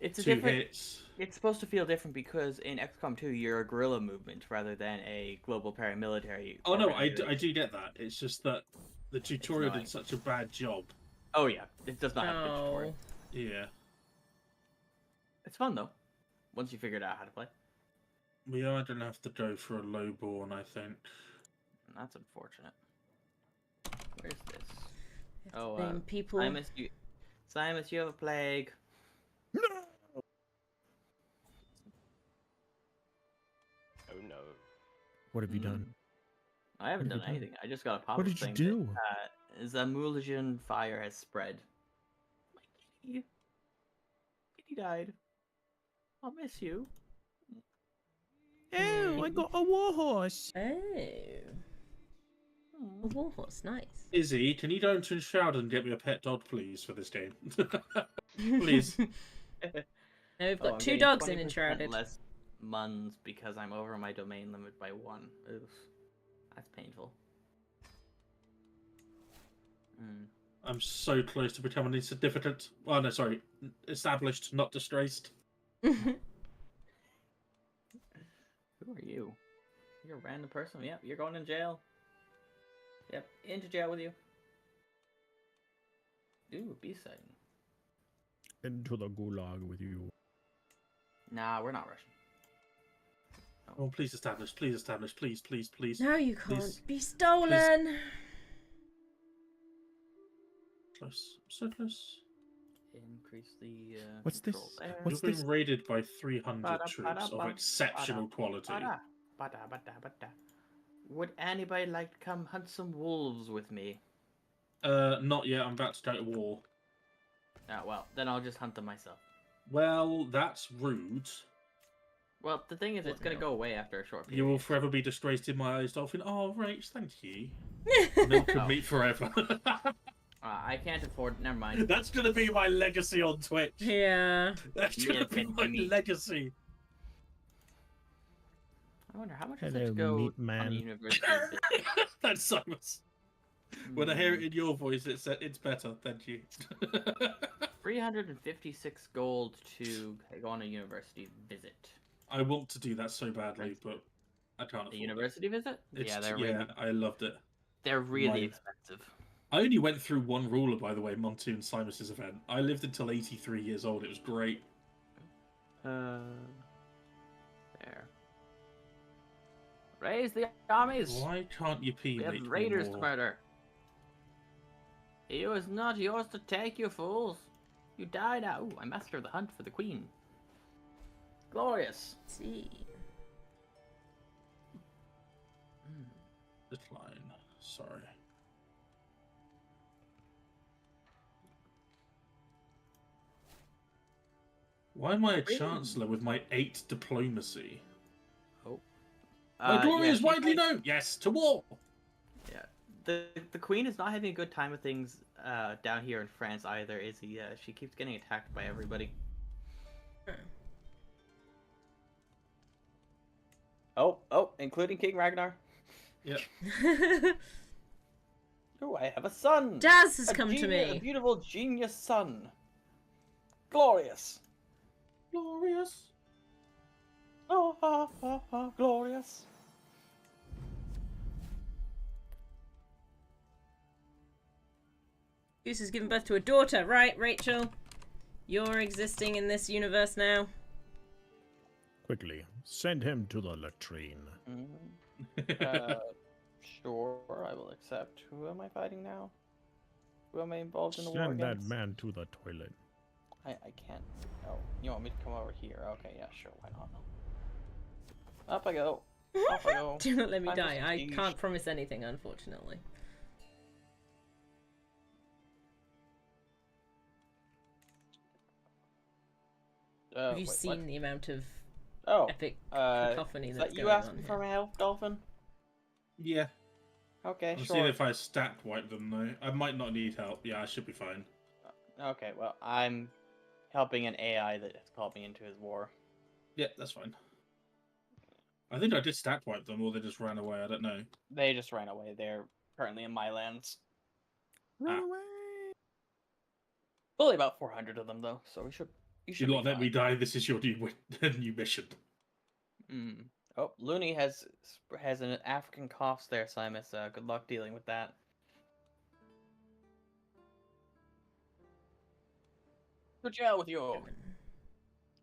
It's a 2 different. hits. It's supposed to feel different because in XCOM 2 you're a guerrilla movement rather than a global paramilitary. Oh no, I organization. do get that. It's just that the tutorial annoying. did such a bad job. Oh yeah, it does not have a good No. tutorial. Yeah. It's fun though, once you figured out how to play. We are going to have to go for a lowborn, I think. And that's unfortunate. Where's this? Oh, Name people. Simus, you have a plague. Oh no. What have you done? I haven't What done have you done? anything. I just got a pop. What did you do? Zamulian fire has spread. My kitty. Kitty died. I'll miss you. Oh, I got a warhorse. Oh. A warhorse, nice. Izzy, can you go into Shroud and get me a pet dog, please, for this game? Please. Now we've Oh, got I'm 2 getting dogs in 20% Enshrouded. Less muns because I'm over my domain limit by 1. Oof. That's painful. I'm so close to becoming insignificant. Oh no, sorry. Established, not disgraced. Who are you? You're a random person. Yep, you're going in jail. Yep, into jail with you. Ooh, B-side. Into the gulag with you. Nah, we're not rushing. Oh, please establish, please, please. No, you can't Please. be stolen. Close. So close. Increase the What's this? control there. What's You've this? been raided by 300 Bada, troops of bada, exceptional bada, quality. Bada, bada, bada, bada. Would anybody like to come hunt some wolves with me? Not yet. I'm about to go to war. Well, then I'll just hunt them myself. Well, that's rude. Well, the thing is, it's gonna What go away after a short You period. will forever be disgraced in my eyes, Dolphin. Oh, Rach, thank you. Milk and Oh. meat forever. I can't afford. Never mind. That's gonna be my legacy on Twitch. Yeah. That's gonna Milk be and my meat. legacy. I wonder how much does Hello, it go meat on a man. university? That's Simus. When I hear it in your voice, it's better. Thank you. 356 gold to go on a university visit. I want to do that so badly, but I can't afford A university visit? it. Yeah, they're really, I loved it. they're really Mine. expensive. I only went through one ruler, by the way, Montoon Simus's event. I lived until 83 years old. It was great. There. Raise the armies. Why can't you pee We have make me raiders to more? murder. It was not yours to take, you fools. You die now. Ooh, I mastered the hunt for the queen. Glorious. Let's see. Decline. Sorry. Why am I a Really? chancellor with my 8 diplomacy? Oh. My glory yeah, is she widely plays- known. Yes, to war. Yeah. The queen is not having a good time with things down here in France either, is he? She keeps getting attacked by everybody. Oh, including King Ragnar. Yep. Oh, I have a son. Daz has A come to A me. beautiful genius son. Glorious. Glorious. Oh, glorious. Goose has given birth to a daughter, right, Rachel? You're existing in this universe now. Quickly, send him to the latrine. Sure, I will accept. Who am I fighting now? Who am I involved in the war Send that against? man to the toilet. I can't. Oh, you want me to come over here? Okay, yeah, sure, why not? Up I go. Off I go. Do not let me I'm die. I prestige. can't promise anything, unfortunately. Have you wait, seen what? the amount of Oh, epic uh, cacophony is that's that you going asking on for here? my help, Dolphin? Yeah. Okay, I'm sure. seeing if I stat wipe them though. I might not need help. Yeah, I should be fine. Okay, well, I'm helping an AI that has called me into his war. Yeah, that's fine. I think I did stat wipe them, or they just ran away. I don't know. They just ran away. They're currently in my lands. Ah. Only about 400 of them, though, so you You should lot be let me fine. die. This is your new mission. Mm. Oh, Looney has an African coughs there, Simus. Good luck dealing with that. Good job with you.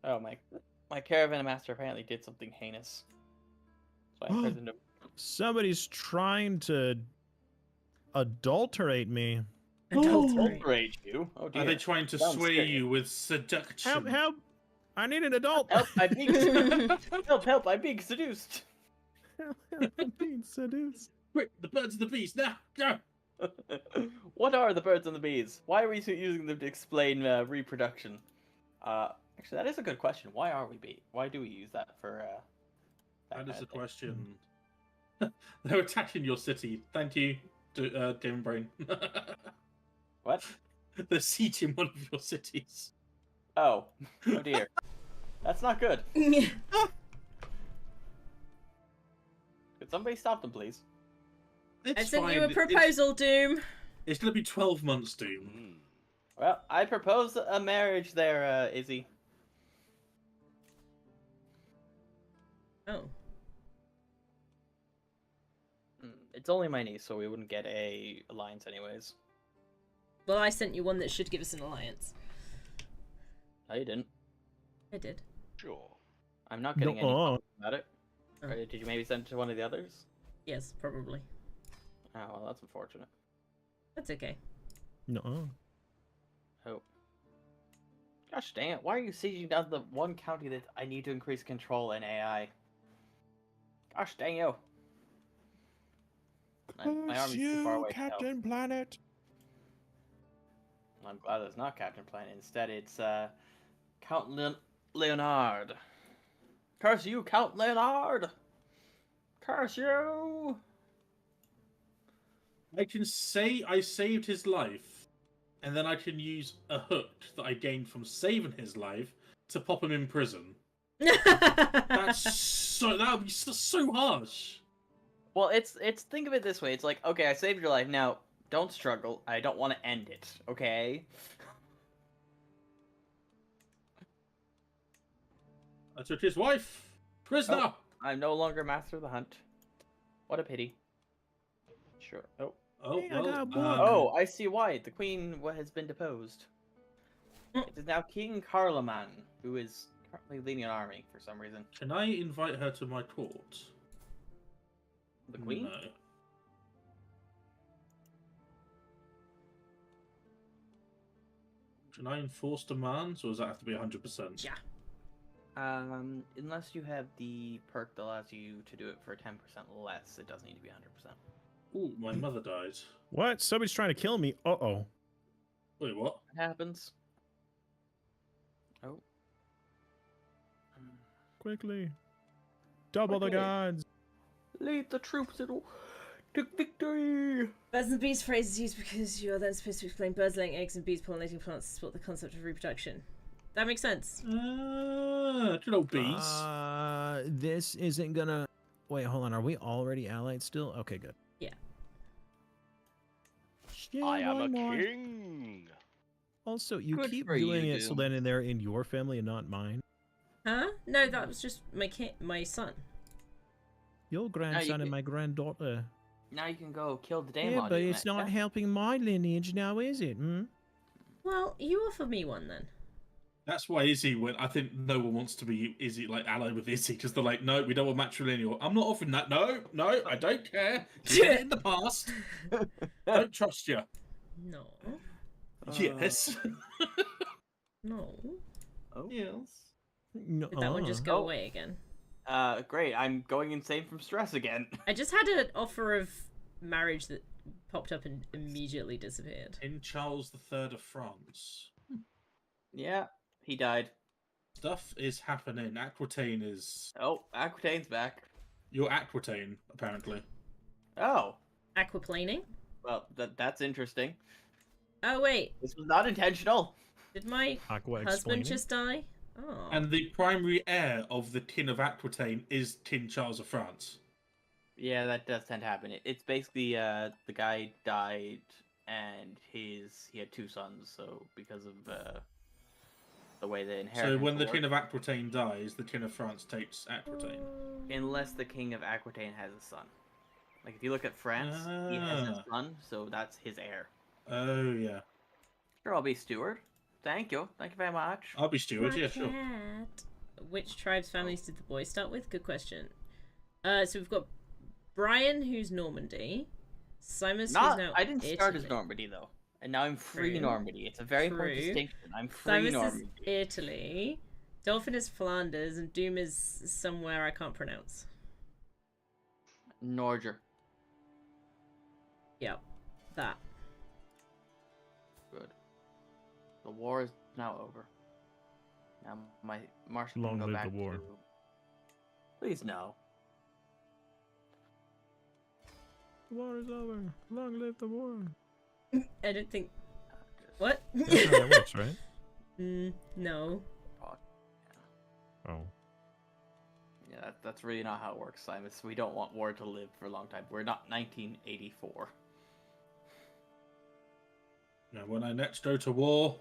Oh, my caravan master apparently did something heinous. So I imprisoned him. Somebody's trying to adulterate me. Adultery. Adulterate you? Oh dear. Are they trying to Sounds sway scary. you with seduction? Help! Help! I need an adult. Help! I'm being help! I'm being seduced. I'm being seduced. Quick, the birds and the bees now. Go. What are the birds and the bees? Why are we using them to explain reproduction? Actually, that is a good question. Why are we Why do we use that for? That is kind the of thing? question. They're attacking your city. Thank you, Game Brain. What? They're sieging one of your cities. Oh dear. That's not good. Could somebody stop them, please? I It's sent you fine. a proposal, Doom. It's going to be 12 months, Doom. Mm. Well, I propose a marriage there, Izzy. Oh. It's only my niece, so we wouldn't get a alliance anyways. Well, I sent you one that should give us an alliance. No, you didn't. I did. Sure. I'm not getting any Nuh-uh. comments about it. Oh. Or did you maybe send it to one of the others? Yes, probably. Oh, well, that's unfortunate. That's okay. No. Oh. Gosh dang it, why are you sieging down the one county that I need to increase control in AI? Gosh dang you. My army's too far away to help. Planet. I'm glad it's not Captain Planet. Instead, it's Count Leonard. Curse you, Count Leonard! Curse you! I can say I saved his life, and then I can use a hook that I gained from saving his life to pop him in prison. That's so. That would be so harsh. Well, it's think of it this way. It's like, okay, I saved your life. Now, don't struggle. I don't want to end it. Okay. I took his wife. Prisoner. Oh, I'm no longer master of the hunt. What a pity. Sure. Oh. Oh, Hey, I well, got a book. Oh, I see why. The queen has been deposed. It is now King Carloman, who is currently leading an army for some reason. Can I invite her to my court? The queen? No. Can I enforce demands, or does that have to be 100%? Yeah. Unless you have the perk that allows you to do it for 10% less, it does need to be 100%. Ooh, my mother died. What? Somebody's trying to kill me. Uh-oh. Wait, what? It happens. Oh. Quickly. Double the Okay. gods. Lead the troops to victory! Birds and bees phrase is used because you are then supposed to explain birds laying eggs and bees pollinating plants to support the concept of reproduction. That makes sense. Good old bees. This isn't gonna... Wait, hold on. Are we already allied still? Okay, good. Yeah. Shit, I am a one more. king. Also, you Good keep for you, doing it so Doom. then they're in your family and not mine. Huh? No, that was just my son. Your grandson and can- my granddaughter. Now you can go kill the Daemon. Yeah, but you it's met, not yeah? helping my lineage now, is it? Hmm? Well, you offer me one then. That's why Izzy went. I think no one wants to be Izzy, like allied with Izzy, because they're like, no, we don't want matrilineal. I'm not offering that. No, I don't care. You did it in the past. Don't trust you. No. Yes. No. Yes. No, Did that one just go Oh. away again? Great. I'm going insane from stress again. I just had an offer of marriage that popped up and immediately disappeared. In Charles III of France, Yeah, he died. stuff is happening. Aquitaine is Oh, Aquitaine's back. your Aquitaine, apparently. Oh, Aquaplaning? well, that's interesting. Oh wait, This was not intentional. did my Aqua husband explaining. just die? Oh. And the primary heir of the King of Aquitaine is King Charles of France. Yeah, that does tend to happen. It's basically the guy died and he had two sons, so because of the way they inherit. So when the King of Aquitaine dies, the King of France takes Aquitaine. Unless the King of Aquitaine has a son. Like if you look at France, he has a son, so that's his heir. Oh yeah, Sure, I'll be steward. Thank you very much. I'll be steward. Yeah, sure. Cat. Which tribes families did the boy start with? Good question. So we've got Brian, who's Normandy. Simus, who's now I didn't start as Italy. Normandy though, and now I'm free True. Normandy. It's a very important True. distinction. I'm free Simus Normandy. is Italy. Dolphin is Flanders, and Doom is somewhere I can't pronounce. Norger. Yep, that. Good. The war is now over. Now my Marshal Long can go live back the war. to... Please no. The war is over. Long live the war. I don't think. Just- What? That's how that works, right? No. Oh. Yeah, that's really not how it works, Simus. We don't want war to live for a long time. We're not 1984. Now, when I next go to war,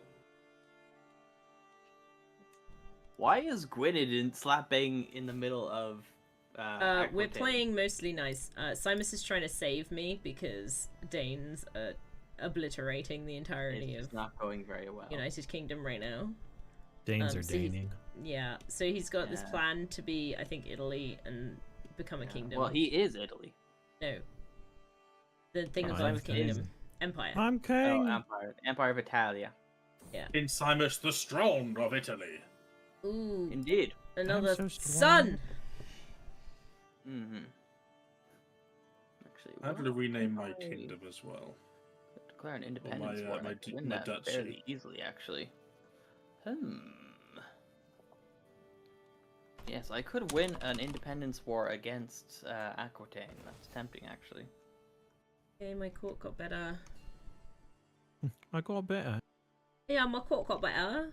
Why is Gwynedd in slap-bang in the middle of We're Aquitaine? playing mostly nice. Simus is trying to save me because Danes are obliterating the entirety It's of not going very well. United Kingdom right now. Danes are so he's- Daning. Yeah, so he's got this Yeah. plan to be, I think, Italy and become a Yeah. kingdom. Well, he is Italy. No. The thing I'm above king. kingdom. Empire. I'm Oh, king. Empire of Italia. King Simus the Strong of Italy. Ooh, Indeed. another so son! Mm-hmm. Actually, I'm going to rename my kingdom as well. Declare an independence war. and my I d- win my that duchy. fairly easily, actually. Yes, I could win an independence war against Aquitaine. That's tempting, actually. Okay, my court got better. I got better. Yeah, my court got better.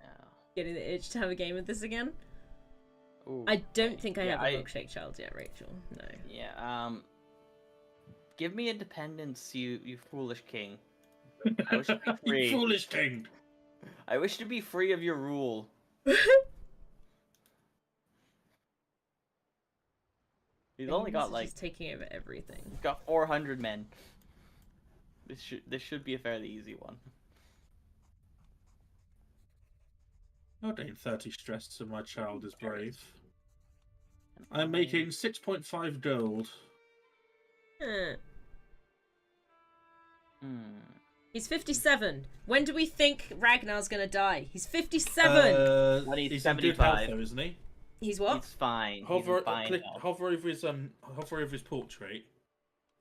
Yeah. Getting the itch to have a game of this again. Ooh, I don't think I yeah, have a milkshake child yet, Rachel. No. Yeah. Give me independence, you foolish king. I wish to be You free. foolish king. I wish to be free of your rule. He's only got like just taking over everything. he's got 400 men. This should be a fairly easy one. I ain't 30 stressed, so my child is brave. I'm making 6.5 gold. He's 57. When do we think Ragnar's gonna die? He's 57. When he's in good health, 75. though, isn't he? He's what? He's fine. Hover, He's fine health. hover over his portrait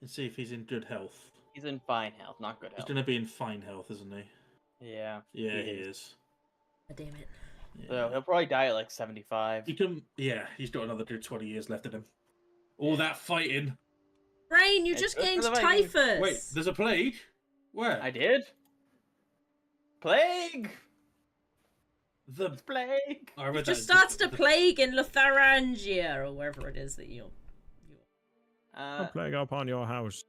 and see if he's in good health. He's in fine health, not good He's health. going to be in fine health, isn't he? Yeah. Yeah, he is. Oh, damn it. Yeah. So he'll probably die at like 75. He can. Yeah, he's got another good 20 years left in him. All that fighting. Brain, you It's just good for gained the Vikings. typhus. Wait, there's a plague. Where? I did. Plague. The Plague. I read just that. started a plague in Lotharangia or wherever it is that you're. A plague upon your house.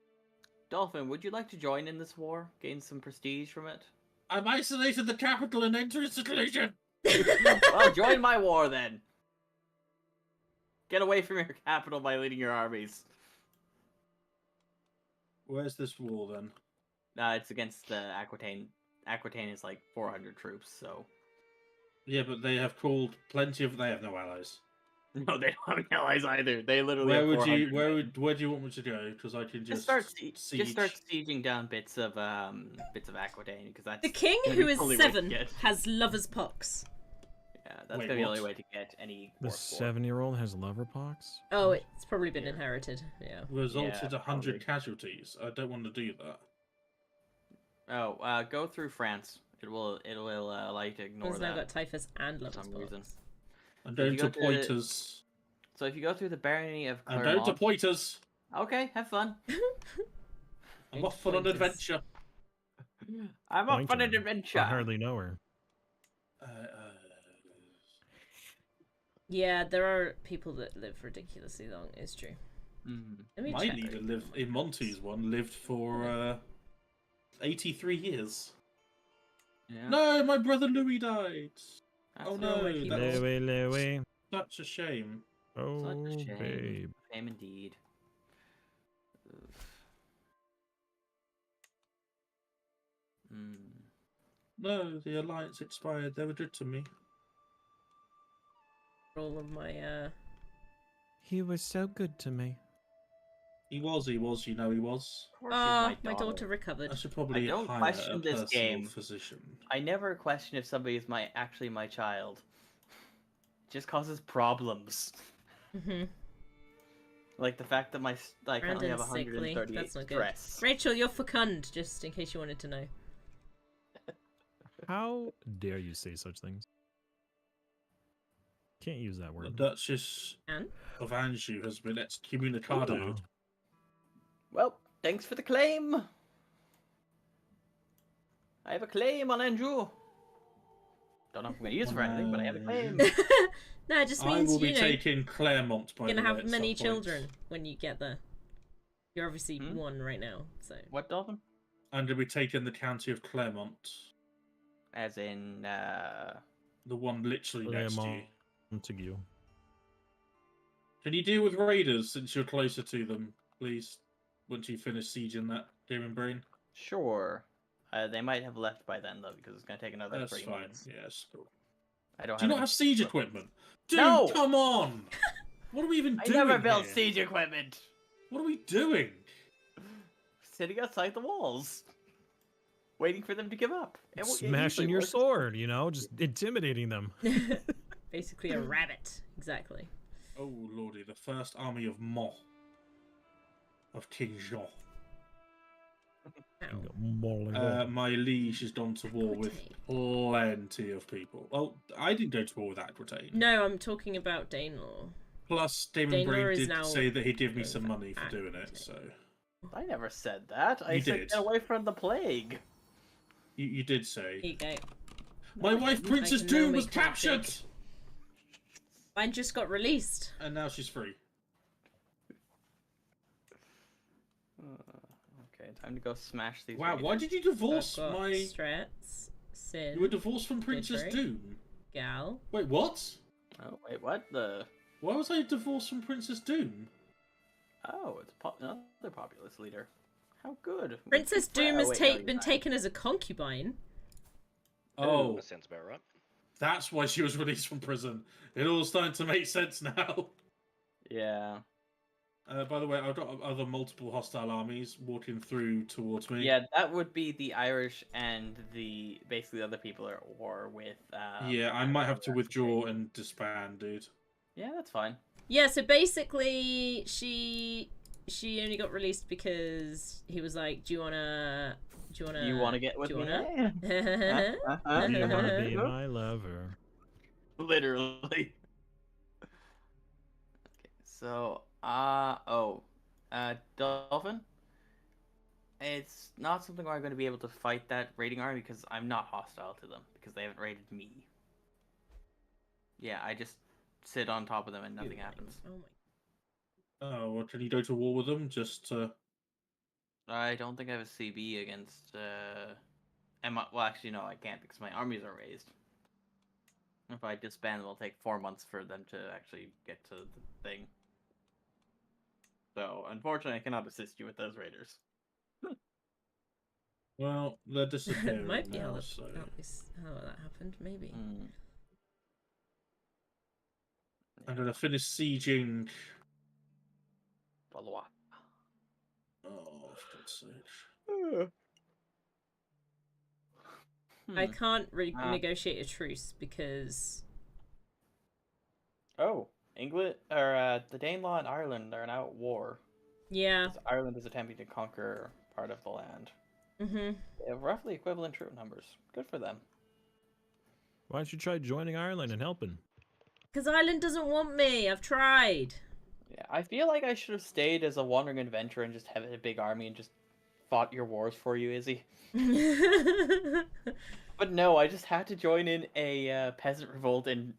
Dolphin, would you like to join in this war? Gain some prestige from it? I'm isolated the capital and enter seclusion. Well, join my war then. Get away from your capital by leading your armies. Where's this wall then? It's against Aquitaine. Aquitaine is like 400 troops, so. Yeah, but they have called plenty of. They have no allies. No, they don't have any allies either. They literally. Where have would you? 400 Where do you want me to go? Because I can Just just just start sieging down bits of Aquitaine because that's The king, gonna be who the is only way to 7, get- has lover's pox. Yeah, that's Wait, gonna be the what? only way to get any. The war score. 7-year-old has liver pox? Oh, it's probably been Yeah. inherited. Yeah. resulted Yeah, 100 probably. casualties. I don't want to do that. Oh, go through France. It will allow you to ignore He's now that got typhus and for lover's some pox. reason. I'm If going you to go to- Poiters. So if you go through the barony of I'm going to Clermont, Poiters. okay, have fun. I'm off on an Poiters. adventure. I'm off on an Pointer. adventure. I hardly know her. Yeah, there are people that live ridiculously long. It's true. Mm. Let me My check. leader lived in Monty's one. Lived for 83 years. Yeah. No, my brother Louis died. That's Oh the no, way people- that's Louie, Louie. such a shame. Oh, Such a shame. babe. Shame indeed. Oof. Mm. No, the alliance expired. They were good to me. All of my He was so good to me. He was, he was. You know, he was. Of course she's my daughter I recovered. should probably don't hire question a this personal game. physician. I never question if somebody is actually my child. It just causes problems. Mm-hmm. Like the fact that I can only have Brandon's sickly. 138 That's not good. stress. Rachel, you're fecund, just in case you wanted to know. How dare you say such things? Can't use that The word. Duchess And? of Anjou has been excommunicated. Oh. Well, thanks for the claim. I have a claim on Anjou. Don't know if I'm going to use it for anything, but I have a claim. No, it just I means will be you know taking Claremont by you're the gonna way, have at many some point. children when you get there. You're obviously Hmm? one right now, so What, Dolphin? I'm going to be taking the county of Claremont. As in, The one literally next to you. Montague. Can you deal with raiders since you're closer to them, please? Once you finish sieging that Demon Brain? sure. They might have left by then, though, because it's going to take another That's 3 fine. months. Yes, cool. I don't Do you not any- have siege equipment? Dude, No! come on! What are we even I doing never built here? siege equipment! What are we doing? Sitting outside the walls. Waiting for them to give up. It Smashing usually your works. sword, you know, just intimidating them. basically a rabbit. Exactly. Oh lordy, the first army of Mo. Of King Jean. Ow. My liege has gone to war with Aquitaine. plenty of people. Well, I didn't go to war with Aquitaine. No, I'm talking about Danelaw. Plus, Damon Danelaw Brain is did now say that he'd give me going some for money for doing it, Aquitaine. so... I never said that. I You said did. get away from the plague. You did say. Here you go. My wife, I Princess can Doom, now was make that big. captured! Mine just got released. And now she's free. Okay, time to go smash these. Wow, why raiders. did you divorce I've got my... Strats, Sin, You were divorced from Princess Didrik. Doom? Gal. Wait, what? Oh wait, what the? Why was I divorced from Princess Doom? Oh, it's another populist leader. How good. Princess Doom has Oh, wait, no, you're been not. taken as a concubine. Oh, That sounds about right. that's why she was released from prison. It all starting to make sense now. Yeah. By the way, I've got other multiple hostile armies walking through towards me. Yeah, that would be the Irish and the basically the other people are at war with. Yeah, I might have to withdraw and disband, dude. Yeah, that's fine. Yeah, so basically she only got released because he was like, do you wanna You want to get with do you me? wanna- You wanna be my lover? Literally. Okay, so Dolphin. It's not something where I'm going to be able to fight that raiding army because I'm not hostile to them because they haven't raided me. Yeah, I just sit on top of them and nothing happens. Oh my. Oh, well, can you go to war with them? Just I don't think I have a CB against well, actually, no, I can't because my armies are raised. If I disband them, it'll take 4 months for them to actually get to the thing. So, unfortunately, I cannot assist you with those raiders. well, they're disappearing Might be now, how so... how that happened, maybe. Mm. I'm gonna finish sieging. Valois. Oh, for God's sake. I can't Ah. negotiate a truce because Oh, England or the Danelaw and Ireland are now at war. yeah. 'Cause Ireland is attempting to conquer part of the land. Mhm. They have roughly equivalent troop numbers. Good for them. Why don't you try joining Ireland and helping? Because Ireland doesn't want me. I've tried. Yeah, I feel like I should have stayed as a wandering adventurer and just have a big army and just fought your wars for you, Izzy. But no, I just had to join in a peasant revolt in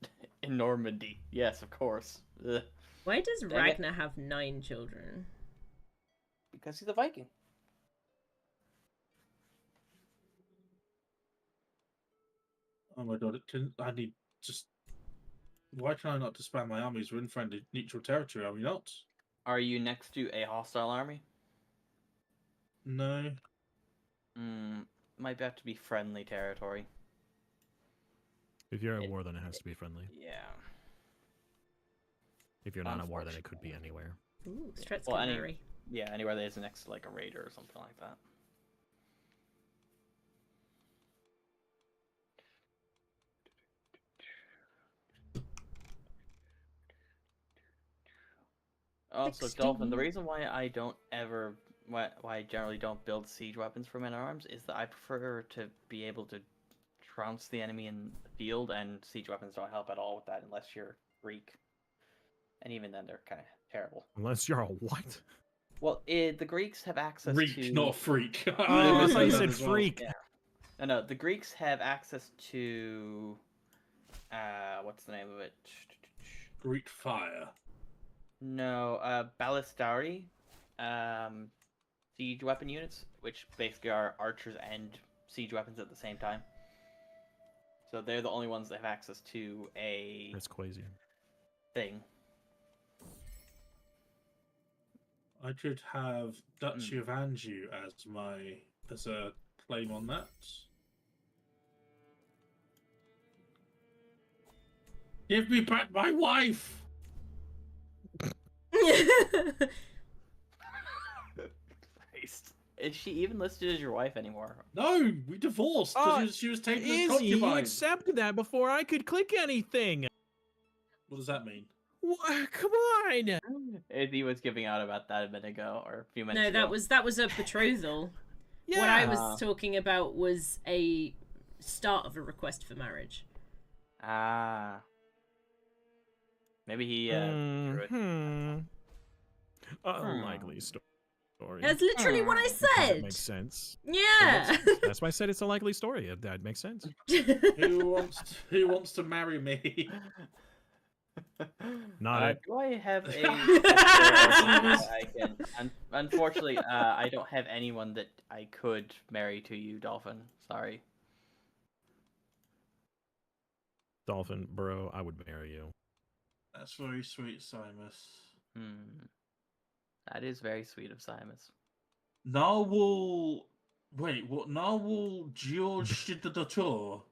Normandy. Yes, of course. Ugh. Why does Dang it. Ragnar have 9 children? Because he's a Viking. Oh my god, I need just... Why can I not disband my armies? We're in friendly neutral territory, are we not? Are you next to a hostile army? No. Might have to be friendly territory. If you're at It- war, then it has to be friendly. Yeah. If you're not at war, then it could be anywhere. Ooh, Stretz Well, can any- marry. Yeah, anywhere that is next to like a raider or something like that. Also, Dolphin, the 16. reason why I don't ever, why I generally don't build siege weapons for men at arms is that I prefer to be able to trounce the enemy in the field, and siege weapons don't help at all with that unless you're Greek. And even then, they're kind of terrible. Unless you're a what? Well, the Greeks have access to. Reek, not freak. Oh, I missed thought you that said as well. freak. Yeah. No, the Greeks have access to. What's the name of it? Greek fire. No, ballistari, siege weapon units, which basically are archers and siege weapons at the same time. So they're the only ones that have access to a That's crazy. thing. I could have Duchy of Anjou as a claim on that. Give me back my wife! Christ. Is she even listed as your wife anymore? No, we divorced because she was taken as concubine. accepted that before I could click anything. What does that mean? Come on. Izzy was giving out about that a minute ago, or a few minutes No, ago. that was a betrothal. Yeah. What I was talking about was a start of a request for marriage. Ah. Maybe he drew it. Unlikely story. That's literally what I Because said. it makes sense. Yeah. That's why I said it's a likely story. That makes sense. Who wants to marry me? Not it. Do I have a? I can. Unfortunately, I don't have anyone that I could marry to you, Dolphin. Sorry. Dolphin, bro, I would marry you. That's very sweet, Simus. That is very sweet of Simus. Narwhal. Wait, what? Narwhal George the Tour.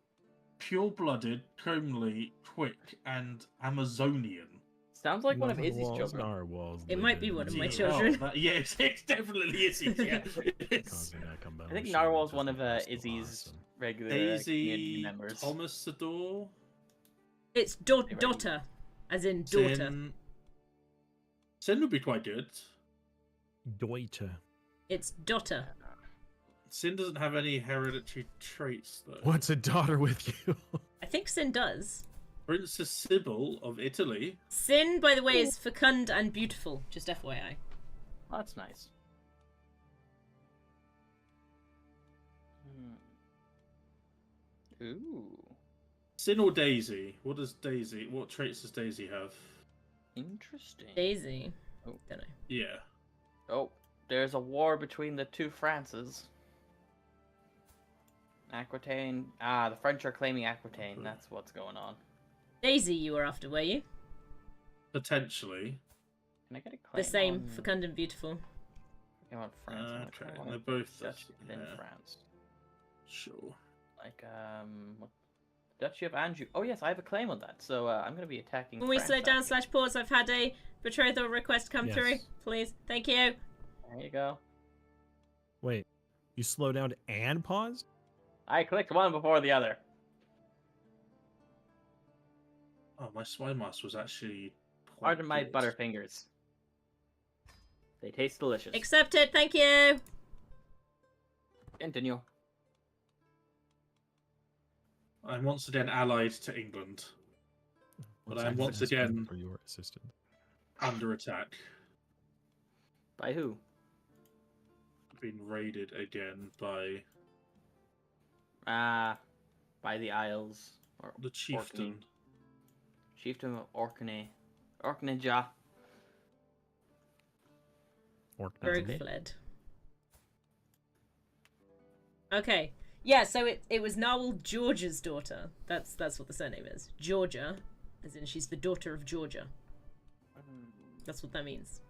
Pure-blooded, comely, quick, and Amazonian. Sounds like one of Izzy's Narwhals, children. narwhals It might be live one of in my the- children. Yes, it definitely is. Yeah. Causing a I think combustion Narwhal's that one of doesn't last Izzy's awesome. regular community Daisy members. Thomas Sador. It's daughter, as in daughter. Sin would be quite good. Deuter. It's daughter. Sin doesn't have any hereditary traits, though. What's a daughter with you? I think Sin does. Princess Sybil of Italy. Sin, by the way, is fecund and beautiful. Just FYI. Oh, that's nice. Ooh, Sin or Daisy? What traits does Daisy have? interesting. Daisy. Oh. Don't know. Yeah. Oh, there's a war between the two Frances. Aquitaine. Ah, the French are claiming Aquitaine. That's what's going on. Daisy, you were after, were you? Potentially. Can I get a claim The same, on... fecund and beautiful. I want France. I want Okay, I want they're both. Dutch in yeah, France. Sure. Like, what... Duchy of Anjou. Oh yes, I have a claim on that. So I'm going to be attacking. When we France, slow down actually. / pause, I've had a betrothal request come through. Yes. Please. Thank you. There you go. Wait, you slow down and pause? I clicked one before the other. Oh, my swine mask was actually. quite Pardon my good. butterfingers. They taste delicious. Accepted. Thank you. Continue. I'm once again allied to England, but I'm once asking again for your assistance. under attack. By who? Been raided again by By the Isles. Or the chieftain. Chieftain of Orkney. Orkneyja. Rogue fled. Okay. Yeah, so it was Narwhal Georgia's daughter. That's what the surname is. Georgia, as in she's the daughter of Georgia. That's what that means.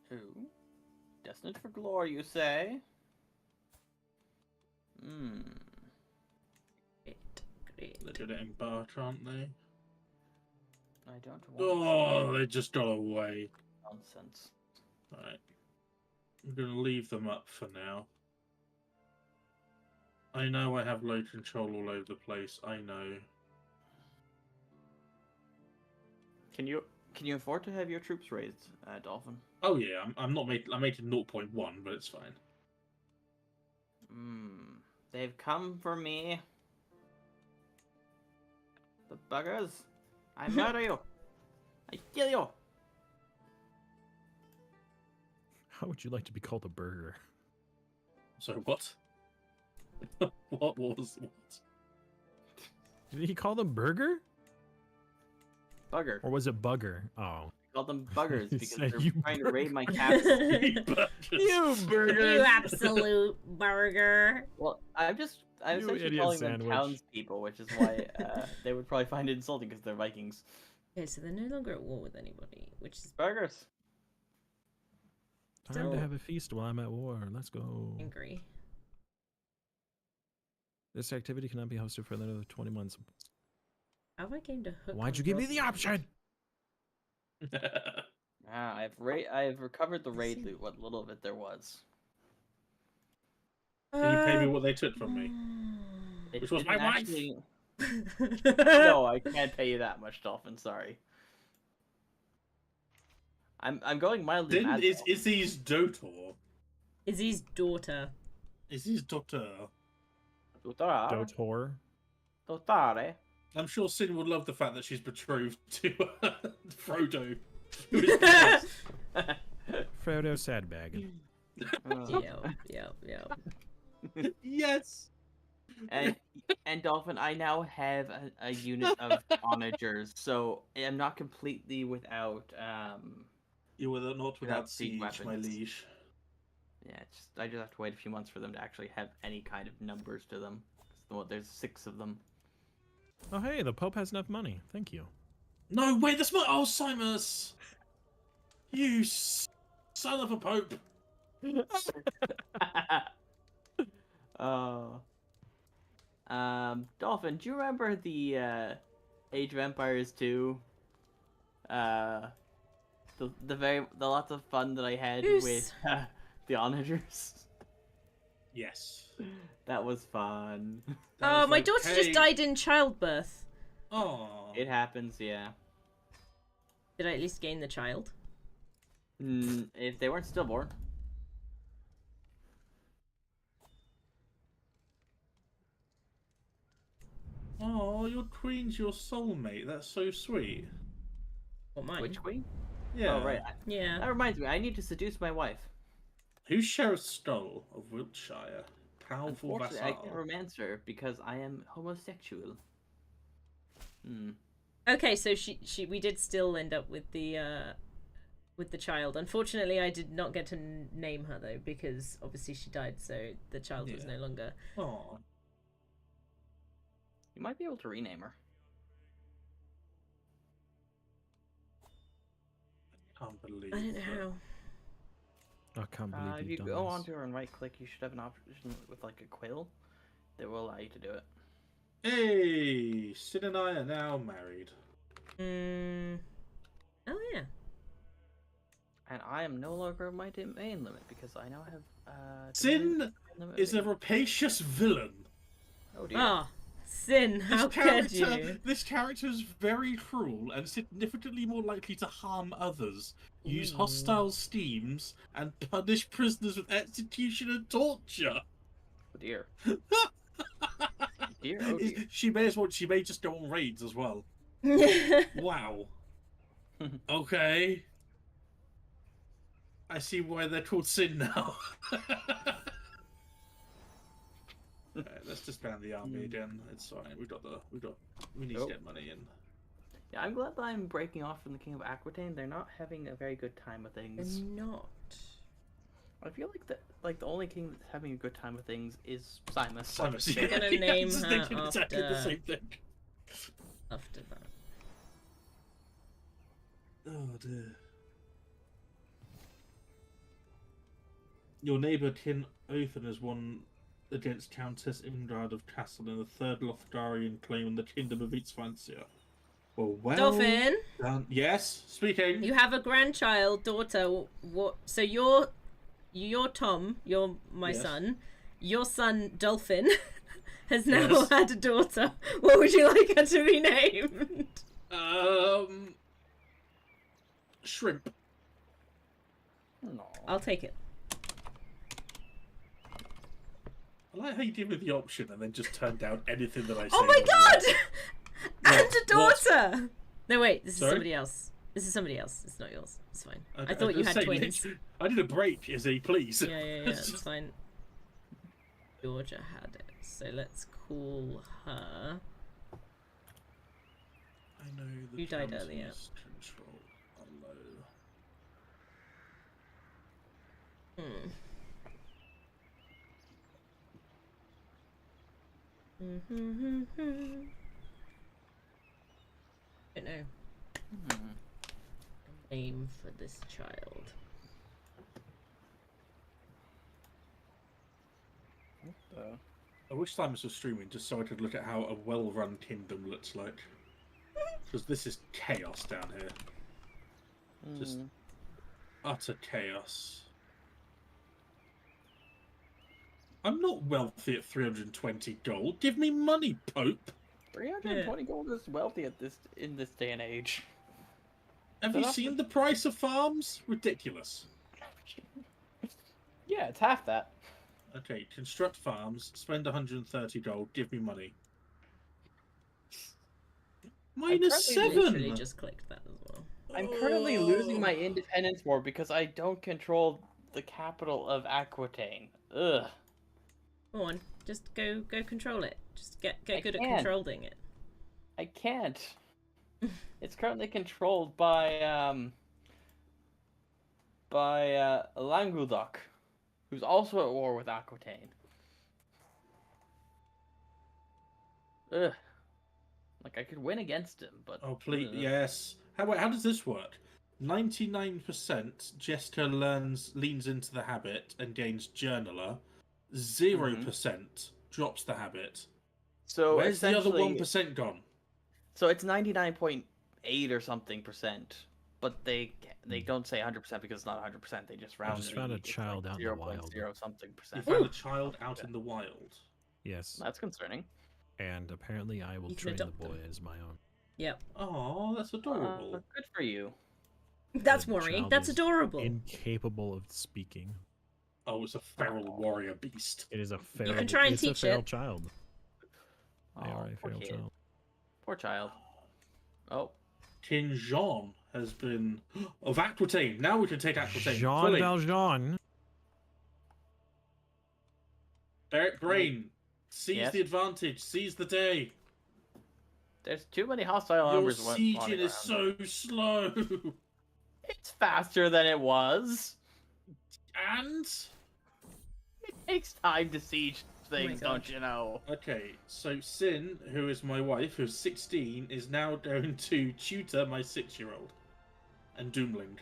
Who? Destined for glory, you say? Great. They're gonna embark, aren't they? I don't want Oh, they just got away. nonsense. Right. I'm gonna leave them up for now. I know I have low control all over the place. I know. Can you afford to have your troops raised, Dolphin? Oh yeah, I'm not making. I'm making 0.1, but it's fine. They've come for me. The buggers. I murder you. I kill you. How would you like to be called a burger? So what? What was what? Did he call them burger? Bugger. Or was it bugger? Oh. Call them buggers He because said, they're "You trying to raid my burger." capital. You burger! You absolute burger. Well, I was You essentially idiot calling them sandwich. townspeople, which is why they would probably find it insulting because they're Vikings. Okay, so they're no longer at war with anybody, which is Burgers. Time Still- to have a feast while I'm at war. Let's go. angry. This activity cannot be hosted for another 20 months. How have I gained a hook? Why'd on you give me the Rosalind? option? I've recovered the raid loot, what little of it there was. Can you pay me what they took from me? It Which was didn't my wife. actually... No, I can't pay you that much, Dolphin. Sorry. I'm going mildly Then mad. is Dolphin. Izzy's daughter? Izzy's daughter. Izzy's daughter. Dotare. Dotor. Dotare. I'm sure Sin would love the fact that she's betrothed to Frodo. Who is possessed. Frodo Sadbag. Yep. Yes. And Dolphin, I now have a unit of onagers, so I'm not completely without You were not without siege siege, my weapons. liege. Yeah, I just have to wait a few months for them to actually have any kind of numbers to them. There's 6 of them. Oh, hey, the Pope has enough money. Thank you. No, wait, that's my Alzheimer's. You son of a pope. Oh. Dolphin, do you remember the Age of Empires 2? The lots of fun that I had Yes. with the onagers. Yes. That was fun. Oh, my daughter just died in childbirth. Oh. It happens, yeah. Did I at least gain the child? If they weren't stillborn. Oh, your queen's your soulmate. That's so sweet. Or mine? Which queen? Yeah. Oh, right. Yeah. That reminds me, I need to seduce my wife. Who's Sheriff Stoll of Wiltshire? Powerful Unfortunately, I vassal. can't romance her because I am homosexual. Okay, so we did still end up with the child. Unfortunately, I did not get to name her though, because obviously she died, so the child was no longer. Oh. You might be able to rename her. Can't believe I don't know that. how. I can't believe If you've you done go this. onto her and right click, you should have an option with like a quill that will allow you to do it. Hey, Sin and I are now married. Oh yeah. And I am no longer my domain limit because I now have Sin domain limit is a of 8. rapacious villain. Oh dear. Ah, Sin, how could you? This character is very cruel and significantly more likely to harm others, use Ooh. hostile schemes, and punish prisoners with execution and torture. Oh dear. Dear, oh dear. She may just go on raids as well. Wow. Okay. I see why they're called Sin now. Alright, let's disband the army again. It's fine. We need to get money in. Yeah, I'm glad that I'm breaking off from the King of Aquitaine. They're not having a very good time with things. They're not. I feel like the only king that's having a good time with things is Simus. Simus, We're gonna yeah, name I was her thinking exactly the after- same thing. After that. Oh dear. Your neighbour Kin Othin has won against Countess Imdrad of Castle in the third Lothdarian claim in the Kingdom of Eastvancia. Well Dolphin, done. Yes, speaking. you have a grandchild, daughter. What? So you're Tom. You're my Yes. son. Your son Dolphin has now Yes. had a daughter. What would you like her to be named? Shrimp. No. I'll take it. I like how you give me the option and then just turn down anything that I say. Oh my doesn't god! And a What? daughter. No wait, this is Sorry? somebody else. This is somebody else. It's not yours. It's fine. work. I thought you just had say, twins. I need a break, Izzy, please. Yeah, it's fine. Georgia had it, so let's call her. I know the You died Countess earlier. Control. Hello. Don't know. Hmm. Name for this child. I wish Simus was streaming just so I could look at how a well-run kingdom looks like. Because this is chaos down here. Just utter chaos. I'm not wealthy at 320 gold. Give me money, Pope. 320 gold is wealthy at this in this day and age. Have So you that's seen the- the price of farms? Ridiculous. Yeah, it's half that. Okay, construct farms, spend 130 gold, give me money. Minus currently Literally 7! just clicked that as well. I'm currently losing my independence war because I don't control the capital of Aquitaine. Ugh. Go on, just go control it. Just get I good at can't. controlling it. I can't. It's currently controlled by Languedoc, who's also at war with Aquitaine. Ugh. Like I could win against him, but Oh, please, ugh. yes. How does this work? 99% Jessica leans into the habit and gains Journaler. 0% drops the habit. So Where's the other essentially- 1% gone? So it's 99.8 or something percent, but they don't say 100% because it's not 100%. They just round. just it. found a It's like child out in the wild. 0.0 something You percent. found a child out in the wild. Yes, That's concerning. and apparently I will You can train the adopt them. boy as my own. Yep. Oh, that's adorable. Good for you. That's The worrying. child That's is adorable. Incapable of speaking. Oh, it's a feral warrior beast. It is a feral. can try and it's teach a feral it. child. They Oh, are a poor feral kid. child. Poor child. Oh, King Jean has been of Aquitaine. Now we can take Aquitaine. Jean fully. Valjean. Eric Brain, seize Yes? the advantage. Seize the day. there's too many hostile Your armors. sieging is so slow. It's faster than it was. And It takes time to siege things, God. don't you know? okay, so Sin, who is my wife, who's 16, is now going to tutor my 6-year-old and Doomling.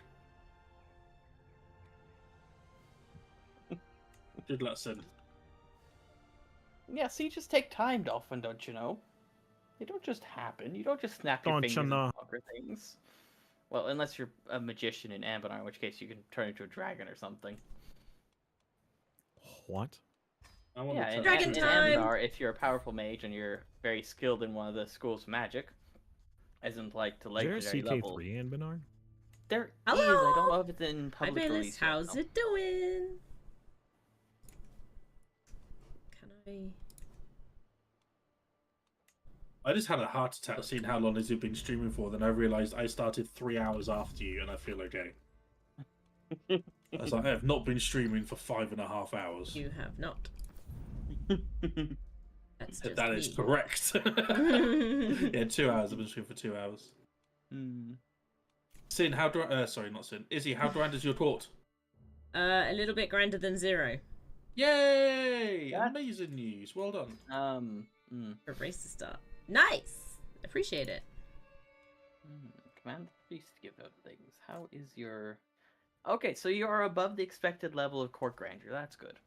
Good luck, Sin. Yeah, sieges take time, Dolphin, don't you know? They don't just happen. You don't just snap your Don't you fingers know? and conquer things. Well, unless you're a magician in Ambonar, in which case you can turn into a dragon or something. What? I want Yeah, to in, Dragon in time! Ambonar, if you're a powerful mage and you're very skilled in one of the schools of magic, as in like the Is there a legendary level, CK3 in Benar? there is. Hello? I don't know if it's in Hi, public Bayless. release. yet, How's though. it doing? Can I just had a heart attack seeing how long Izzy been streaming for. Then I realised I started 3 hours after you, and I feel okay. I was like, I have not been streaming for 5.5 hours. You have not. That's just That is me. correct. Yeah, 2 hours. I've been streaming for 2 hours. Hmm. Sin, how do sorry, not Sin. Izzy, how grand is your court? A little bit grander than 0. Yay! Yeah. Amazing news. Well done. For a race to start. Nice! Appreciate it. Command the priest to give out things. How is your... Okay, so you are above the expected level of court grandeur. That's good.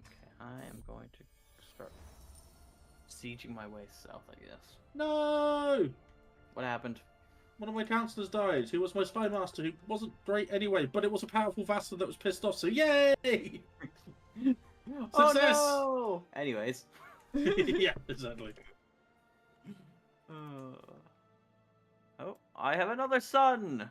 Okay, I am going to start sieging my way south, I guess. No! What happened? One of my councillors died, who was my spy master, who wasn't great anyway, but it was a powerful vassal that was pissed off, so yay! Oh Success! no! Anyways. Yeah, exactly. Oh, I have another son!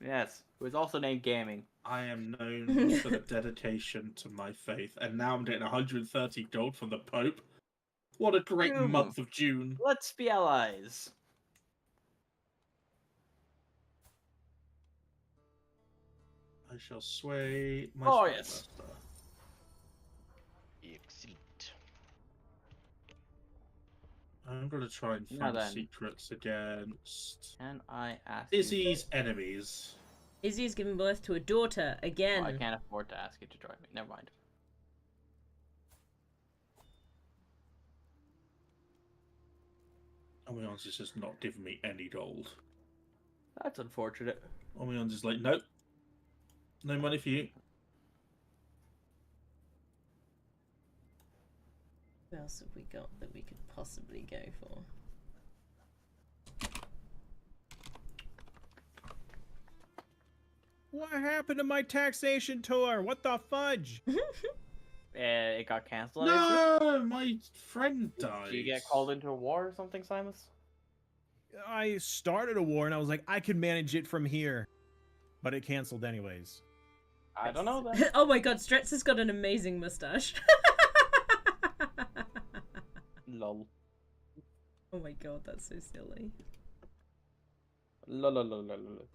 Yes, who is also named Gaming. I am known for the dedication to my faith, and now I'm getting 130 gold from the Pope. What a great Boom. month of June. Let's be allies. I shall sway my Oh, spy yes. master. Excellent. I'm going to try and Now find then. secrets against Can I ask you Izzy's enemies. Izzy is giving birth to a daughter again. Oh, I can't afford to ask you to join me. Never mind. Omion's is just not giving me any gold. That's unfortunate. Omion's is like, nope. No money for you. else have we got that we could possibly go for? What happened to my taxation tour? What the fudge? It got cancelled. I assume? No, my friend died. Did you get called into a war or something, Simus? I started a war and I was like, I can manage it from here. But it canceled anyways. I don't know that. Oh my god, Stretz has got an amazing mustache. Lol. Oh my god, that's so silly. Lol. Lol. Lol.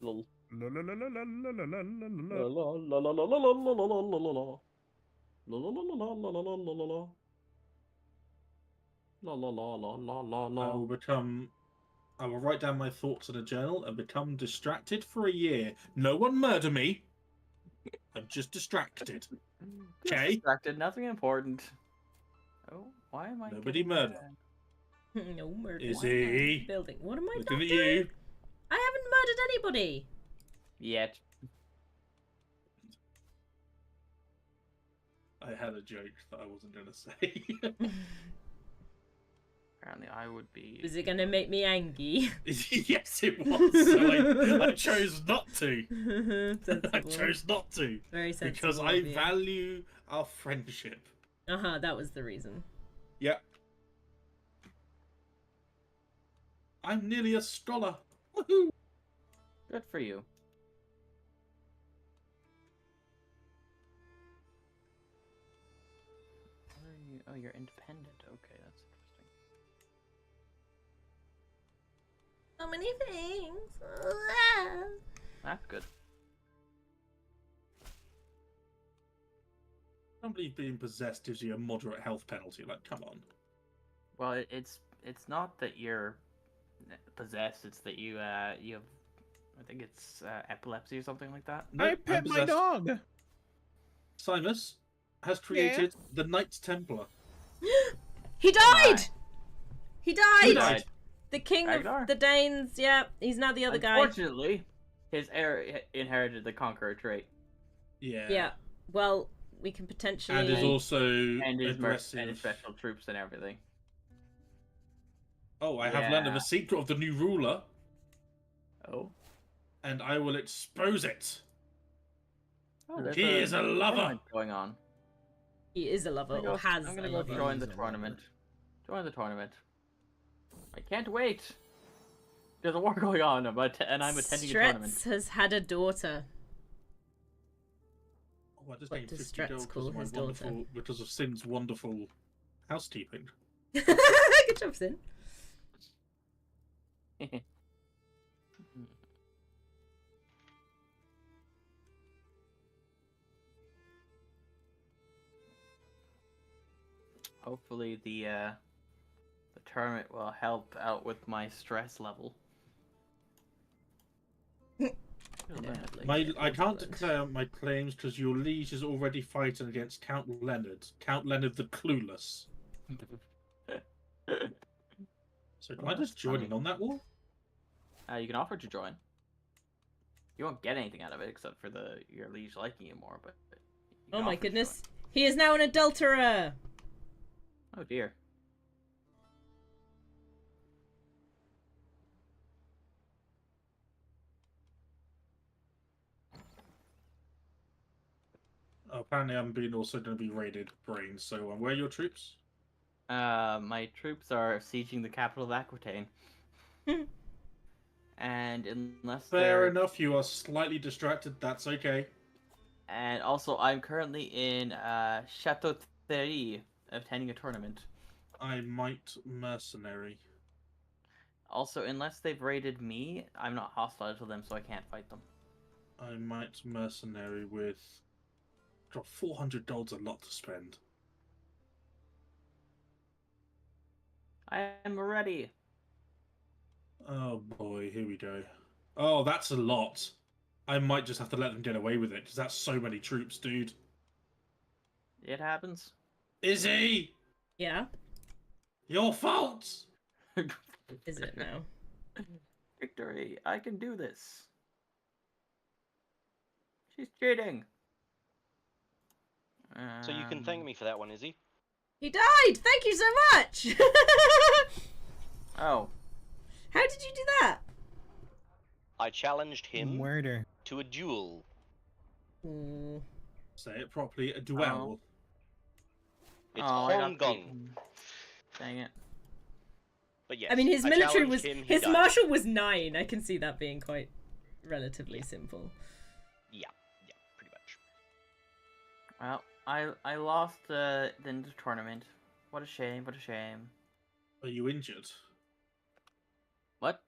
Lol. La la la la la la la la la. Lol. Lol. Lol. Lol. Lol. I will become. I will write down my thoughts in a journal and become distracted for a year. No one murder me. I'm just distracted. Okay. Distracted. Nothing important. Oh, why am I? Nobody getting murder. that? No murder. Is Why am I he? building? What am I Looking not at doing? you. I haven't murdered anybody. Yet. I had a joke that I wasn't going to say. Apparently, I would be. Is it gonna make me angry? Yes, it was. So I chose not to. Sensible. I chose not to. Very sensible. Because I of you. value our friendship. Uh-huh, that was the reason. Yep. I'm nearly a scholar. Woohoo! Good for you. Oh, you're independent. Okay, that's interesting. So many things. That's good. I don't believe being possessed gives you a moderate health penalty. Like, come on. Well, it's not that you're possessed. It's that you have. I think it's epilepsy or something like that. No, I I'm pet my possessed. dog. Simus has created the Knights Templar. He died! He died! Who died? The king Ragnar? of the Danes, yeah. He's now the other guy. Unfortunately, his heir inherited the Conqueror trait Yeah. Yeah. Well, we can potentially... And is also and his aggressive. and his special troops and everything. Oh, I have learned of Yeah. a secret of the new ruler, Oh. and I will expose it. Oh, there's He is a lover. tournament going on. He is a lover, I'm or has gonna a go lover. join the He's a tournament. lover. Join the tournament. I can't wait. There's a war going on, and I'm attending a tournament. Stretz has had a daughter. Oh, I just What gained does 50 Stretz gold call his daughter? because of Sin's wonderful housekeeping. Good job, Sin. Hopefully the tournament will help out with my stress level. I can't declare my claims because your liege is already fighting against Count Leonard. Count Leonard the Clueless. So can Oh, I just that's join funny. in on that war? You can offer to join. You won't get anything out of it except for your liege liking you more, but. you can Oh my offer to goodness. He is now an adulterer! join. Oh dear. Oh, apparently I'm being also going to be raided, Brains. So where are your troops? My troops are sieging the capital of Aquitaine. And unless Fair they're... enough, you are slightly distracted. That's okay. And also, I'm currently in Chateau Thierry, attending a tournament. I might mercenary. Also, unless they've raided me, I'm not hostile to them, so I can't fight them. I might mercenary with. God, 400 gold's a lot to spend. I am ready. Oh boy, here we go. Oh, that's a lot. I might just have to let them get away with it because that's so many troops, dude. It happens. Izzy, Yeah? your fault. Is it now? Victory! I can do this. She's cheating. So you can thank me for that one, Izzy. He died! Thank you so much! Oh. How did you do that? I challenged him Murder. to a duel. Ooh. Say it properly. A duel. It's Oh, I got Hong Kong. beaten. Dang it. But yes, I mean, his military challenged was... him, he his died. martial was 9. I can see that being quite relatively simple. Yeah, pretty much. Well, I lost the tournament. What a shame. What a shame. Are you injured? What?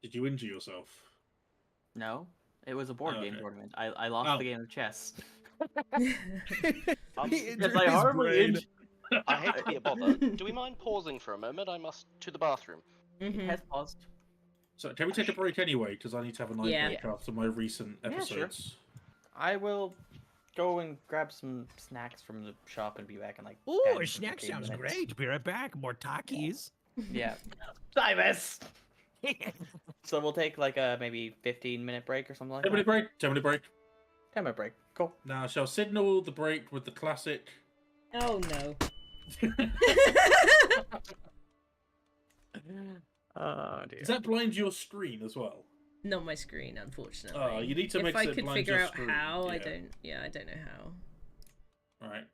Did you injure yourself? No. It was a board Oh, game okay. tournament. I lost Oh. the game of chess. He Yes, injured I his horribly brain. injured. I hate to be a bother. Do we mind pausing for a moment? I must to the bathroom. Mhm. Has paused. So can we take a break anyway? Because I need to have a night Yeah. break after my recent Yeah, sure. episodes. I will go and grab some snacks from the shop and be back in like. Ooh, 10, a snack 15 sounds minutes. great. Be right back. More Takis. Yeah. Simus! So we'll take like a maybe 15-minute break or something like 10-minute that. break. 10-minute break. 10-minute break. Cool. Now I shall signal the break with the classic. Oh no. Oh dear. Does that blind your screen as well? Not my screen, unfortunately. Oh, you need to if make I it could blind figure your out screen, how, I yeah. don't. Yeah, I don't know how. All right.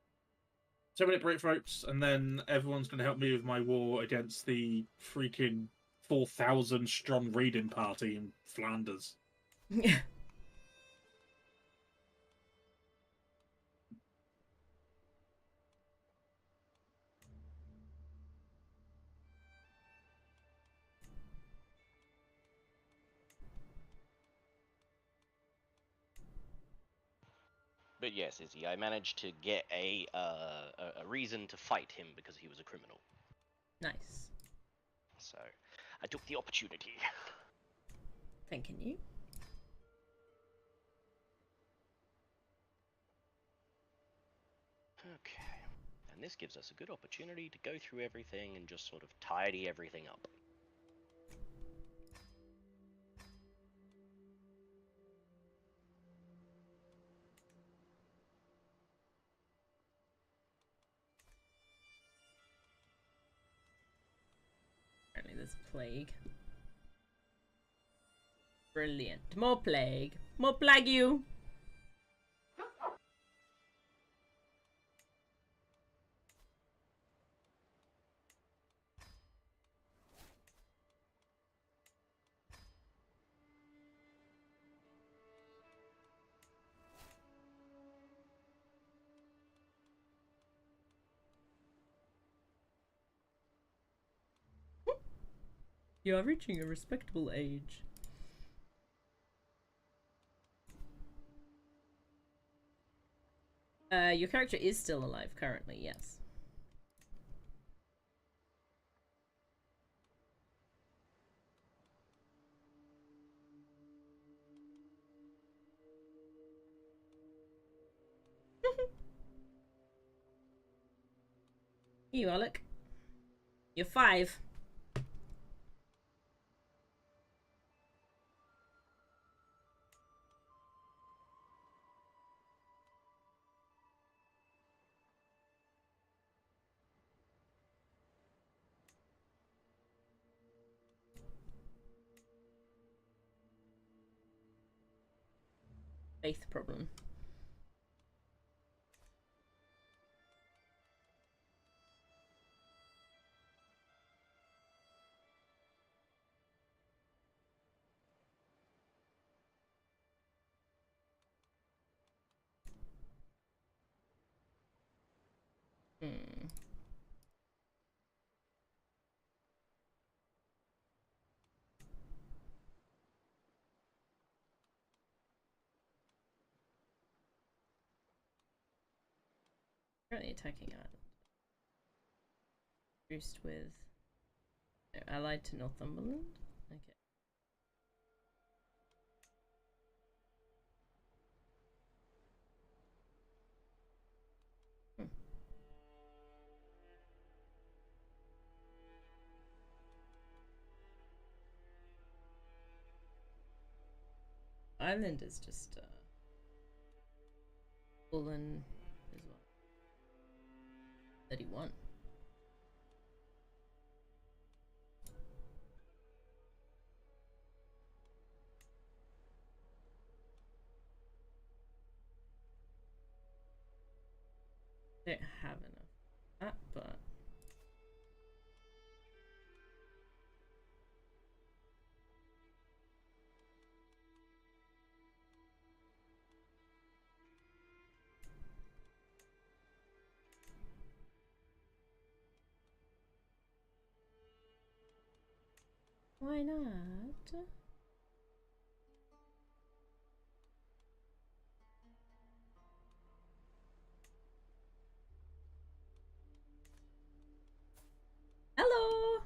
10-minute break, folks, and then everyone's going to help me with my war against the freaking 4,000 strong raiding party in Flanders. Yeah. But yes, Izzy, I managed to get a reason to fight him because he was a criminal. Nice. So I took the opportunity. Thanking you. Okay. And this gives us a good opportunity to go through everything and just sort of tidy everything up. Apparently there's a plague. Brilliant. More plague. More plague you. You are reaching a respectable age. Your character is still alive currently, yes. You, Alec. You're 5. Faith problem. Hmm. Currently attacking Ireland. Boost with no, allied to Northumberland. Okay. Ireland is just fallen as well. 31. Don't have enough of that, but why not? Hello.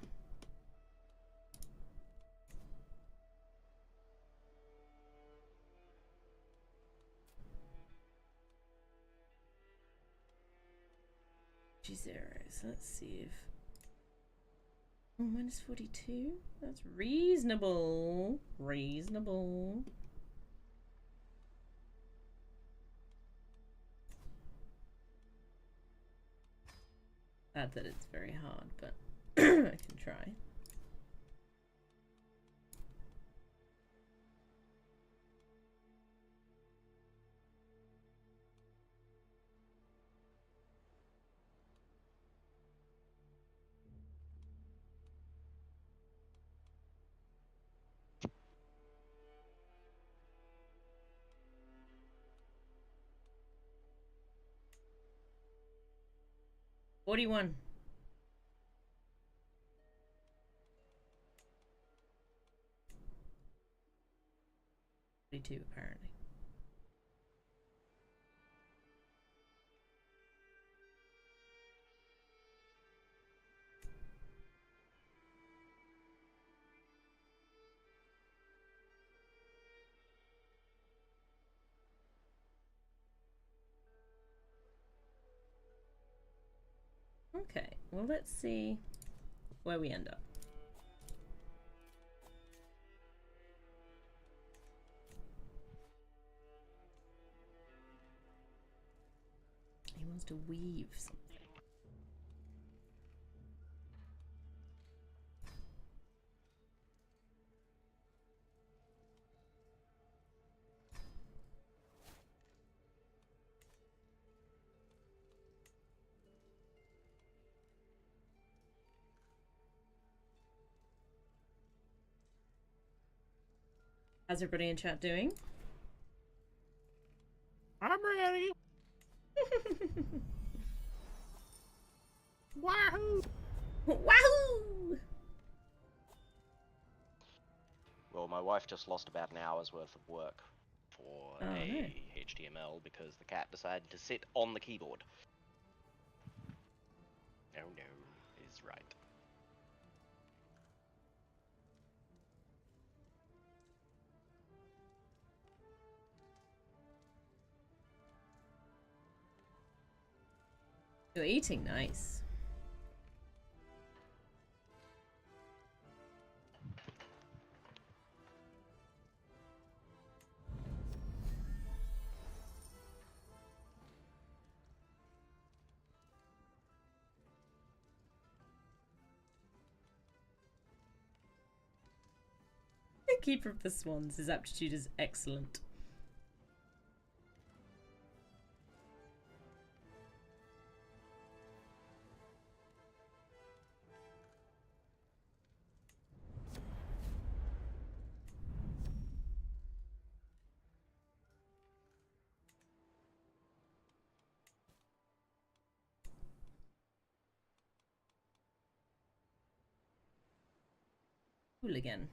Zeros. Let's see if. Oh, minus 42? That's reasonable. Reasonable. Sad that it's very hard, but I can try. $41. 42 apparently. Okay, well, let's see where we end up. He wants to weave something. How's everybody in chat doing? I'm ready. Wahoo! Wahoo! Well, my wife just lost about an hour's worth of work for Oh, a no. HTML because the cat decided to sit on the keyboard. Oh no, is right. You're eating nice. Keeper of the Swans, his aptitude is excellent. Hooligan.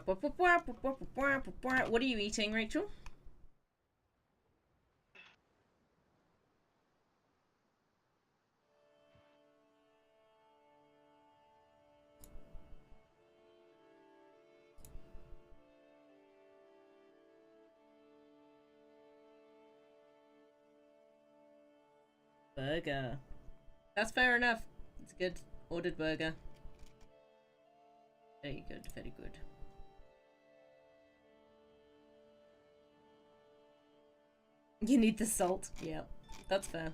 What are you eating, Rachel? Burger. That's fair enough. It's good. Ordered burger. Very good, very good. You need the salt. Yeah, that's fair.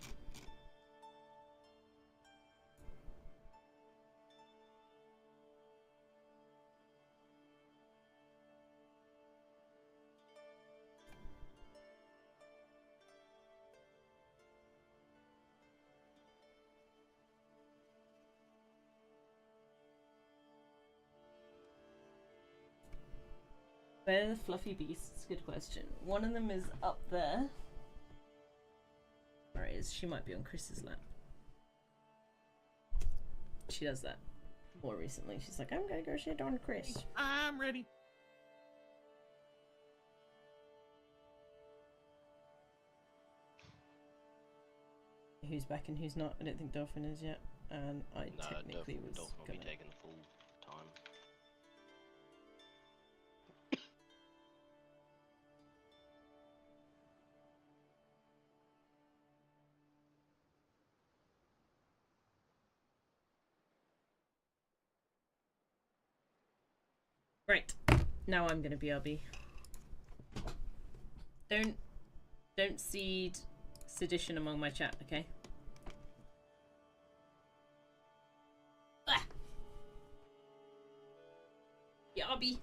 Where are the fluffy beasts? Good question. One of them is up there. Where is she? Might be on Chris's lap. She does that more recently. She's like, I'm gonna go shit on Chris. I'm ready. Who's back and who's not? I don't think Dolphin is yet. And I No, technically was Dolphin will gonna... be taking the full time. Right. Now I'm gonna BRB. Don't seed sedition among my chat, okay? Ah! BRB.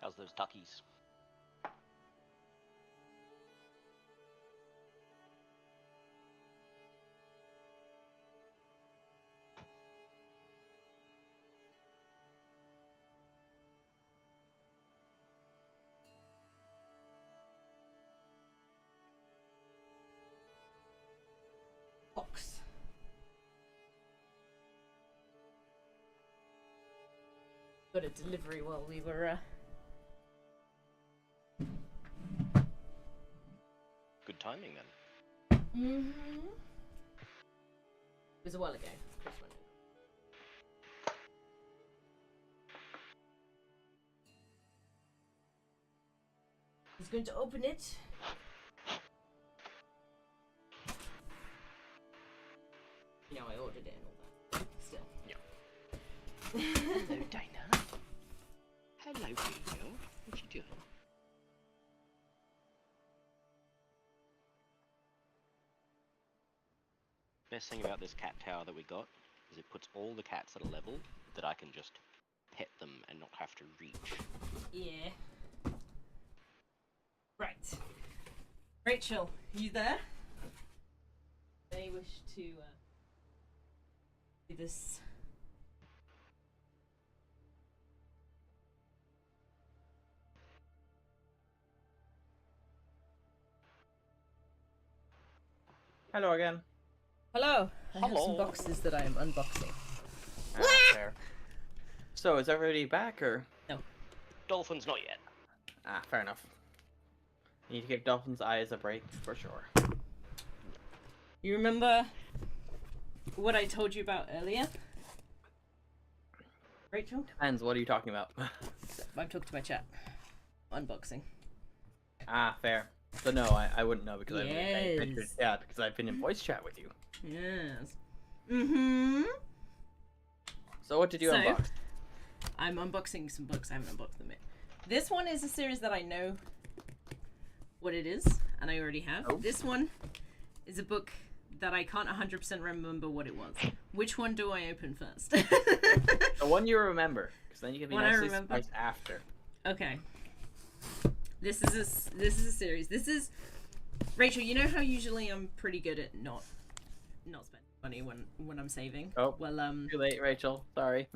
How's those duckies? Box. Got a delivery while we were Good timing then. It was a while ago. Chris went in. He's going to open it. You know, I ordered it and all that. Still. Hello, Dana. Hello, Rachel. What you doing? Best thing about this cat tower that we got is it puts all the cats at a level that I can just pet them and not have to reach. Yeah. Right. Rachel, you there? They wish to do this. Hello again. Hello. I have some Hello. boxes that I am unboxing. Fair. So is everybody back or? Dolphins, not yet. Fair enough. Need to give Dolphin's eyes a break for sure. You remember what I told you about earlier? Rachel? Depends. What are you talking about? I'm talking to my chat. Unboxing. Fair. So no, I wouldn't know because I've been in Yes. yeah, because I've been in voice chat with you. Yes. Mm-hmm. So what did you So- unbox? I'm unboxing some books. I haven't unboxed them yet. This one is a series that I know what it is, and I already have. Oh. This one is a book that I can't 100% remember what it was. Which one do I open first? The one you remember, because then you can be One I nicely remember? surprised after. Okay. This is a series. This is Rachel. You know how usually I'm pretty good at not spending money when I'm saving. Oh. Well, Too late, Rachel. Sorry.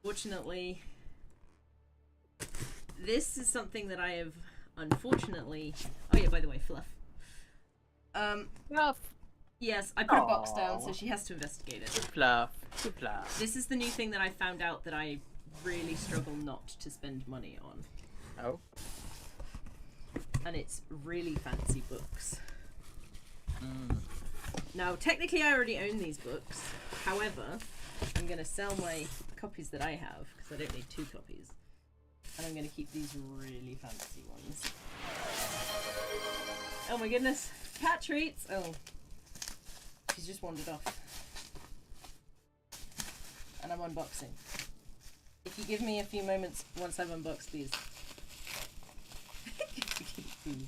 fortunately, this is something that I have unfortunately. Oh yeah, by the way, Fluff. Fluff. Yes, I put a box down, so Aw. she has to investigate it. Fluff. Fluff. This is the new thing that I found out that I really struggle not to spend money on, Oh. and it's really fancy books. Mm. Now, technically, I already own these books. However, I'm going to sell my copies that I have because I don't need 2 copies, and I'm going to keep these really fancy ones. Oh my goodness, cat treats! Oh, she's just wandered off, and I'm unboxing. If you give me a few moments once I've unboxed these. Food.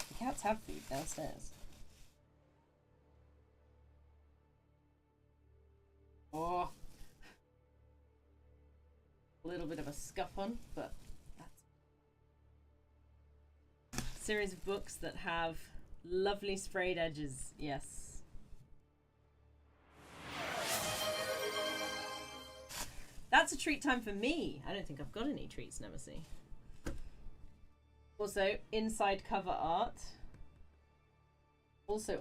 The cats have food downstairs. Oh. A little bit of a scuff on, but that's a series of books that have lovely sprayed edges. Yes. That's a treat time for me. I don't think I've got any treats, Nemesis. Also, inside cover art. Also,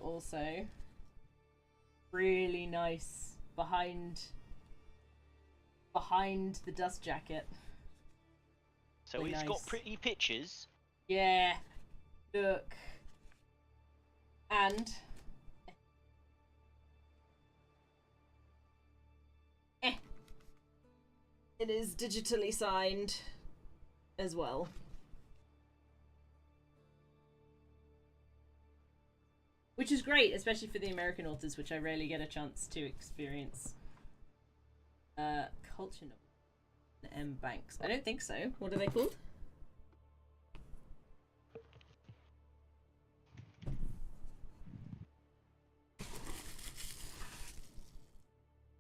really nice behind the dust jacket. So Really it's nice. got pretty pictures. Yeah. Look. And it is digitally signed as well. Which is great, especially for the American authors, which I rarely get a chance to experience. Culture novel. M. Banks. I don't think so. What are they called?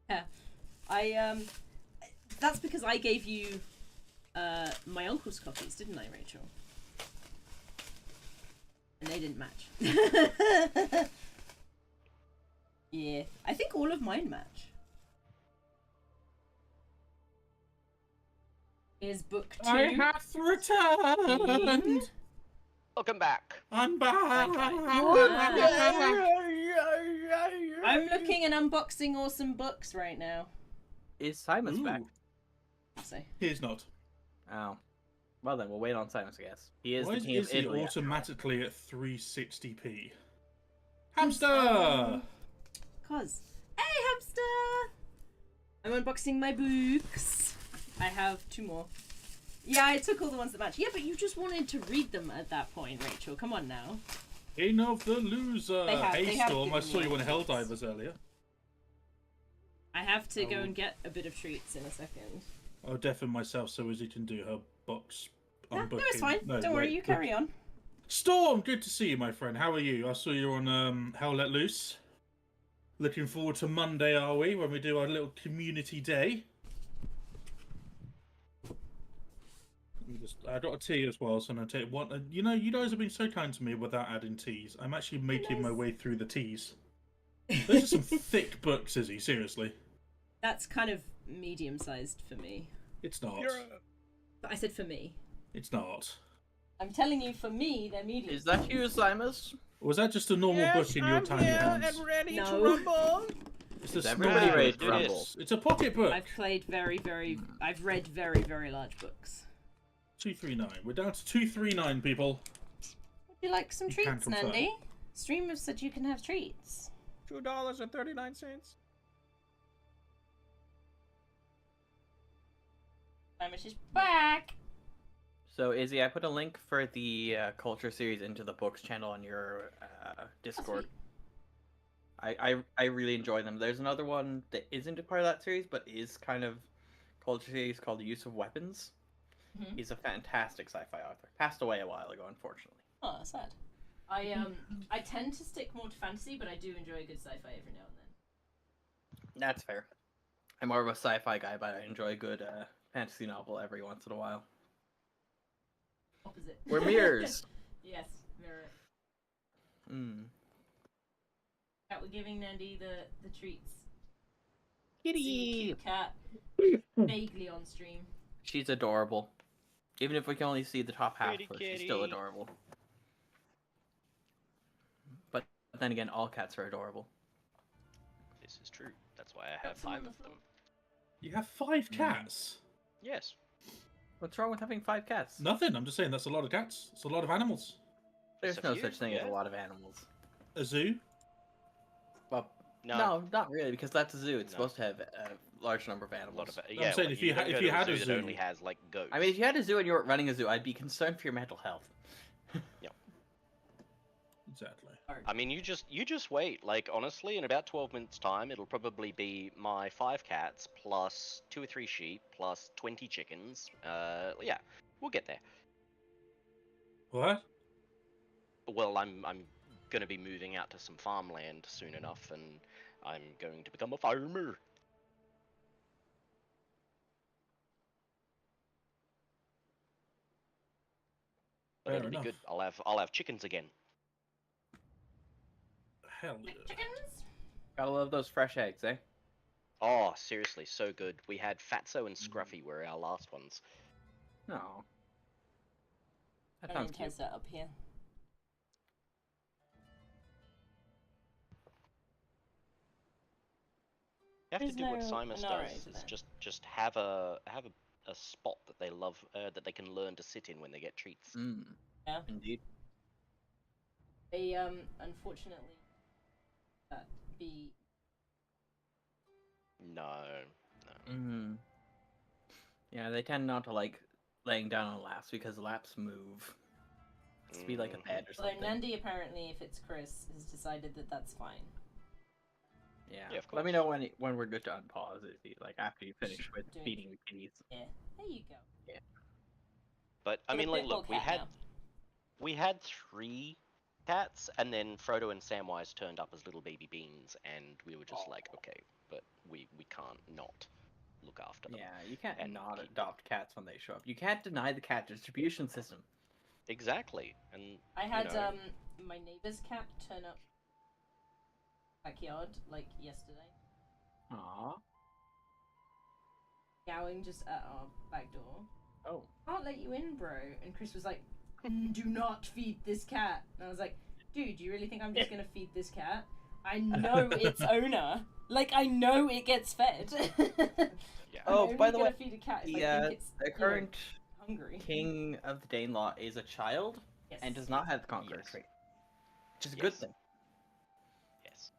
Yeah. That's because I gave you my uncle's copies, didn't I, Rachel? And they didn't match. Yeah, I think all of mine match. Is book 2. I have returned. Welcome back. I'm back. I'm looking and unboxing awesome books right now. Is Simon's back? Ooh, So, he is not. Oh. Well then, we'll wait on Simon's guess. He is Why the king is of he Italy. after all. automatically at 360p? Hamster! cause hey hamster! I'm unboxing my books. I have 2 more. Yeah, I took all the ones that match. Yeah, but you just wanted to read them at that point, Rachel. Come on now. King of the loser. They have Storm, I given saw me you on treats. Helldivers earlier. I have to go Oh. and get a bit of treats in a second. I'll deafen myself so Izzy can do her box No, unbooking. it's fine. No, Don't worry, wait, you good. carry on. Storm, good to see you, my friend. How are you? I saw you on Hell Let Loose. Looking forward to Monday, are we? When we do our little community day. I got a tea as well, so I'm gonna take one. You know, you guys have been so kind to me without adding teas. I'm actually making my nice. way through the teas. Those are some thick books, Izzy. Seriously, That's kind of medium-sized for me. it's not. But I said for me. It's not. I'm telling you, for me, they're medium. Is that you, Simus? Or was that just a normal book in your tiny hands? ready No. rumble. It's a Is small everybody book. ready to It rumble? is. It's a pocket book. I've played I've read very, very large books. 239. We're down to 239, people. Would you like some You can treats, confirm. Nandy? Streamers said you can have treats. $2.39. Amish is back. So, Izzy, I put a link for the culture series into the books channel on your Discord. sweet. I really enjoy them. There's another one that isn't a part of that series, but is kind of culture series called Use of Weapons. Mhm. He's a fantastic sci-fi author. Passed away a while ago, unfortunately. Oh, that's sad. I tend to stick more to fantasy, but I do enjoy a good sci-fi every now and then. That's fair. I'm more of a sci-fi guy, but I enjoy a good fantasy novel every once in a while. Opposite. We're mirrors. Yes, mirror. Mm. Cat, we're giving Nandy the treats. Kitty. See, cute cat. Vaguely on stream. She's adorable. Even if we can only see the top half Pretty of her, she's still kitty. adorable. But then again, all cats are adorable. This is true. That's why I have Some on 5 the of them. floor. You have 5 cats? Yes. What's wrong with having 5 cats? Nothing. I'm just saying that's a lot of cats. It's a lot of animals. There's Just a no few, such thing as yeah. a lot of animals. A zoo? Well, No. no, not really, because that's a zoo. It's No. supposed to have a large number of A animals. lot of I'm yeah. saying well, if you don't ha- go if to you had a that zoo- only has like goats. I mean, if you had a zoo and you weren't running a zoo, I'd be concerned for your mental health. Exactly. I mean, you just wait. Like honestly, in about 12 minutes' time, it'll probably be my 5 cats plus 2 or 3 sheep plus 20 chickens. Yeah, we'll get there. What? Well, I'm gonna be moving out to some farmland soon enough, and I'm going to become a farmer. But Fair it'll be enough. good. I'll have chickens again. Hell yeah. Chickens? Gotta love those fresh eggs, eh? Oh, seriously, so good. We had Fatso and Mm. Scruffy were our last ones. No. That I sounds need to cute. test that up here. You have There's to do what no Simus Inara does. over Is there. just have a spot that they love that they can learn to sit in when they get treats. Mm. Yeah. Indeed. They unfortunately be No. Mm. Yeah, they tend not to like laying down on laps because laps move. It's to be like a Mhm. bed or Although something. Nandy apparently, if it's Chris, has decided that that's fine. Yeah. Yeah, of Let me course. know when we're good to unpause it. Like after you finish with Doing- feeding the kitties. Yeah. There you go. But I You're a mean, like, bit more look, we cat had now. we had 3 cats, and then Frodo and Samwise turned up as little baby beans, and we were just like, okay, but we can't not look after them. Yeah, you can't and not keep them. adopt cats when they show up. You can't deny the cat distribution system. Exactly, and I had know. my neighbor's cat turn up backyard like yesterday, Aww. meowing just at our back door. Oh. Can't let you in, bro. And Chris was like, "Do not feed this cat." And I was like, "Dude, do you really think I'm just gonna feed this cat? I know its owner. Like, I know it gets fed." Yeah. I'm Oh, only by the gonna way, feed a cat if The, I think it's the you know, current hungry. king of the Danelaw is a child Yes. and does not have the Conqueror Yes. trait. Which is a good Yes. thing. Yes.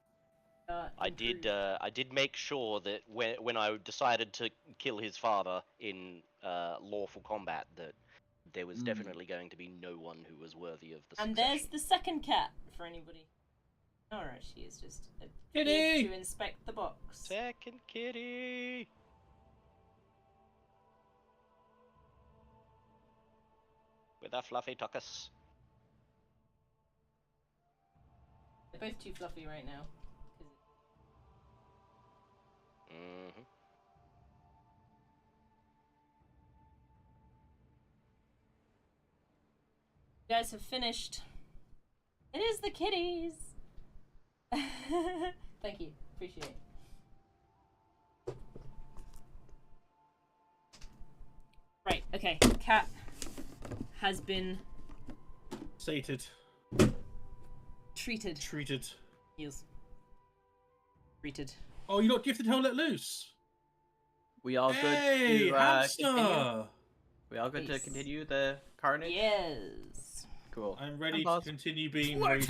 I improved. did make sure that when I decided to kill his father in lawful combat, that there was Mm. definitely going to be no one who was worthy of the And succession. there's the second cat for anybody. Alright, she is just Kitty! here to inspect the box. Second kitty. With a fluffy tuckus. They're both too fluffy right now. 'Cause Mm-hmm. you guys have finished. It is the kitties. Thank you. Appreciate it. Right, okay. Cat has been Sated. treated. Treated. Yes. Treated. Oh, you not gifted her let loose? We all good Hey, to continue? hamster! We all good to Peace. continue the carnage? Yes. Cool. I'm ready to Unpause. continue being raided.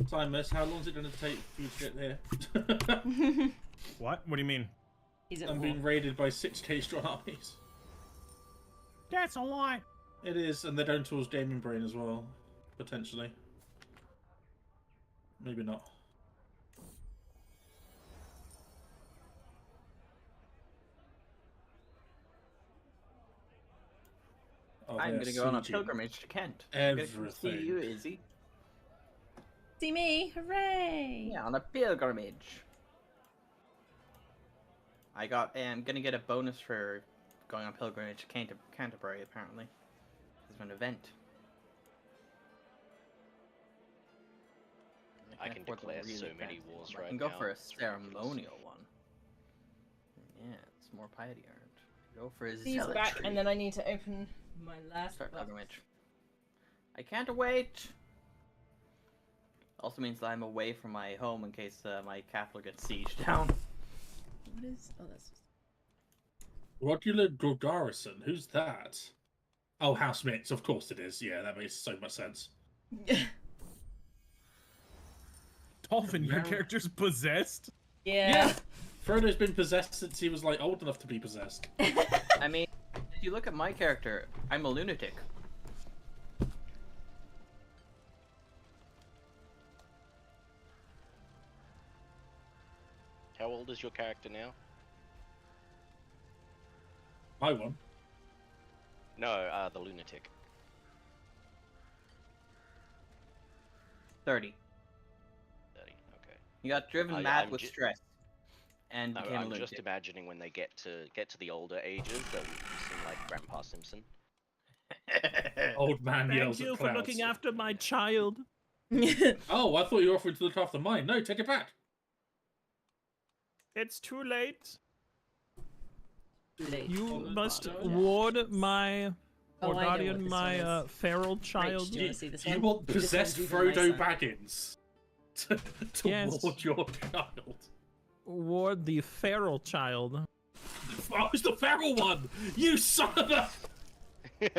Simus, how long is it going to take for you to get here? What? What do you mean? He's at I'm war. being raided by 6k strong armies. That's a lot. It is, and they're down towards Gaming Brain as well, potentially. Maybe not. Oh, I'm they're gonna go on a sieging pilgrimage to Kent. I'm gonna come see everything. you, Izzy. See me! Hooray! Yeah, on a pilgrimage. I'm gonna get a bonus for going on pilgrimage to Canterbury, apparently. There's an event. I can't can afford the declare really so many fancy wars one, but I right can go now. for a It's ridiculous. ceremonial one. Yeah, it's more piety earned. Go for a These zealotry. back, and then I need to open my last Start box. pilgrimage. I can't wait. Also means that I'm away from my home in case my capital gets sieged down. What is? Oh, that's. Rodular Gorgarison, who's that? Oh, House Mix, of course it is. Yeah, that makes so much sense. Dolphin, your Yeah. character's possessed? Yeah. Frodo's been possessed since he was like old enough to be possessed. I mean, if you look at my character, I'm a lunatic. How old is your character now? My one. No, the lunatic. 30. 30. Okay. You got driven I- mad I'm with ju- stress. And No, became a I'm lunatic. just imagining when they get to the older ages, they'll seem like Grandpa Simpson. Old man Thank yells you at for clouds. looking after my child. Oh, I thought you were offering to look after mine. No, take it back. It's too late. Late. You Oh, must yeah. ward my Oh, or I know what guardian this my one is. feral child. Do you wanna see this Do you one? want This possessed one's even Frodo nicer. Baggins to Yes. ward your child? Ward the feral child. Oh, it's the feral one! You son of a... This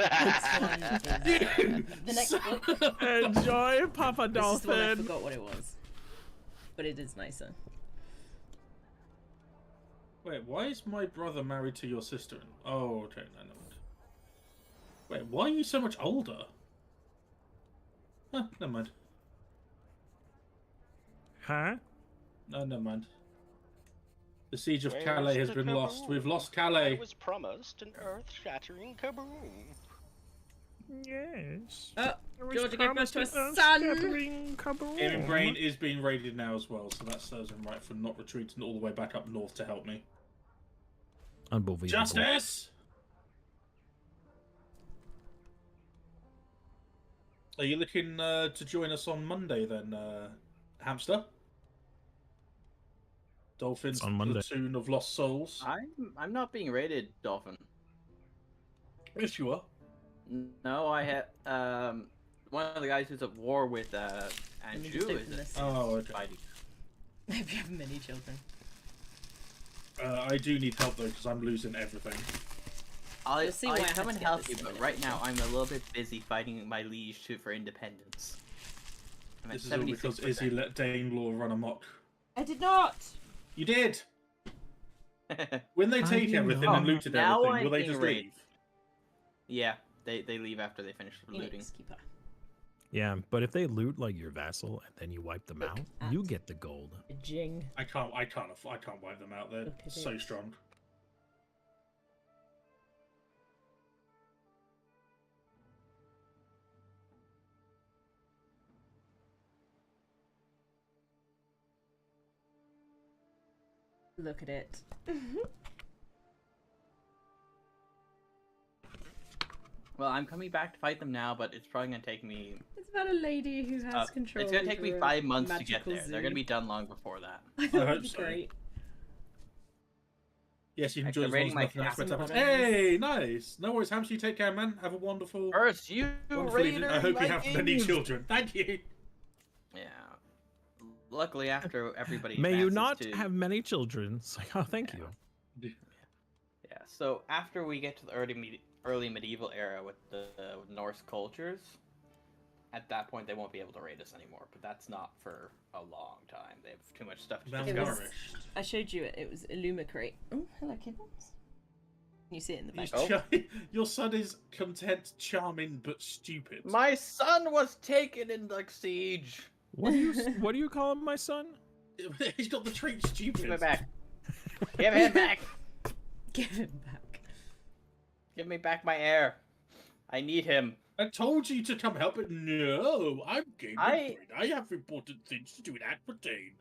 one is, You the next son book. of a- Enjoy, Papa This is the one I Dolphin. forgot what it was, but it is nicer. Wait, why is my brother married to your sister? Oh, okay, no, never mind. Wait, why are you so much older? Huh, never mind. Huh? No, never mind. The siege of Where's Calais has the been lost. kaboom? We've lost I Calais. was promised an earth-shattering kaboom. Yes. Oh, I was Georgia gave birth promised to a an son. earth-shattering kaboom. Gaming Brain is being raided now as well, so that serves him right for not retreating all the way back up north to help me. Unbelievable. Justice! Are you looking to join us on Monday then, Hamster? Dolphins It's on Monday. Platoon of Lost Souls. I'm not being raided, Dolphin. Yes, you are. No, I have one of the guys who's at war with me Andrew just is open this. Oh, okay. fighting. If you have many children. I do need help though, because I'm losing everything. I'll You'll see why I had come to and get help this you, but in right a now minute. I'm a little bit busy fighting my liege for independence. I'm at This is all because 76%. Izzy let Danelaw run amok. I did not. You did! When they I take didn't everything know. and looted Now everything, I'm will they being just raided. leave? Yeah, they leave after they finish the looting. Phoenix Keeper. Yeah, but if they loot like your vassal and then you wipe them Look out, at- you get the gold. A Jing. I can't wipe them out. They're Look at so it. strong. Look at it. Well, I'm coming back to fight them now, but it's probably gonna take me. It's about a lady who has control. It's gonna take me over a 5 months to get magical there. They're gonna zoo. be done long before that. I thought I that'd hope be so. great. Yes, you can Actually, join us rating once my nothing else castle happens. bottoms. Hey, nice. No worries, Hamster. You take care, man. Have a wonderful. First, you wonderful evening. Raider I hope you have many Vikings! children. Thank you. Yeah. Luckily, after everybody. May you advances not to- have many children. It's like, oh, thank you. Yeah. So after we get to the early medieval era with the Norse cultures, at that point they won't be able to raid us anymore. But that's not for a long time. They have too much stuff to That's It discover. was- I showed you it. It was Illumicrate. Oh, hello, kittens. Can you see it in the back? Your son is content, charming, but stupid. My son was taken in the siege. What do you call him, my son? He's got the trait stupid. Give me back. Give him back. Give him back. Give me back my heir. I need him. I told you to come help, but no, I'm Game I have important things to do in Aquitaine.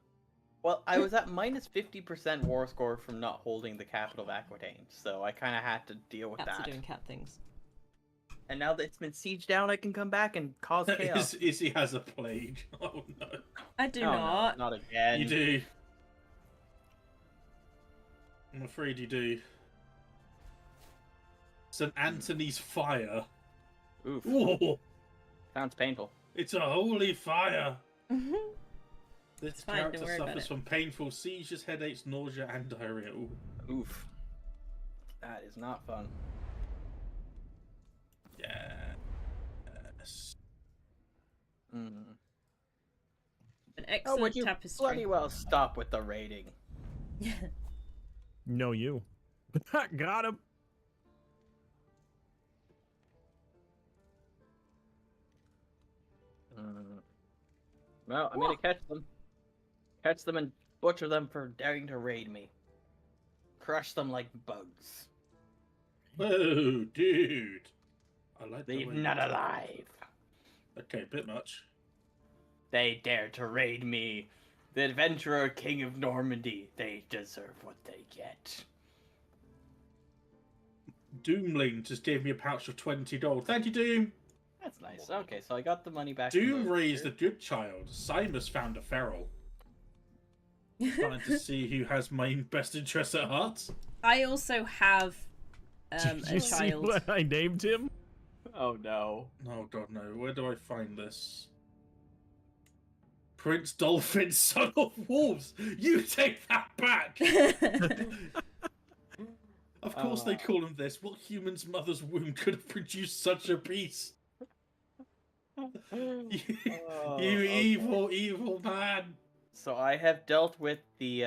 Well, I was at minus 50% war score from not holding the capital of Aquitaine, so I kind of had to deal with Cats that. are doing cat things. And now that it's been sieged down, I can come back and cause chaos. Izzy has a plague. Oh no. I do Oh, no, not. not again. You do. I'm afraid you do. St. Anthony's fire. Oof. Whoa, Sounds painful. it's a holy fire. Mhm. This It's fine, don't character worry about suffers it. from painful seizures, headaches, nausea, and diarrhea. Ooh. Oof. That is not fun. Yes. Mm. An Oh, excellent would you tapestry. bloody well stop with the raiding? No, you. Got him. Well, I'm gonna catch them. Catch them and butcher them for daring to raid me. Crush them like bugs. Whoa, dude. I like the Leave way none you- alive. Okay, a bit much. They dare to raid me. The adventurer king of Normandy. They deserve what they get. Doomling just gave me a pouch of $20. Thank you, Doom. That's nice. Okay, so I got the money back. from Doom the- raised a good child. Simus found a feral. Trying to see who has my best interests at heart. I also have Did a you see child. what I named him? Oh no. Oh god, no. Where do I find this? Prince Dolphin, son of wolves! You take that back! Of course they call him this. What human's mother's womb could have produced such a beast? You, you evil, evil man! So I have dealt with the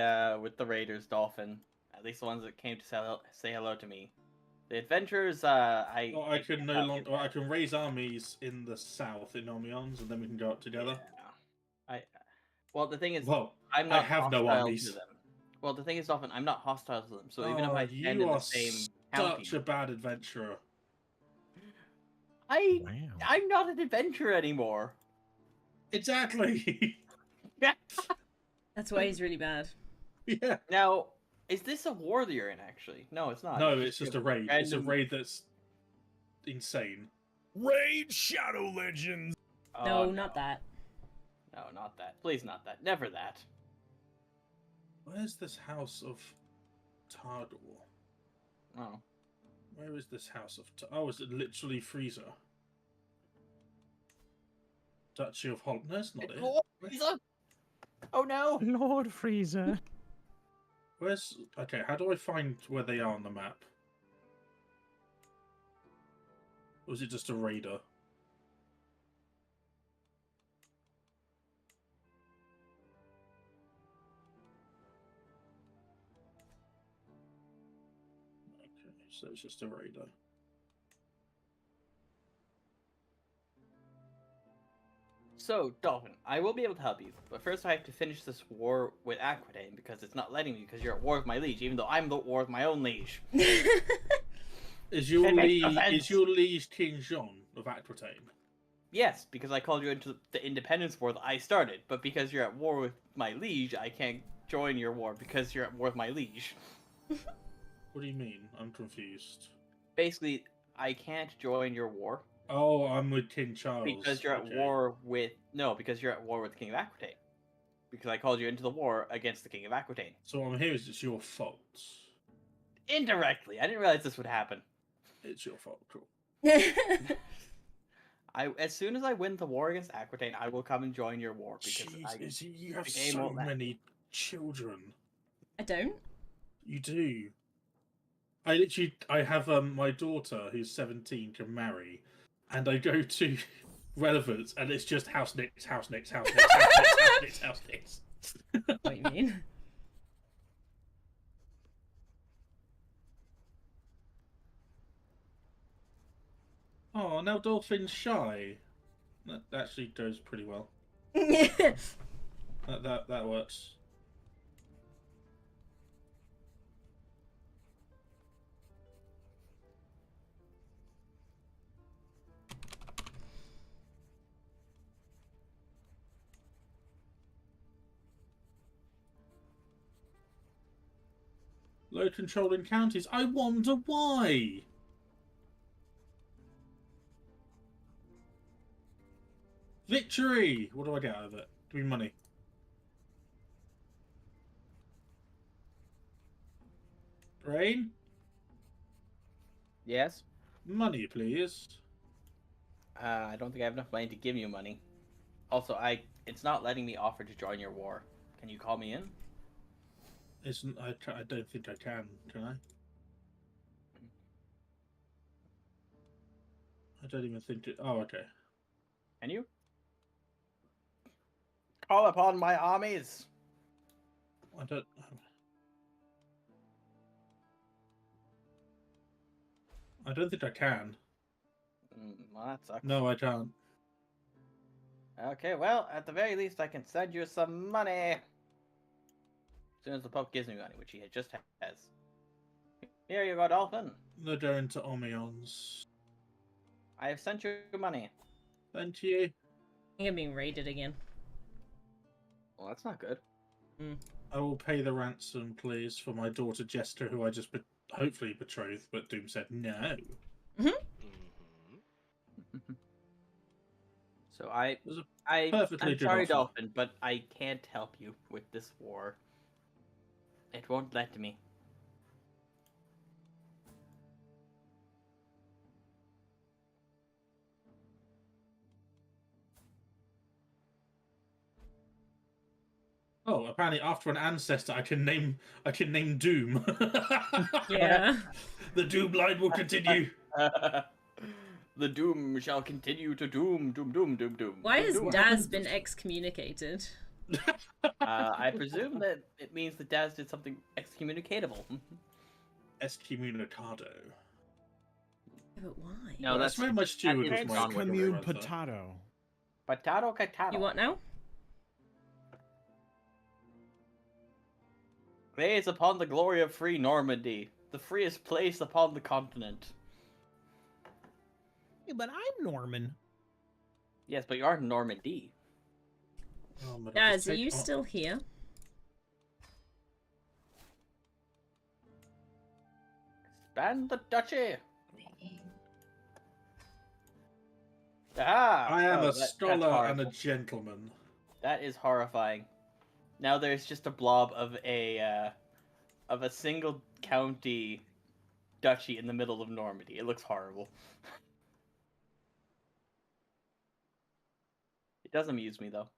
raiders, Dolphin. At least the ones that came to say hello to me. The adventurers, I. I can can't no help longer. you. I can raise armies in the south in Nomions, and then we can go up together. Yeah. Well, the thing is, Well, I'm I not have no hostile armies. to them. Well, the thing is, Dolphin, I'm not hostile to them. So even if Oh, I stand you in the are same county, such a bad adventurer. Wow. I'm not an adventurer anymore. Exactly. Yeah. That's why he's really bad. Yeah. Now, is this a war that you're in? Actually, no, it's not. No, it's just a raid. It's a random- raid that's insane. Raid Shadow Legends. Oh, No, not that. No, not that. Please, not that. Never that. Where's this house of Tardor? Oh. Where is this house of? Oh, is it literally Freezer? Duchy of Holland. No, that's not it. Lord Frieza! Oh no! Lord Freezer. Where's? Okay, how do I find where they are on the map? Or is it just a raider? Okay, so it's just a raider. So, Dolphin, I will be able to help you, but first I have to finish this war with Aquitaine because it's not letting me because you're at war with my liege, even though I'm at war with my own liege. Is your It makes no liege, sense. is your liege King Jean of Aquitaine? Yes, because I called you into the independence war that I started, but because you're at war with my liege, I can't join your war because you're at war with my liege. What do you mean? I'm confused. Basically, I can't join your war Oh, I'm with King Charles. because you're at Okay. war with because you're at war with the King of Aquitaine. Because I called you into the war against the King of Aquitaine. So what I'm here is it's your fault. Indirectly, I didn't realize this would happen. It's your fault. Cool. As soon as I win the war against Aquitaine, I will come and join your war because Jeez, Izzy, you have the game so won't let many children. I don't. You do. I have my daughter who's 17 can marry, and I go to relevance, and it's just house next, house next, house next, house next, house next, house next. What you mean? Oh, now Dolphin's shy. That actually goes pretty well. That works. Low control in counties. I wonder why. Victory! What do I get out of it? Give me money. Rain? Yes. Money, please. I don't think I have enough money to give you money. Also, it's not letting me offer to join your war. Can you call me in? Isn't I don't think I can I? I don't even think it. Oh, okay. Can you? Call upon my armies. I don't. I don't think I can. Well, that sucks. No, I can't. Okay, well, at the very least, I can send you some money. As soon as the Pope gives me money, which he just has. Here you go, Dolphin. They're going to Omions. I have sent you money. Thank you. I think I'm being raided again. Well, that's not good. I will pay the ransom, please, for my daughter Jester, who I just hopefully betrothed, but Doom said no. So was a I'm perfectly good sorry, offer. Dolphin, but I can't help you with this war. It won't let me. Oh, apparently after an ancestor, I can name Doom. Yeah. The Doom line will continue. The doom shall continue to doom, doom, doom, doom, doom. Why doom, has doom. Daz been excommunicated? I presume that it means that Daz did something excommunicatable. Excommunicado. Yeah, but why? No, Well, that's very much Stewie that was is my John Wick. Commune brother. potato. Potato, potato. You what now? Gaze upon the glory of free Normandy, the freest place upon the continent. Yeah, but I'm Norman. Yes, but you are Normandy. Oh, but Daz, just are take- you oh, still here? Expand the duchy. Ah, I am oh, a that's scholar and a horrible. gentleman. That is horrifying. Now there's just a blob of a single county duchy in the middle of Normandy. It looks horrible. It does amuse me though.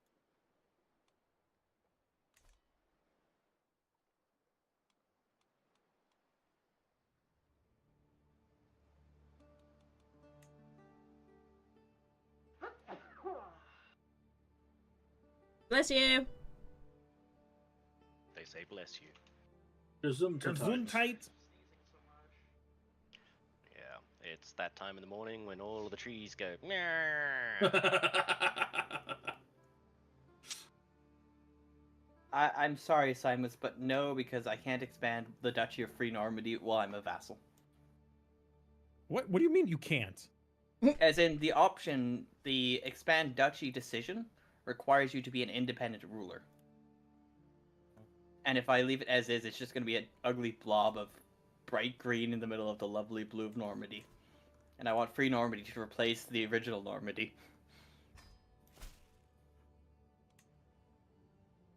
Bless you. They say bless you. Gesundheit. Gesundheit. Yeah, it's that time in the morning when all of the trees go. I'm sorry, Simus, but no, because I can't expand the Duchy of Free Normandy while I'm a vassal. What do you mean you can't? As in, the option, the expand duchy decision, requires you to be an independent ruler. And if I leave it as is, it's just going to be an ugly blob of bright green in the middle of the lovely blue of Normandy. And I want Free Normandy to replace the original Normandy.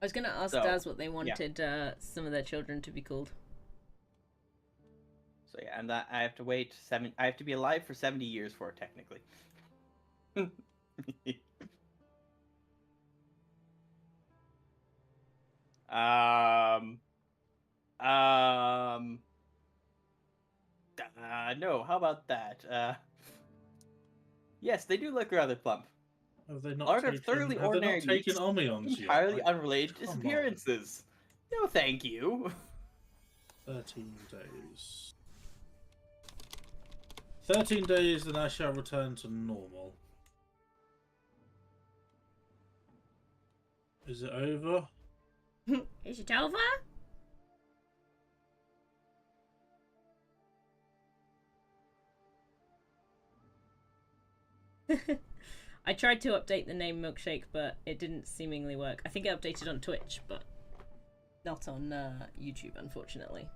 I was gonna ask So, Daz what they wanted some of their children to be called. So yeah, and that I have to wait I have to be alive for 70 years for it, technically. No, how about that? Yes, they do look rather plump. Have they not Large of taken, thoroughly have they ordinary not taken meats, Omions yet? entirely Like, unrelated come on. disappearances. No, thank you. 13 days. 13 days, then I shall return to normal. Is it over? Is it over? I tried to update the name Milkshake, but it didn't seemingly work. I think it updated on Twitch, but not on YouTube, unfortunately.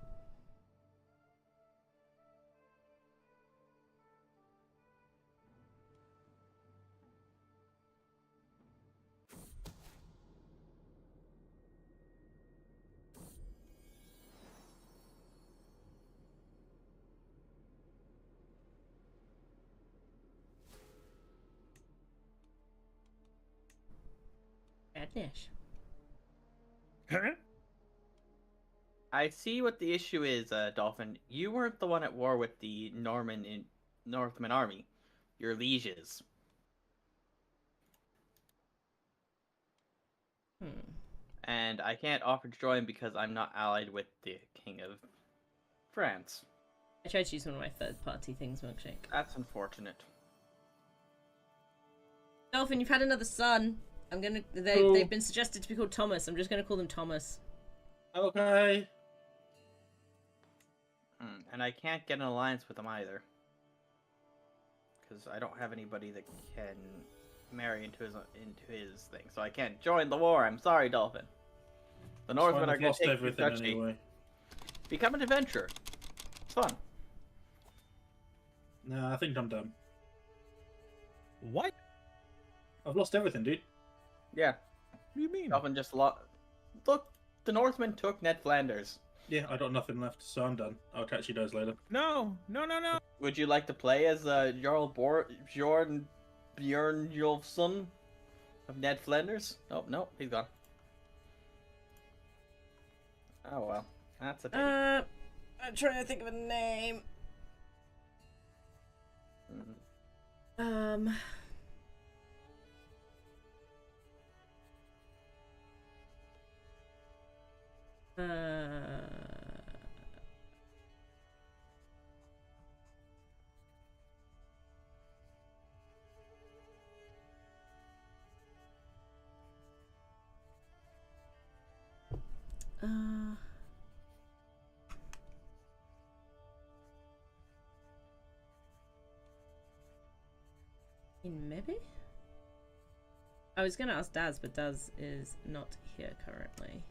Badnish. I see what the issue is, Dolphin. You weren't the one at war with the Northman army. Your lieges. And I can't offer to join because I'm not allied with the King of France. I tried to use one of my third-party things, Milkshake. That's unfortunate. Dolphin, you've had another son. Cool. They've been suggested to be called Thomas. I'm just gonna call them Thomas. Okay. And I can't get an alliance with him either. Because I don't have anybody that can marry into his thing. So I can't join the war. I'm sorry, Dolphin. The Northmen are going to take everything everything anyway. Become an adventurer. It's fun. Nah, I think I'm done. What? I've lost everything, dude. Yeah. What do you mean? Dolphin just lost. Look, the Northmen took Ned Flanders. Yeah, I got nothing left, so I'm done. I'll catch you guys later. No, no, no, no. Would you like to play as Jarl Bjorn Bjornjolfsson of Ned Flanders? Oh, no, he's gone. Oh, well. That's a pity. I'm trying to think of a name. Maybe? I was gonna ask Daz, but Daz is not here currently.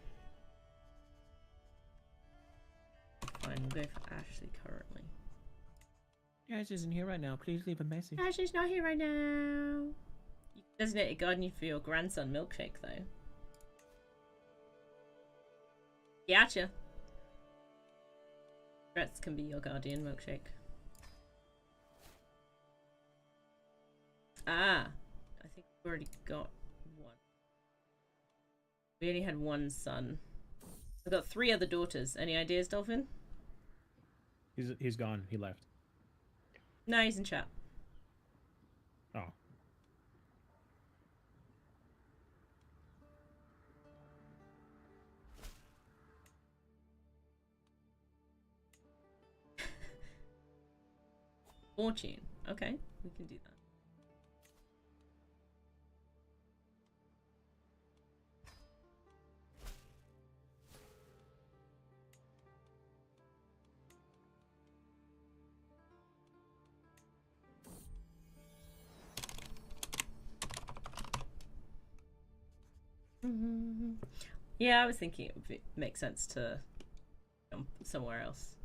Fine, we'll go for Ashley currently. Ash isn't here right now. Please leave a message. Ashley's not here right now. You can designate a guardian for your grandson, Milkshake, though. Gotcha. Rex can be your guardian, Milkshake. Ah, I think we've already got one. We only had one son. I've got 3 other daughters. Any ideas, Dolphin? He's gone. He left. No, he's in chat. Oh. Fortune. Okay, we can do that. Yeah, I was thinking it would make sense to jump somewhere else.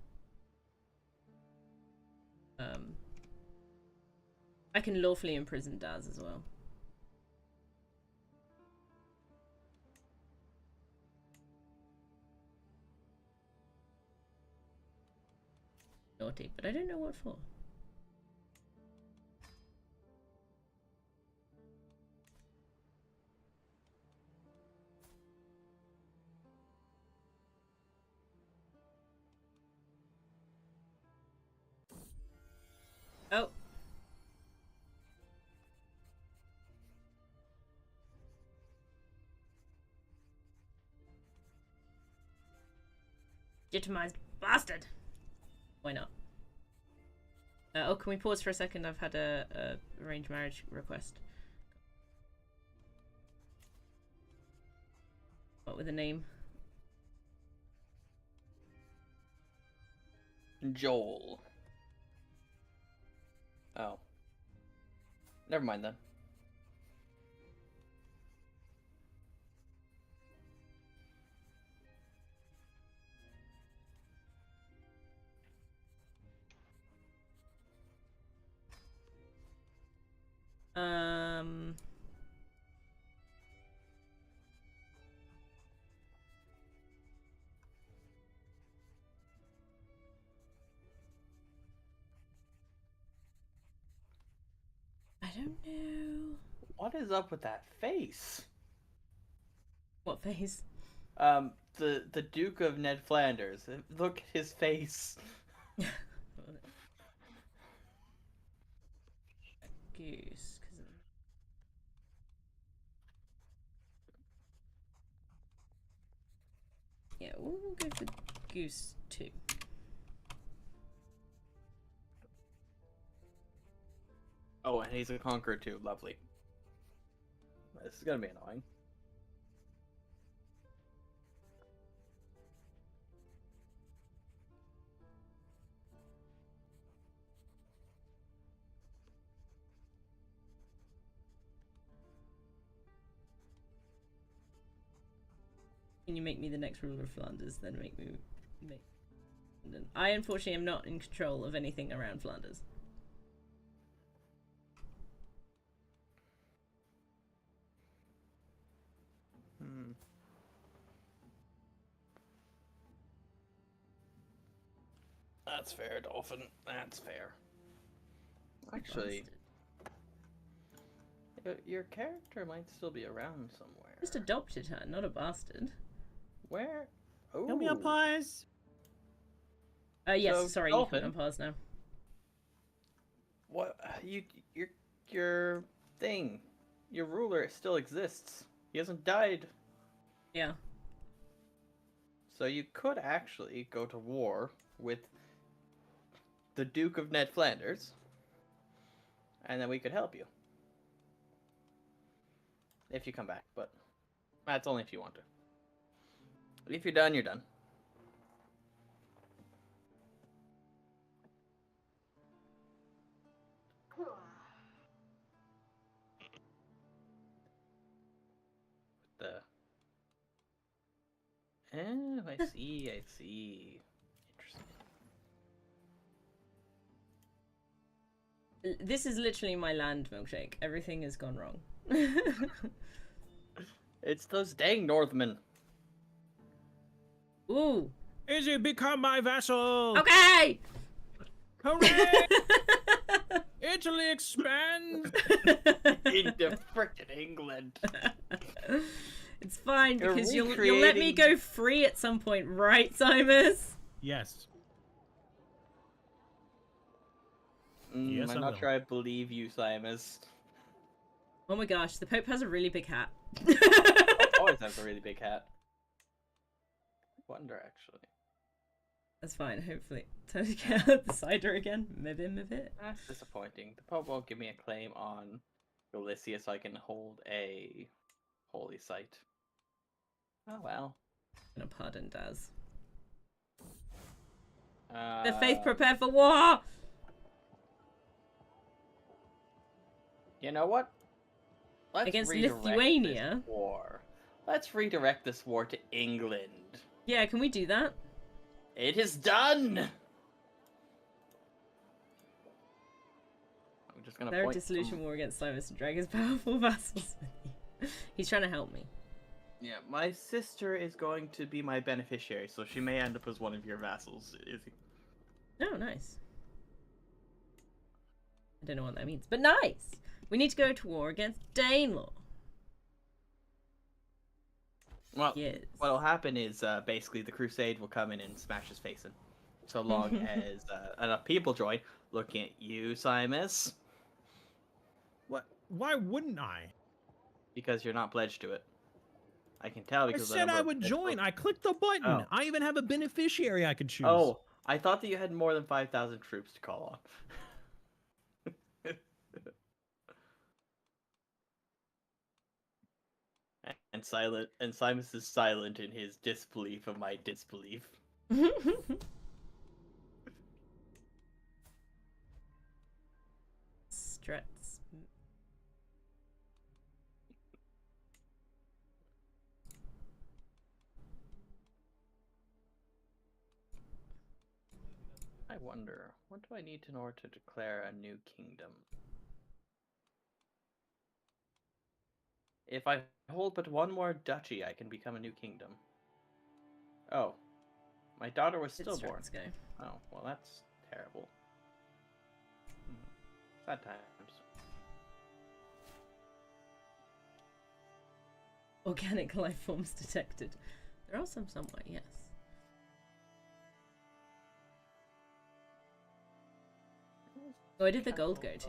I can lawfully imprison Daz as well. Naughty, but I don't know what for. Oh. Legitimized bastard. Why not? Oh, can we pause for a second? I've had a arranged marriage request. What with a name? Joel. Oh. Never mind then. I don't know. What is up with that face? What face? The Duke of Ned Flanders. Look at his face. Goose. Yeah, we'll go for Goose 2. Oh, and he's a conqueror too. Lovely. This is gonna be annoying. Can you make me the next ruler of Flanders? Then make me. I unfortunately am not in control of anything around Flanders. That's fair, Dolphin. That's fair. Actually, your character might still be around somewhere. Just adopted her, not a bastard. Where? Help me Ooh. unpause. Yes, So, sorry, Dolphin? you can unpause now. What? Your thing, your ruler still exists. He hasn't died. Yeah. So you could actually go to war with the Duke of Ned Flanders, and then we could help you. If you come back, but that's only if you want to. If you're done, you're done. I see, I see. Interesting. This is literally my land, Milkshake. Everything has gone wrong. It's those dang Northmen. Ooh. Izzy, become my vassal. Okay! Correct. Italy expand. Into frickin' England. It's fine, You're because you'll let me recreating- go free at some point, right, Simus? Yes. Yes, I'm I not will. sure I believe you, Simus. Oh my gosh, the Pope has a really big hat. Always has a really big hat. I wonder, actually. That's fine, hopefully. Time to get out the cider again. Maybe. That's disappointing. The Pope won't give me a claim on Galicia so I can hold a holy site. Oh well. I'm gonna pardon Daz. Uh, The faith prepare for war! You know what? Let's Against redirect Lithuania? This war. Let's redirect this war to England. Yeah, can we do that? It is done. I'm just gonna There are point dissolution some- war against Simus and drag his powerful vassals with you. He's trying to help me. Yeah, my sister is going to be my beneficiary, so she may end up as one of your vassals. Oh, nice. I don't know what that means, but nice! We need to go to war against Danelaw. Well, Yes. what'll happen is basically the Crusade will come in and smash his face in. So long as enough people join. Looking at you, Simus, What? Why wouldn't I? because you're not pledged to it. I can tell I because the said number I of would pledged join. votes- I clicked the button. Oh. I even have a beneficiary I could choose. Oh, I thought that you had more than 5,000 troops to call on. And Simus is silent in his disbelief of my disbelief. Struts. I wonder, what do I need in order to declare a new kingdom? If I hold but one more duchy, I can become a new kingdom. Oh. My daughter was Did stillborn. Struts go? Oh, well that's terrible. Sad times. Organic life forms detected. There are some somewhere, yes. Where did the gold go to?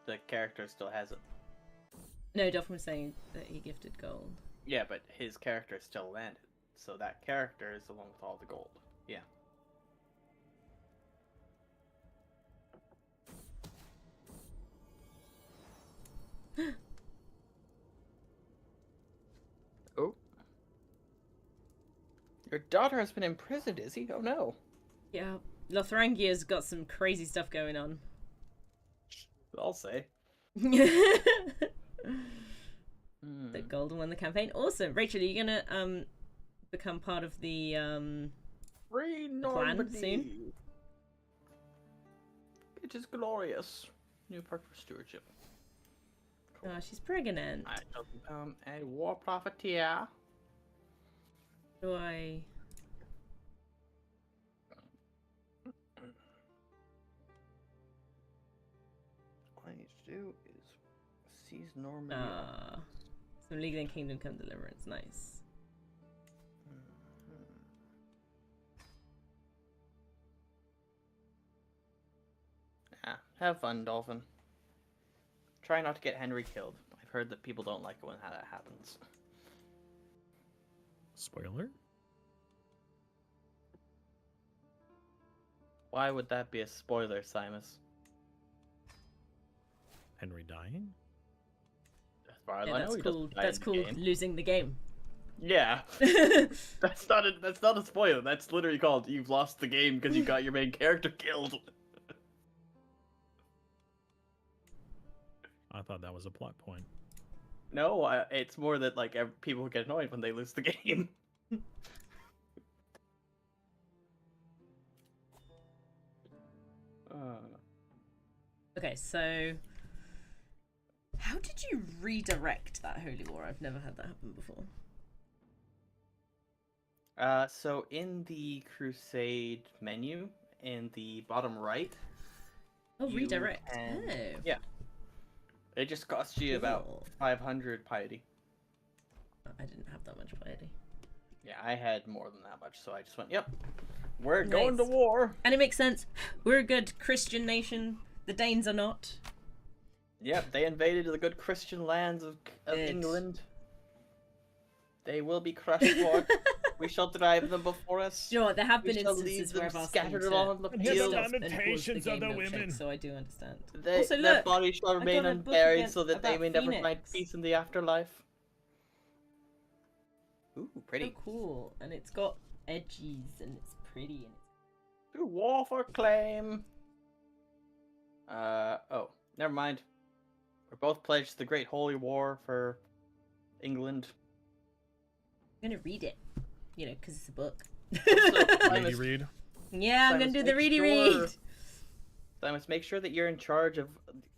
The character still has it. No, Dolphin was saying that he gifted gold. Yeah, but his character still landed. So that character is the one with all the gold. Yeah. Oh. Your daughter has been imprisoned, is he? Oh no. Yeah, Lothrangia's got some crazy stuff going on. I'll say. The golden won the campaign. Awesome. Rachel, are you gonna become part of the Free plan soon? It is glorious. New perk for stewardship. Cool. Oh, she's pregnant. I shall become a war profiteer. Do I? All I need to do is seize Normandy. Some League and Kingdom Come Deliverance. Nice. Yeah, have fun, Dolphin. Try not to get Henry killed. I've heard that people don't like it when that happens. Spoiler? Why would that be a spoiler, Simus? Henry dying? As far as Yeah, I know, that's he cool. doesn't die That's in the cool. game. Losing the game. Yeah, that's not a spoiler. That's literally called you've lost the game because you got your main character killed. I thought that was a plot point. No, it's more that like people get annoyed when they lose the game. Okay, so how did you redirect that holy war? I've never had that happen before. So in the Crusade menu, in the bottom right. Oh, you redirect. can- Oh. Yeah. It just costs you about Cool. 500 piety. I didn't have that much piety. Yeah, I had more than that much, so I just went, yep, we're going to Nice. war. And it makes sense. We're a good Christian nation. The Danes are not. Yep, they invaded the good Christian lands of Good. England. They will be crushed for. We shall drive them before us. Do you know what? There have We been shall instances leave where them I've asked them scattered to along the And here's the field. stop and pause lamentations the of the game women. milkshake, so I do understand. They, Also, their look, bodies shall I remain got a book unburied again so that they about may never find Phoenix. peace in the afterlife. Ooh, So pretty. cool, and it's got edges, and it's pretty, and To war for claim. Oh, never mind. We're both pledged to the Great Holy War for England. I'm gonna read it. You know, because it's a book. Ready read? Yeah, I'm gonna Simus, do the make ready sure- read. So I must make sure that you're in charge of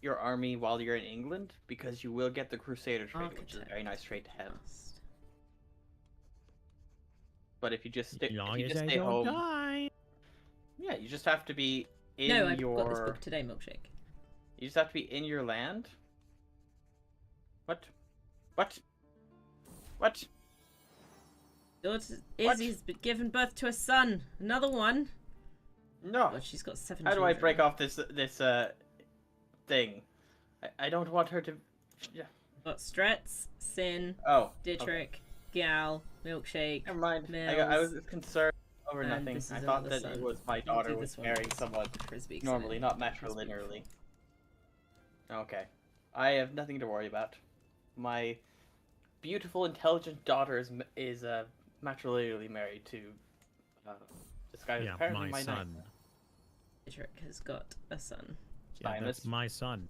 your army while you're in England, because you will get the Crusader trait, which is a Architect. very nice trait to have. Must. But if you just stick, if Long you as just I stay don't home, die. yeah, you just have to be in No, I got this your. book today, Milkshake. You just have to be in your land. What? What? What? Daughter What? Izzy's been given birth to a son. Another one. No. God, she's got 7 How do I children. break off this thing? I don't want her to. Got Stretz, Sin, Oh. Dietrich, Gal, Milkshake. Never mind. I was concerned over And nothing. this I is thought another that it son. was my We'll daughter do was this one marrying next. someone Frisbee, normally, not Frisbee. matrilinearly. Okay. I have nothing to worry about. My beautiful, intelligent daughter is matrilineally married to this guy who's Yeah, apparently my my knight. son. Cedric has got a son. Yeah, that's Simus. my son.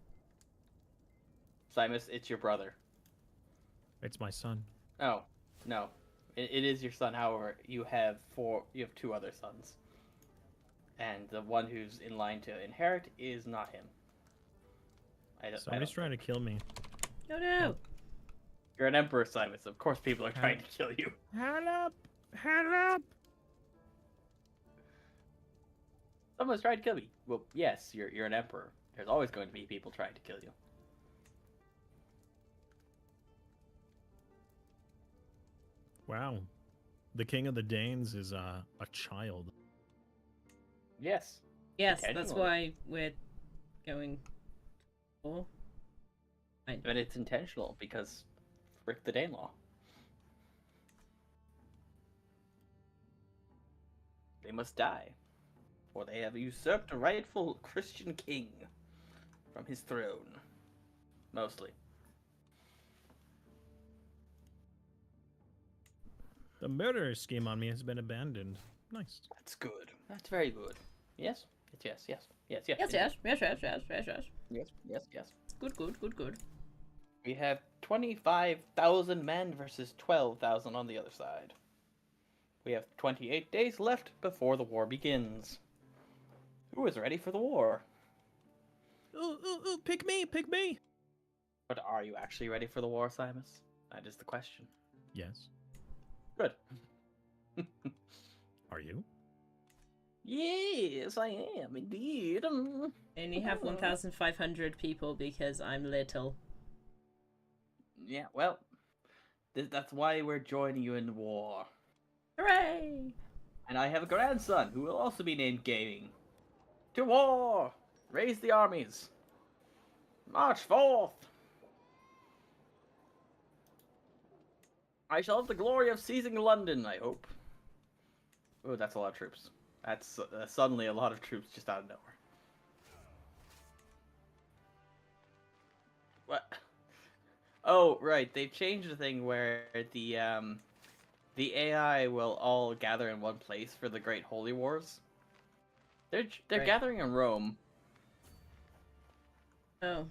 Simus, it's your brother. It's my son. Oh, no. It is your son, however, you have two other sons. And the one who's in line to inherit is not him. Somebody's trying to kill me. Oh no! You're an emperor, Simus. Of course people are trying to kill you. Hand up! Hand up! Someone's trying to kill me. Well, yes, you're an emperor. There's always going to be people trying to kill you. Wow. The king of the Danes is a child. Yes. Yes, that's Intentionally. why we're going for. But it's intentional because frick the Danelaw. They must die, for they have usurped a rightful Christian king from his throne. Mostly. The murder scheme on me has been abandoned. Nice. That's good. That's very good. Yes? Yes, yes, yes, yes, Yes, yes, yes, yes, yes, yes, yes. yes, yes, yes. Good, good, good, good. We have 25,000 men versus 12,000 on the other side. We have 28 days left before the war begins. Who is ready for the war? Ooh, pick me, pick me! But are you actually ready for the war, Simus? That is the question. Yes. Good. Are you? Yes, I am indeed. I only have 1,500 people because I'm little. Yeah, well, that's why we're joining you in the war. Hooray! And I have a grandson who will also be named Gaming. To war! Raise the armies! March forth! I shall have the glory of seizing London, I hope. Oh, that's a lot of troops. That's suddenly a lot of troops just out of nowhere. What? Oh, right. They've changed the thing where the AI will all gather in one place for the Great Holy Wars. They're Right. gathering in Rome. Oh.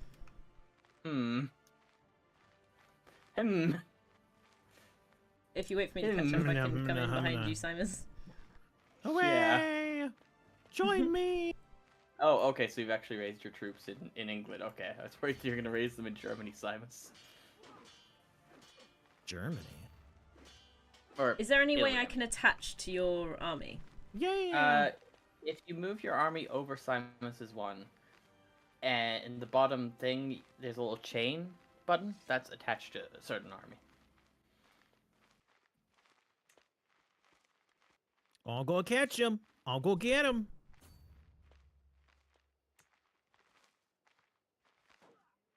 Hmm. If you wait for me to catch up, I can come in behind you, Simons. Hooray! Join me! Oh, okay, so you've actually raised your troops in England. Okay, I was worried you're gonna raise them in Germany, Simus. Germany. Or Is there any way I Ilium. can attach to your army? Yeah! If you move your army over Simus's one, and in the bottom thing, there's a little chain button that's attached to a certain army. I'll go catch him. I'll go get him.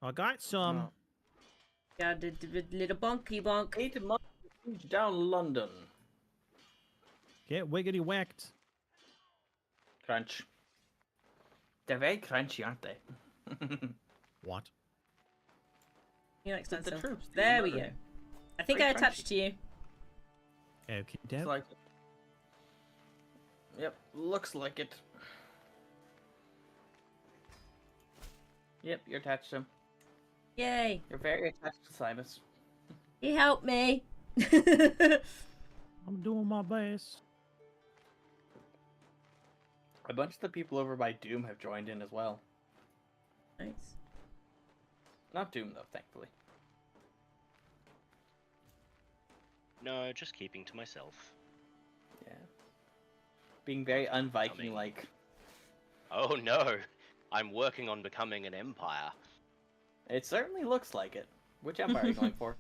I got some. Oh. Yeah, the little bonky bonk. 8 months to siege down London. Get wiggity whacked. Crunch. They're very crunchy, aren't they? What? You like The stencil. troops. There we go. I think Very I attached to you. Okay, It's Dad. like it. Yep, looks like it. Yep, you're attached to him. Yay! You're very attached to Simus. He helped me. I'm doing my best. A bunch of the people over by Doom have joined in as well. Nice. Not Doom though, thankfully. No, just keeping to myself. Yeah. Being very un-Viking like. Oh no, I'm working on becoming an empire. It certainly looks like it. Which empire are you going for?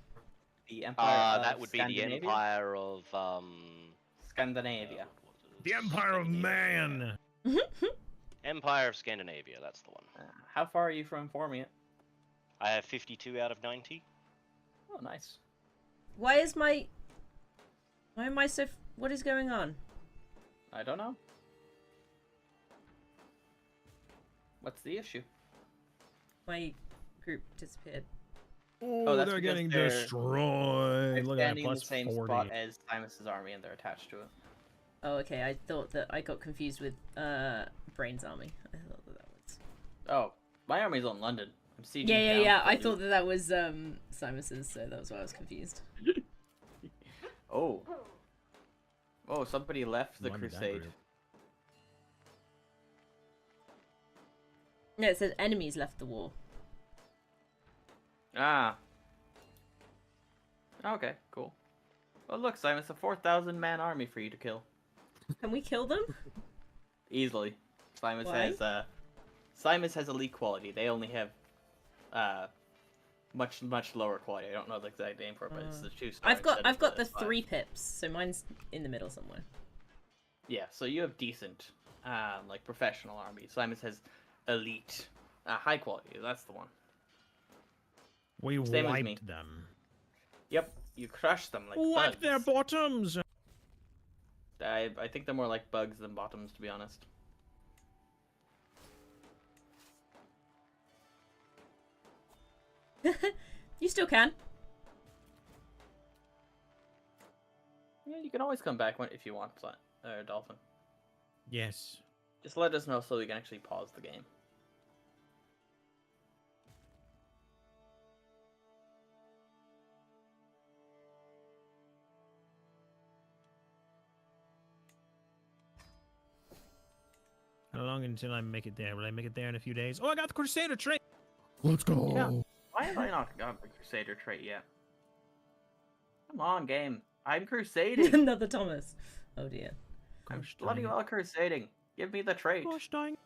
The Empire of That would be the Scandinavia? empire of Scandinavia. The Empire of Man. Empire of Scandinavia. That's the one. How far are you from forming it? I have 52 out of 90. Oh, nice. Why am I so... What is going on? I don't know. What's the issue? My group disappeared. Oh, that's they're because getting they're destroyed. Look at that, standing in the plus same 40. spot as Simus's army, and they're attached to it. Oh, okay. I thought that I got confused with Brain's army. I thought that was. Oh, my army's on London. I'm sieging Yeah. down I Toulouse. thought that was Simus's, so that was why I was confused. Oh. Oh, somebody left the London, that crusade. group. No, it says enemies left the war. Ah. Okay, cool. Well, look, Simon, it's a 4,000-man army for you to kill. Can we kill them? Easily. Simus Why? has elite quality. They only have much lower quality. I don't know the exact name for it, but it's the 2-star. I've got the five. 3 pips, so mine's in the middle somewhere. Yeah, so you have decent, like professional army. Simus has elite, high quality. That's the one. We Same as me. wiped them. Yep, you crush them like Wipe bugs. their bottoms. I think they're more like bugs than bottoms, to be honest. You still can. Yeah, you can always come back if you want, Dolphin. Yes. Just let us know so we can actually pause the game. How long until I make it there? Will I make it there in a few days? Oh, I got the Crusader trait. Let's go. Yeah. Why have I not got the Crusader trait yet? Come on, game. I'm crusading. Another Thomas. Oh dear. I'm Gosh bloody dang it. well crusading. Give me the trait. Gosh dang.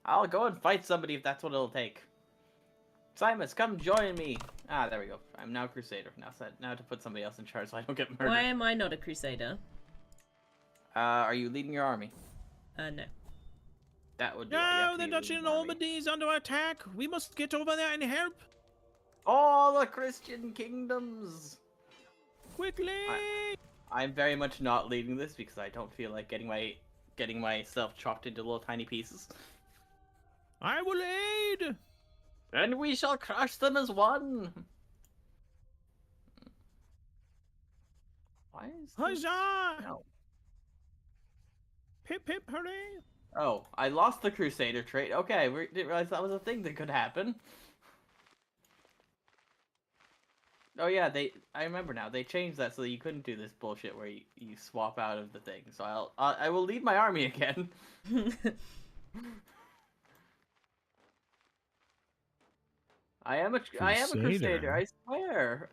I'll go and fight somebody if that's what it'll take. Simus, come join me. Ah, there we go. I'm now crusader. Now to put somebody else in charge so I don't get murdered. Why am I not a crusader? Are you leading your army? No. That would be why you have No, to the be Duchy leading of your army. Normandy is under attack. We must get over there and help. All the Christian kingdoms! Quickly. I'm very much not leading this because I don't feel like getting myself chopped into little tiny pieces. I will aid. And we shall crush them as one! Why is this... Huzzah! No. Hip hip hooray! Oh, I lost the Crusader trait. Okay, we didn't realize that was a thing that could happen. Oh yeah, I remember now. They changed that so that you couldn't do this bullshit where you swap out of the thing. So I will lead my army again. I am a Crusader. I swear.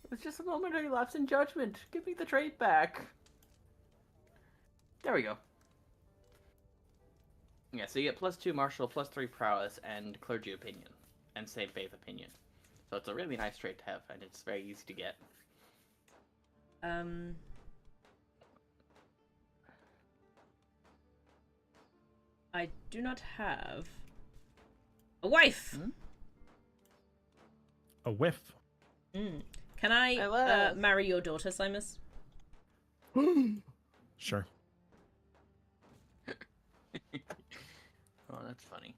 It was just a momentary lapse in judgment. Give me the trait back. There we go. Yeah, so you get +2 martial, +3 prowess, and clergy opinion, and same faith opinion. So it's a really nice trait to have, and it's very easy to get. I do not have a wife. Hmm? A whiff. Can I Hello. marry your daughter, Simus? Sure. Oh, that's funny.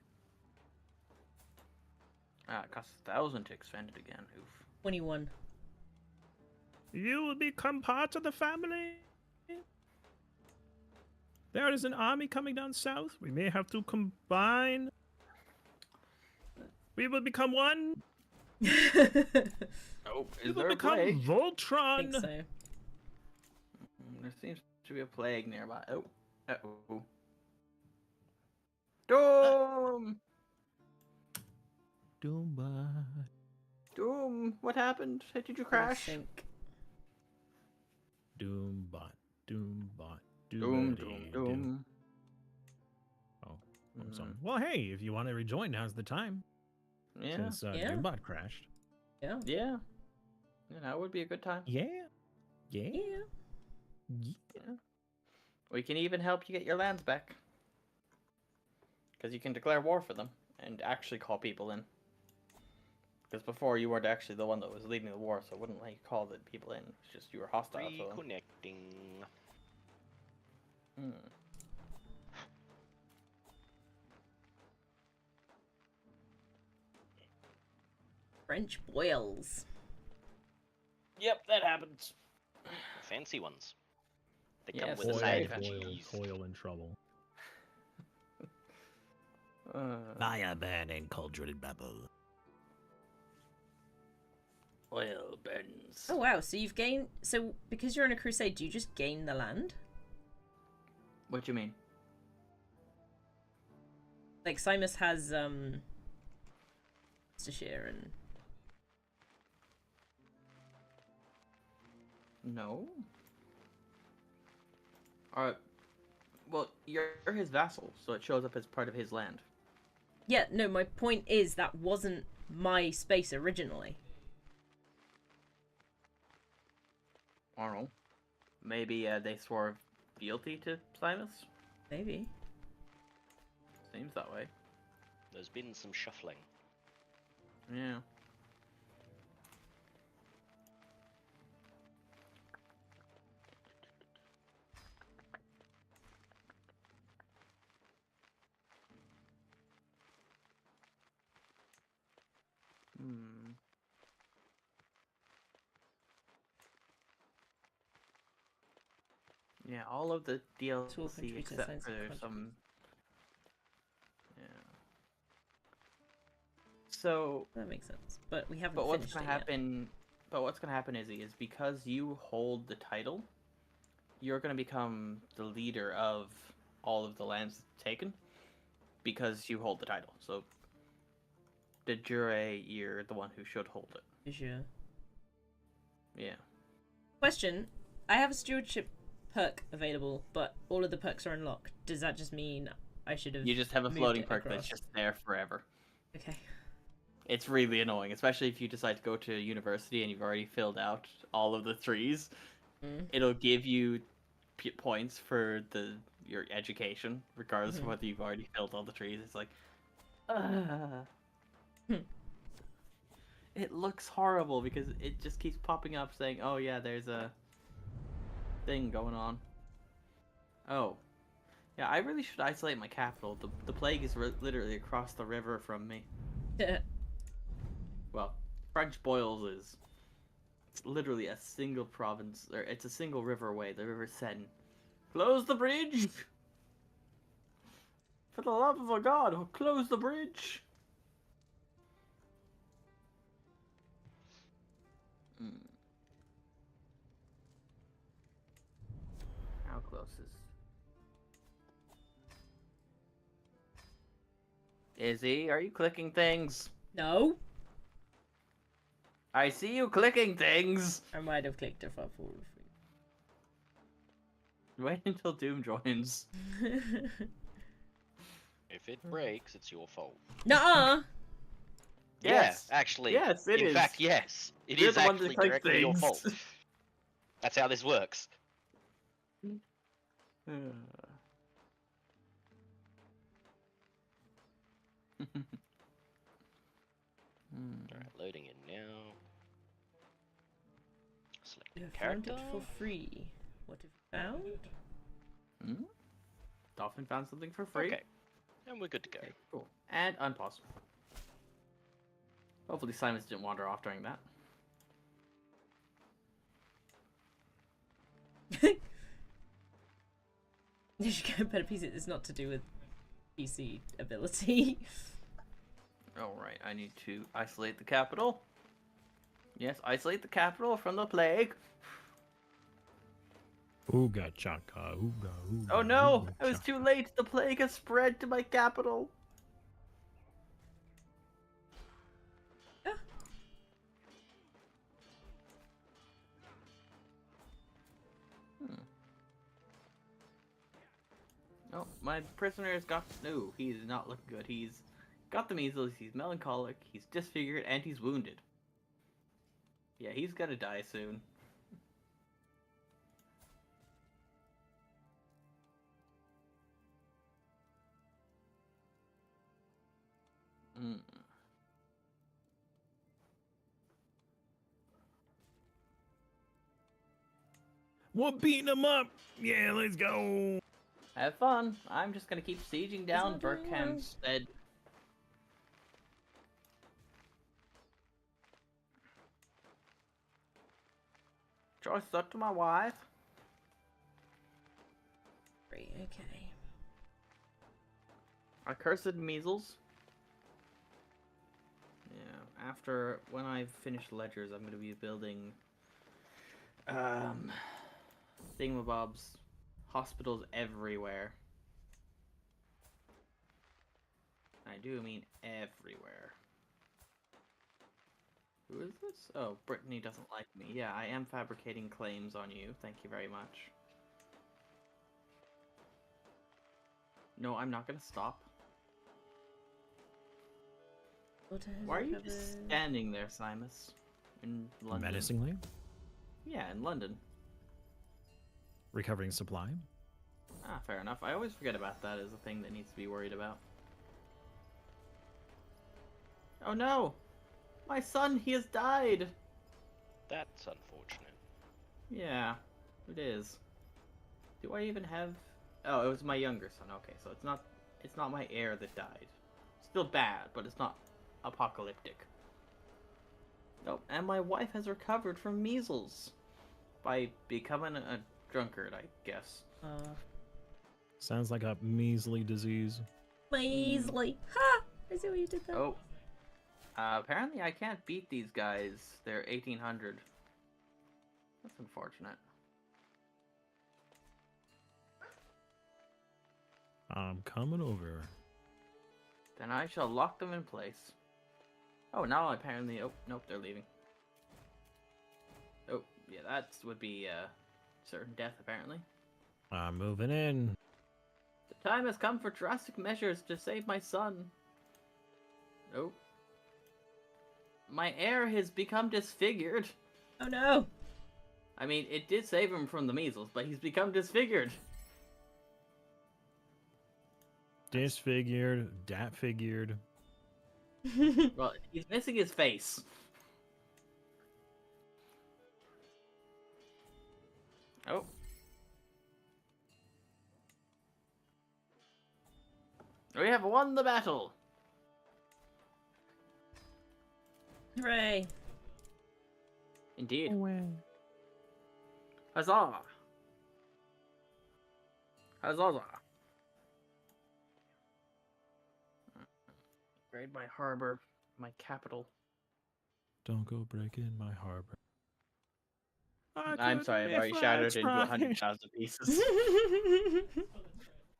Ah, it costs 1,000 to expand it again. Oof. 21. You will become part of the family. There is an army coming down south. We may have to combine. We will become one. Oh, We is will there a become plague? I Voltron. think so. There seems to be a plague nearby. Oh. Uh-oh. Doom! Doombot. Doom! What happened? Did you I crash? think. Doombot. Doombot. Doom, Doom. doom. Oh, I'm sorry. Well, hey, if you want to rejoin, now's the time. Yeah. Since Yeah. Doombot crashed. Yeah. Yeah. Yeah, that would be a good time. Yeah. Yeah. Yeah. Yeah. We can even help you get your lands back. Because you can declare war for them and actually call people in. Because before you weren't actually the one that was leading the war, so it wouldn't let you call the people in. It's just you were hostile to them. Reconnecting. Hmm. French boils. Yep, that happens. Fancy ones. They Yes, come with a boil, side of boil, cheese. Toil and trouble. Fire burning cauldron bubble. Oil burns. Oh wow, so you've gained... So, because you're on a crusade, do you just gain the land? What do you mean? Like, Simus has, Worcestershire and... No. Well, you're his vassal, so it shows up as part of his land. Yeah, no, my point is that wasn't my space originally. I don't know. Maybe they swore fealty to Simus? Maybe. Seems that way. There's been some shuffling. Yeah. Hmm. Yeah, all of the Tool DLC contributor except signs for of some. Yeah. So, That makes sense. But we haven't but what's finished gonna it yet. happen? But what's gonna happen, Izzy, is because you hold the title, you're gonna become the leader of all of the lands taken, because you hold the title. So, de jure, you're the one who should hold it. For sure. Yeah. Question. I have a stewardship perk available, but all of the perks are unlocked. Does that just mean I should have... You just have a moved floating it perk across? that's just there forever. Okay. It's really annoying, especially if you decide to go to university and you've already filled out all of the trees. Mm. It'll give you points for your education, regardless of Mhm. whether you've already filled all the trees. It's like, It looks horrible because it just keeps popping up saying, "Oh yeah, there's a thing going on." Oh, yeah, I really should isolate my capital. The plague is literally across the river from me. Well, French Boils is. It's literally a single province, or it's a single river away, the River Seine. Close the bridge! For the love of a god, close the bridge! How close is... Izzy, are you clicking things? No? I see you clicking things! I might have clicked it far forward. Wait until Doom joins. If it breaks, it's your fault. Nuh-uh! Yes. Yeah, actually. Yes, it in is. fact, yes. It You're is the one that actually clicked directly your things. fault. That's how this works. Alright, loading in now. Select You a have found character. it for free. What have you found? Hmm? Dolphin found something for free. Okay. And we're good to go. Okay, cool. And unpause. Hopefully Simons didn't wander off during that. You should get a better PC. It's not to do with PC ability. Alright, I need to isolate the capital. Yes, isolate the capital from the plague. Ooga chaka, ooga, ooga. Oh no! ooga I was chaka. too late! The plague has spread to my capital! Ah. Oh, my prisoner's got... No, he's not looking good. He's got the measles, he's melancholic, he's disfigured, and he's wounded. Yeah, he's gonna die soon. Mm. We're beating them up. Yeah, let's go. Have fun. I'm just gonna keep sieging down not doing well. Berkhamstead. Joyce, talk to my wife. Great, okay. Accursed measles. Yeah, after when I've finished ledgers, I'm going to be building thingamabobs, hospitals everywhere. I do mean everywhere. Who is this? Oh, Brittany doesn't like me. Yeah, I am fabricating claims on you. Thank you very much. No, I'm not gonna stop. Why are you just standing there, Simus? In London? Menacingly, Yeah, in London. recovering supply. Ah, fair enough. I always forget about that as a thing that needs to be worried about. Oh no! My son, he has died! That's unfortunate. Yeah, it is. Do I even have... Oh, it was my younger son. Okay, so it's not my heir that died. Still bad, but it's not apocalyptic. Nope, and my wife has recovered from measles. By becoming a drunkard, I guess. Sounds like a measly disease. Measly. Ha! I see what you did there. Oh. Apparently I can't beat these guys. They're 1800. That's unfortunate. I'm coming over. Then I shall lock them in place. Oh, now apparently... Oh, nope, they're leaving. Oh, yeah, that would be, certain death, apparently. I'm moving in. The time has come for drastic measures to save my son. Oh. My heir has become disfigured. Oh no! I mean, it did save him from the measles, but he's become disfigured. Disfigured, dat figured. Well, he's missing his face. Oh. We have won the battle. Hooray! Indeed. Away. Huzzah! Huzzah! Grade my harbor, my capital. Don't go breaking my harbor. I'm sorry, I've already shattered into 100,000 pieces.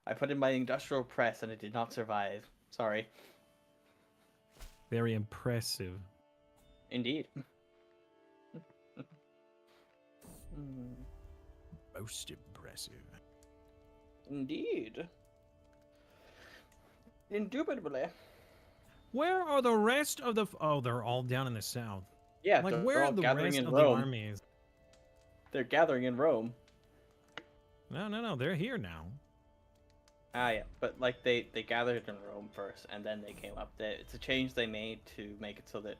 I put in my industrial press and it did not survive. Sorry. Very impressive. Indeed. Most impressive. Indeed. Indubitably. Where are the rest of the? Oh, they're all down in the south. Yeah, Like, they're where all are the gathering rest in of the Rome. armies? They're gathering in Rome. No, they're here now. Ah, yeah, but like they gathered in Rome first, and then they came up. It's a change they made to make it so that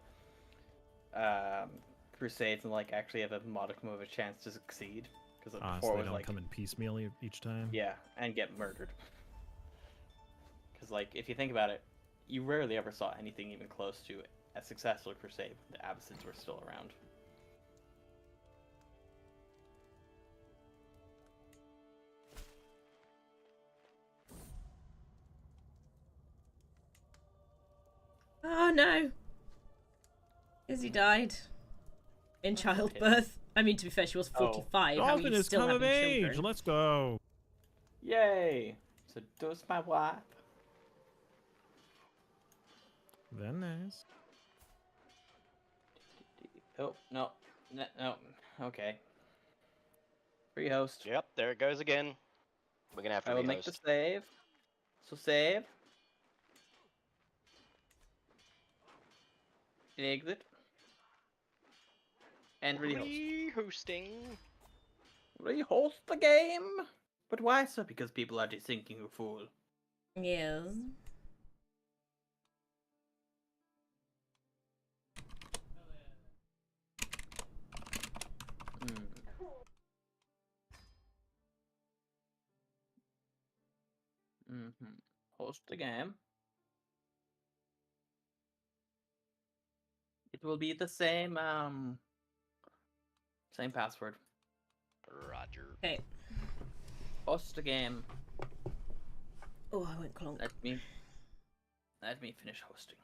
Crusades and like actually have a modicum of a chance to succeed. Because So before they it was don't like come in piecemeal each time. yeah, and get murdered. Because like if you think about it, you rarely ever saw anything even close to a successful crusade when the Abbasids were still around. Oh no! Izzy died. In childbirth. I mean, to be fair, she was 45. How are Dolphin you has still come of having age. children? Let's go. Yay! So does my wife. Very nice. Oh no, no. Okay. Free host. Yep, there it goes again. We're gonna have to I will make the rehost. save. So save. Exit. And rehost. Rehosting. Rehost the game? But why so? Because people are desyncing, you fool. Yes. Host the game. It will be the same, same password. Roger. Okay. Host a game. Oh, I went clonk. Let me finish hosting.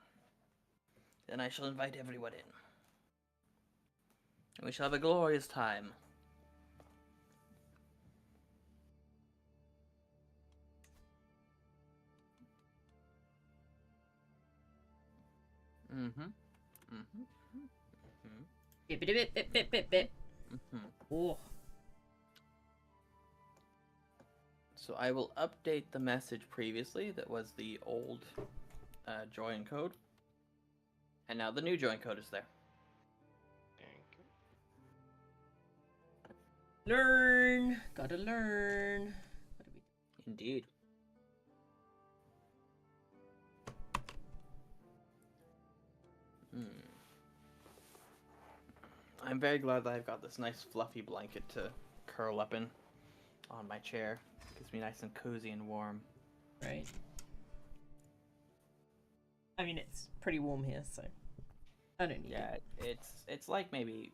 Then I shall invite everyone in. And we shall have a glorious time. Mm-hmm. Mm-hmm. Mm-hmm. Bit, bit, bit, bit, bit, bit. Mm-hmm. Oh. So I will update the message previously that was the old join code. And now the new join code is there. Thank you. Learn. Gotta learn. What do we do? Indeed. I'm very glad that I've got this nice fluffy blanket to curl up in on my chair. Keeps me nice and cozy and warm. Right. I mean, it's pretty warm here, so I don't need Yeah, it. it's like maybe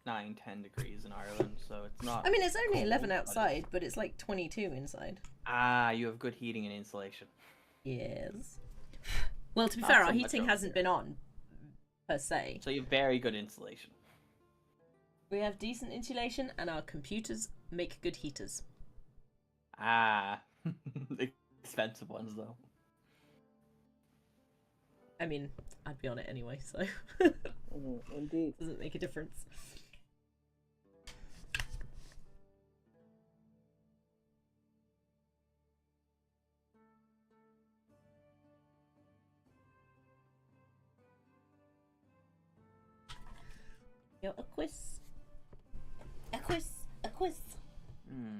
9-10 degrees in Ireland, so it's not. I mean, it's only cold, 11 but outside, but it's like 22 inside. Ah, you have good heating and insulation. Yes. Well, to be Not fair, so our much heating over hasn't here. been on, per se. So you have very good insulation. We have decent insulation, and our computers make good heaters. Ah, expensive ones though. I mean, I'd be on it anyway, so Indeed. doesn't make a difference. Yo, a quiz. A quiz. A quiz. Hmm.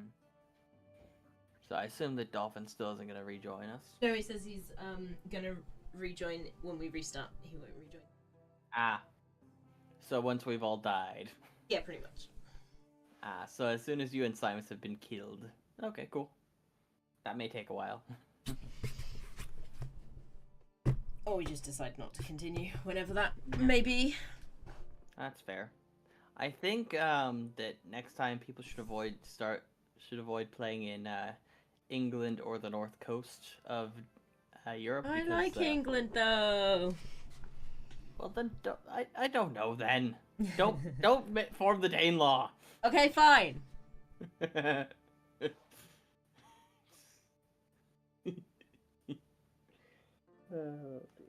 So I assume that Dolphin still isn't gonna rejoin us. No, he says he's gonna rejoin when we restart. He won't rejoin. Ah. So once we've all died. Yeah, pretty much. Ah, so as soon as you and Simus have been killed. Okay, cool. That may take a while. Or we just decide not to continue, whenever that may be. That's fair. I think that next time people should avoid playing in England or the north coast of Europe. I because, like England though. Well then, I don't know then. Don't form the Danelaw. Okay, fine. Oh, dear.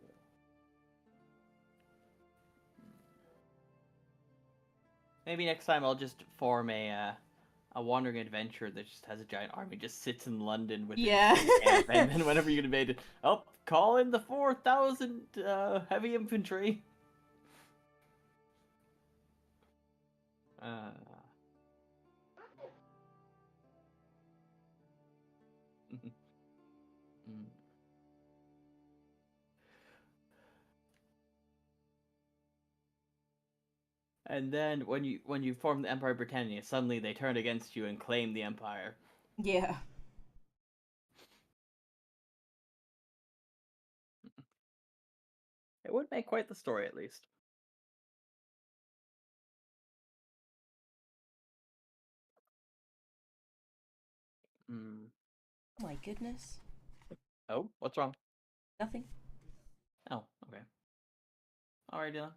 Maybe next time I'll just form a wandering adventure that just has a giant army, just sits in London with Yeah. its camp, and then whenever you invade it, oh, call in the 4,000 heavy infantry. Mm. And then when you form the Empire Britannia, suddenly they turn against you and claim the empire. Yeah. It would make quite the story, at least. Hmm. Oh my goodness. Oh, what's wrong? Nothing. Oh, okay. Alright, Dylan.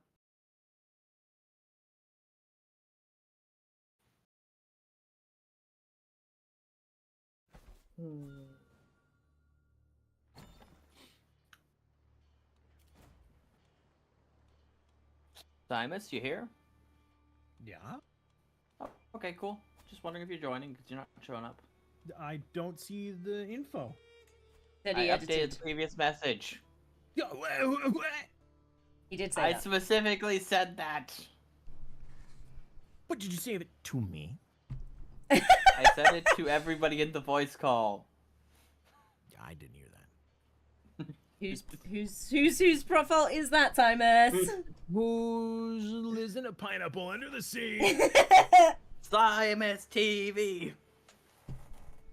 Simus, you here? Yeah? Oh, okay, cool. Just wondering if you're joining, because you're not showing up. I don't see the info. Said I he updated edited. the previous message. He did say I that. specifically said that. What did you say of it to me? I said it to everybody in the voice call. I didn't hear that. Whose profile is that, Timus? Who's lives in a pineapple under the sea? Simus TV.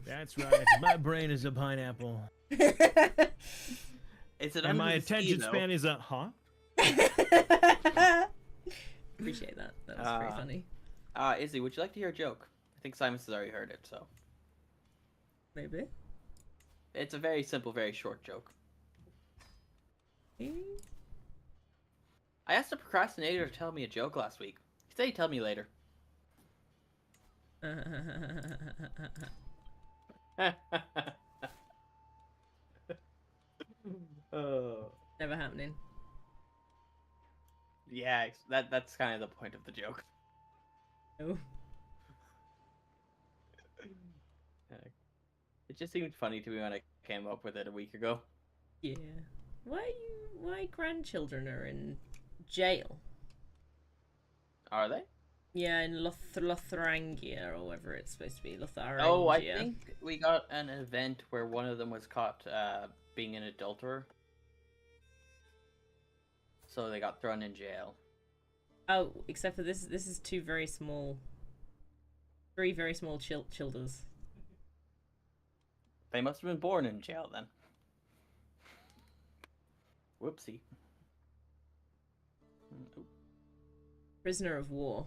That's right. My brain is a pineapple. Is it And under my the sea, attention though? span is a huh? Appreciate that. That was very funny. Izzy, would you like to hear a joke? I think Simon has already heard it, so. Maybe. It's a very simple, very short joke. I asked a procrastinator to tell me a joke last week. He said he'd tell me later. Oh. Never happening. Yeah, that's kind of the point of the joke. No. It just seemed funny to me when I came up with it a week ago. Yeah. Why grandchildren are in jail? Are they? Yeah, in Lothrangia, or whatever it's supposed to be. Lotharingia. Oh, I think we got an event where one of them was caught being an adulterer. So they got thrown in jail. Oh, except for this is three very small childers. They must have been born in jail then. Whoopsie. Prisoner of war.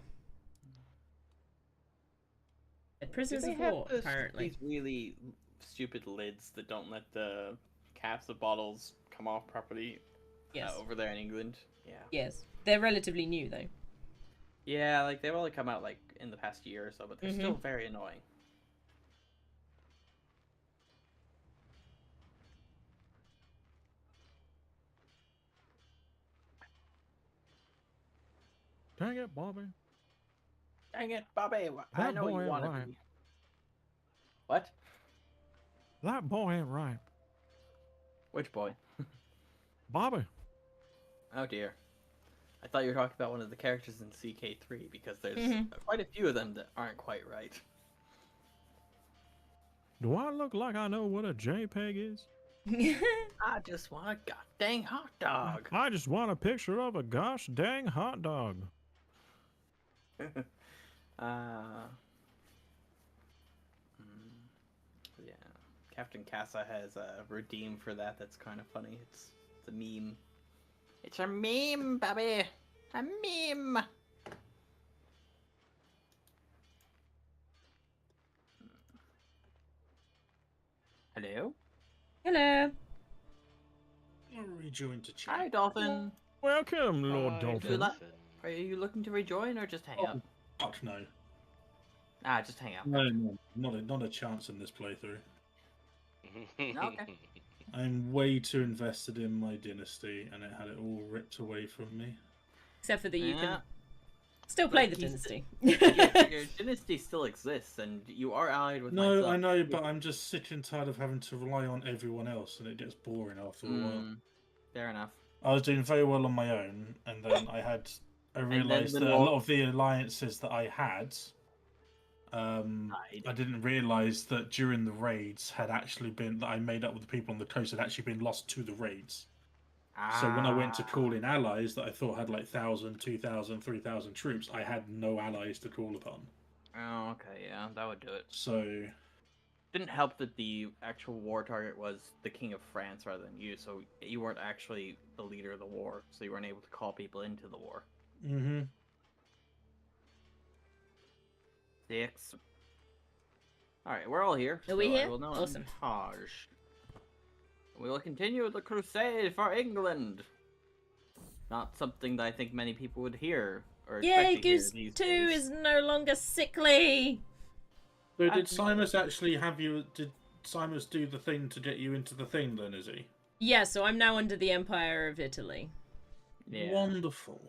Prisoners Do of they have war, apparently. these really stupid lids that don't let the caps of bottles come off properly Yes. over there in England? Yeah. Yes. They're relatively new, though. Yeah, like they've only come out like in the past year or so, but they're still very annoying. Dang it, Bobby. Dang it, Bobby! I That know boy you ain't want to right. be. What? That boy ain't right. Which boy? Bobby. Oh dear. I thought you were talking about one of the characters in CK3 because there's quite a few of them that aren't quite right. Do I look like I know what a JPEG is? I just want a goddamn hot dog. I just want a picture of a gosh dang hot dog. Yeah. Captain Casa has a redeem for that. That's kind of funny. It's a meme. It's a meme, baby. A meme. Hello. Hello. I'll rejoin to chat. Hi, Dolphin. Welcome, Lord Hi, Dolphin. Are you looking to rejoin or just hang out? Fuck no. Ah, just hang out. No, not a chance in this playthrough. Okay. I'm way too invested in my dynasty, and it had it all ripped away from me. Except for that you Yeah. can still play the he's- dynasty. Your dynasty still exists, and you are allied with No, myself. I know, but I'm just sick and tired of having to rely on everyone else, and it gets boring after a while. Fair enough. I was doing very well on my own, and then I realised the that a law- lot of the alliances that I had, I didn't realise that during the raids had actually been that I made up with the people on the coast had actually been lost to the raids. So when I went to call in allies that I thought had like 1,000, 2,000, 3,000 troops, I had no allies to call upon. Oh, okay, yeah, that would do it. So Didn't help that the actual war target was the King of France rather than you, so you weren't actually the leader of the war, so you weren't able to call people into the war. mm-hmm. 6. Alright, we're all here. Are we so I here? will now Awesome. Taj. We will continue the crusade for England. Not something that I think many people would hear or Yay, expect to hear Goose these 2 days. is no longer sickly! So did Simus actually have you? Did Simus do the thing to get you into the thing? Then is he? Yeah, so I'm now under the Empire of Italy. Yeah. Wonderful.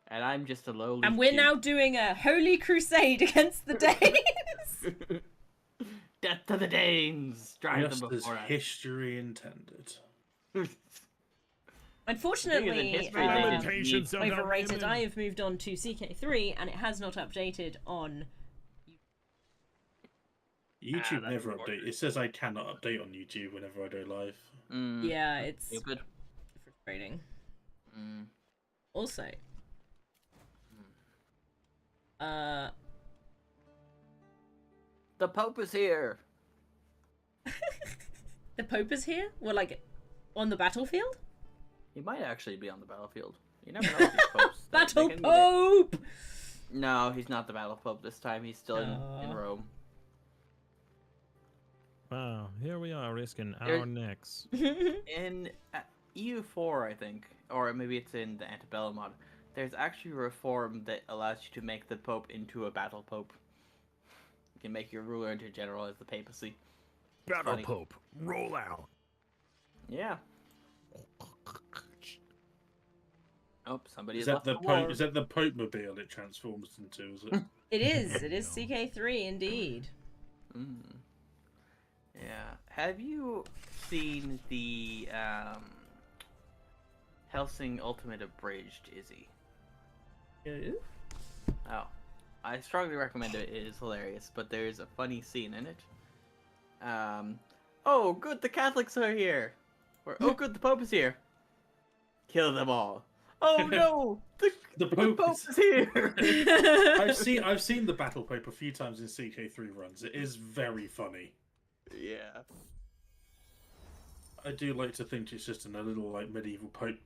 And I'm just a lowly And we're Duke. now doing a holy crusade against the Danes! Death to the Danes! Drive Just them as before us. history intended. Unfortunately, history, they didn't Limitations of the overrated. women. I have moved on to CK3 and it has not updated on. YouTube that's never important. update. It says I cannot update on YouTube whenever I go live. Yeah, it's Stupid. frustrating. Mm. Also, The Pope is here! the Pope is here? Well, like, on the battlefield? He might actually be on the battlefield. You never know with these popes. They Battle can- Pope! No, he's not the Battle Pope this time. He's still in Aw. Rome. Wow, here we are risking There- our necks. In EU4, I think, or maybe it's in the Antebellum mod, there's actually a reform that allows you to make the Pope into a Battle Pope. You can make your ruler into a general as the papacy. Battle funny. Pope, roll out. Yeah. Oh, somebody Is has that left the the Pope? war. Is that the Pope mobile it transforms into? Is it? It is. It is CK3 indeed. Mm. Yeah. Have you seen the Helsing Ultimate Abridged, Izzy? Oh. I strongly recommend it. It is hilarious, but there's a funny scene in it. Oh, good, the Catholics are here. Or, oh, good, the Pope is here. Kill them all. Oh no, The the Pope Pope is- is here. I've seen the Battle Pope a few times in CK3 runs. It is very funny. Yeah. I do like to think it's just in a little like medieval Pope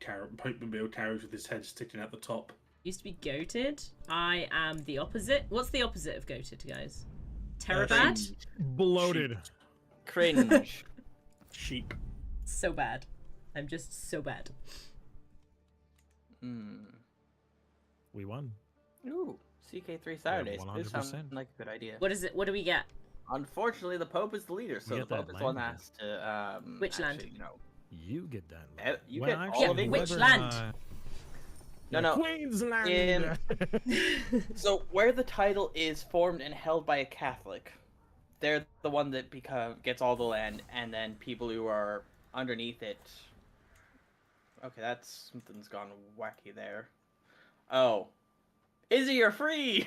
mobile carriage with his head sticking out the top. Used to be goated. I am the opposite. What's the opposite of goated, guys? Terabad? Bloated. Cringe. Sheep. So bad. I'm just so bad. Hmm. We won. Ooh, CK3 Saturdays. This sounds 100%. like a good idea. What is it? What do we get? Unfortunately, the Pope is the leader, so the get that Pope is the one that land has to. Which land? actually, You know, You get that. Eh, land. you Well, get all actually, of England. Which whoever, land? No. Queensland. So where the title is formed and held by a Catholic, they're the one that gets all the land, and then people who are underneath it. Okay, that's something's gone wacky there. Oh, Izzy, you're free.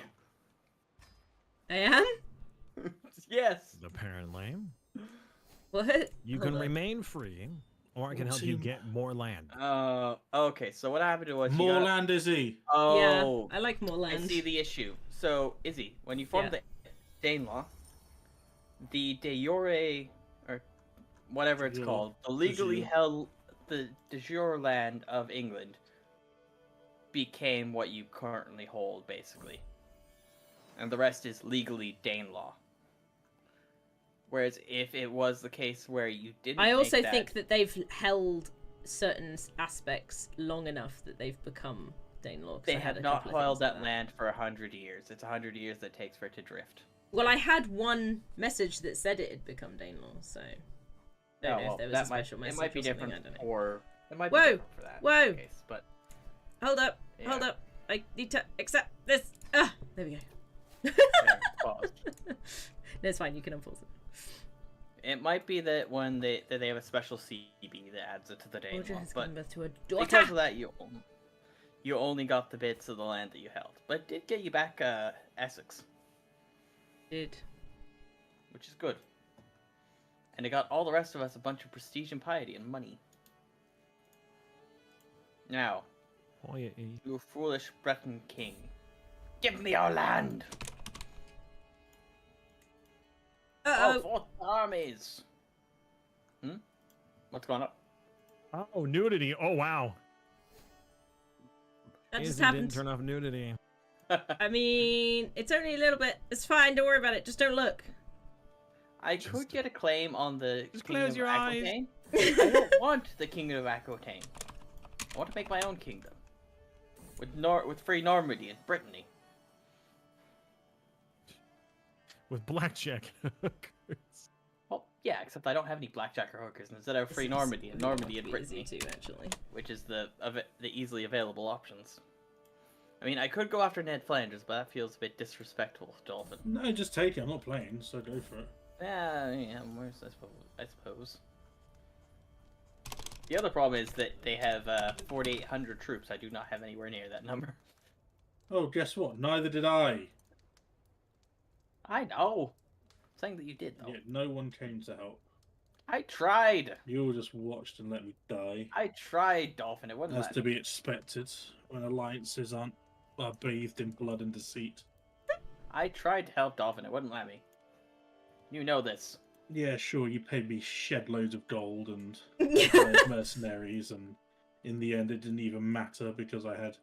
I am? Yes. Apparently, What? you Hold can on. remain free, or I can help you get more land. Okay. So what happened was More land, Izzy. Oh, Yeah, I like more I land. see the issue. So, Izzy, when you formed the Danelaw, the de jure, or whatever it's De jure. called, the legally jure. held, the de jure land of England became what you currently hold, basically. And the rest is legally Danelaw. Whereas if it was the case where you didn't I also make that, think that they've held certain aspects long enough that they've become Danelaw. 'cause they I had have a not couple of held things like that land for 100 years. It's 100 years that takes for it to drift. Well, I had one message that said it had become Danelaw, so don't know if there was a special message. It might be or something, different I don't know. for. It might Whoa! be different for that. Whoa! Case, but Hold up! Hold Yeah. up! I need to accept this. Ah, there we go. there, paused. No, it's fine. You can unpause it. It might be that when they have a special CB that adds it to the Audrey Danelaw, has but given birth to a daughter. because of that, you only got the bits of the land that you held. But it did get you back Essex, Did. which is good. And it got all the rest of us a bunch of prestige and piety and money. Now, Oh, yeah, you foolish Breton king, give me your land! Uh-oh. For the armies! What's going on? Oh, nudity. Oh, wow. That just Izzy happened. didn't turn off nudity. I mean, it's only a little bit. It's fine. Don't worry about it. Just don't look. I could get a claim on the Just Kingdom close your of eyes. Aquitaine. I don't want the Kingdom of Aquitaine. I want to make my own kingdom. With free Normandy and Brittany. With blackjack. Well, yeah, except I don't have any blackjack or hookers. Instead I have free Normandy and Normandy and Be easy Brittany, too, actually. which is the easily available options. I mean, I could go after Ned Flanders, but that feels a bit disrespectful, Dolphin. No, just take it. I'm not playing, so go for it. Yeah, I suppose. The other problem is that they have 4,800 troops. I do not have anywhere near that number. Oh, guess what? Neither did I. I know. I'm saying that you did, though. Yet no one came to help. I tried. You all just watched and let me die. I tried, Dolphin. It wouldn't As let to me. be expected when alliances aren't are bathed in blood and deceit. I tried to help Dolphin. It wouldn't let me. You know this. Yeah, sure, you paid me shed loads of gold and hired mercenaries, and in the end it didn't even matter because I had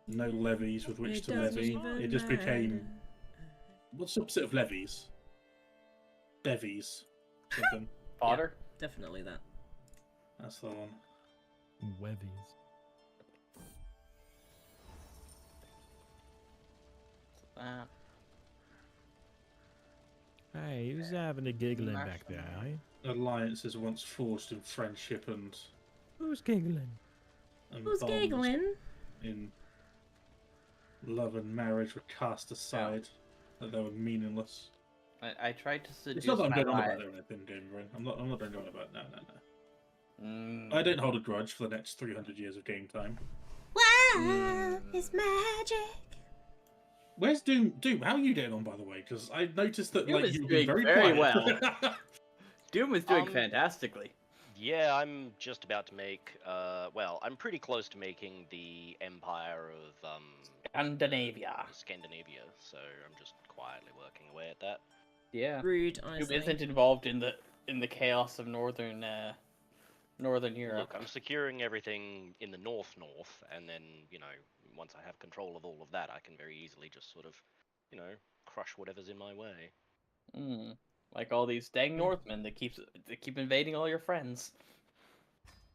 No levies with which It to doesn't levy. even It just became. matter. What's the opposite of levies? Bevies. Something. Fodder. Definitely that. That's the one. Wevies. Uh, Hey, who's having a giggling Marshall. back there, eh? Alliances once forged in friendship and Who's giggling? Who's bonds giggling? in love and marriage were cast aside. That they were meaningless. I tried to seduce It's not that I'm my going on wife. about it when I've been game run. I'm not going on about no. Mm. I don't hold a grudge for the next 300 years of game time. Wow, it's magic. Where's Doom? Doom, how are you getting on, by the way? Because I noticed that Doom like is you've been doing very very quiet. Doom is doing Um, fantastically. Yeah, I'm just about to make. Well, I'm pretty close to making the Empire of Scandinavia. Scandinavia, so I'm just quietly working away at that. Yeah. Rude, Doom honestly. isn't involved in the chaos of northern Europe. Look, I'm securing everything in the north, and then once I have control of all of that, I can very easily just sort of, crush whatever's in my way. Mm. Like all these dang Northmen that keep invading all your friends.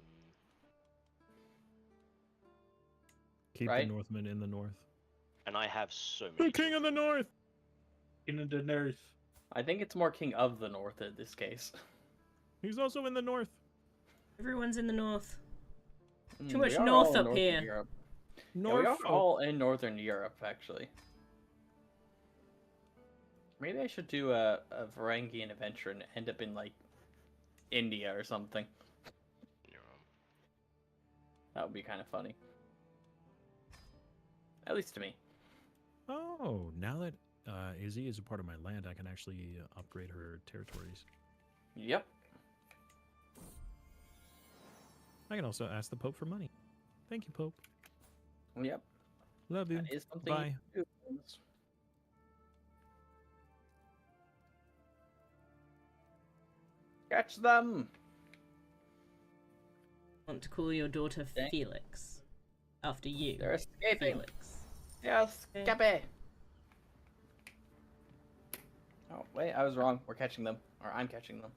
Mm, Keep Right? the Northmen in the north. And I have so The many. king of the north! In the north. I think it's more King of the North in this case. He's also in the north. Everyone's in the north. Mm, Too much we are north all in up Northern here. Europe. Yeah, we North. are all in Northern Europe, actually. Maybe I should do a Varangian adventure and end up in, like, India or something. That would be kind of funny. At least to me. Oh, now that Izzy is a part of my land, I can actually upgrade her territories. Yep. I can also ask the Pope for money. Thank you, Pope. Yep. Love you. That is something Bye. you do. Catch them! Want to call your daughter Dang. Felix after you. They're escaping. Felix. Yes, Scappy! Oh, wait, I was wrong. We're catching them. Or I'm catching them.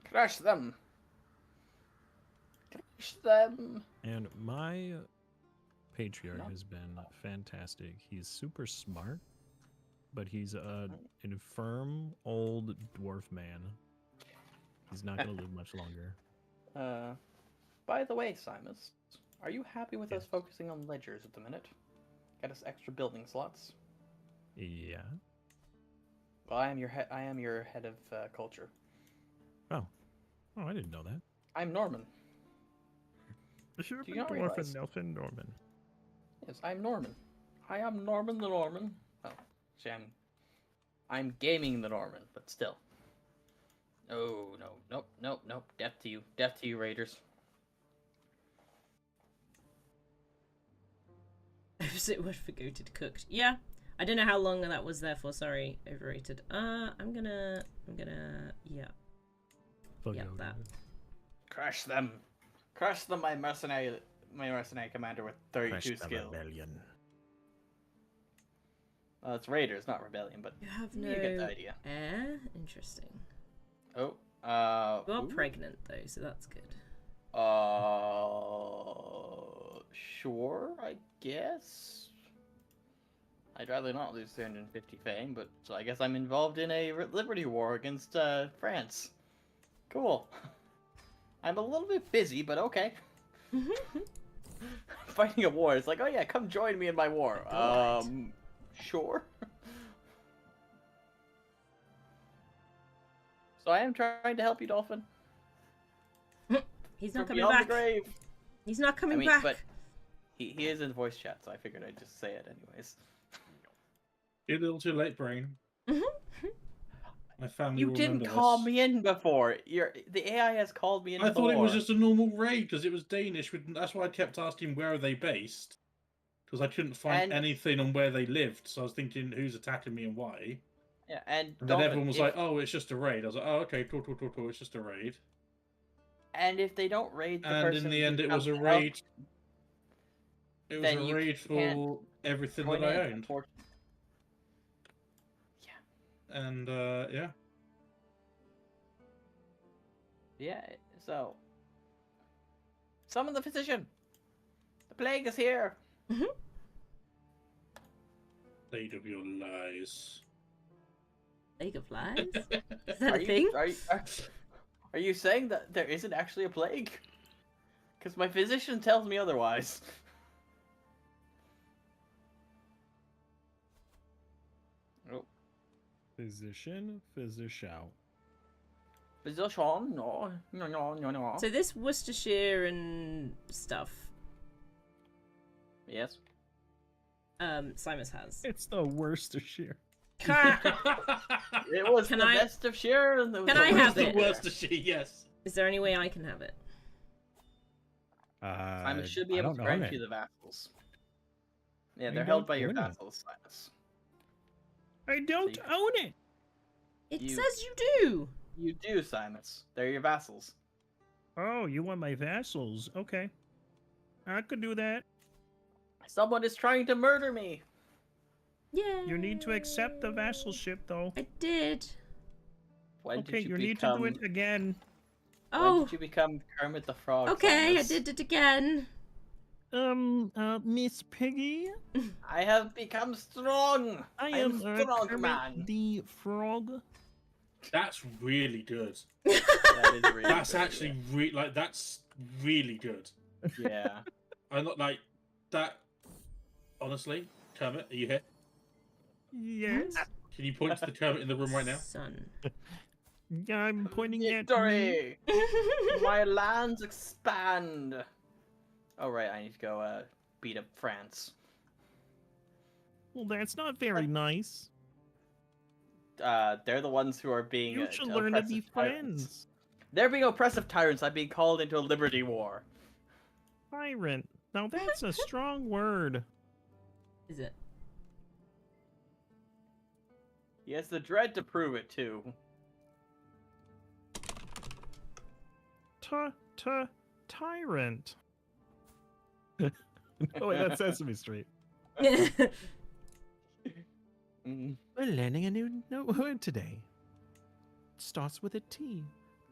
Crush them! Crush them! And my patriarch No. has been fantastic. He's super smart, but he's an infirm old dwarf man. He's not going to live much longer. By the way, Simus, are you happy with us Yes. focusing on ledgers at the minute? Get us extra building slots? Yeah. Well, I am your head of culture. Oh, I didn't know that. I'm Norman. Bishop Do you not realize- Nelson Norman. Yes, I'm Norman. I am Norman the Norman. Oh, see, I'm gaming the Norman, but still. Oh, no, nope. Death to you, Raiders. Opposite word for goated cooked. Yeah. I don't know how long that was there for, sorry. Overrated. I'm gonna yeah. Fuck Yeah, you, that. Crush them, my mercenary commander with 32 Crash the skill. rebellion. Well, it's Raiders, not Rebellion, but You have you get the no idea. heir? Interesting. Oh, You are ooh. pregnant though, so that's good. Sure, I guess. I'd rather not lose 350 fame, but so I guess I'm involved in a liberty war against France. Cool. I'm a little bit busy, but okay. Fighting a war, it's like, oh yeah, come join me in my war. Right. Sure. So I am trying to help you, Dolphin. He's From not coming beyond back. the grave. He's not coming I mean, back. but he is in voice chat, so I figured I'd just say it anyways. You're a little too late, brain. My family You will didn't remember call this. me in before. The AI has called me in. I thought it was before. just a normal raid because it was Danish. That's why I kept asking where are they based, because I couldn't find And- anything on where they lived. So I was thinking who's attacking me and why. Yeah, and And then Dolphin, everyone was if- like, "Oh, it's just a raid." I was like, "Oh, okay, cool. It's just a raid." and if they don't raid the And person, in the who end, it was a comes to help- raid. It was then a you raid can't for everything join that I in, owned. And, yeah. Yeah, so... Summon the physician! The plague is here! Blade of your lies. Plague of Lies? Is that Are a you, thing? are you saying that there isn't actually a plague? Because my physician tells me otherwise. Oh. Physician, physician. Physician? No, no, no, no, no. So this Worcestershire and stuff, Yes. Simus has. It's the Worcestershire. Can It was Can the I- best of share. And Can I have the it? worst of she, yes. Is there any way I can have it? Simon should be I able don't to own grant it. you the vassals. Yeah, I they're held don't by your own it. vassals, Simus. I don't you- own it. It You- says you do. You do, Simus. They're your vassals. Oh, you want my vassals? Okay, I could do that. Someone is trying to murder me. Yeah. You need to accept the vassalship, though. I did. When Okay, did you need become? to do it again. When Oh, did you become Kermit the Frog? okay, I Simus? did it again. Miss Piggy, I have become strong. I am am strong Kermit man. the Frog. That's really good. That is really That's good, actually that's really good. yeah. I'm not like that. Honestly, Kermit, are you here? Yes, Can you point to the Kermit in the room right now? Son. I'm pointing at me. Victory! My lands expand. Oh right, I need to go beat up France. Well, that's not very nice. They're the ones who are being You should learn to be oppressive tyrants. friends. They're being oppressive tyrants. I'm being called into a liberty war. Tyrant. Now that's a strong word. Is it? He has the dread to prove it too. Tyrant. Oh wait, that's Sesame Street. Mm. We're learning a new word today. It starts with a T.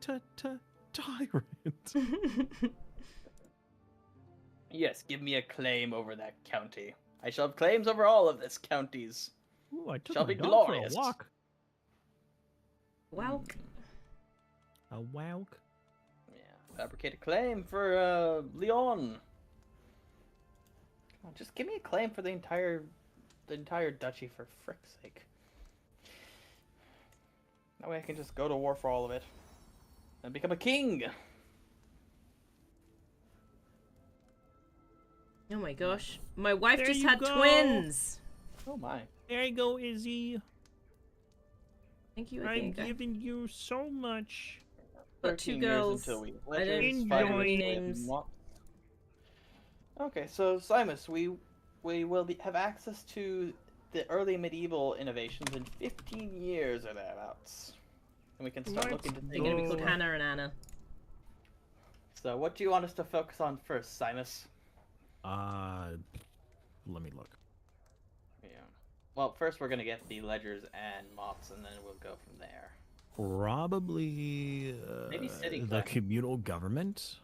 Tyrant. Yes, give me a claim over that county. I shall have claims over all of this counties. Ooh, I took Shall my be dog glorious. for a walk. Wow. A walk. Yeah, fabricate a claim for Leon. Come on, just give me a claim for the entire duchy for frick's sake. That way I can just go to war for all of it and become a king. Oh my gosh. My wife There just you had go. twins. Oh my. There you go, Izzy. Thank you. I I'm think I giving you so much. got two 13 years girls. until we I don't Enjoy. have any names. Okay, so Simus, we will have access to the early medieval innovations in 15 years or thereabouts, and we can start Let's looking to They're things. gonna be go. called Hannah and Anna. So, what do you want us to focus on first, Simus? Let me look. Yeah. Well, first we're gonna get the ledgers and mops, and then we'll go from there. Probably Maybe city the planning. communal government.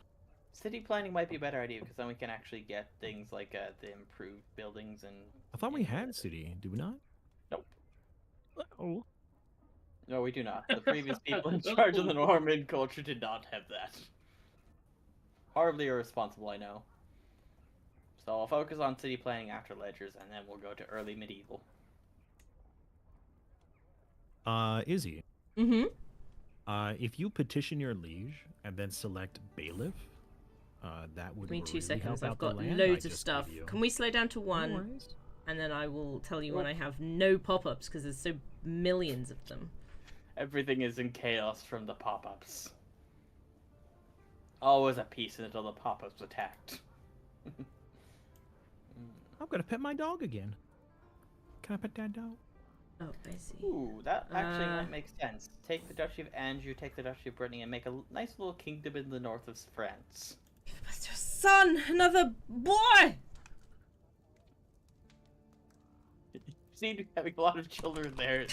City planning might be a better idea because then we can actually get things like the improved buildings and. I thought we had city. Do we not? Nope. Oh. No, we do not. The previous people in charge of the Norman culture did not have that. Horribly irresponsible, I know. So I'll focus on city planning after ledgers, and then we'll go to early medieval. Izzy. Mm-hmm. If you petition your liege and then select bailiff, that would Give me 2 really seconds. help I've out the got land I loads of just stuff. gave you. Can we slow down to No one, worries. and then I will tell you when I have no pop-ups because there's so millions of them. Everything is in chaos from the pop-ups. Always at peace until the pop-ups attacked. I'm gonna pet my dog again. Can I pet that dog? Oh, I see. Ooh, that actually Uh, might make sense. Take the Duchy of Anjou, take the Duchy of Brittany, and make a nice little kingdom in the north of France. Son, another boy. seem to be having a lot of children there.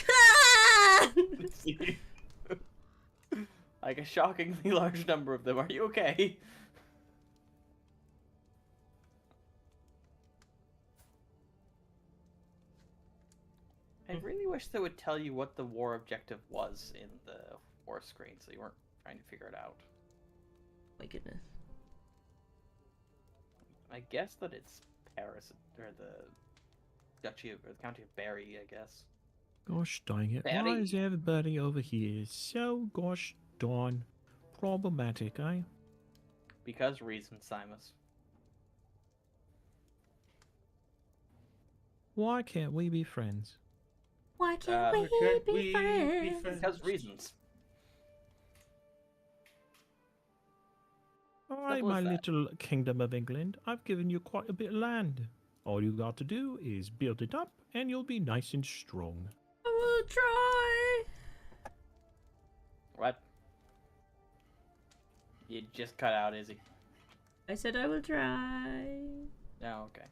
Like a shockingly large number of them. Are you okay? I really wish they would tell you what the war objective was in the war screen, so you weren't trying to figure it out. My goodness. I guess that it's Paris, or the Duchy of, or the County of Berry, I guess. Gosh dang it. Why Barry. is everybody over here so gosh darn problematic, eh? Because reason, Simus. Why can't we be friends? Why can't we can't be we be friends? friends? Because reasons. Alright, Simple my as that. little kingdom of England, I've given you quite a bit of land. All you got to do is build it up, and you'll be nice and strong. I will try. What? You just cut out, Izzy. I said I will try. Oh, okay.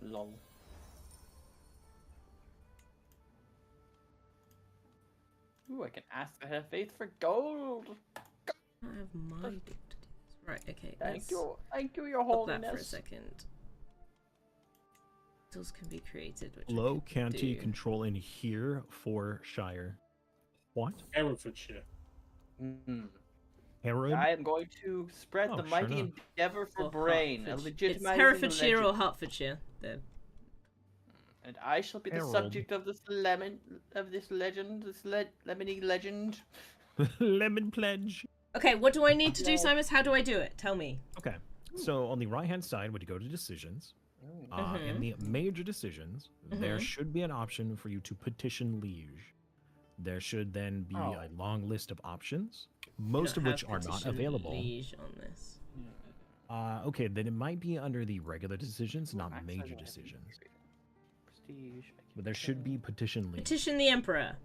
Lol. Ooh, I can ask I have faith for gold. I have my bit to do this. Right, okay. Thank you, Your Stop that for a Holiness. second. Tools can be created, which I Low can county do. control in here for Shire. What? Herefordshire. Mm. Herod? I am going to spread Oh, the sure mighty enough. endeavor for Or brain, a Hertfordshire. It's legitimizing Herefordshire the or legend. Hertfordshire. There. And I shall be the Herald. subject of this legend, this lemony legend. Lemon pledge. Okay, what do I need to do, No. Simus? How do I do it? Tell me. Okay. So on the right hand side, when you go to decisions, in the major decisions, there should be an option for you to petition liege. There should then be a long list of options, most of Don't which have are not petition available. liege on this. Okay, then it might be under the regular decisions, not Max major level heavy decisions. Prestige. But there should be petition liege. Petition the Emperor.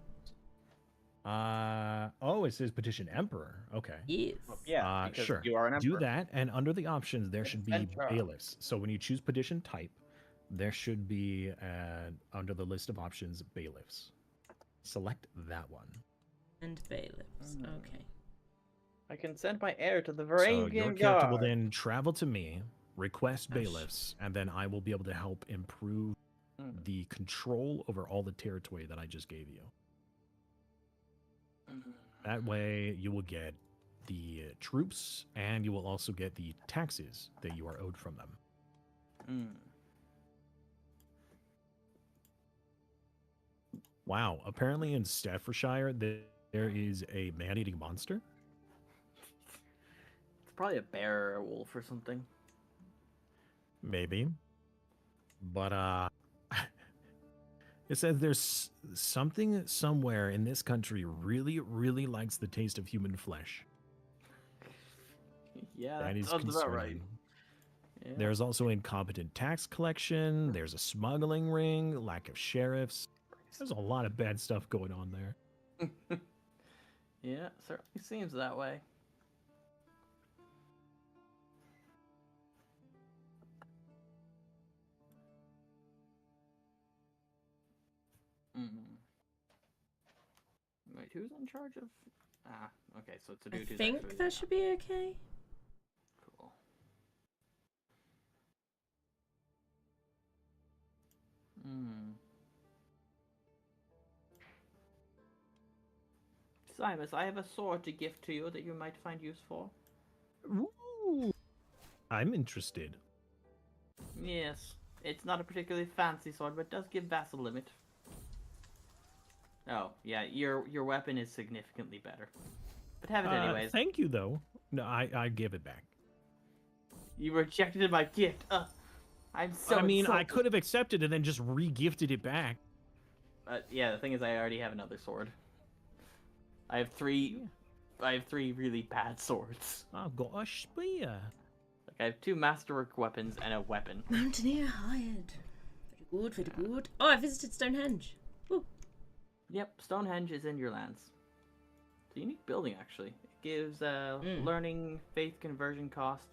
Oh, it says petition emperor. Okay. Yes. Yeah, because sure. you are an emperor. Do that, and under the options, there should be Emperor. bailiffs. So when you choose petition type, there should be under the list of options bailiffs. Select that one. And bailiffs. Okay. I can send my heir to the So your Varangian character Guard. will then travel to me, request Gosh. bailiffs, and then I will be able to help improve the control over all the territory that I just gave you. That way, you will get the troops, and you will also get the taxes that you are owed from them. Wow, apparently in Staffordshire, there is a man-eating monster. It's probably a bear or a wolf or something. Maybe. But, it says there's something somewhere in this country really, really likes the taste of human flesh. Yeah, That is sounds about concerning. right. Yeah. There's also incompetent tax collection. There's a smuggling ring, lack of sheriffs. There's a lot of bad stuff going on there. Yeah, certainly seems that way. Wait, who's in charge of? Ah, okay, so it's a I dude who's think actually- that should be okay. Cool. Simus, I have a sword to gift to you that you might find useful. Ooh. I'm interested. Yes, it's not a particularly fancy sword, but it does give vassal limit. Oh, yeah, your weapon is significantly better. But have it anyways. Thank you, though. No, I give it back. You rejected my gift. I'm so I mean, I insulted. could have accepted and then just re-gifted it back. Yeah, the thing is, I already have another sword. I have three really bad swords. I've got a spear. Like I have 2 masterwork weapons and a weapon. Mountaineer hired. Very good, very good. Oh, I visited Stonehenge. Woo. Yep, Stonehenge is in your lands. a unique building, actually. It gives learning, faith conversion cost,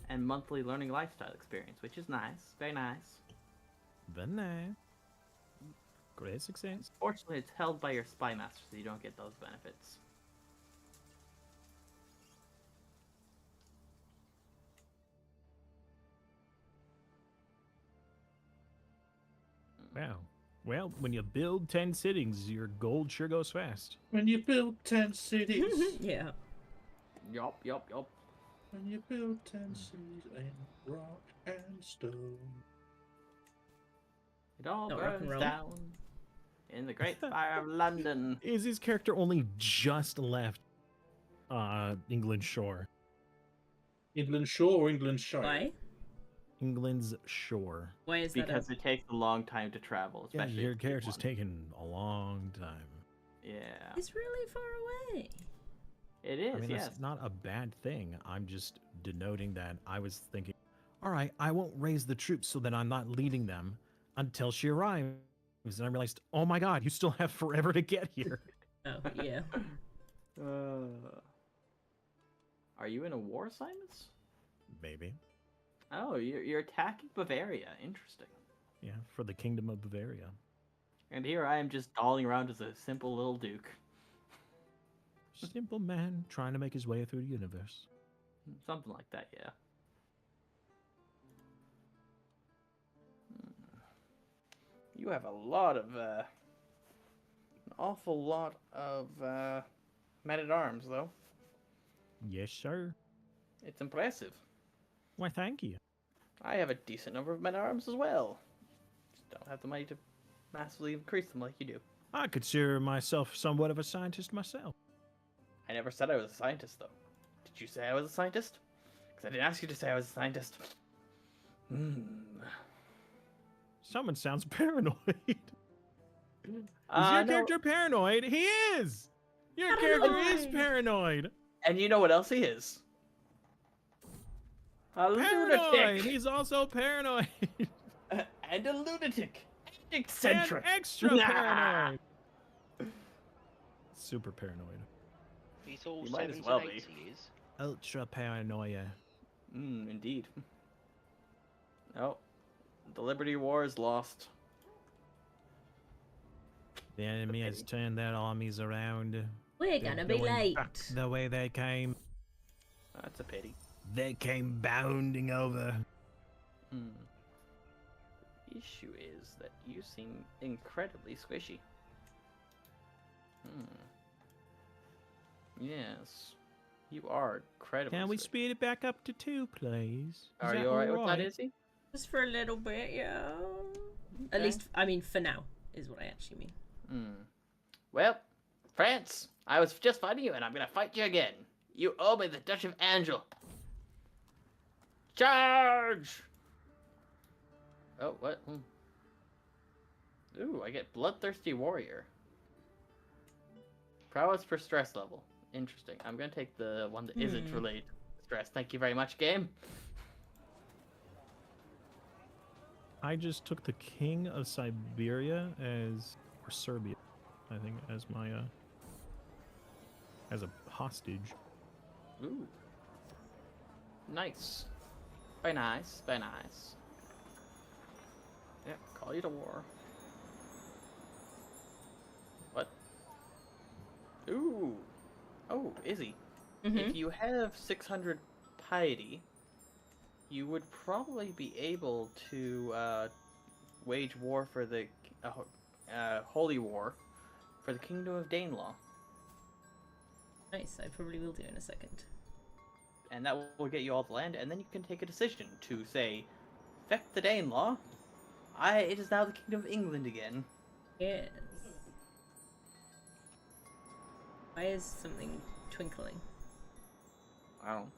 and monthly learning lifestyle experience, which is nice. Very nice. Very nice. Great success. Fortunately, it's held by your spy master, so you don't get those benefits. Wow. Well, when you build 10 cities, your gold sure goes fast. When you build 10 cities. Yeah. Yup. When you build 10 cities in rock and stone. It all Not rock and burns roll. down in the Great Fire of London. Is his character only just left England shore? England Shore or England Shire? Why? England's shore. Why is that? Because it takes a long time to travel, Yeah, especially your if you character's want- taking a long time. Yeah, It's really far away. it is. I mean, yes. that's not a bad thing. I'm just denoting that I was thinking, all right, I won't raise the troops so that I'm not leading them until she arrives. And I realized, oh my god, you still have forever to get here. Oh, yeah. Are you in a war, Simons? Maybe. Oh, you're attacking Bavaria. Interesting. Yeah, for the Kingdom of Bavaria. And here I am just dolling around as a simple little duke. Simple man trying to make his way through the universe. Something like that, yeah. You have a lot of, an awful lot of, men-at-arms, though. Yes, sir. It's impressive. Why, thank you. I have a decent number of men-at-arms as well. Just don't have the money to massively increase them like you do. I consider myself somewhat of a scientist myself. I never said I was a scientist, though. Did you say I was a scientist? Because I didn't ask you to say I was a scientist. Someone sounds paranoid. Is No. your character paranoid? He is! Your character is paranoid! And you know what else he is? A Paranoid! lunatic! He's also paranoid! And a lunatic! And eccentric! And extra Nah. paranoid! Super paranoid. He's all You might as 7s well and be. 8s, he is. Ultra paranoia. Indeed. Oh, the Liberty War is lost. The enemy has turned their armies around. We're They're gonna be going late. back the way they came. That's a pity. They came bounding over. The issue is that you seem incredibly squishy. Yes, you are incredibly Can we squishy. speed it back up to 2, please? Is Are that you alright with that, alright? Izzy? Just for a little bit, yeah. At Okay. least, I mean, for now, is what I actually mean. Well, France, I was just fighting you, and I'm gonna fight you again. You owe me the Dutch of Angel. Charge! Oh, what? Ooh, I get Bloodthirsty Warrior. Prowess for stress level. Interesting. I'm gonna take the one that isn't related to stress. Thank you very much, game. I just took the King of Siberia or Serbia, I think, as my, as a hostage. Ooh. Nice. Very nice, very nice. Yep, call you to war. What? Ooh. Oh, Izzy. If you have 600 piety, you would probably be able to wage war for the holy war for the Kingdom of Danelaw, Nice, I probably will do in a second. and that will get you all the land. And then you can take a decision to say, "Feck the Danelaw. It is now the Kingdom of England again." Yes. Why is something twinkling? I don't.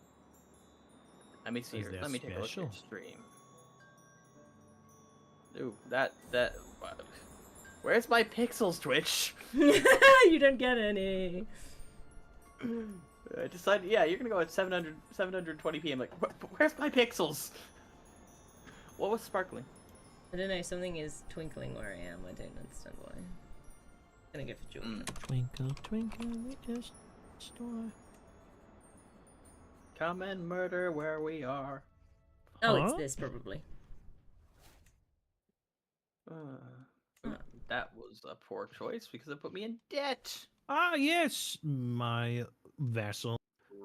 Let me see Is here. that Let me take a look special? at stream. Ooh, that. Where's my pixels, Twitch? You don't get any. I decided, yeah, you're gonna go at 720p. I'm like, where's my pixels? What was sparkling? I don't know, something is twinkling where I am. I don't understand why. I'm gonna go for Georgia. Twinkle, twinkle, little Store. Come and murder where we are. Oh, it's Huh? this probably. That was a poor choice because it put me in debt. Ah, yes, my vessel.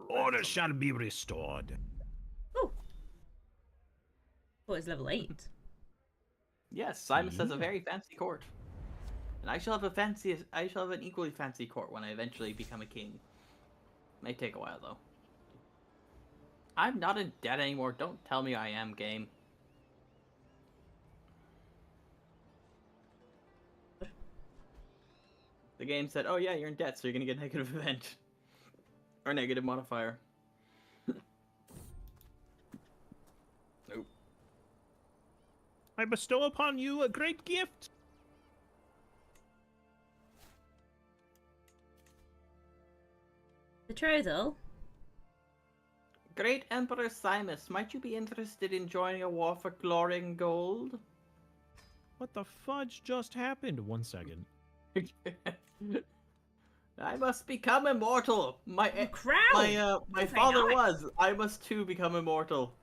Order shall be restored. Oh, it's level 8. Yes, Simus has a Yeah. very fancy court. And I shall have an equally fancy court when I eventually become a king. May take a while though. I'm not in debt anymore. Don't tell me I am, game. The game said, "Oh yeah, you're in debt, so you're gonna get a negative event or negative modifier." Nope. I bestow upon you a great gift. Betrothal? Great Emperor Simus, might you be interested in joining a war for glory and gold? What the fudge just happened? 1 second. I must become immortal. My Crown! my Very father nice. was. I must too become immortal.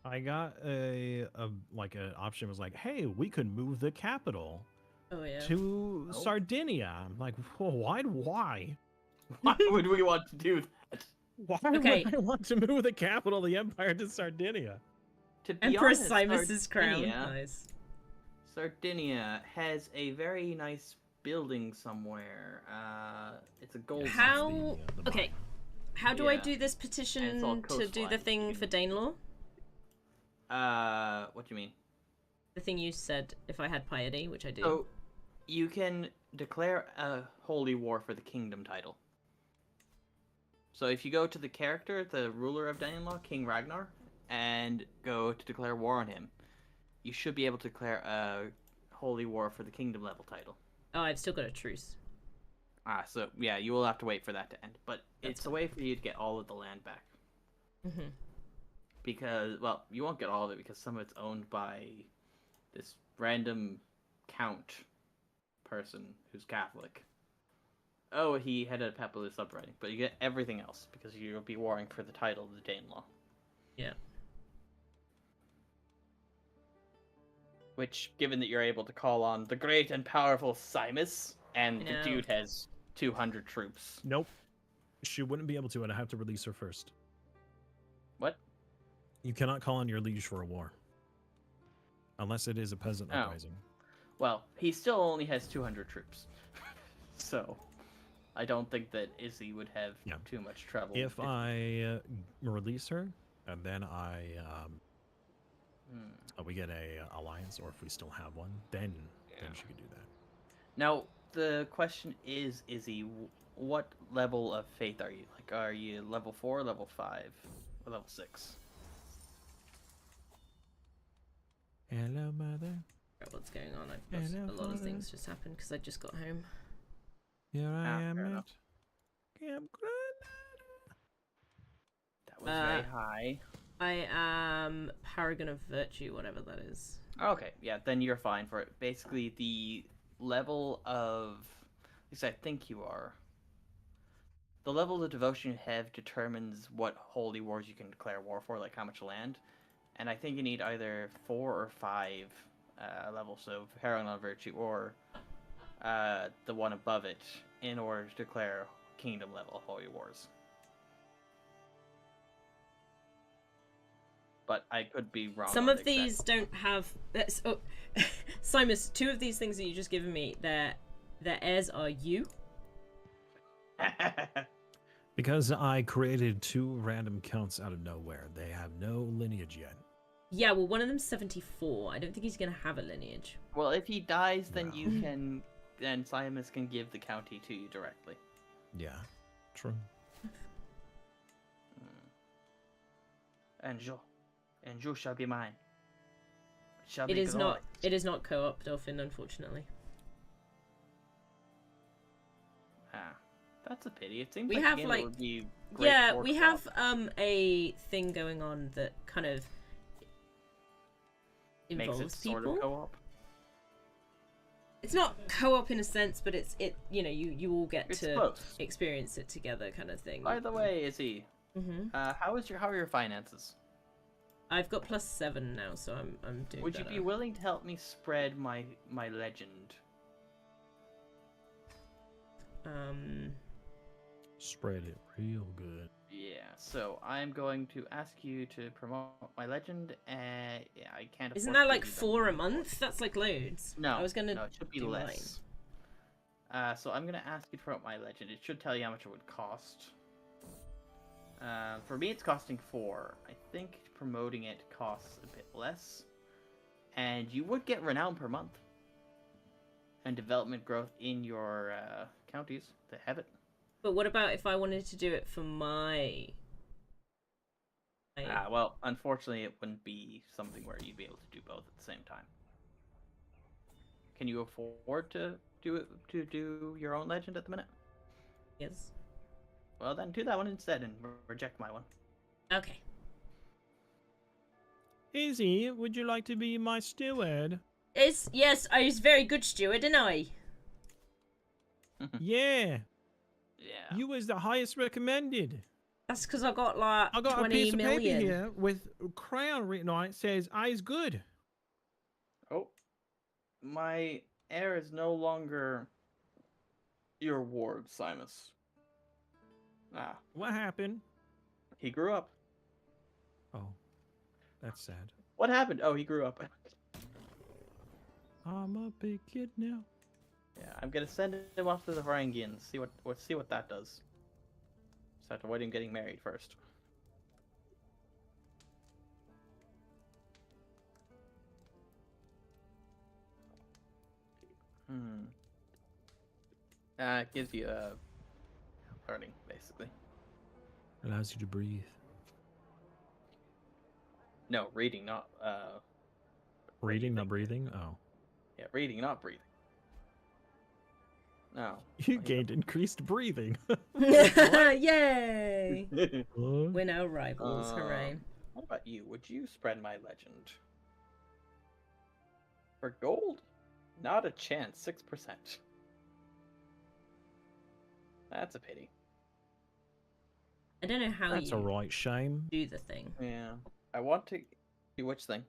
I got a like an option was like, hey, we could move the capital Oh, yeah. to Oh. Sardinia. I'm like, well, why? Why would we want to do that? Why Okay. would I want to move the capital of the empire to Sardinia? To be Emperor honest, Simus's crown. Sardinia- Nice. Sardinia has a very nice building somewhere. It's a gold. How? the Okay. How do I Yeah. do this And it's petition all to do the coastline. thing for Danelaw? What do you mean? The thing you said, if I had piety, which I do. So, you can declare a holy war for the kingdom title. So if you go to the character, the ruler of Danelaw, King Ragnar, and go to declare war on him, you should be able to declare a holy war for the kingdom level title. Oh, I've still got a truce. So yeah, you will have to wait for that to end. But That's it's a way for you to get all of the land back. Mm-hmm. Because, well, you won't get all of it because some of it's owned by this random count person who's Catholic. Oh, he had a Papalus uprising, but you get everything else because you'll be warring for the title of the Danelaw. Yeah. Which, given that you're able to call on the great and powerful Simus, and the No. dude has 200 troops. Nope. She wouldn't be able to, and I have to release her first. What? You cannot call on your liege for a war. Unless it is a peasant Oh. uprising. Well, he still only has 200 troops. So, I don't think that Izzy would have Yeah. too much trouble. If I release her, and then we get a alliance, or if we still have one, then she could do that. Now, the question is, Izzy, what level of faith are you? Like, are you level 4, level 5, or level 6? Hello, mother. What's going on? I've got Hello, a lot of father. things just happened because I just got home. Here I am fair at enough. Camp Granada. That was very Uh, high. I am Paragon of Virtue, whatever that is. Okay, yeah, then you're fine for it. Basically, the level of... At least I think you are. The level of devotion you have determines what holy wars you can declare war for, like how much land. And I think you need either 4 or 5 levels of Paragon of Virtue, or the one above it, in order to declare kingdom level holy wars. But I could be wrong. Some on of the exact- these don't have. Oh, Simus, 2 of these things that you just given me, their heirs are you. Because I created 2 random counts out of nowhere. They have no lineage yet. Yeah, well, one of them's 74. I don't think he's gonna have a lineage. Well, if he dies, then No. you can. Then Simus can give the county to you directly. Yeah, true. And you shall be mine. Shall It be is not. glorious. It is not co-op, Dolphin, unfortunately. Ah, That's a pity. It seems We like have, a game like- that would be great Yeah, for we co-op. have a thing going on that kind of Makes involves it sort people. of co-op. It's not co-op in a sense, but you all get It's to close. experience it together, kind of thing. By the way, Izzy, how are your finances? I've got +7 now, so I'm doing. Would better. you be willing to help me spread my legend? Spread it real good. Yeah. So I'm going to ask you to promote my legend. Yeah, I can't. Isn't afford that to like do that 4 a anymore. month? That's like loads. No, I was gonna. no, it should be do less. So I'm gonna ask you to promote my legend. It should tell you how much it would cost. For me, it's costing 4. I think promoting it costs a bit less, and you would get renown per month and development growth in your counties that have it. But what about if I wanted to do it for my? Well, unfortunately, it wouldn't be something where you'd be able to do both at the same time. Can you afford to do your own legend at the minute? Yes. Well, then do that one instead and reject my one. Okay. Izzy, would you like to be my steward? Yes, I was very good steward, and I. Yeah, Yeah. you was the highest recommended. That's because I got like I got 20 a piece million. of paper here with crayon written on it. Says "I's good." Oh, my heir is no longer your ward, Simus. What happened? He grew up. Oh, that's sad. What happened? Oh, he grew up. I'm a big kid now. Yeah, I'm gonna send him off to the Varangians. See what that does. Just have to avoid him getting married first. It gives you a learning, basically. Allows you to breathe. No, reading, not Reading, not breathing. Oh, yeah, reading, not breathing. No. you gained increased breathing. Yay! Huh? We're now rivals. Hooray! What about you? Would you spread my legend? For gold? Not a chance. 6%. That's a pity. I don't know how That's you a right shame. do the thing. Yeah. I want to do which thing?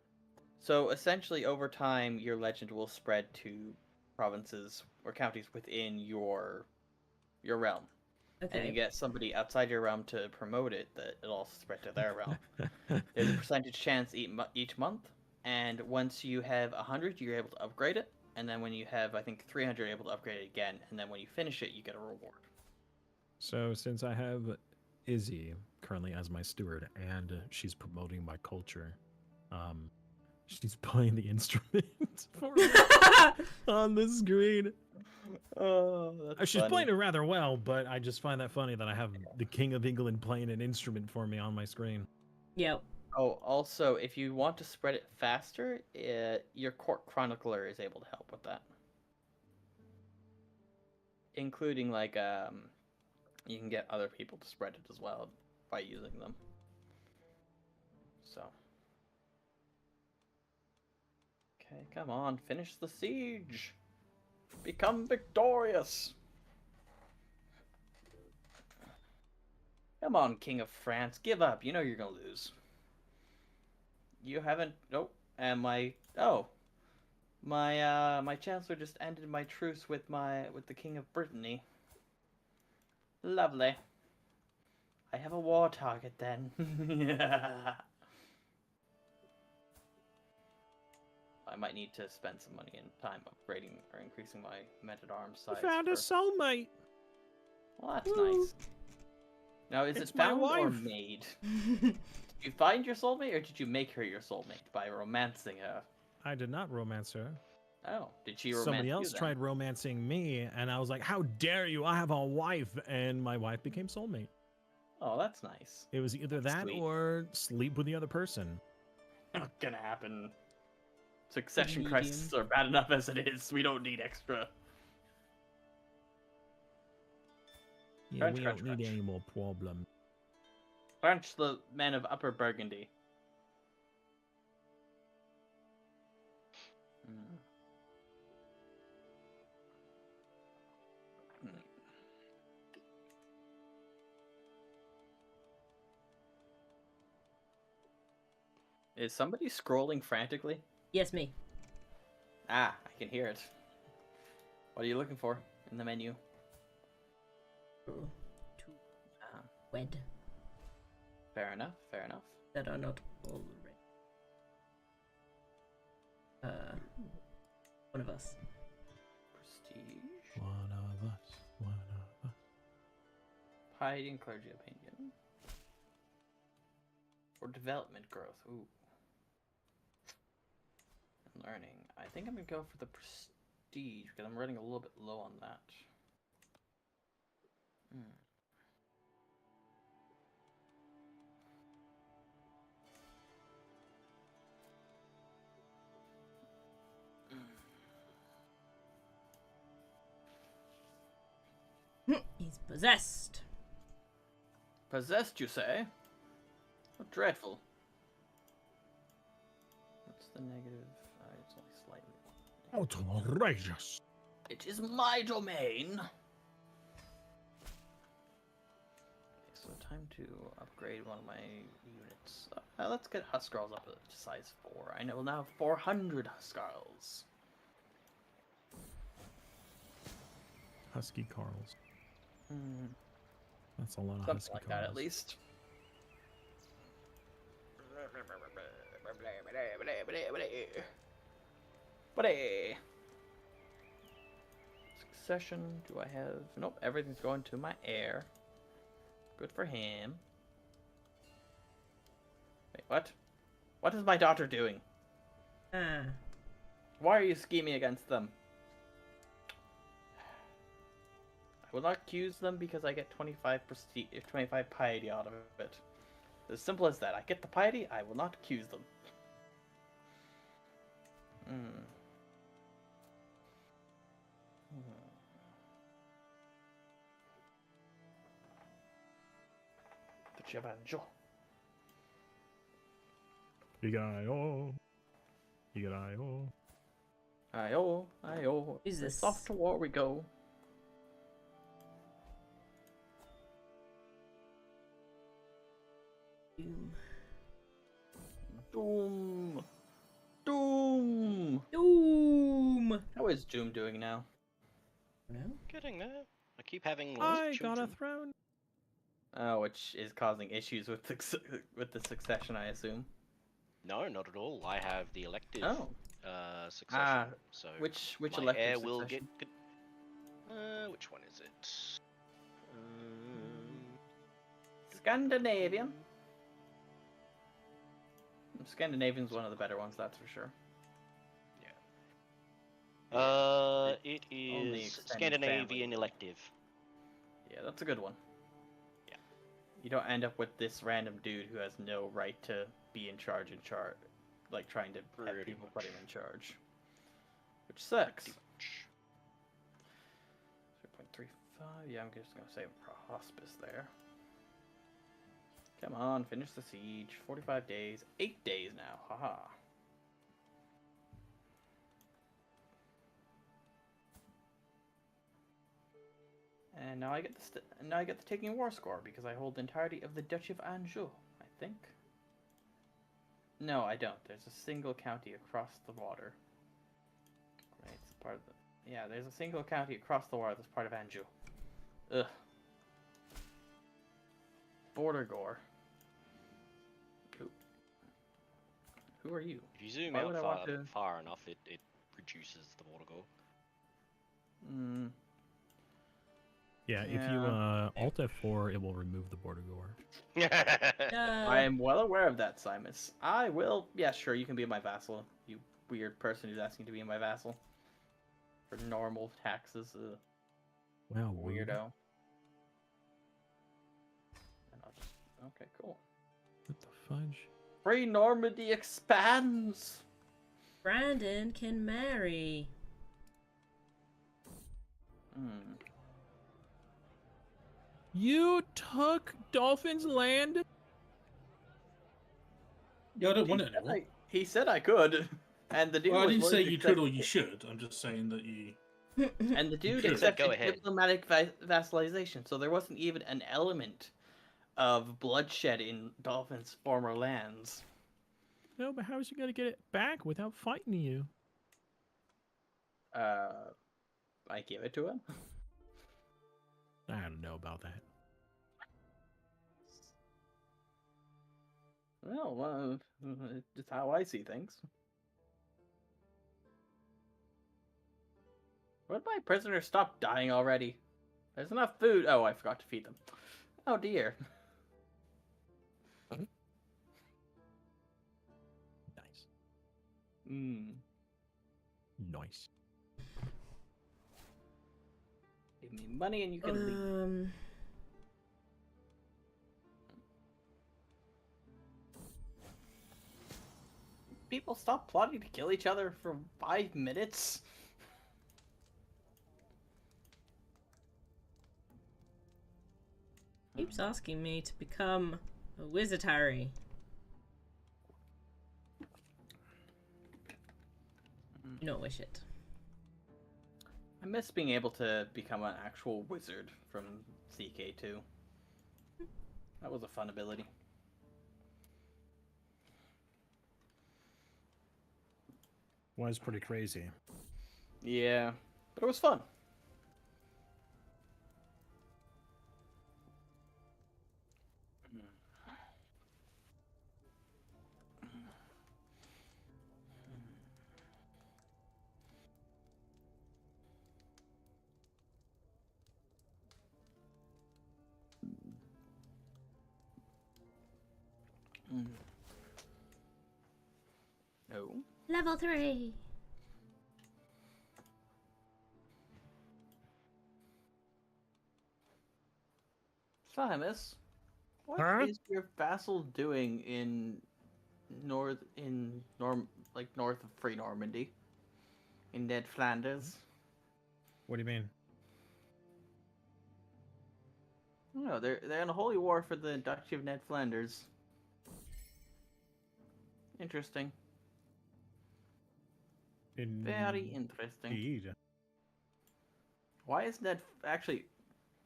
So essentially, over time, your legend will spread to provinces or counties within your realm. And you Okay. get somebody outside your realm to promote it, that it'll also spread to their realm. There's a percentage chance each month, and once you have 100, you're able to upgrade it. And then when you have, I think, 300, you're able to upgrade it again. And then when you finish it, you get a reward. So since I have Izzy currently as my steward and she's promoting my culture, she's playing the instrument for me on the screen. Oh, that's She's funny. playing it rather well, but I just find that funny that I have the King of England playing an instrument for me on my screen. Yep. Oh, also, if you want to spread it faster, your court chronicler is able to help with that. Including, like, you can get other people to spread it as well by using them. So. Okay, come on, finish the siege! Become victorious! Come on, King of France, give up, you know you're gonna lose. You haven't. Nope. And my my chancellor just ended my truce with the King of Brittany. Lovely. I have a war target then. Yeah. I might need to spend some money and time upgrading or increasing my men-at-arms size. I found a soulmate. Well, that's Woo. nice. Now, is It's it my found or wife. made? Did you find your soulmate, or did you make her your soulmate by romancing her? I did not romance her. Oh, did she romance Somebody you else then? tried romancing me, and I was like, "How dare you? I have a wife," and my wife became soulmate. Oh, that's nice. It was either that Sweet. or sleep with the other person. Not gonna happen. Succession Medium. crises are bad enough as it is. We don't need extra. Yeah, Crunch, we crunch, don't need crunch. any more problems. Crunch the men of Upper Burgundy. Hmm. Hmm. Is somebody scrolling frantically? Yes, me. Ah, I can hear it. What are you looking for in the menu? To Ah, wed fair enough, fair enough. that are not already. One of us. Prestige. One of us. One of us. Piety and clergy opinion. Or development growth. Ooh. And learning. I think I'm gonna go for the prestige because I'm running a little bit low on that. Hmm. He's possessed. Possessed, you say? How dreadful. What's the negative? It's only slightly. Outrageous. It is my domain. Okay, so time to upgrade one of my units. Let's get Huskarls up to size 4. I will now have 400 Huskarls. Husky Carls. Hmm. That's a lot of Something Husky like Carls. that, at least. Succession, do I have... Nope, everything's going to my heir. Good for him. Wait, what? What is my daughter doing? Ah. Why are you scheming against them? I will not accuse them because I get 25 prestige, 25 piety out of it. As simple as that. I get the piety, I will not accuse them. Hmm. The Giovanjo. Yigayo. Yigayo. Ayo, ayo. Who's this? Off to war we go. Doom. Doom. Doom. Doom. How is Doom doing now? No. Getting there. I keep having I lost got a children. throne. Which is causing issues with the succession, I assume. No, not at all. I have the elective Oh. succession. Ah, so Which my elective heir succession? will get. Which one is it? Scandinavian. Scandinavian's one of the better ones, that's for sure. It Only is extended Scandinavian family. elective. Yeah, that's a good one. Yeah. You don't end up with this random dude who has no right to be in charge, like trying to have Pretty people put him much. in charge. Which sucks. Pretty much. 0.35, yeah, I'm just gonna save a hospice there. Come on, finish the siege. 45 days, 8 days now, haha. And now I get the taking war score because I hold the entirety of the Duchy of Anjou, I think. No, I don't. There's a single county across the water. Right, it's part of the... Yeah, there's a single county across the water that's part of Anjou. Ugh. Border gore. Who are you? If you zoom Why out would I far, want to- far enough, it reduces the water gore. Hmm. Yeah, if you Alt F4, it will remove the border gore. I am well aware of that, Simus. I will... Yeah, sure, you can be my vassal. You weird person who's asking to be my vassal. For normal taxes. Wow, weird. Weirdo. And I'll just... Okay, cool. What the fudge? Free Normandy expands! Brandon can marry. Hmm. You took Dolphin's land? Yeah, I don't want it anymore. He said I could, and the dude. Well, I was didn't say willing to you could or accept you it. should. I'm just saying that you. And the dude Sure. accepted Go ahead. diplomatic vassalization, so there wasn't even an element of bloodshed in Dolphin's former lands. No, but how is he gonna get it back without fighting you? I give it to him. I don't know about that. Well, it's just how I see things. Would my prisoners stop dying already? There's enough food. Oh, I forgot to feed them. Oh dear. Nice. Hmm. Nice. Give me money and you can leave. People stop plotting to kill each other for 5 minutes. Keeps asking me to become a wizardary. Do not wish it. I miss being able to become an actual wizard from CK2. That was a fun ability. Was pretty crazy. Yeah, but it was fun. No. Level 3. Simus, what Huh? is your vassal doing in north of Free Normandy? In Ned Flanders? What do you mean? No, they're in a holy war for the Duchy of Ned Flanders. Interesting. Very interesting. Indeed. Why is Ned actually?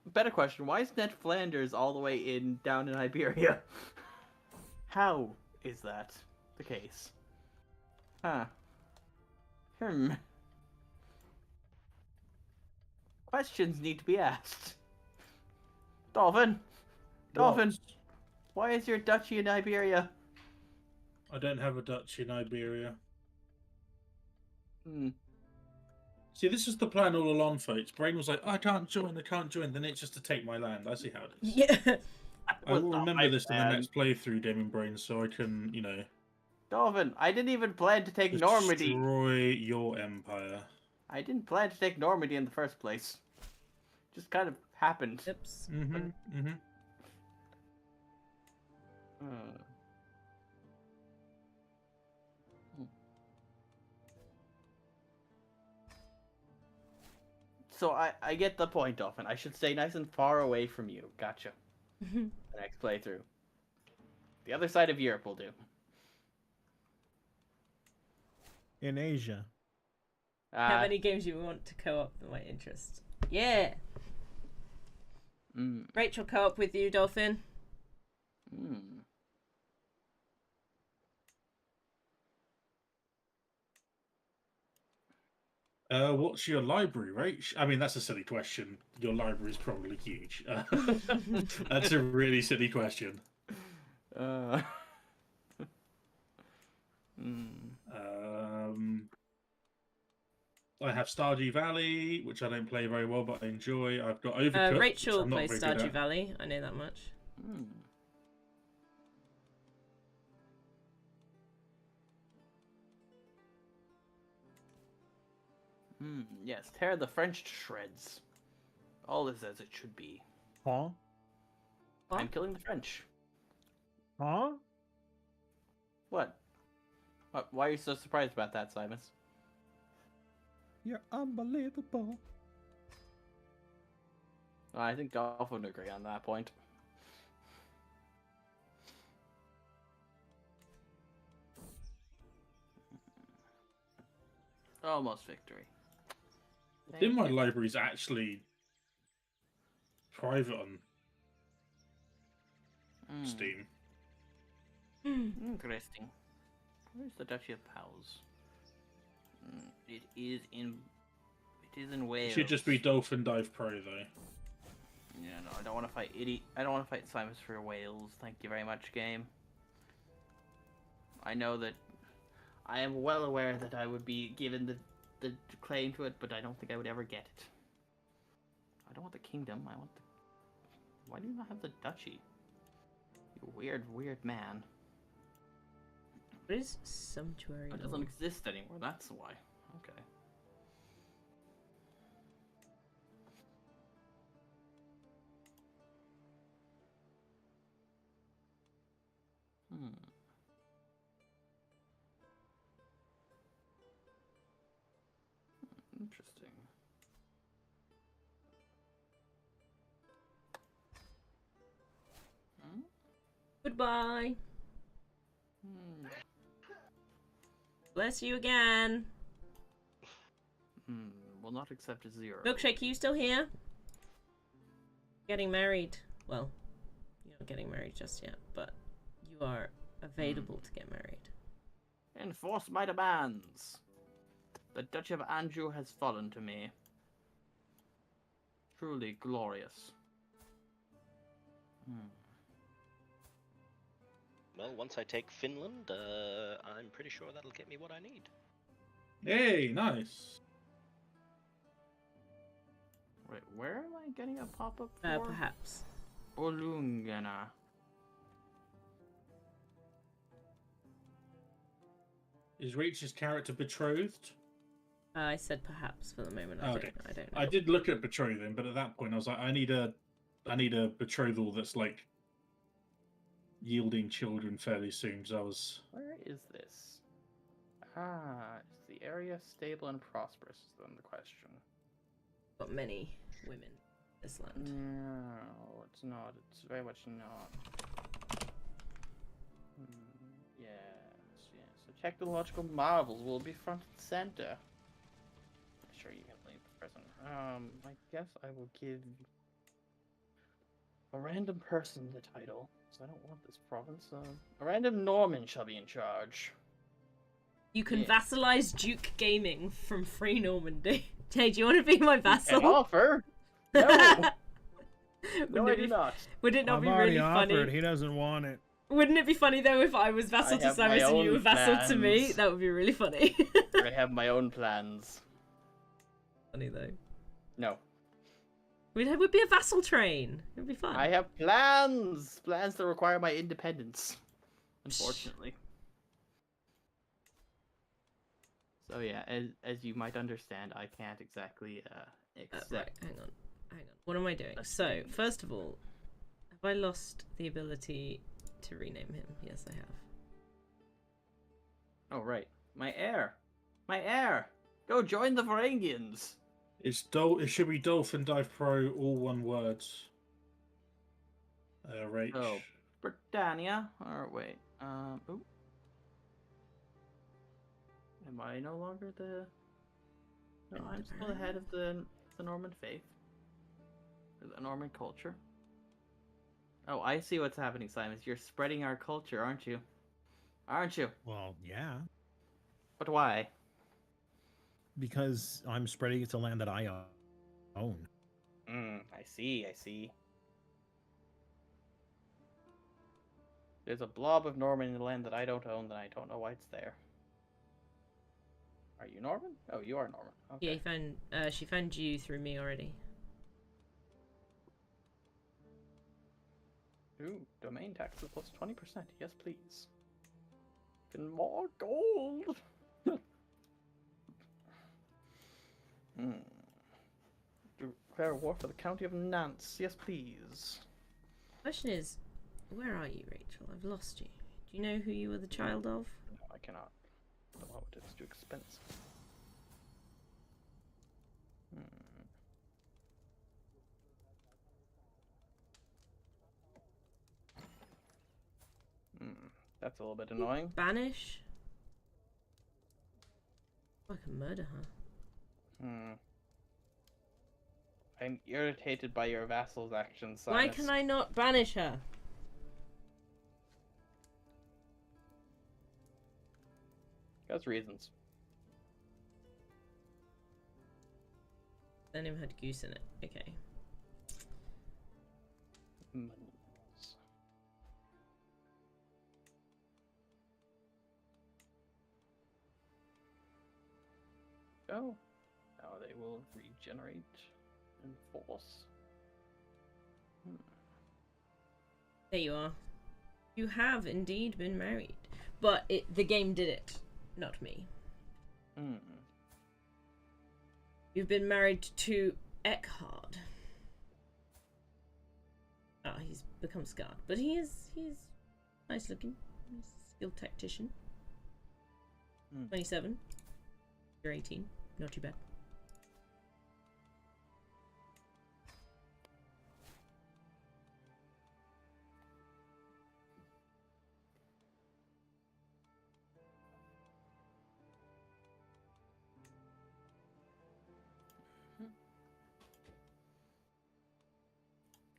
Better question. Why is Ned Flanders all the way down in Iberia? How is that the case? Huh. Questions need to be asked. Dolphin! Dolphin! What? Why is your duchy in Iberia? I don't have a duchy in Iberia. Hmm. See, this is the plan all along, folks. Brain was like, I can't join. Then it's just to take my land. I see how it is. Yeah. I will Was not remember my this in the plan. next playthrough, Damon Brain, so I can, Dolphin, I didn't even plan to take Normandy. destroy your empire. I didn't plan to take Normandy in the first place. Just kind of happened. Oops. Mm-hmm. So I get the point, Dolphin. I should stay nice and far away from you. Gotcha. The next playthrough. The other side of Europe will do. In Asia. How many games you want to co-op that might interest? Yeah. Rachel co-op with you, Dolphin. What's your library, right? I mean, that's a silly question. Your library is probably huge. That's a really silly question. I have Stardew Valley, which I don't play very well, but I enjoy. I've got Overcooked. which Rachel I'm not plays very good Stardew at. Valley. I know that much. Yes, tear the French to shreds. All is as it should be. Huh? I'm killing the French. Huh? What? Why are you so surprised about that, Simus? You're unbelievable. I think Golf would agree on that point. Almost victory. I think my library's actually private on Steam. Interesting. Where's the Duchy of Powys? It is in Wales. It should just be Dolphin Dive Pro though. Yeah, no, I don't want to fight I don't want to fight Simus for Wales. Thank you very much, game. I know that I am well aware that I would be given the claim to it, but I don't think I would ever get it. I don't want the kingdom. I want the. Why do you not have the duchy? You weird man. What is Sumptuary? It doesn't exist anymore. That's why. Okay. Interesting. Goodbye. Bless you again. Will not accept a 0. Milkshake, are you still here? Getting married. Well, you're not getting married just yet, but you are available to get married. Enforce my demands. The Duchy of Anjou has fallen to me. Truly glorious. Well, once I take Finland, I'm pretty sure that'll get me what I need. Hey, nice. Wait, where am I getting a pop-up for? Perhaps. Olungana. Is Reach's character betrothed? I said perhaps for the moment. I don't know. I did look at betrothing, but at that point I was like, I need a betrothal that's like yielding children fairly soon. So I was. Where is this? Is the area stable and prosperous? Is then the question. Got many women in this land. No, it's not. It's very much not. Yes. So technological marvels will be front and center. Sure, you can leave the prison. I guess I will give a random person the title, because I don't want this province. A random Norman shall be in charge. You can vassalize Duke Gaming from Free Normandy. Hey, do you want to be my vassal? An offer? No! No, I do not. Would it not be already really offered. funny? He doesn't want it. Wouldn't it be funny though if I was vassal to have my Cyrus and you own were vassal to me? plans. That would be really funny. I have my own plans. Funny though. No. It would be a vassal train. It would be fun. I have plans! Plans that require my independence. Unfortunately. So yeah, as you might understand, I can't exactly accept. Right, hang on. What am I doing? So, first of all, have I lost the ability to rename him? Yes, I have. Oh right, my heir! My heir! Go join the Varangians! It should be Dolphin Dive Pro, all one words. Rach. Oh, Britannia. Or wait, ooh. Am I no longer the? No, I'm still the head of the Norman faith. Or the Norman culture. Oh, I see what's happening, Simon. You're spreading our culture, aren't you? Aren't you? Well, yeah, But why? because I'm spreading it to land that I own. I see. There's a blob of Norman in the land that I don't own, and I don't know why it's there. Are you Norman? Oh, you are Norman. Okay. Yeah, she found you through me already. Ooh, domain taxes plus 20%. Yes, please. And more gold. Declare war for the county of Nantes. Yes, please. Question is, where are you, Rachel? I've lost you. Do you know who you were the child of? No, I cannot. Oh, it's too expensive. That's a little bit annoying. Banish? I can murder her. I'm irritated by your vassal's actions, Silas. Why can I not banish her? Because reasons. That name had goose in it. Okay. Monies. Oh. Now they will regenerate and force. There you are. You have indeed been married. But the game did it, not me. You've been married to Eckhard. Ah, he's become scarred. But he's nice looking. He's a skilled tactician. 27. You're 18. Not too bad.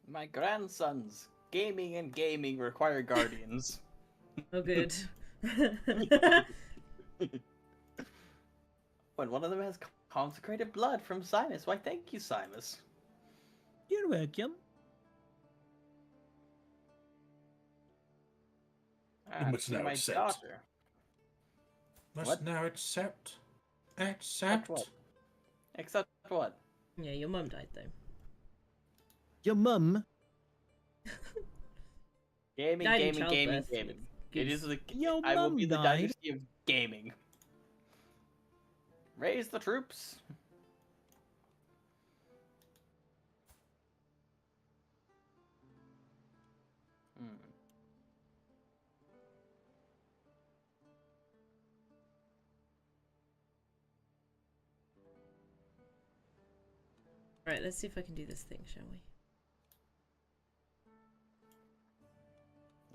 My grandsons, gaming and gaming require guardians. Oh, good. When one of them has consecrated blood from Simus, why thank you, Simus. You're welcome. You must now my accept. daughter. Must What? now accept. Accept what? Accept what? Yeah, your mum died though. Your mum. Gaming, Died in gaming, gaming, childbirth. gaming. It's It is the. Your I will mum be the died. dynasty of gaming. Raise the troops. Right, let's see if I can do this thing, shall we?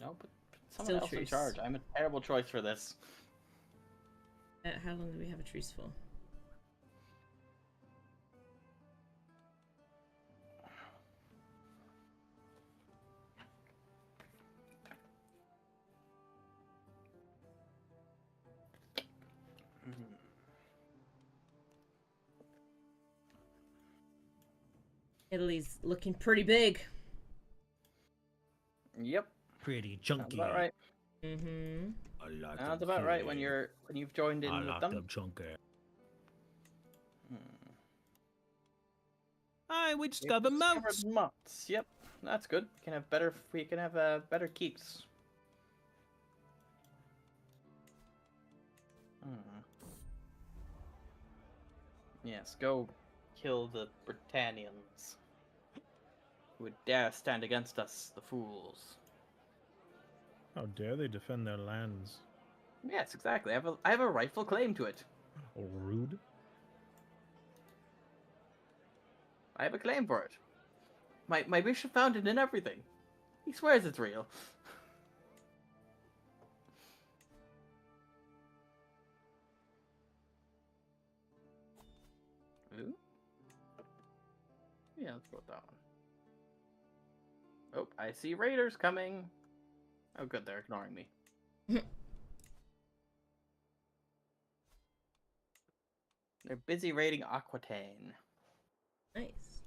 No, put someone Still else in truce. charge. I'm a terrible choice for this. How long do we have a truce for? Italy's looking pretty big. Yep, Pretty sounds chunky. about right. Mm-hmm. I like Sounds them about right when big. you've joined in I with like them. them chunky. Hmm. Hey, we We've discovered discovered moats. moats. Yep, that's good. We can have better keeps. Yes, go kill the Britannians who would dare stand against us, the fools. How dare they defend their lands? Yes, exactly. I have a rightful claim to it. Rude. I have a claim for it. My bishop found it in everything. He swears it's real. Ooh. Yeah, let's go with that one. Oh, I see raiders coming. Oh, good, they're ignoring me. They're busy raiding Aquitaine. Nice.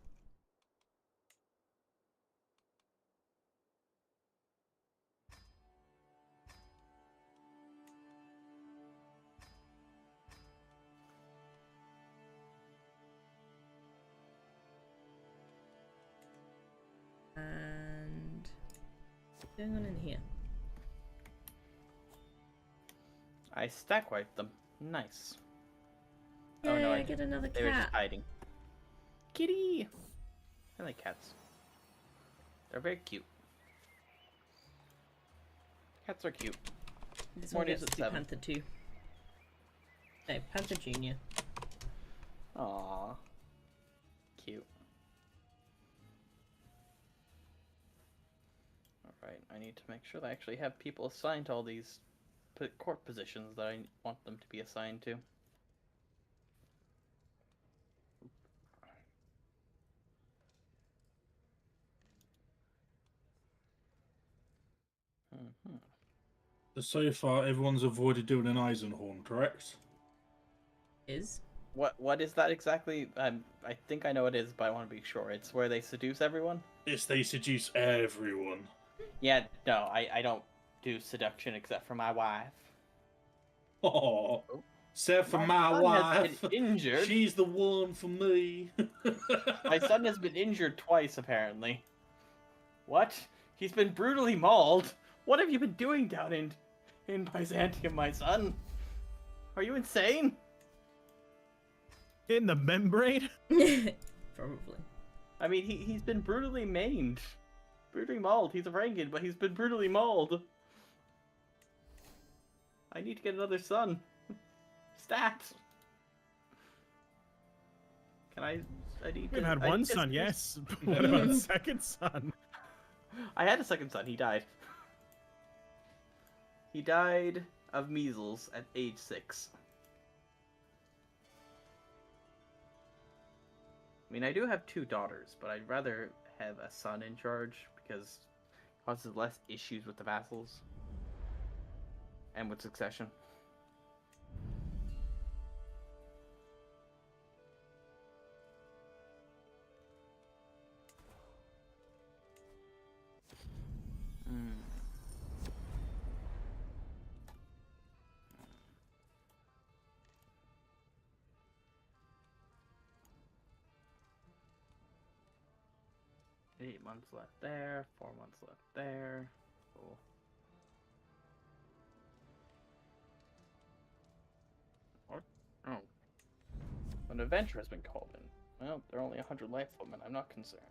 And what's going on in here? I stack wiped them. Nice. Yay, Oh no, I get another they were just cat. hiding. Kitty! I like cats. They're very cute. Cats are cute. This More one news gets at to be 7. Panther 2. No, Panther Junior. Aww. Cute. Alright. Right, I need to make sure that I actually have people assigned to all these court positions that I want them to be assigned to. Mhm. So far, everyone's avoided doing an Eisenhorn, correct? Is What is that exactly? I think I know what it is, but I want to be sure. It's where they seduce everyone? It's they seduce everyone. Yeah, no, I don't do seduction except for my wife. Oh, except for my son has wife. been injured. She's the one for me. My son has been injured twice, apparently. What? He's been brutally mauled? What have you been doing down in Byzantium, my son? Are you insane? In the membrane? probably. I mean, he's been brutally maimed. Brutally mauled. He's a Varangian, but he's been brutally mauled. I need to get another son. Stat! Can I need We've to... had I one need to- son, yes. What about the second son? I had a second son. He died. He died of measles at age 6. I mean, I do have 2 daughters, but I'd rather have a son in charge because it causes less issues with the vassals and with succession. Hmm. 8 months left there, 4 months left there. Cool. What? Oh. An adventure has been called in. Well, there are only 100 life women. I'm not concerned.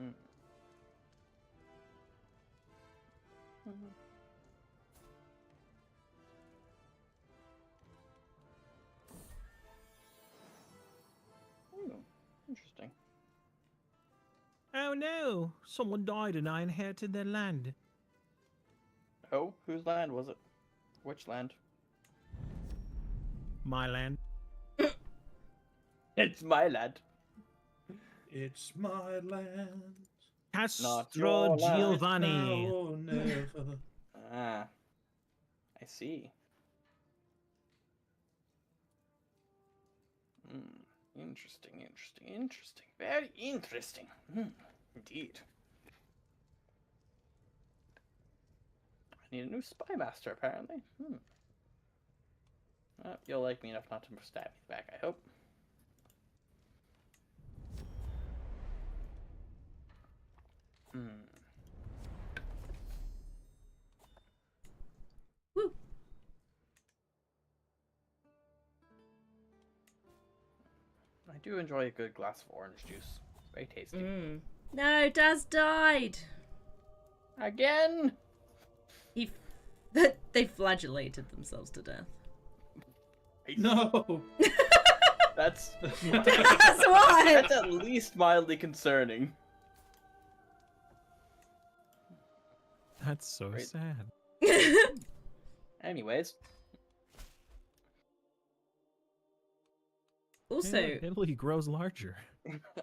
Mm. Mhm. Ooh, interesting. Oh no! Someone died and I inherited their land. Oh, whose land was it? Which land? My land. It's my land. It's my land. Not Castro your land. Giovanni. Now or never. Ah, I see. Interesting, interesting, interesting. Very interesting. Indeed. I need a new spy master, apparently. You'll like me enough not to stab me back, I hope. Woo. I do enjoy a good glass of orange juice. Very tasty. No, Daz died. Again? He, they flagellated themselves to death. No. That's That's why. that's at least mildly concerning. That's so Great. sad. Anyways, Also, Italy grows larger.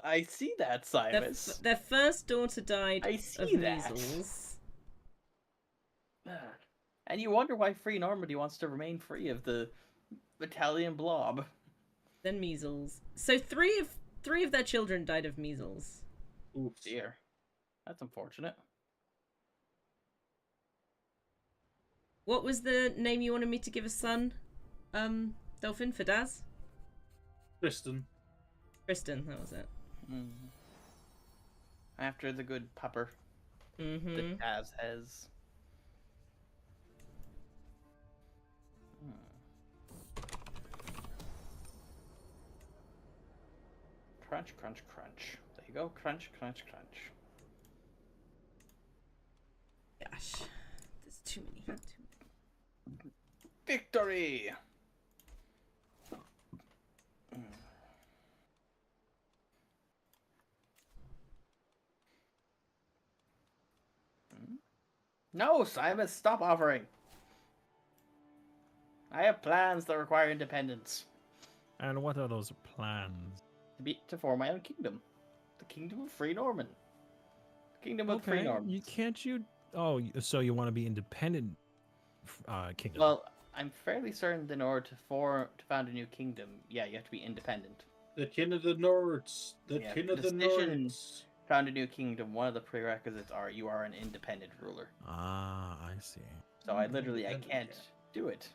I see that, their, Simus. their first daughter died I of see that. measles. And you wonder why Free Normandy wants to remain free of the Italian blob. Then measles. So three of their children died of measles. Oops. Dear. That's unfortunate. What was the name you wanted me to give a son? Dolphin for Daz? Tristan. Tristan, that was it. After the good pupper that Daz has. Crunch, crunch, crunch. There you go. Crunch, crunch, crunch. Gosh, there's too many. Victory! No, Simon, stop offering. I have plans that require independence. And what are those plans? To form my own kingdom. The Kingdom of Free Norman. The Kingdom of Free Norman. Oh, so you want to be independent kingdom? Well, I'm fairly certain that in order to found a new kingdom, yeah, you have to be independent. The King of the Nords. The Yeah, King of the decision- Nords. Found a new kingdom, one of the prerequisites are you are an independent ruler. Ah, I see. So I can't do it.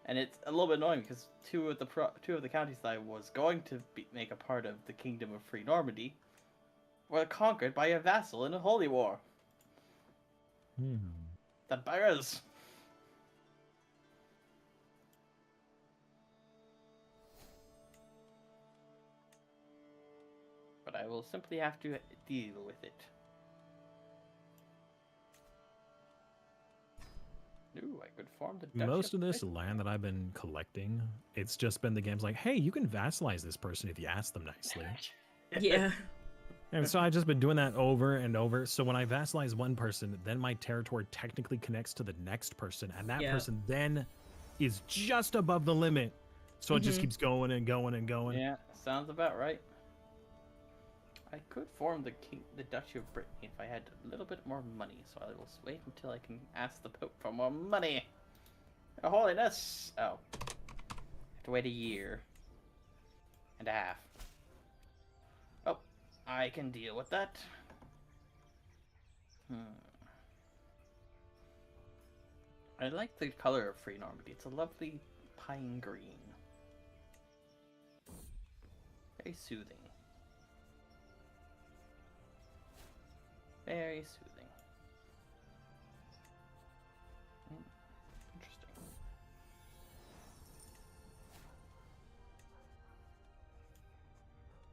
And it's a little bit annoying because two of the counties that I was going to make a part of the Kingdom of Free Normandy were conquered by a vassal in a holy war. The beggars. But I will simply have to deal with it. Ooh, I could form the Duchy Most of this Britain. land that I've been collecting, it's just been the games like, hey, you can vassalize this person if you ask them nicely. Yeah. And so I've just been doing that over and over. So when I vassalize one person, then my territory technically connects to the next person, and that Yeah. person then is just above the limit. So it just keeps going and going and going. Yeah, sounds about right. I could form the Duchy of Brittany if I had a little bit more money, so I will wait until I can ask the Pope for more money. Your Holiness! Oh. I have to wait a year and a half. Oh, I can deal with that. I like the color of Free Normandy. It's a lovely pine green. Very soothing. Very soothing. Interesting.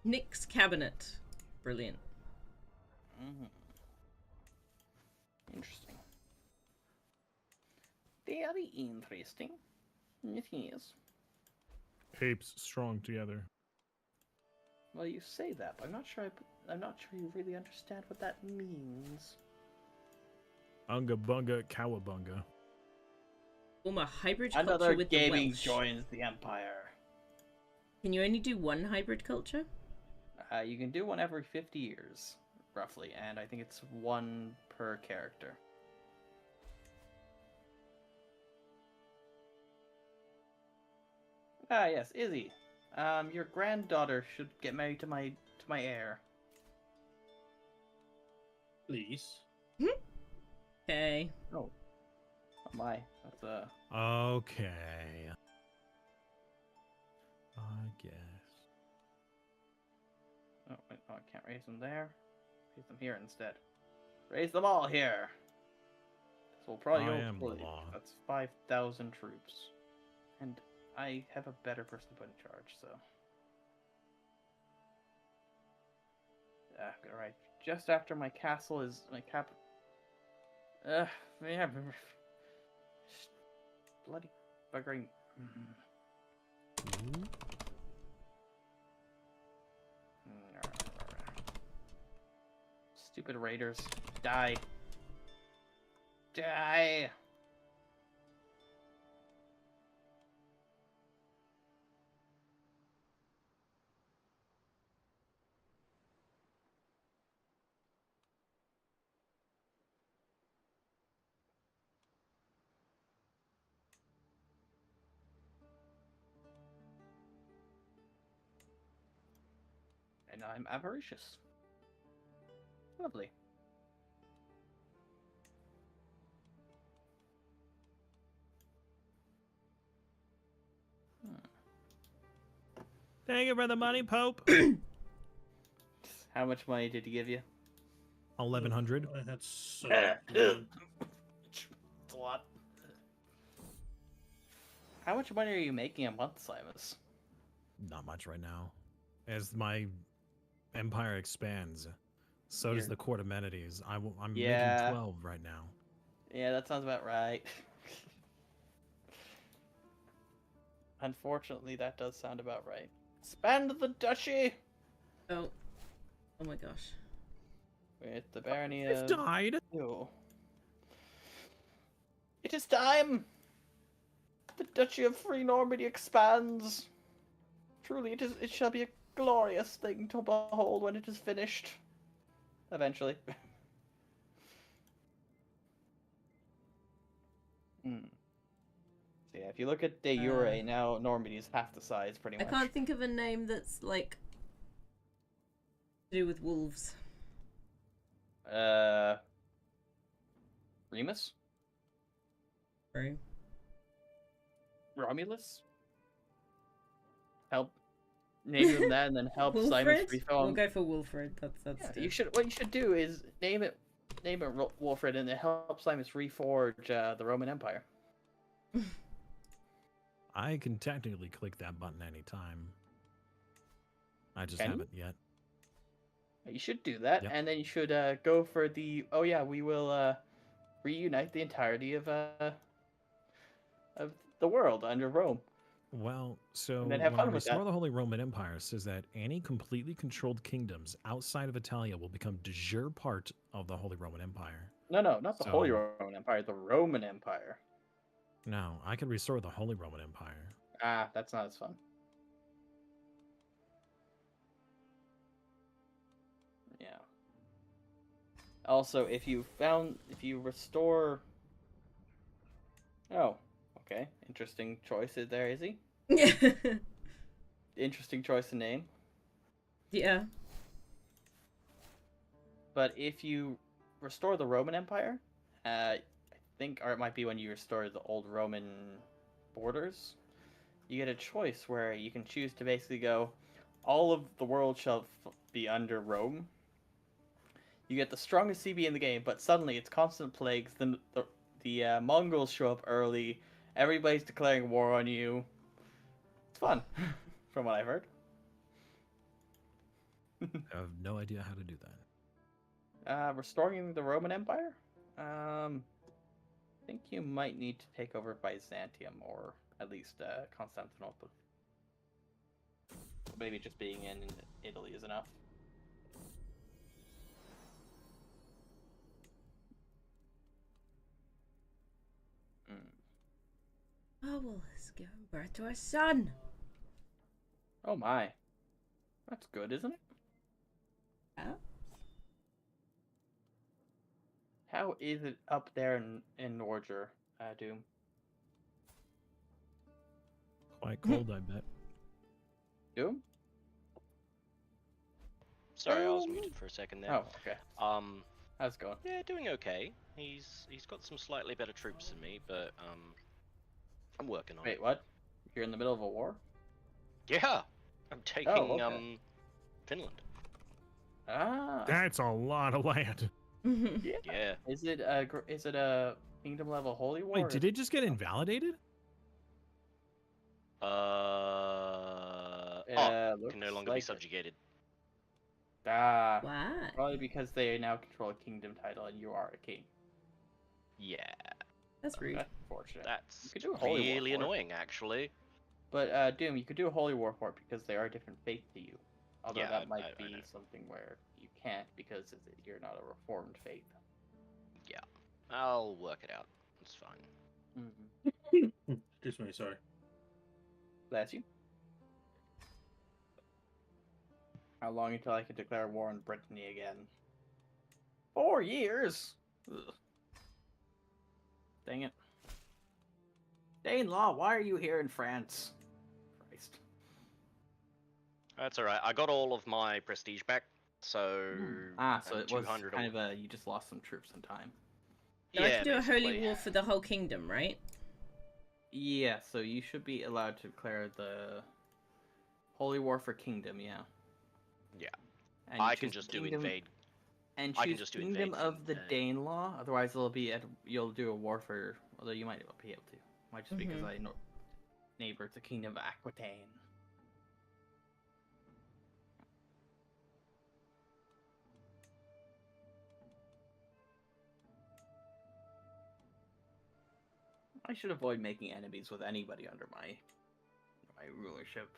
Nick's cabinet. Brilliant. Interesting. Very interesting. It is. Apes strong together. Well, you say that, but I'm not sure you really understand what that means. Unga bunga cowabunga. Form a hybrid culture Another with the gaming Welsh. joins the Empire. Can you only do one hybrid culture? You can do one every 50 years, roughly, and I think it's one per character. Ah, yes, Izzy. Your granddaughter should get married to my heir. Please. Okay. Oh my, that's a. Okay. I guess. Oh wait, no, I can't raise them there. Raise them here instead. Raise them all here. This will probably I go am the poorly. law. That's 5,000 troops, and I have a better person to put in charge. So. All right. Just after my castle is my cap. Yeah. Bloody buggering. Stupid raiders. Die. Die. And I'm avaricious. Lovely. Thank you for the money, Pope. How much money did he give you? 1100. I had so It's a lot. How much money are you making a month, Simus? Not much right now. As my empire expands, so does You're- the court amenities. I'm Yeah. making 12 right now. Yeah, that sounds about right. Unfortunately, that does sound about right. Expand the duchy Oh. Oh my gosh. with the barony I've of. died. Ew. it is time! The Duchy of Free Normandy expands! Truly, it shall be a glorious thing to behold when it is finished. Eventually. So yeah, if you look at de jure, now Normandy is half the size, pretty I much. can't think of a name that's like to do with wolves. Remus? True. Romulus? Help. Name them that and then help Simon Wilfred? Freefall. We'll go for Wilfred. That's Yeah, good. what you should do is name it Wilfred and then help Simon reforge the Roman Empire. I can technically click that button anytime. I just Can you? haven't yet. You should do that, Yep. and then you should go for the. Oh yeah, we will reunite the entirety of the world under Rome. Well, so And then have when I fun with restore that. the Holy Roman Empire, it says that any completely controlled kingdoms outside of Italia will become de jure part of the Holy Roman Empire. No, not the Holy So- Roman Empire, the Roman Empire. No, I can restore the Holy Roman Empire. Ah, that's not as fun. Yeah. Also, if you restore. Oh, okay. Interesting choice there, is he? Interesting choice of name. Yeah. But if you restore the Roman Empire, I think, or it might be when you restore the old Roman borders, you get a choice where you can choose to basically go, all of the world shall be under Rome. You get the strongest CB in the game, but suddenly it's constant plagues. The Mongols show up early. Everybody's declaring war on you. It's fun, from what I've heard. I have no idea how to do that. Restoring the Roman Empire? I think you might need to take over Byzantium, or at least Constantinople. Maybe just being in Italy is enough. Powell has given birth to a son. Oh my. That's good, isn't it? Yeah. How is it up there in Norger, Doom? Quite cold, I bet. Doom? Sorry, I was muted for a second there. Oh, okay. How's it going? Yeah, doing okay. He's got some slightly better troops than me, but I'm working on Wait, it. what? You're in the middle of a war? Yeah, I'm taking okay. Finland. Ah. That's a lot of land. Yeah. Yeah. Is it a kingdom level holy war? Wait, did it just get invalidated? It looks can no longer like be it. subjugated. Ah. What? Probably because they now control a kingdom title and you are a king. Yeah, That's rude. That's unfortunate. that's could do a holy war really for it. annoying, actually. But Doom, you could do a holy war for it because they are a different faith to you. Although Yeah, that might I be know. something where you can't because you're not a reformed faith. Yeah, I'll work it out. It's fine. Excuse me, sorry. Bless you. How long until I can declare war on Brittany again? 4 years. Ugh. Dang it. Danelaw, why are you here in France? Christ. That's all right. I got all of my prestige back, so So I'm it was 200 kind of you just lost some troops in time. So I can do a holy basically. war for the whole kingdom, right? Yeah, so you should be allowed to declare the holy war for kingdom, yeah. Yeah. And you I can choose just do kingdom, invade. and I can choose just do kingdom invade of the and, Danelaw. Otherwise, you'll do a war for. Although you might not be able to. Might just because Mhm. I know neighbor to kingdom of Aquitaine. I should avoid making enemies with anybody under my rulership.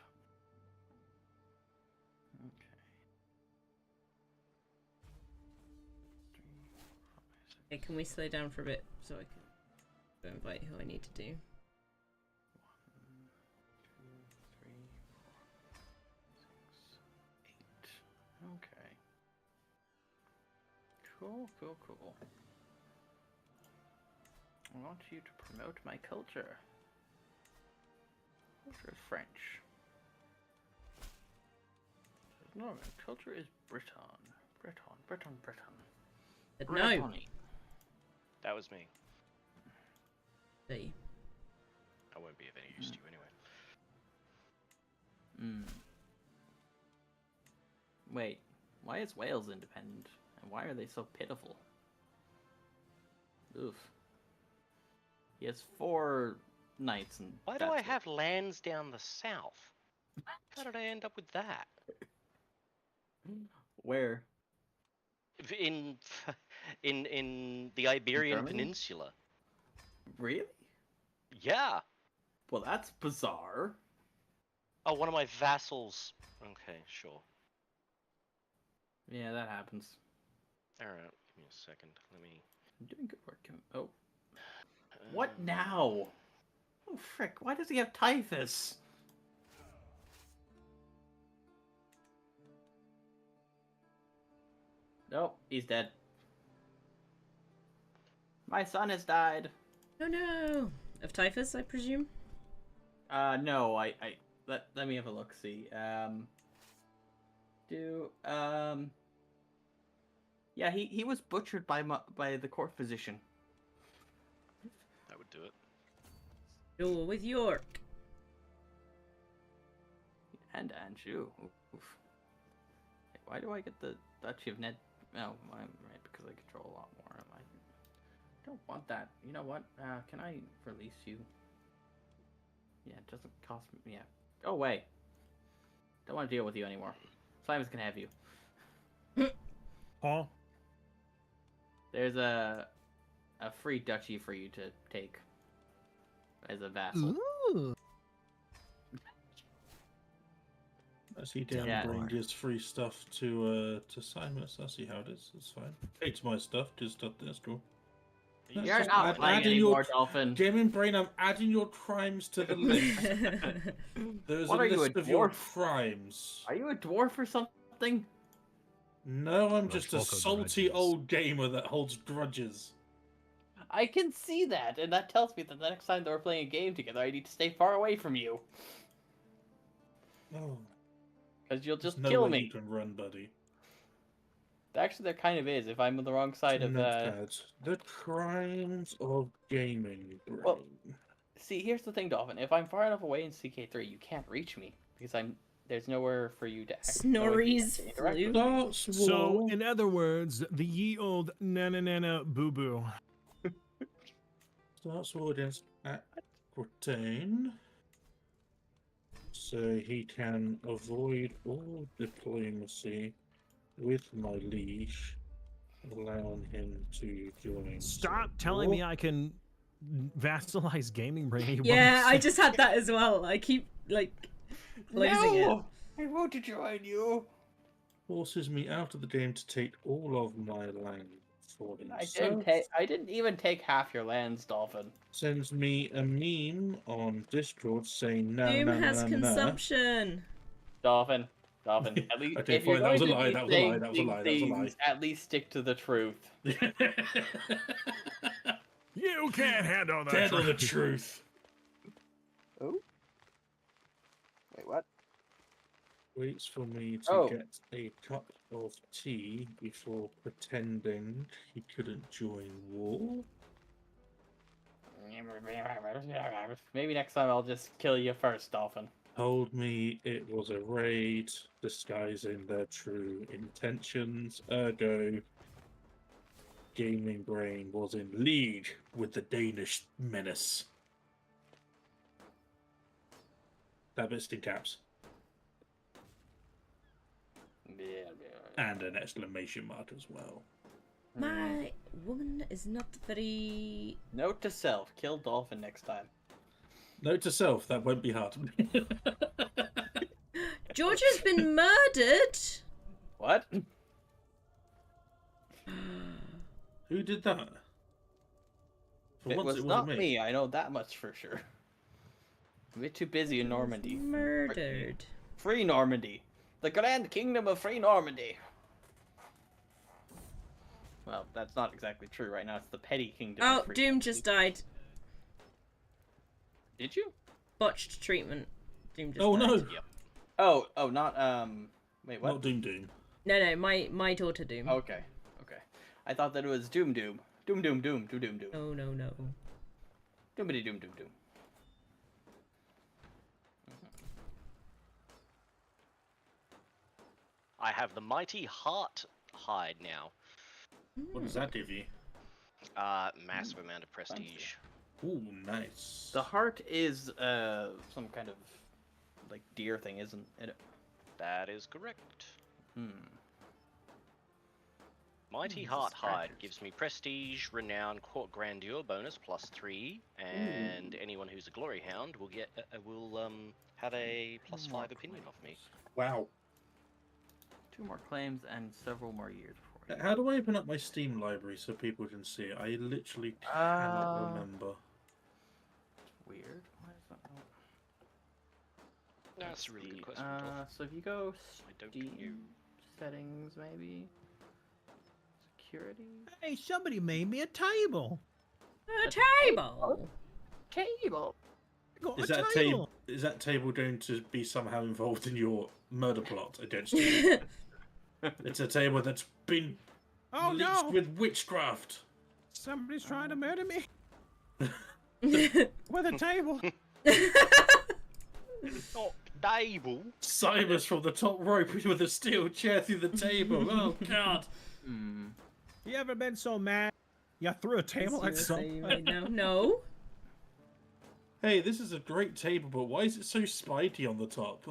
Okay. Okay, can we slow down for a bit so I can Go invite who I need to do. 1, 2, 3, 4, 6, 8. Okay. Cool, cool, cool. I want you to promote my culture. Culture is French. Norman, culture is Breton. Breton. But no. Bretony. That was me. See. I won't be of any use to you anyway. Wait, why is Wales independent? And why are they so pitiful? Oof. He has 4 knights and Why do I that's it. have lands down the south? How did I end up with that? Where? In the Iberian Germany? Peninsula. Really? Yeah. Well, that's bizarre. Oh, one of my vassals. Okay, sure. Yeah, that happens. All right, give me a second. Let me. I'm doing good work. Oh. What now? Oh, frick. Why does he have typhus? Nope, he's dead. My son has died. Oh no! Of typhus, I presume? No, let me have a look, see. Yeah, he was butchered by the court physician. That would do it. Duel with York. And Anjou. Oof. Hey, why do I get the Duchy of Ned? Oh, right, because I control a lot more. I don't want that. You know what? Can I release you? Yeah, it doesn't cost me. Yeah. Go away. Don't want to deal with you anymore. Simon's gonna have you. Huh? There's a free duchy for you to take as a vassal. Ooh. I see Dan Yeah. Brain gives free stuff to Simus. I see how it is. It's fine. It's my stuff. Just up there, cool. That's You're just not playing adding anymore, your Dolphin. Gaming Brain. I'm adding your crimes to the list. There's What a are you, list a of your dwarf? crimes. Are you a dwarf or something? No, I'm Those just a Volko salty grudges. old gamer that holds grudges. I can see that, and that tells me that the next time that we're playing a game together, I need to stay far away from you. Oh, Because you'll there's just no kill way me. you can run, buddy. Actually, there kind of is, if I'm on the wrong side of, Notepad. The crimes of gaming brain. Well- See, here's the thing, Dolphin. If I'm far enough away in CK3, you can't reach me. Because there's nowhere for you to Snorri's interact with flu. me. That's So, war. in other words, the ye old nana boo boo. Starts war against Aquitaine. So he can avoid all diplomacy with my liege, allowing him to join. Stop the telling war. me I can vassalize gaming brain. He Yeah, won't I just had that as well. I keep, like, closing it. No! I want to join you! Forces me out of the game to take all of my land for himself. I didn't even take half your lands, Dolphin. Sends me a meme on Discord saying no, Doom no, no, has no, no, no. consumption. Dolphin. At least Okay, if you're fine, that was going a to lie, be that was a lie, saying that was a lie, that was a lie. things, at least stick to the truth. You can't handle that. Tell the truth. truth. Oh? Wait, what? Waits for me to Oh. get a cup of tea before pretending he couldn't join war. Maybe next time I'll just kill you first, Dolphin. Told me it was a raid, disguising their true intentions. Ergo, Gaming Brain was in league with the Danish menace. That bit's in caps. And an exclamation mark as well. My woman is not very... Note to self: kill Dolphin next time. Note to self, that won't be hard. Georgia's been murdered! What? Who did that? For It once, was it not wasn't me. I know that much for sure. A bit too busy in Normandy. Murdered. Free Normandy. The Grand Kingdom of Free Normandy. Well, that's not exactly true right now. It's the Petty Kingdom Oh, of Free Doom Normandy. just died. Did you? Botched treatment. Doom just Oh died. no! Yep. Oh, not, wait, what? Not Doom. No, my daughter Doom. Okay. I thought that it was Doom. Doom. No. Doomity Doom. I have the mighty heart hide now. What does that give you? Massive amount of prestige. Ooh, nice. The heart is, some kind of, like, deer thing, isn't it? That is correct. Mighty Hmm, Heart Hide scratchers. gives me prestige, renown, court grandeur bonus +3, and anyone who's a glory hound will get have a +5 More opinion of me. Wow. 2 more claims and several more years before you. How do I open up my Steam library so people can see it? I literally cannot remember. Weird. Why is that not? That's a really good question. So if you go I don't Steam know. settings, maybe security. Hey, somebody made me a table. A table. Table. I got Is a that table. Is that table going to be somehow involved in your murder plot against you? It's a table that's been Oh leached no! with witchcraft. Somebody's trying to murder me with a table. Not table. Cybers from the top rope with a steel chair through the table. Oh god! Hmm. You ever been so mad you threw a table at Seriously, someone? right now? No. Hey, this is a great table, but why is it so spidey on the top?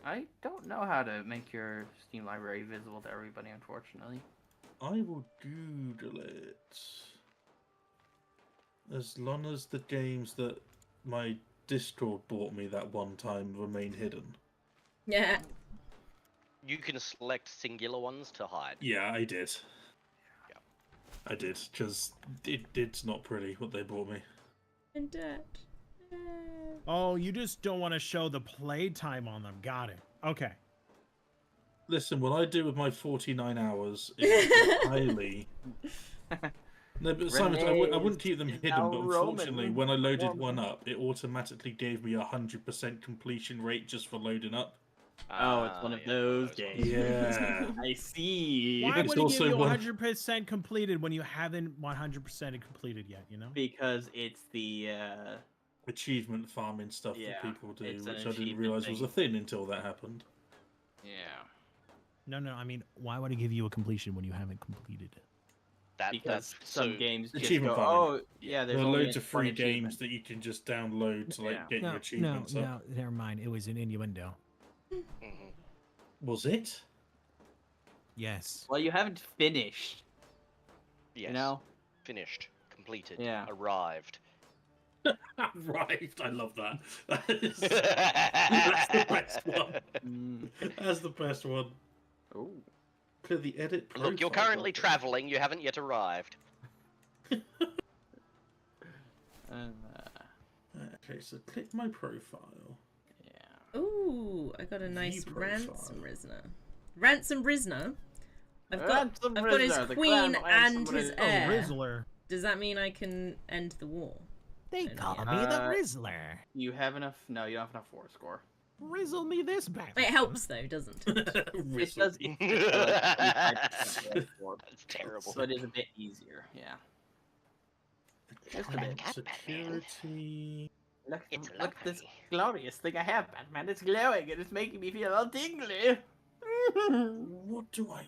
I don't know how to make your Steam library visible to everybody, unfortunately. I will Google it. As long as the games that my Discord bought me that one time remain hidden. Yeah. You can select singular ones to hide. Yeah, I did. Yeah. I did, because it's not pretty what they bought me. In debt. Oh, you just don't want to show the playtime on them. Got it. Okay. Listen, what I do with my 49 hours is highly... No, but Simon, I wouldn't keep them is hidden, now but Roman unfortunately, when I loaded woman. one up, it automatically gave me 100% completion rate just for loading up. Oh, it's one of those games. Yeah. I see. Why It's would it give also you one- 100% completed when you haven't 100% completed yet, you know? Because it's the Achievement farming stuff Yeah, that people do, it's an which I didn't achievement realise was a thing until that happened. yeah. No, I mean, why would it give you a completion when you haven't completed it? Because That's some so games just Achievement go, farming. oh yeah, There there's are only loads of one free achievement. games that you can just download to like Yeah. get your achievements up. never mind. It was an innuendo. mhm. Was it? Yes. Well, you haven't finished. Yes. You know. Finished. Completed. Yeah. Arrived. Right, I love that. That's the best one. Mm. That's the best one. Oh. Clear the edit. Look, you're profile currently button. traveling. You haven't yet arrived. Okay, so click my profile. Yeah. Ooh, I got a nice View profile. ransom Rizna. Ransom Rizna? I've Ransom got his Rizna, the queen Grand Ransom and his Rizna. Oh, heir. Rizzler. Does that mean I can end the war? They And call yeah. me the Uh, Rizzler. You have enough? No, you don't have enough war score. Rizzle me this back. It helps though, doesn't it? It Rizzle. does. That's That's terrible. So it is a bit easier. Yeah. Just a bit. Security. Look, It's look at this lovely. glorious thing I have, Batman. It's glowing and it's making me feel all tingly.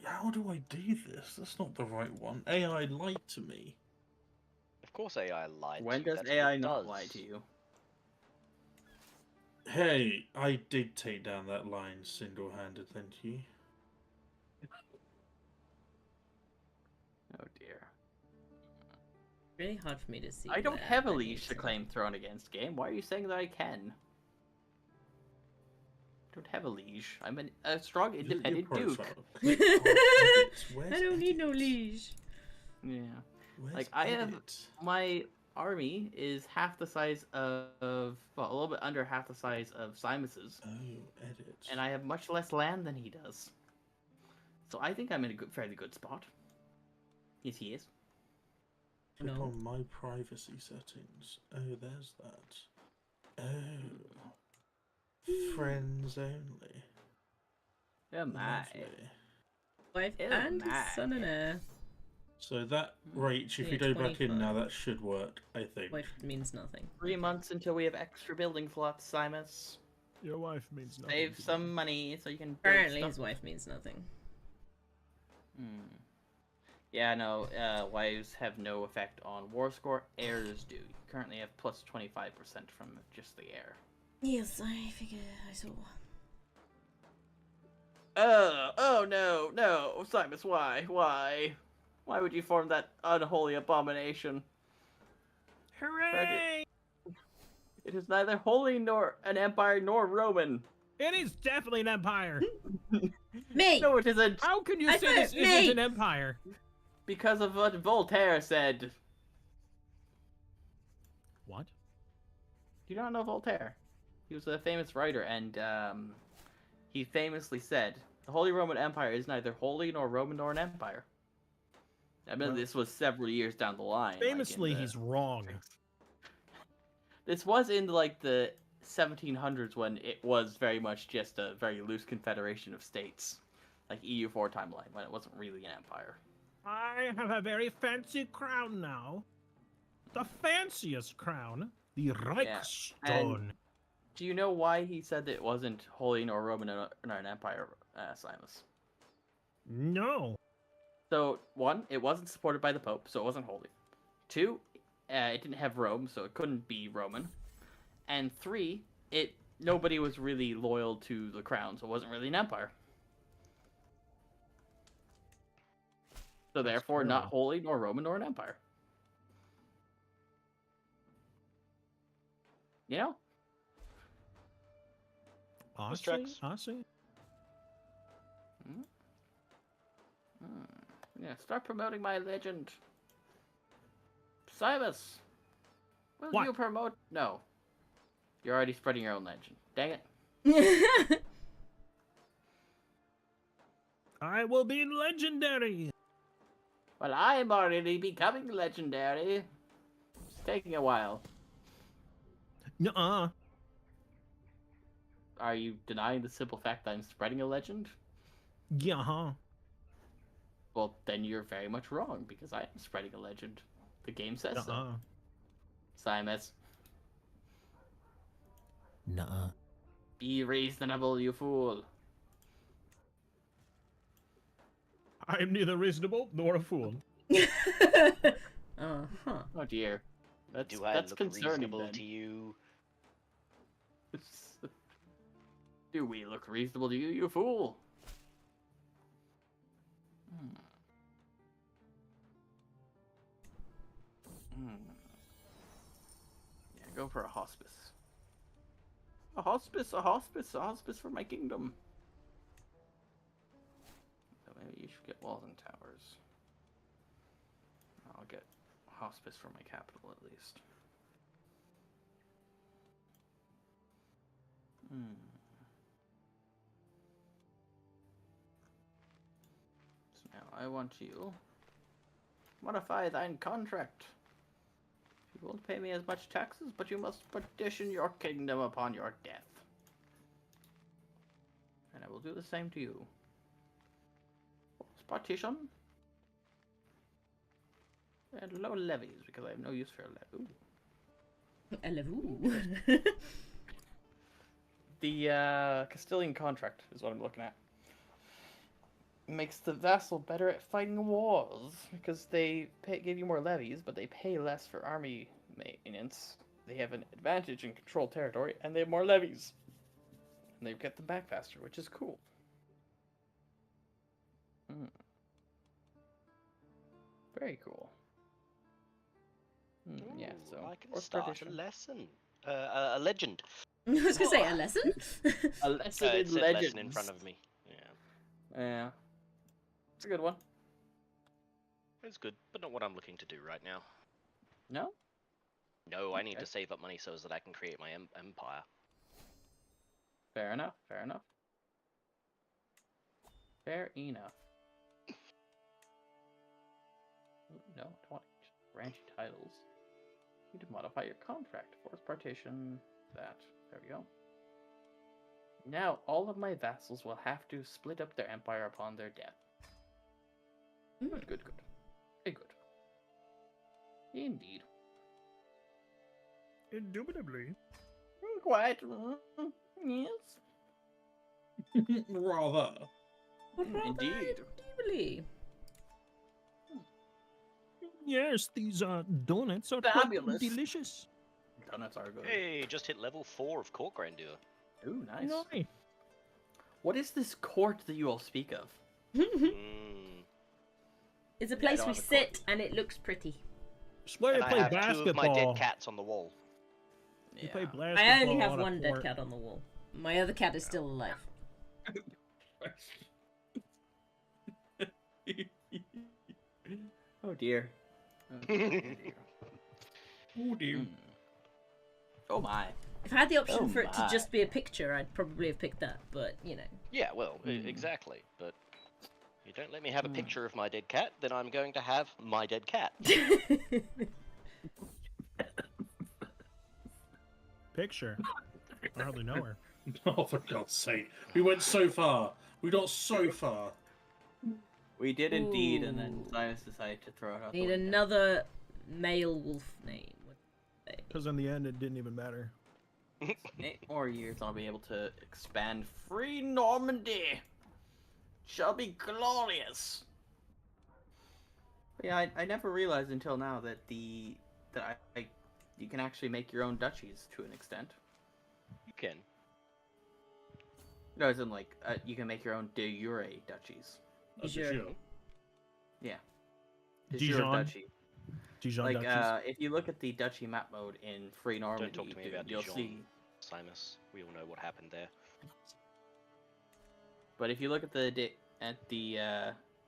How do I do this? That's not the right one. AI lied to me. Of course AI lied When to you. does That's what AI it not does. lie to you? Hey, I did take down that line single-handed, thank you. Oh dear. Really hard for me to see. I don't where have a that leash needs to claim thrown against game. Why are you saying that I can? I don't have a leash. I'm a strong, Look at your independent duke. profile. I Where's don't need edit? no leash. Yeah. Where's Like, I have- edit? My army is half the size of well, a little bit under half the size of Simus's, Oh, edit. and I have much less land than he does. So I think I'm in a fairly good spot. Yes, he is. Click No. on my privacy settings. Oh, there's that. Oh. Friends only. Oh my. Lovely. Wife Oh and my. son and heir. So that, Rach, if Yeah, you go back in now, 25. that should work, I think. Wife means nothing. 3 months until we have extra building slots, Simus. Your wife means nothing. Save to me. some money so you can build Apparently, stuff. his wife means nothing. Yeah, no, wives have no effect on war score. Heirs do. You currently have plus 25% from just the heir. Yes, I figured I saw. Oh no, Simus, why? Why would you form that unholy abomination? Hooray! It is neither holy nor an empire nor Roman. It is definitely an empire. Me! No, it isn't. How can you I say this vote me! isn't an empire? Because of what Voltaire said. Do What? you not know Voltaire? He was a famous writer, and he famously said, "The Holy Roman Empire is neither holy nor Roman nor an empire." I mean, Well, this was several years down the line. like, in Famously, the- he's wrong. This was in like the 1700s when it was very much just a very loose confederation of states, like EU4 timeline, when it wasn't really an empire. I have a very fancy crown now. The fanciest crown. The Reichstone. Do you know why he said that it wasn't holy nor Roman nor an empire, Simus? No. So, one, it wasn't supported by the Pope, so it wasn't holy. Two, it didn't have Rome, so it couldn't be Roman. And three, nobody was really loyal to the crown, so it wasn't really an empire. So therefore, not true. holy nor Roman nor an empire. You know? I see, tracks. I see. Yeah, start promoting my legend. Simus! Will What? you promote? No. You're already spreading your own legend. Dang it. I will be legendary. Well, I'm already becoming legendary. It's taking a while. Nuh-uh. Are you denying the simple fact that I'm spreading a legend? Yeah, huh? Well, then you're very much wrong, because I am spreading a legend. The game says so. Nuh-uh. Simus, Nuh-uh. be reasonable, you fool. I am neither reasonable nor a fool. Uh-huh. Oh dear. That's Do I look concerning reasonable then. to you? Do we look reasonable to you, you fool? Yeah, go for a hospice. A hospice, a hospice, a hospice for my kingdom. So maybe you should get walls and towers. I'll get hospice for my capital at least. So now I want you modify thine contract. You won't pay me as much taxes, but you must partition your kingdom upon your death. And I will do the same to you. What's partition? And low levies, because I have no use for a levy. I love ooh. The Castilian contract is what I'm looking at. Makes the vassal better at fighting wars, because they give you more levies, but they pay less for army maintenance. They have an advantage in controlled territory, and they have more levies. And they get them back faster, which is cool. Very cool. Yeah, Ooh, so I can horse start tradition. a lesson. A legend. I was gonna say a lesson. A lesson It in said legends. lesson in front of me. Yeah. Yeah, it's a good one. It's good, but not what I'm looking to do right now. No? No, I need Okay. to save up money so that I can create my empire. Fair enough, fair enough. Fair enough. Ooh, no, don't want branch titles. You need to modify your contract. Force partition. That. There we go. Now, all of my vassals will have to split up their empire upon their death. Good, good, good. Very good. Indeed. Indubitably. Quite. Yes. Rather. Indeed. Indubitably. Yes, these donuts are Fabulous. quite delicious. Donuts are good. Hey, just hit level 4 of Court Grandeur. Ooh, nice. Nice. What is this court that you all speak of? It's a I place don't we have a court. sit and it looks pretty. It's where And you I play have 2 of my dead basketball. cats on the wall. You play Yeah. basketball. I only have on a one dead court. cat on the wall. My other cat is still alive. Oh dear. Oh dear. Mm. Oh my. If I had the option Oh for it to my. just be a picture, I'd probably have picked that. But you know, Yeah, well, exactly. But you don't let me have a picture of my dead cat, then I'm going to have my dead cat. Picture. I hardly know her. Oh, for God's sake. We went so far. We got so far. We did indeed, and then Ooh. Silas decided to throw it out. the need window. another male wolf name. Because in the end, it didn't even matter. 8 more years, I'll be able to expand free Normandy. Shall be glorious. But yeah, I never realized until now that you can actually make your own duchies to an extent. You can. No, as in like you can make your own de jure duchies. That's Sure. for sure. Yeah. De jure Dijon? duchy. Dijon Like Duchies. if you look at the duchy map mode in Free Normandy, Don't talk to me about you'll Dijon. see. Simus, we all know what happened there. But if you look at the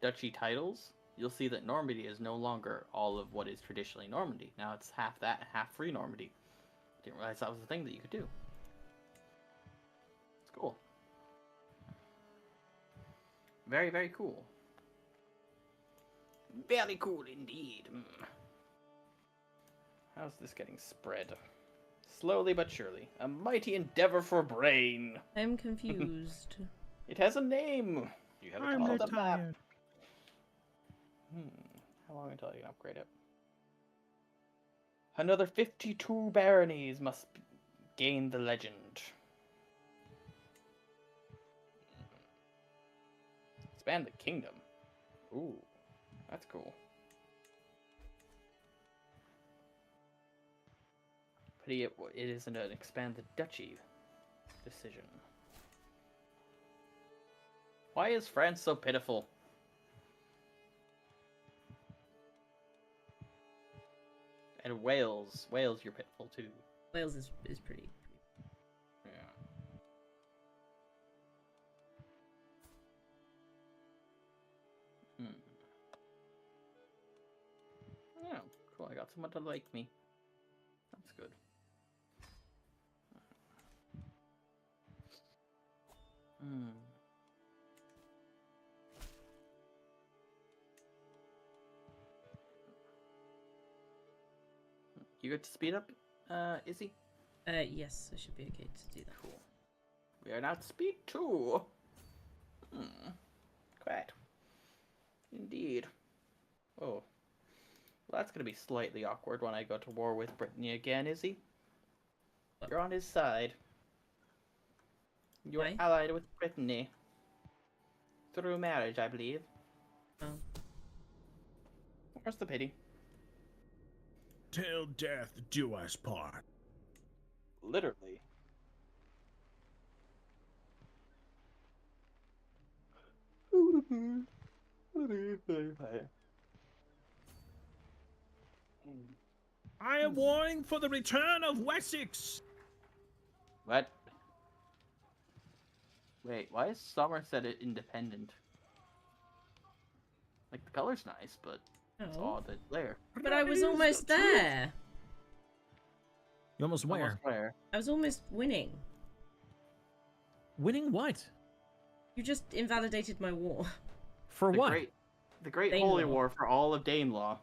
duchy titles, you'll see that Normandy is no longer all of what is traditionally Normandy. Now it's half that and half free Normandy. Didn't realize that was a thing that you could do. It's cool. Very, very cool. Very cool indeed. How's this getting spread? Slowly but surely. A mighty endeavor for brain. I'm confused. It has a name. You have a I'm called card. the map. retired. How long until you can upgrade it? Another 52 baronies must gain the legend. Expand the kingdom. Ooh, that's cool. Pity it isn't an expand the duchy decision. Why is France so pitiful? And Wales, you're pitiful too. Wales is pretty. Yeah. Oh, cool. I got someone to like me. That's good. You get to speed up, Izzy? Yes, I should be okay to do that. Cool. We are now at speed 2. Quite. Indeed. Oh. Well, that's going to be slightly awkward when I go to war with Brittany again, Izzy. You're on his side. You're Why? allied with Brittany. Through marriage, I believe. Oh. Where's the pity? Till death do us part. Literally. I am warning for the return of Wessex. What? Wait, why is Somerset independent? Like, the color's nice, but Oh, the player. But I was almost there. You almost where? Almost where? I was almost winning. Winning what? You just invalidated my war. For what? The Great Danelaw. Holy War for all of Danelaw.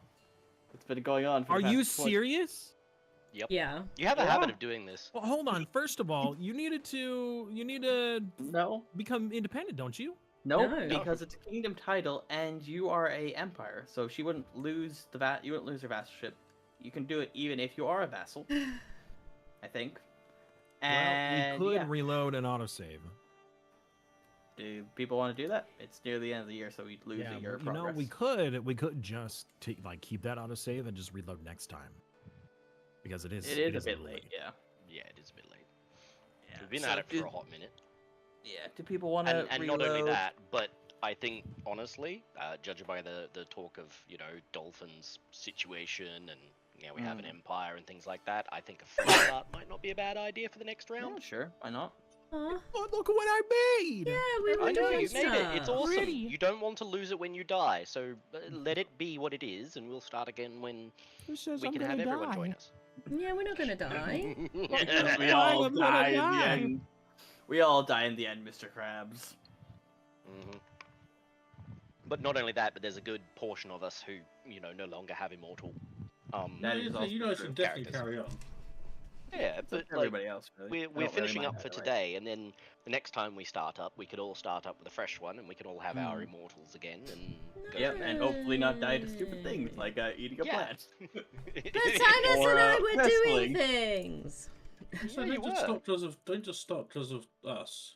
It's been going on for Are the past you 20 serious? Yep. Yeah. You have a habit of doing this. Well, hold on. First of all, you need to No. become independent, don't you? Nope, No. because it's a kingdom title, and you are a empire, so she wouldn't lose you wouldn't lose her vassalship. You can do it even if you are a vassal, I think. And well, we could yeah. reload and autosave. Do people want to do that? It's near the end of the year, so we'd lose Yeah, a year of you know, progress. we could just keep that autosave and just reload next time. Because it is It is a bit late, yeah. Yeah, it is a bit late. Yeah. We've been So at it for do- a hot minute. Yeah, do people want to And not only that, but I think, honestly, judging by the talk of, Dolphin's situation and, we have an empire and things like that, I think a fresh start might not be a bad idea for the next Yeah, round. sure, why not? Aw. Oh, look what I made! Yeah, we were I know, doing you made it. It's stuff. awesome. Pretty. You don't want to lose it when you die, so let it be what it is, and we'll start again when Who says we I'm can gonna have everyone die? join us. Yeah, we're not gonna die. Because we I'm all gonna die in the die. end. We all die in the end, Mr. Krabs. Mhm. But not only that, but there's a good portion of us who, no longer have immortal. That is also you guys true. should definitely Characters. carry on. Yeah, But but like, everybody else, really. we're I don't really finishing mind up for either way. today, and then the next time we start up, we could all start up with a fresh one, and we can all have our Mm. immortals again, and go Yep, from there. and hopefully not die to stupid things like eating a Yeah. plant. But Silas Or, and I were wrestling. doing things. So Yeah, you don't just were. stop because of us.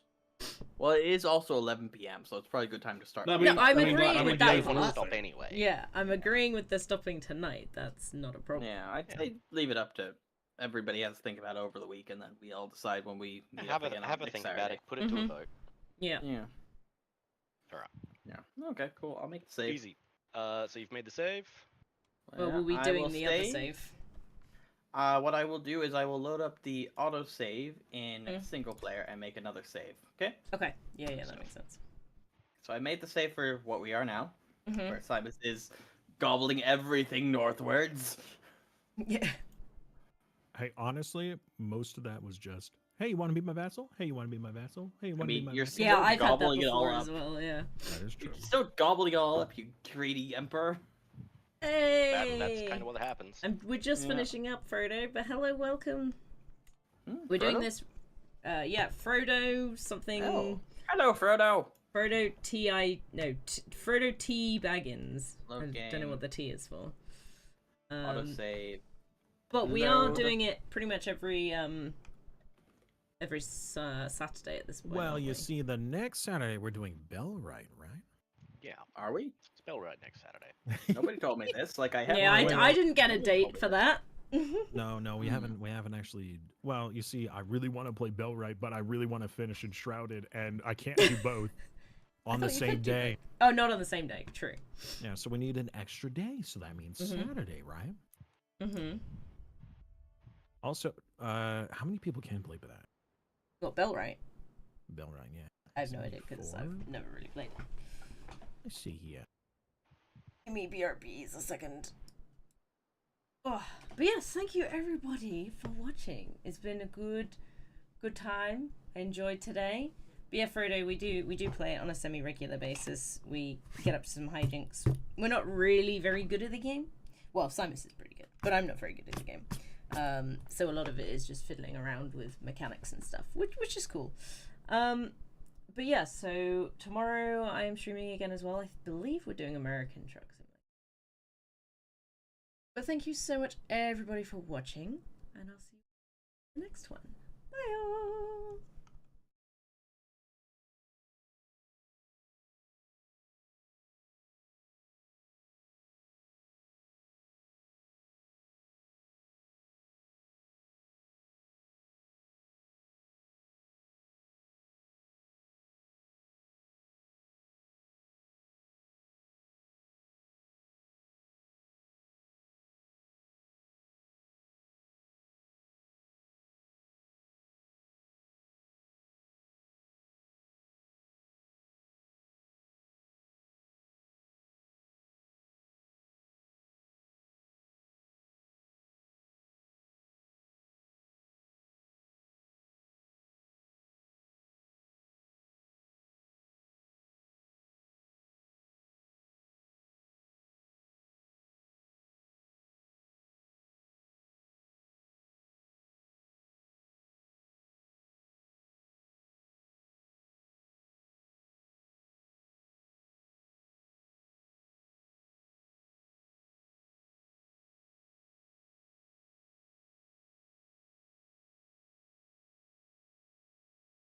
Well, it is also 11 p.m., so it's probably a good time to start. No, I No, mean- I'm I mean, agreeing I mean, with the that. other want to part. stop anyway. Yeah, I'm agreeing with the stopping tonight. That's not a problem. Yeah, I'd say leave it up to everybody has to think about it over the week, and then we all decide when we meet Have up again on a next think Saturday. about it. Put it to a Mhm. vote. Yeah. Yeah. Alright. Yeah. Okay, cool. I'll make the save. Easy. So you've made the save. Well, we'll be I doing will the other save. save. What I will do is I will load up the autosave in Mm. single player and make another save. Okay? Okay. Yeah, that makes sense. So I made the save for what we are now, Mhm. where Simus is gobbling everything northwards. Yeah. Hey, honestly, most of that was just, hey, you want to be my vassal? Hey, you want to be my vassal? Hey, you want to mean, be my you're vassal? Yeah, Still I've had that gobbling it all before up. as well. Yeah. That is true. You're still gobbling it all up, you greedy emperor. Hey. That's kind of what happens. We're just Yeah. Hmm, finishing up, Frodo. But hello, welcome. We're doing Frodo? this. Frodo something. Oh. Hello, Frodo. Frodo Frodo T Baggins. I don't know Logan. what the T is for. Autosave. But we are Load. doing it pretty much every Saturday at this point. Well, aren't you we? see, the next Saturday we're doing Bellrite, right? Yeah. Are we? Spell right next Saturday. Nobody told me this. Like I have. Yeah, Wait, I didn't get a Nobody told date me for this. that. No, we haven't actually. Well, you see, I really want to play Bellrite, but I really want to finish Enshrouded, and I can't do both on the thought you same could do day. Oh, not on the same day. True. Yeah, so we need an extra day, so that means Mhm. Saturday, right? Mm-hmm. Also, how many people can play with that? Got Bell right. Bellrite, yeah. I have no idea because 4? I've never really played it. Let's see here. Give me BRBs a second. Oh, but yes, thank you everybody for watching. It's been a good time. I enjoyed today. But yeah, Frodo, we do play it on a semi-regular basis. We get up to some hijinks. We're not really very good at the game. Well, Simus is pretty good, but I'm not very good at the game. So a lot of it is just fiddling around with mechanics and stuff, which is cool. But yeah, so tomorrow I am streaming again as well. I believe we're doing American Truck Simulator. But thank you so much everybody for watching, and I'll see you in the next one. Bye all!